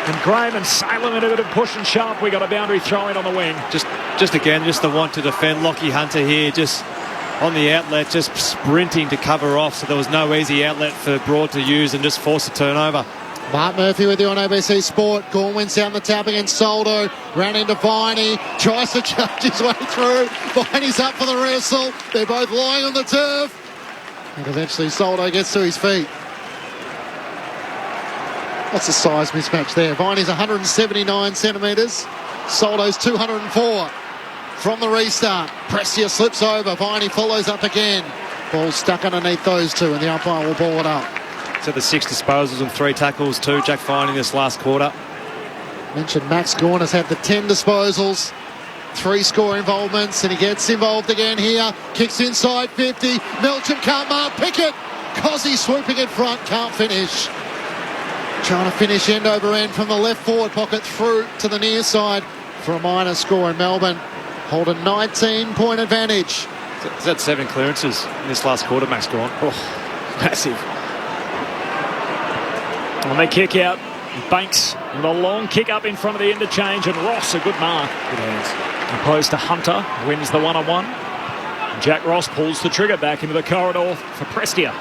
And Graham and Salem in a bit of push and shove. We got a boundary throw in on the wing. Just again, just the want to defend. Lockie Hunter here, just on the outlet, just sprinting to cover off. So there was no easy outlet for Broad to use and just force a turnover. Mark Murphy with you on ABC Sport. Gawn wins down the tap against Soldo. Ran into Viney. Tries to charge his way through. Viney's up for the wrestle. They're both lying on the turf. And eventually Soldo gets to his feet. What's the size mismatch there? Viney's 179 centimetres. Soldo's 204. From the restart, Prestia slips over. Viney follows up again. Ball stuck underneath those two, and the umpire will ball it up. So the 6 disposals and 3 tackles too, Jack Viney, this last quarter. Mentioned Max Gawn has had the 10 disposals, 3 score involvements, and he gets involved again here. Kicks inside 50. Melcham can't mark. Pickett. Cozzy swooping in front, can't finish. Trying to finish end over end from the left forward pocket through to the near side for a minor score in Melbourne. Hold a 19-point advantage. Is that 7 clearances in this last quarter, Max Gawn? Oh, massive. On the kick out, Banks with a long kick up in front of the interchange, and Ross, a good mark. Good hands. Opposed to Hunter, wins the one-on-one. Jack Ross pulls the trigger back into the corridor for Prestia.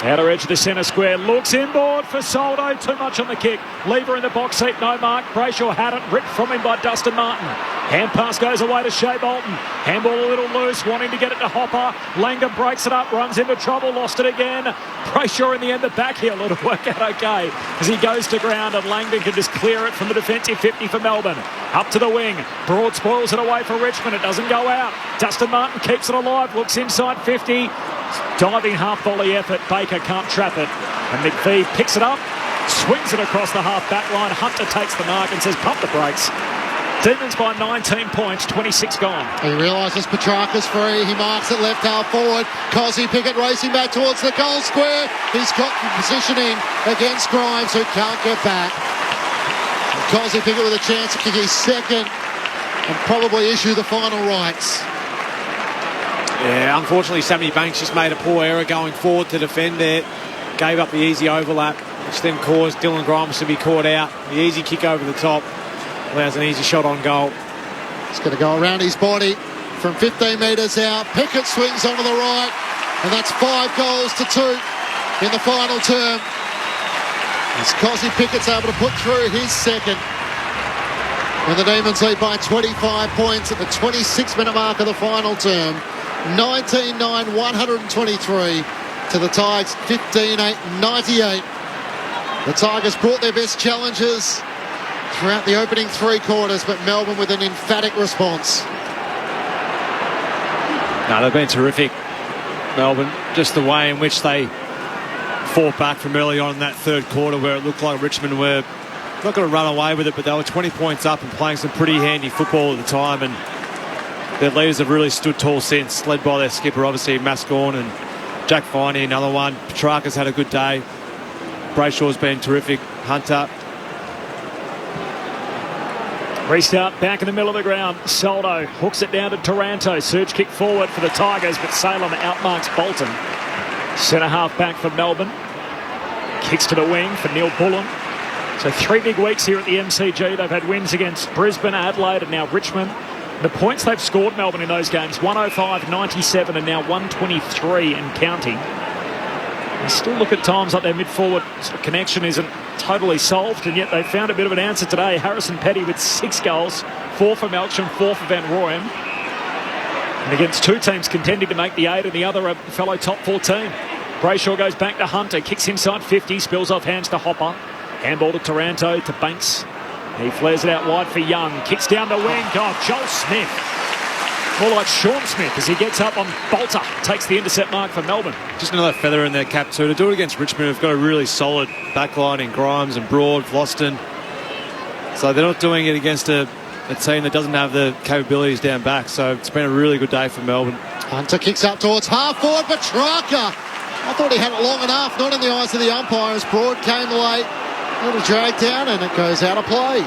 Outer edge of the centre square, looks inboard for Soldo, too much on the kick. Lever in the box seat, no mark. Brayshaw had it, ripped from him by Dustin Martin. Hand pass goes away to Shea Bolton. Handball a little loose, wanting to get it to Hopper. Langdon breaks it up, runs into trouble, lost it again. Brayshaw in the end, the back heel, it'll work out okay as he goes to ground, and Langdon can just clear it from the defensive 50 for Melbourne. Up to the wing, Broad spoils it away for Richmond, it doesn't go out. Dustin Martin keeps it alive, looks inside 50. Diving half volley effort, Baker can't trap it, and McVie picks it up, swings it across the half back line. Hunter takes the mark and says pump the brakes. Demons by 19 points, 26 gone. He realises Petrarca's free, he marks it left half forward. Cozzy Pickett racing back towards the goal square. He's got positioning against Grimes, who can't get back. Cozzy Pickett with a chance to kick his second and probably issue the final rights. Yeah, unfortunately, Sammy Banks just made a poor error going forward to defend there. Gave up the easy overlap, which then caused Dylan Grimes to be caught out. The easy kick over the top allows an easy shot on goal. It's going to go around his body from 15 metres out. Pickett swings onto the right, and that's 5 goals to 2 in the final term. As Cozzy Pickett's able to put through his second. And the Demons lead by 25 points at the 26-minute mark of the final term. 19-9, 123 to the Tigers, 15-8, 98. The Tigers brought their best challenges throughout the opening 3 quarters, but Melbourne with an emphatic response. No, they've been terrific, Melbourne. Just the way in which they fought back from early on in that 3rd quarter, where it looked like Richmond were not going to run away with it, but they were 20 points up and playing some pretty handy football at the time, and their leaders have really stood tall since, led by their skipper, obviously, Max Gawn, and Jack Viney, another one. Petrarca's had a good day. Brayshaw's been terrific. Hunter. Restart back in the middle of the ground. Soldo hooks it down to Taranto. Surge kick forward for the Tigers, but Salem outmarks Bolton. Centre half back for Melbourne. Kicks to the wing for Neil Bullen. So 3 big weeks here at the MCG. They've had wins against Brisbane, Adelaide, and now Richmond. The points they've scored, Melbourne, in those games, 105, 97, and now 123 and counting. They still look at times like their mid-forward sort of connection isn't totally solved, and yet they found a bit of an answer today. Harrison Petty with 6 goals, 4 for Melksham, 4 for Van Rooyen. And against two teams contending to make the 8 and the other a fellow top 14. Brayshaw goes back to Hunter, kicks inside 50, spills off hands to Hopper. Handball to Taranto, to Banks. He flares it out wide for Young, kicks down the wing. Oh, Joel Smith. More like Sean Smith as he gets up on Bolter, takes the intercept mark for Melbourne. Just another feather in their cap too. To do it against Richmond, who've got a really solid backline in Grimes and Broad, Vlosten. So they're not doing it against a team that doesn't have the capabilities down back. So it's been a really good day for Melbourne. Hunter kicks up towards half forward, Petrarca. I thought he had it long enough, not in the eyes of the umpires. Broad came late, a little drag down, and it goes out of play.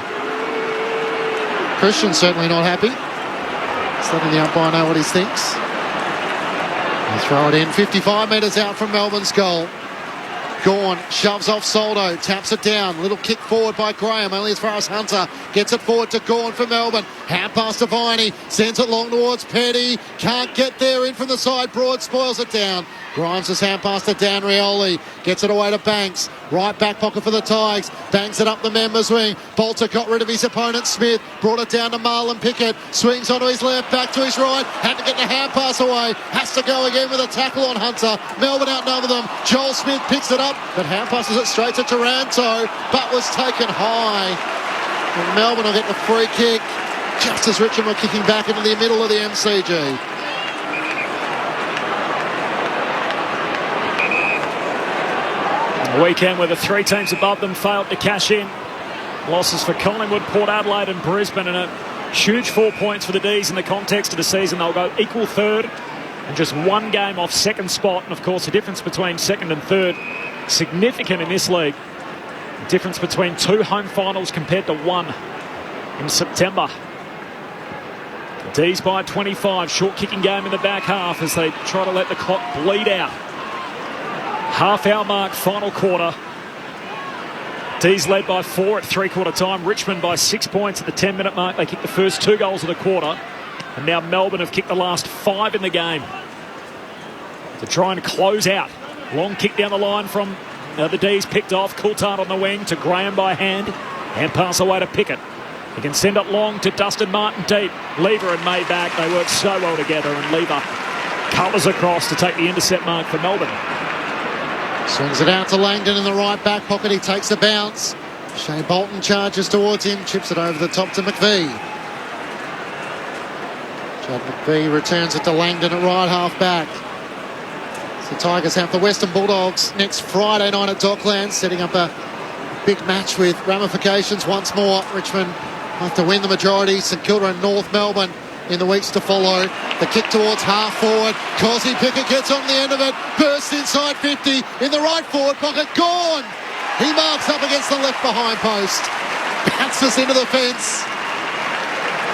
Christian's certainly not happy. He's letting the umpire know what he thinks. They throw it in 55 metres out from Melbourne's goal. Gawn shoves off Soldo, taps it down. Little kick forward by Graham, only as far as Hunter. Gets it forward to Gawn for Melbourne. Hand pass to Viney, sends it long towards Petty. Can't get there, in from the side. Broad spoils it down. Grimes' hand pass to Dan Rioli. Gets it away to Banks. Right back pocket for the Tigers. Bangs it up the members' wing. Bolter got rid of his opponent, Smith. Brought it down to Marlon Pickett. Swings onto his left, back to his right. Had to get the hand pass away. Has to go again with a tackle on Hunter. Melbourne outnumber them. Joel Smith picks it up, but hand passes it straight to Taranto. But was taken high. And Melbourne will get the free kick just as Richmond were kicking back into the middle of the MCG. A weekend where the 3 teams above them failed to cash in. Losses for Collingwood, Port Adelaide and Brisbane, and a huge 4 points for the D's in the context of the season. They'll go equal third and just 1 game off second spot. And of course the difference between second and third significant in this league. The difference between 2 home finals compared to 1 in September. The D's by 25. Short kicking game in the back half as they try to let the clock bleed out. Half-hour mark, final quarter. D's led by 4 at three-quarter time. Richmond by 6 points at the 10-minute mark. They kicked the first 2 goals of the quarter. And now Melbourne have kicked the last 5 in the game to try and close out. Long kick down the line from the D's, picked off. Coulthard on the wing to Graham by hand. And pass away to Pickett. He can send it long to Dustin Martin deep. Lever and Mayback, they work so well together. And Lever colours across to take the intercept mark for Melbourne. Swings it out to Langdon in the right back pocket. He takes a bounce. Shane Bolton charges towards him. Chips it over the top to McVie. Chad McVie returns it to Langdon at right half back. So Tigers have the Western Bulldogs next Friday night at Docklands, setting up a big match with ramifications once more. Richmond have to win the majority. St Kilda and North Melbourne in the weeks to follow. The kick towards half forward. Cosy Pickett gets on the end of it. Bursts inside 50 in the right forward pocket. Gone! He marks up against the left behind post. Bounces into the fence.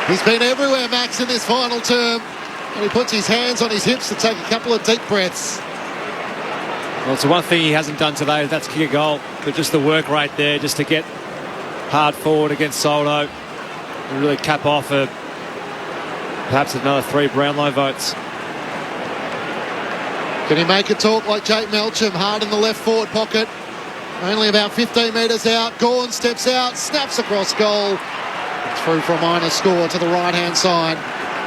He's been everywhere, Max, in this final term. And he puts his hands on his hips to take a couple of deep breaths. Well, it's the one thing he hasn't done today, that's kick a goal. But just the work rate there, just to get hard forward against Soldo and really cap off perhaps another 3 Brownlow votes. Can he make it talk like Jake Melksham? Hard in the left forward pocket. Only about 15 metres out. Gawn steps out, snaps across goal. Through for a minor score to the right-hand side.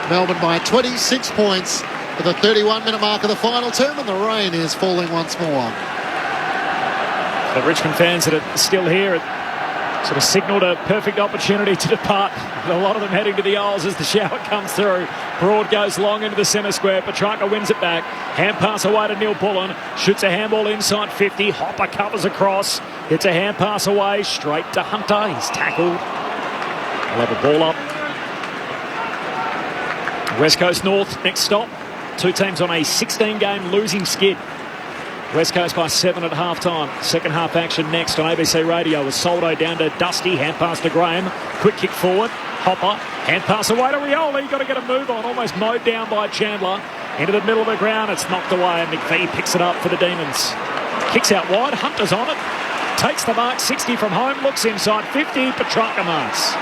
Melbourne by 26 points for the 31-minute mark of the final term, and the rain is falling once more. The Richmond fans that are still here sort of signalled a perfect opportunity to depart. A lot of them heading to the aisles as the shower comes through. Broad goes long into the centre square. Petrarca wins it back. Hand pass away to Neil Bullen. Shoots a handball inside 50. Hopper covers across. Gets a hand pass away straight to Hunter. He's tackled. They'll have a ball up. West Coast North next stop. 2 teams on a 16-game losing skid. West Coast by 7 at half-time. Second half action next on ABC Radio with Soldo down to Dusty. Hand pass to Graham. Quick kick forward. Hopper. Hand pass away to Rioli. Got to get a move on. Almost mowed down by Chandler. Into the middle of the ground. It's knocked away and McVie picks it up for the Demons. Kicks out wide. Hunter's on it. Takes the mark. 60 from home. Looks inside 50. Petrarca marks.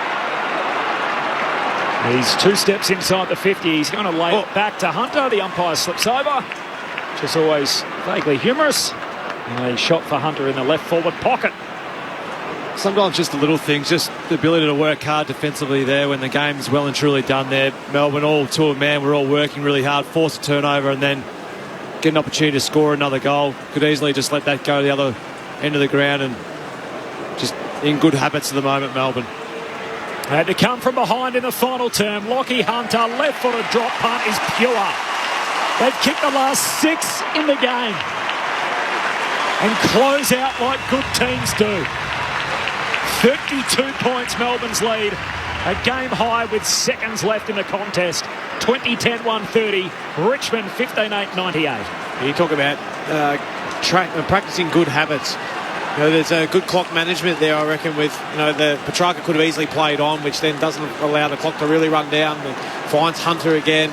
He's 2 steps inside the 50. He's going to lay it back to Hunter. The umpire slips over. Which is always vaguely humorous. A shot for Hunter in the left forward pocket. Sometimes just the little things, just the ability to work hard defensively there when the game's well and truly done there. Melbourne all to a man, we're all working really hard, force a turnover and then get an opportunity to score another goal. Could easily just let that go to the other end of the ground and just in good habits at the moment, Melbourne. Had to come from behind in the final term. Lockie Hunter, left-footed drop punt is pure. They've kicked the last 6 in the game and close out like good teams do. 32 points Melbourne's lead. A game high with seconds left in the contest. 20-10, 130. Richmond 15-8, 98. You talk about practicing good habits. You know, there's a good clock management there, I reckon, with, you know, the Petrarca could have easily played on, which then doesn't allow the clock to really run down. And finds Hunter again.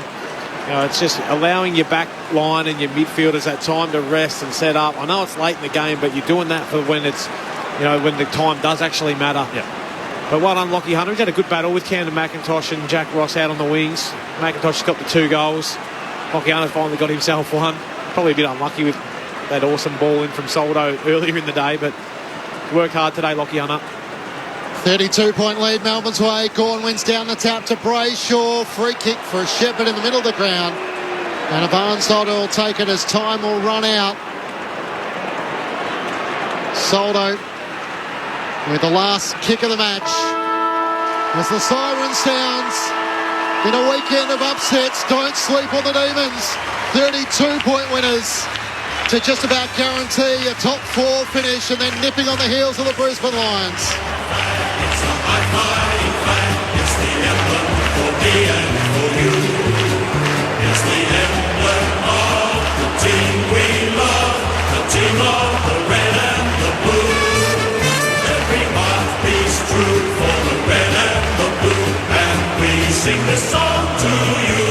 You know, it's just allowing your back line and your midfielders that time to rest and set up. I know it's late in the game, but you're doing that for when it's, you know, when the time does actually matter. Yeah. But well done, Lockie Hunter. He's had a good battle with Camden McIntosh and Jack Ross out on the wings. McIntosh has got the 2 goals. Lockie Hunter finally got himself one. Probably a bit unlucky with that awesome ball in from Soldo earlier in the day, but worked hard today, Lockie Hunter. 32-point lead Melbourne's way. Gawn wins down the tap to Brayshaw. Free kick for Shepherd in the middle of the ground. And a Soldo will take it as time will run out. Soldo with the last kick of the match. As the siren sounds in a weekend of upsets, don't sleep on the Demons. 32-point winners to just about guarantee a top 4 finish and then nipping on the heels of the Brisbane Lions. It's a high-flying flag. It's the emblem for me and for you. It's the emblem of the team we love, the team of the red and the blue. Every heart beats true for the red and the blue, and we sing this song to you.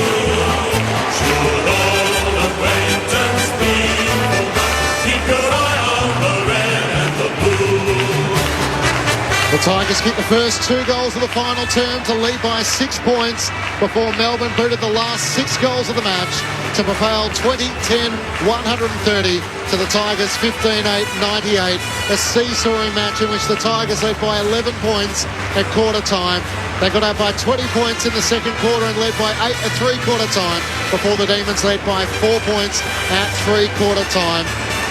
Should all acquaintance be forgot, keep your eye on the red and the blue. The Tigers kicked the first 2 goals of the final term to lead by 6 points before Melbourne booted the last 6 goals of the match to prevail 20-10, 130 to the Tigers 15-8, 98. A seesawing match in which the Tigers led by 11 points at quarter time. They got out by 20 points in the second quarter and led by 8 at three-quarter time before the Demons led by 4 points at three-quarter time.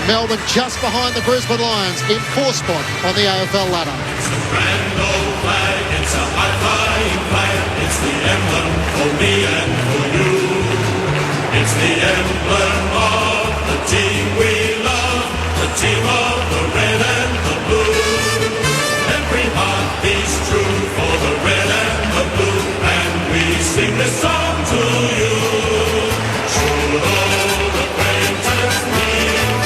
Melbourne just behind the Brisbane Lions in 4th spot on the AFL ladder. It's a grand old flag, it's a high-flying flag, it's the emblem for me and for you. It's the emblem of the team we love, the team of the red and the blue. Every heart beats true for the red and the blue, and we sing this song to you. Should all acquaintance be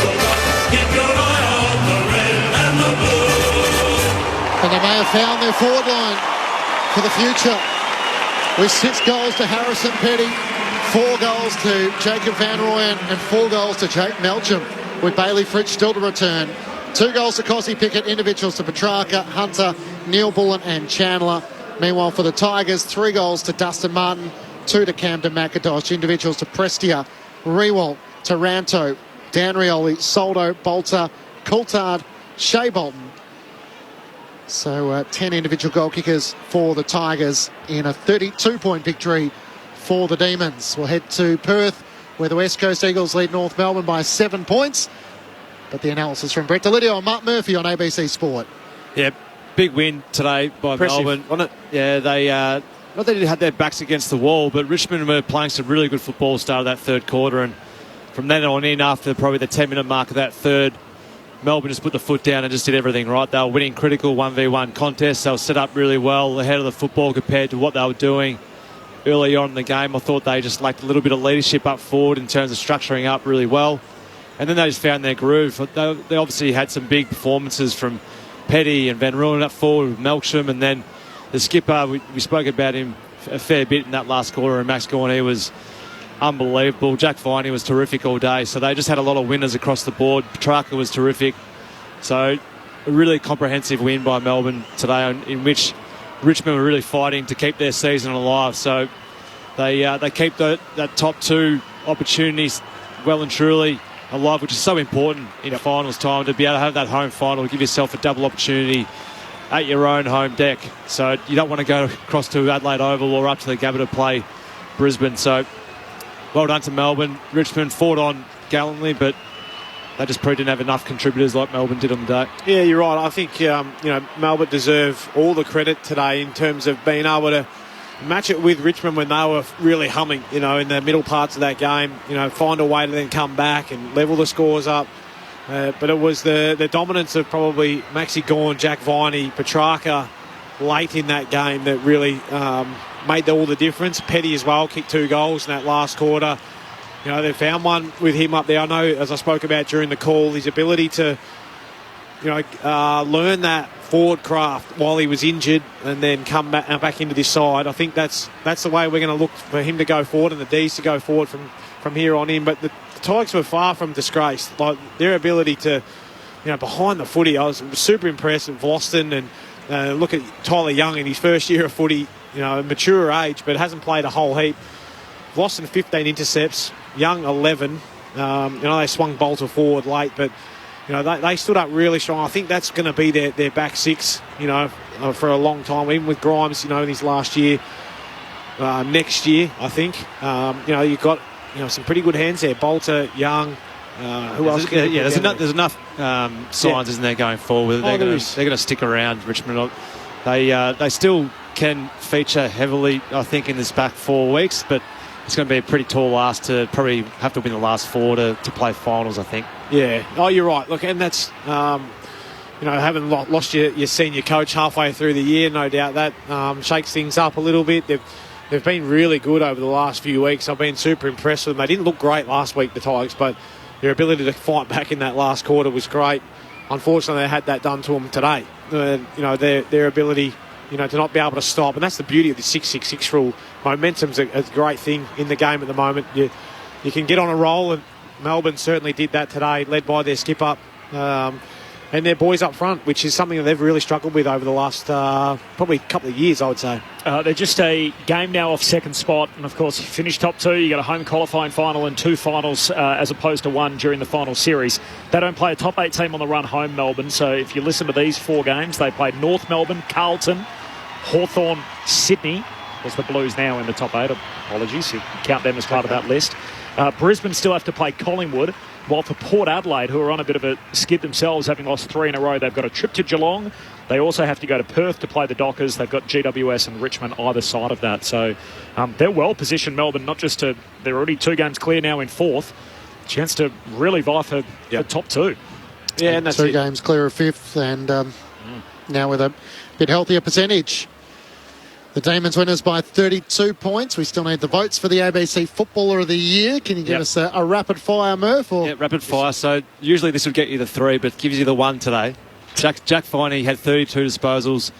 forgot, keep your eye on the red and the blue. And they may have found their forward line for the future with 6 goals to Harrison Petty, 4 goals to Jacob Van Rooyen and 4 goals to Jake Melcham, with Bailey Fritsch still to return. 2 goals to Cossie Pickett, individuals to Petrarca, Hunter, Neil Bullen and Chandler. Meanwhile for the Tigers, 3 goals to Dustin Martin, 2 to Camden McIntosh, individuals to Prestia, Rewalt, Taranto, Dan Rioli, Soldo, Bolter, Coulthard, Shea Bolton. So 10 individual goal kickers for the Tigers in a 32-point victory for the Demons. We'll head to Perth, where the West Coast Eagles lead North Melbourne by 7 points. But the analysis from Brett Delidio and Mark Murphy on ABC Sport. Yeah, big win today by Impressive, Melbourne. wasn't it? Yeah, they not that they had their backs against the wall, but Richmond were playing some really good football start of that third quarter, and from then on in, after probably the 10-minute mark of that third, Melbourne just put the foot down and just did everything right. They were winning critical 1v1 contests. They were set up really well ahead of the football compared to what they were doing early on in the game. I thought they just lacked a little bit of leadership up forward in terms of structuring up really well. And then they just found their groove. They obviously had some big performances from Petty and Van Rooyen up forward with Melcham, and then the skipper, we spoke about him a fair bit in that last quarter, and Max Gawn, he was unbelievable. Jack Viney was terrific all day. So they just had a lot of winners across the board. Petrarca was terrific. So a really comprehensive win by Melbourne today, in which Richmond were really fighting to keep their season alive. So they keep that top 2 opportunities well and truly alive, which is so important in finals time, to be able to have that home final, give yourself a double opportunity at your own home deck. So you don't want to go across to Adelaide Oval or up to the Gabba to play Brisbane. So well done to Melbourne. Richmond fought on gallantly, but they just probably didn't have enough contributors like Melbourne did on the day. Yeah, you're right. I think Melbourne deserve all the credit today in terms of being able to match it with Richmond when they were really humming, in the middle parts of that game, find a way to then come back and level the scores up. But it was the dominance of probably Maxi Gawn, Jack Viney, Petrarca late in that game that really made all the difference. Petty as well kicked 2 goals in that last quarter. They found one with him up there. I know, as I spoke about during the call, his ability to, learn that forward craft while he was injured and then come back into this side. I think that's the way we're going to look for him to go forward and the D's to go forward from here on in. But the Tigers were far from disgraced. Like, their ability to, behind the footy, I was super impressed with Vlosten, and look at Tyler Young in his first year of footy, mature age, but hasn't played a whole heap. Vlosten 15 intercepts, Young 11. They swung Bolter forward late, but they stood up really strong. I think that's going to be their back six, for a long time, even with Grimes, in his last year. Next year, I think. You've got some pretty good hands there. Bolter, Young. Who else? There's enough signs, isn't there, going forward? They're going to stick around, Richmond. They still can feature heavily, I think, in this back 4 weeks, but it's going to be a pretty tall ask to probably have to win the last 4 to play finals, I think. Yeah. Oh, you're right. Look, and that's, having lost your senior coach halfway through the year, no doubt that shakes things up a little bit. They've been really good over the last few weeks. I've been super impressed with them. They didn't look great last week, the Tigers, but their ability to fight back in that last quarter was great. Unfortunately, they had that done to them today. Their ability, to not be able to stop, and that's the beauty of the 6-6-6 rule. Momentum's a great thing in the game at the moment. You can get on a roll, and Melbourne certainly did that today, led by their skipper and their boys up front, which is something that they've really struggled with over the last probably couple of years, I would say. They're just a game now off second spot, and of course, you finish top 2, you got a home qualifying final and 2 finals as opposed to 1 during the final series. They don't play a top 8 team on the run home, Melbourne, so if you listen to these 4 games, they played North Melbourne, Carlton, Hawthorn, Sydney. Was the Blues now in the top 8? Apologies, you count them as part of that list. Brisbane still have to play Collingwood, while for Port Adelaide, who are on a bit of a skid themselves, having lost 3 in a row, they've got a trip to Geelong. They also have to go to Perth to play the Dockers. They've got GWS and Richmond either side of that. So they're well positioned, Melbourne, not just to, they're already 2 games clear now in 4th. Chance to really vie for top 2. Yeah, and that's 2 games clear of 5th, and now with a bit healthier percentage. The Demons winners by 32 points. We still need the votes for the ABC Footballer of the Year. Can you give us a rapid fire, Murph? Or? Yeah, rapid fire. So usually this would get you the 3, but gives you the 1 today. Jack Viney had 32 disposals,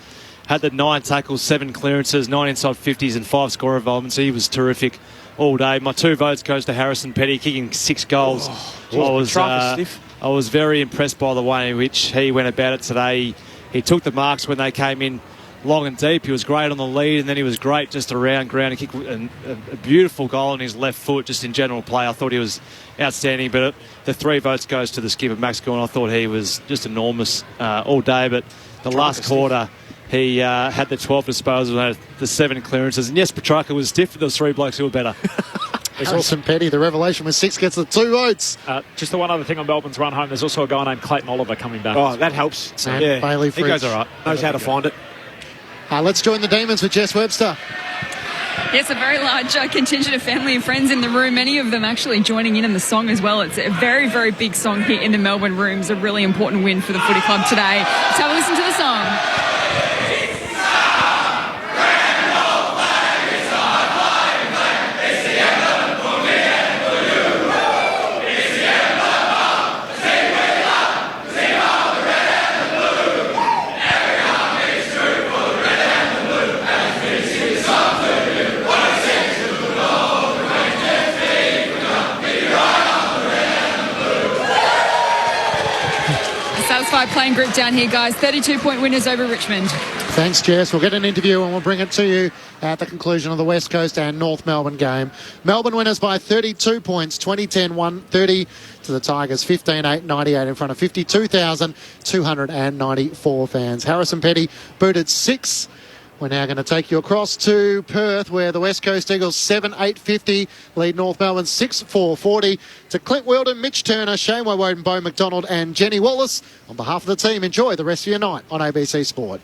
had the 9 tackles, 7 clearances, 9 inside 50s and 5 score involvements. He was terrific all day. My 2 votes goes to Harrison Petty, kicking 6 goals. I was very impressed by the way in which he went about it today. He took the marks when they came in long and deep. He was great on the lead, and then he was great just around ground. He kicked a beautiful goal on his left foot, just in general play. I thought he was outstanding, but the 3 votes goes to the skipper, Max Gawn. I thought he was just enormous all day, but the last quarter, he had the 12 disposals, had the 7 clearances, and yes, Petrarca was stiff, but there was 3 blokes who were better. Harrison Petty, the revelation with 6, gets the 2 votes. Just the one other thing on Melbourne's run home, there's also a guy named Clayton Oliver coming back. Oh, that helps. So, Bailey he goes all right. Knows how to find it. Let's join the Demons with Jess Webster. Yes, a very large contingent of family and friends in the room, many of them actually joining in the song as well. It's a very, very big song here in the Melbourne Rooms, a really important win for the footy club today. Let's have a listen to the song. Playing group down here, guys. 32-point winners over Richmond. Thanks, Jess. We'll get an interview and we'll bring it to you at the conclusion of the West Coast and North Melbourne game. Melbourne winners by 32 points, 20-10, 130 to to the Tigers, 15,898 in front of 52,294 fans. Harrison Petty booted 6. We're now going to take you across to Perth, where the West Coast Eagles 7,850 lead North Melbourne 6,440. To Clint Weldon, Mitch Turner, Shane Woden, Bo McDonald and Jenny Wallace. On behalf of the team, enjoy the rest of your night on ABC Sport.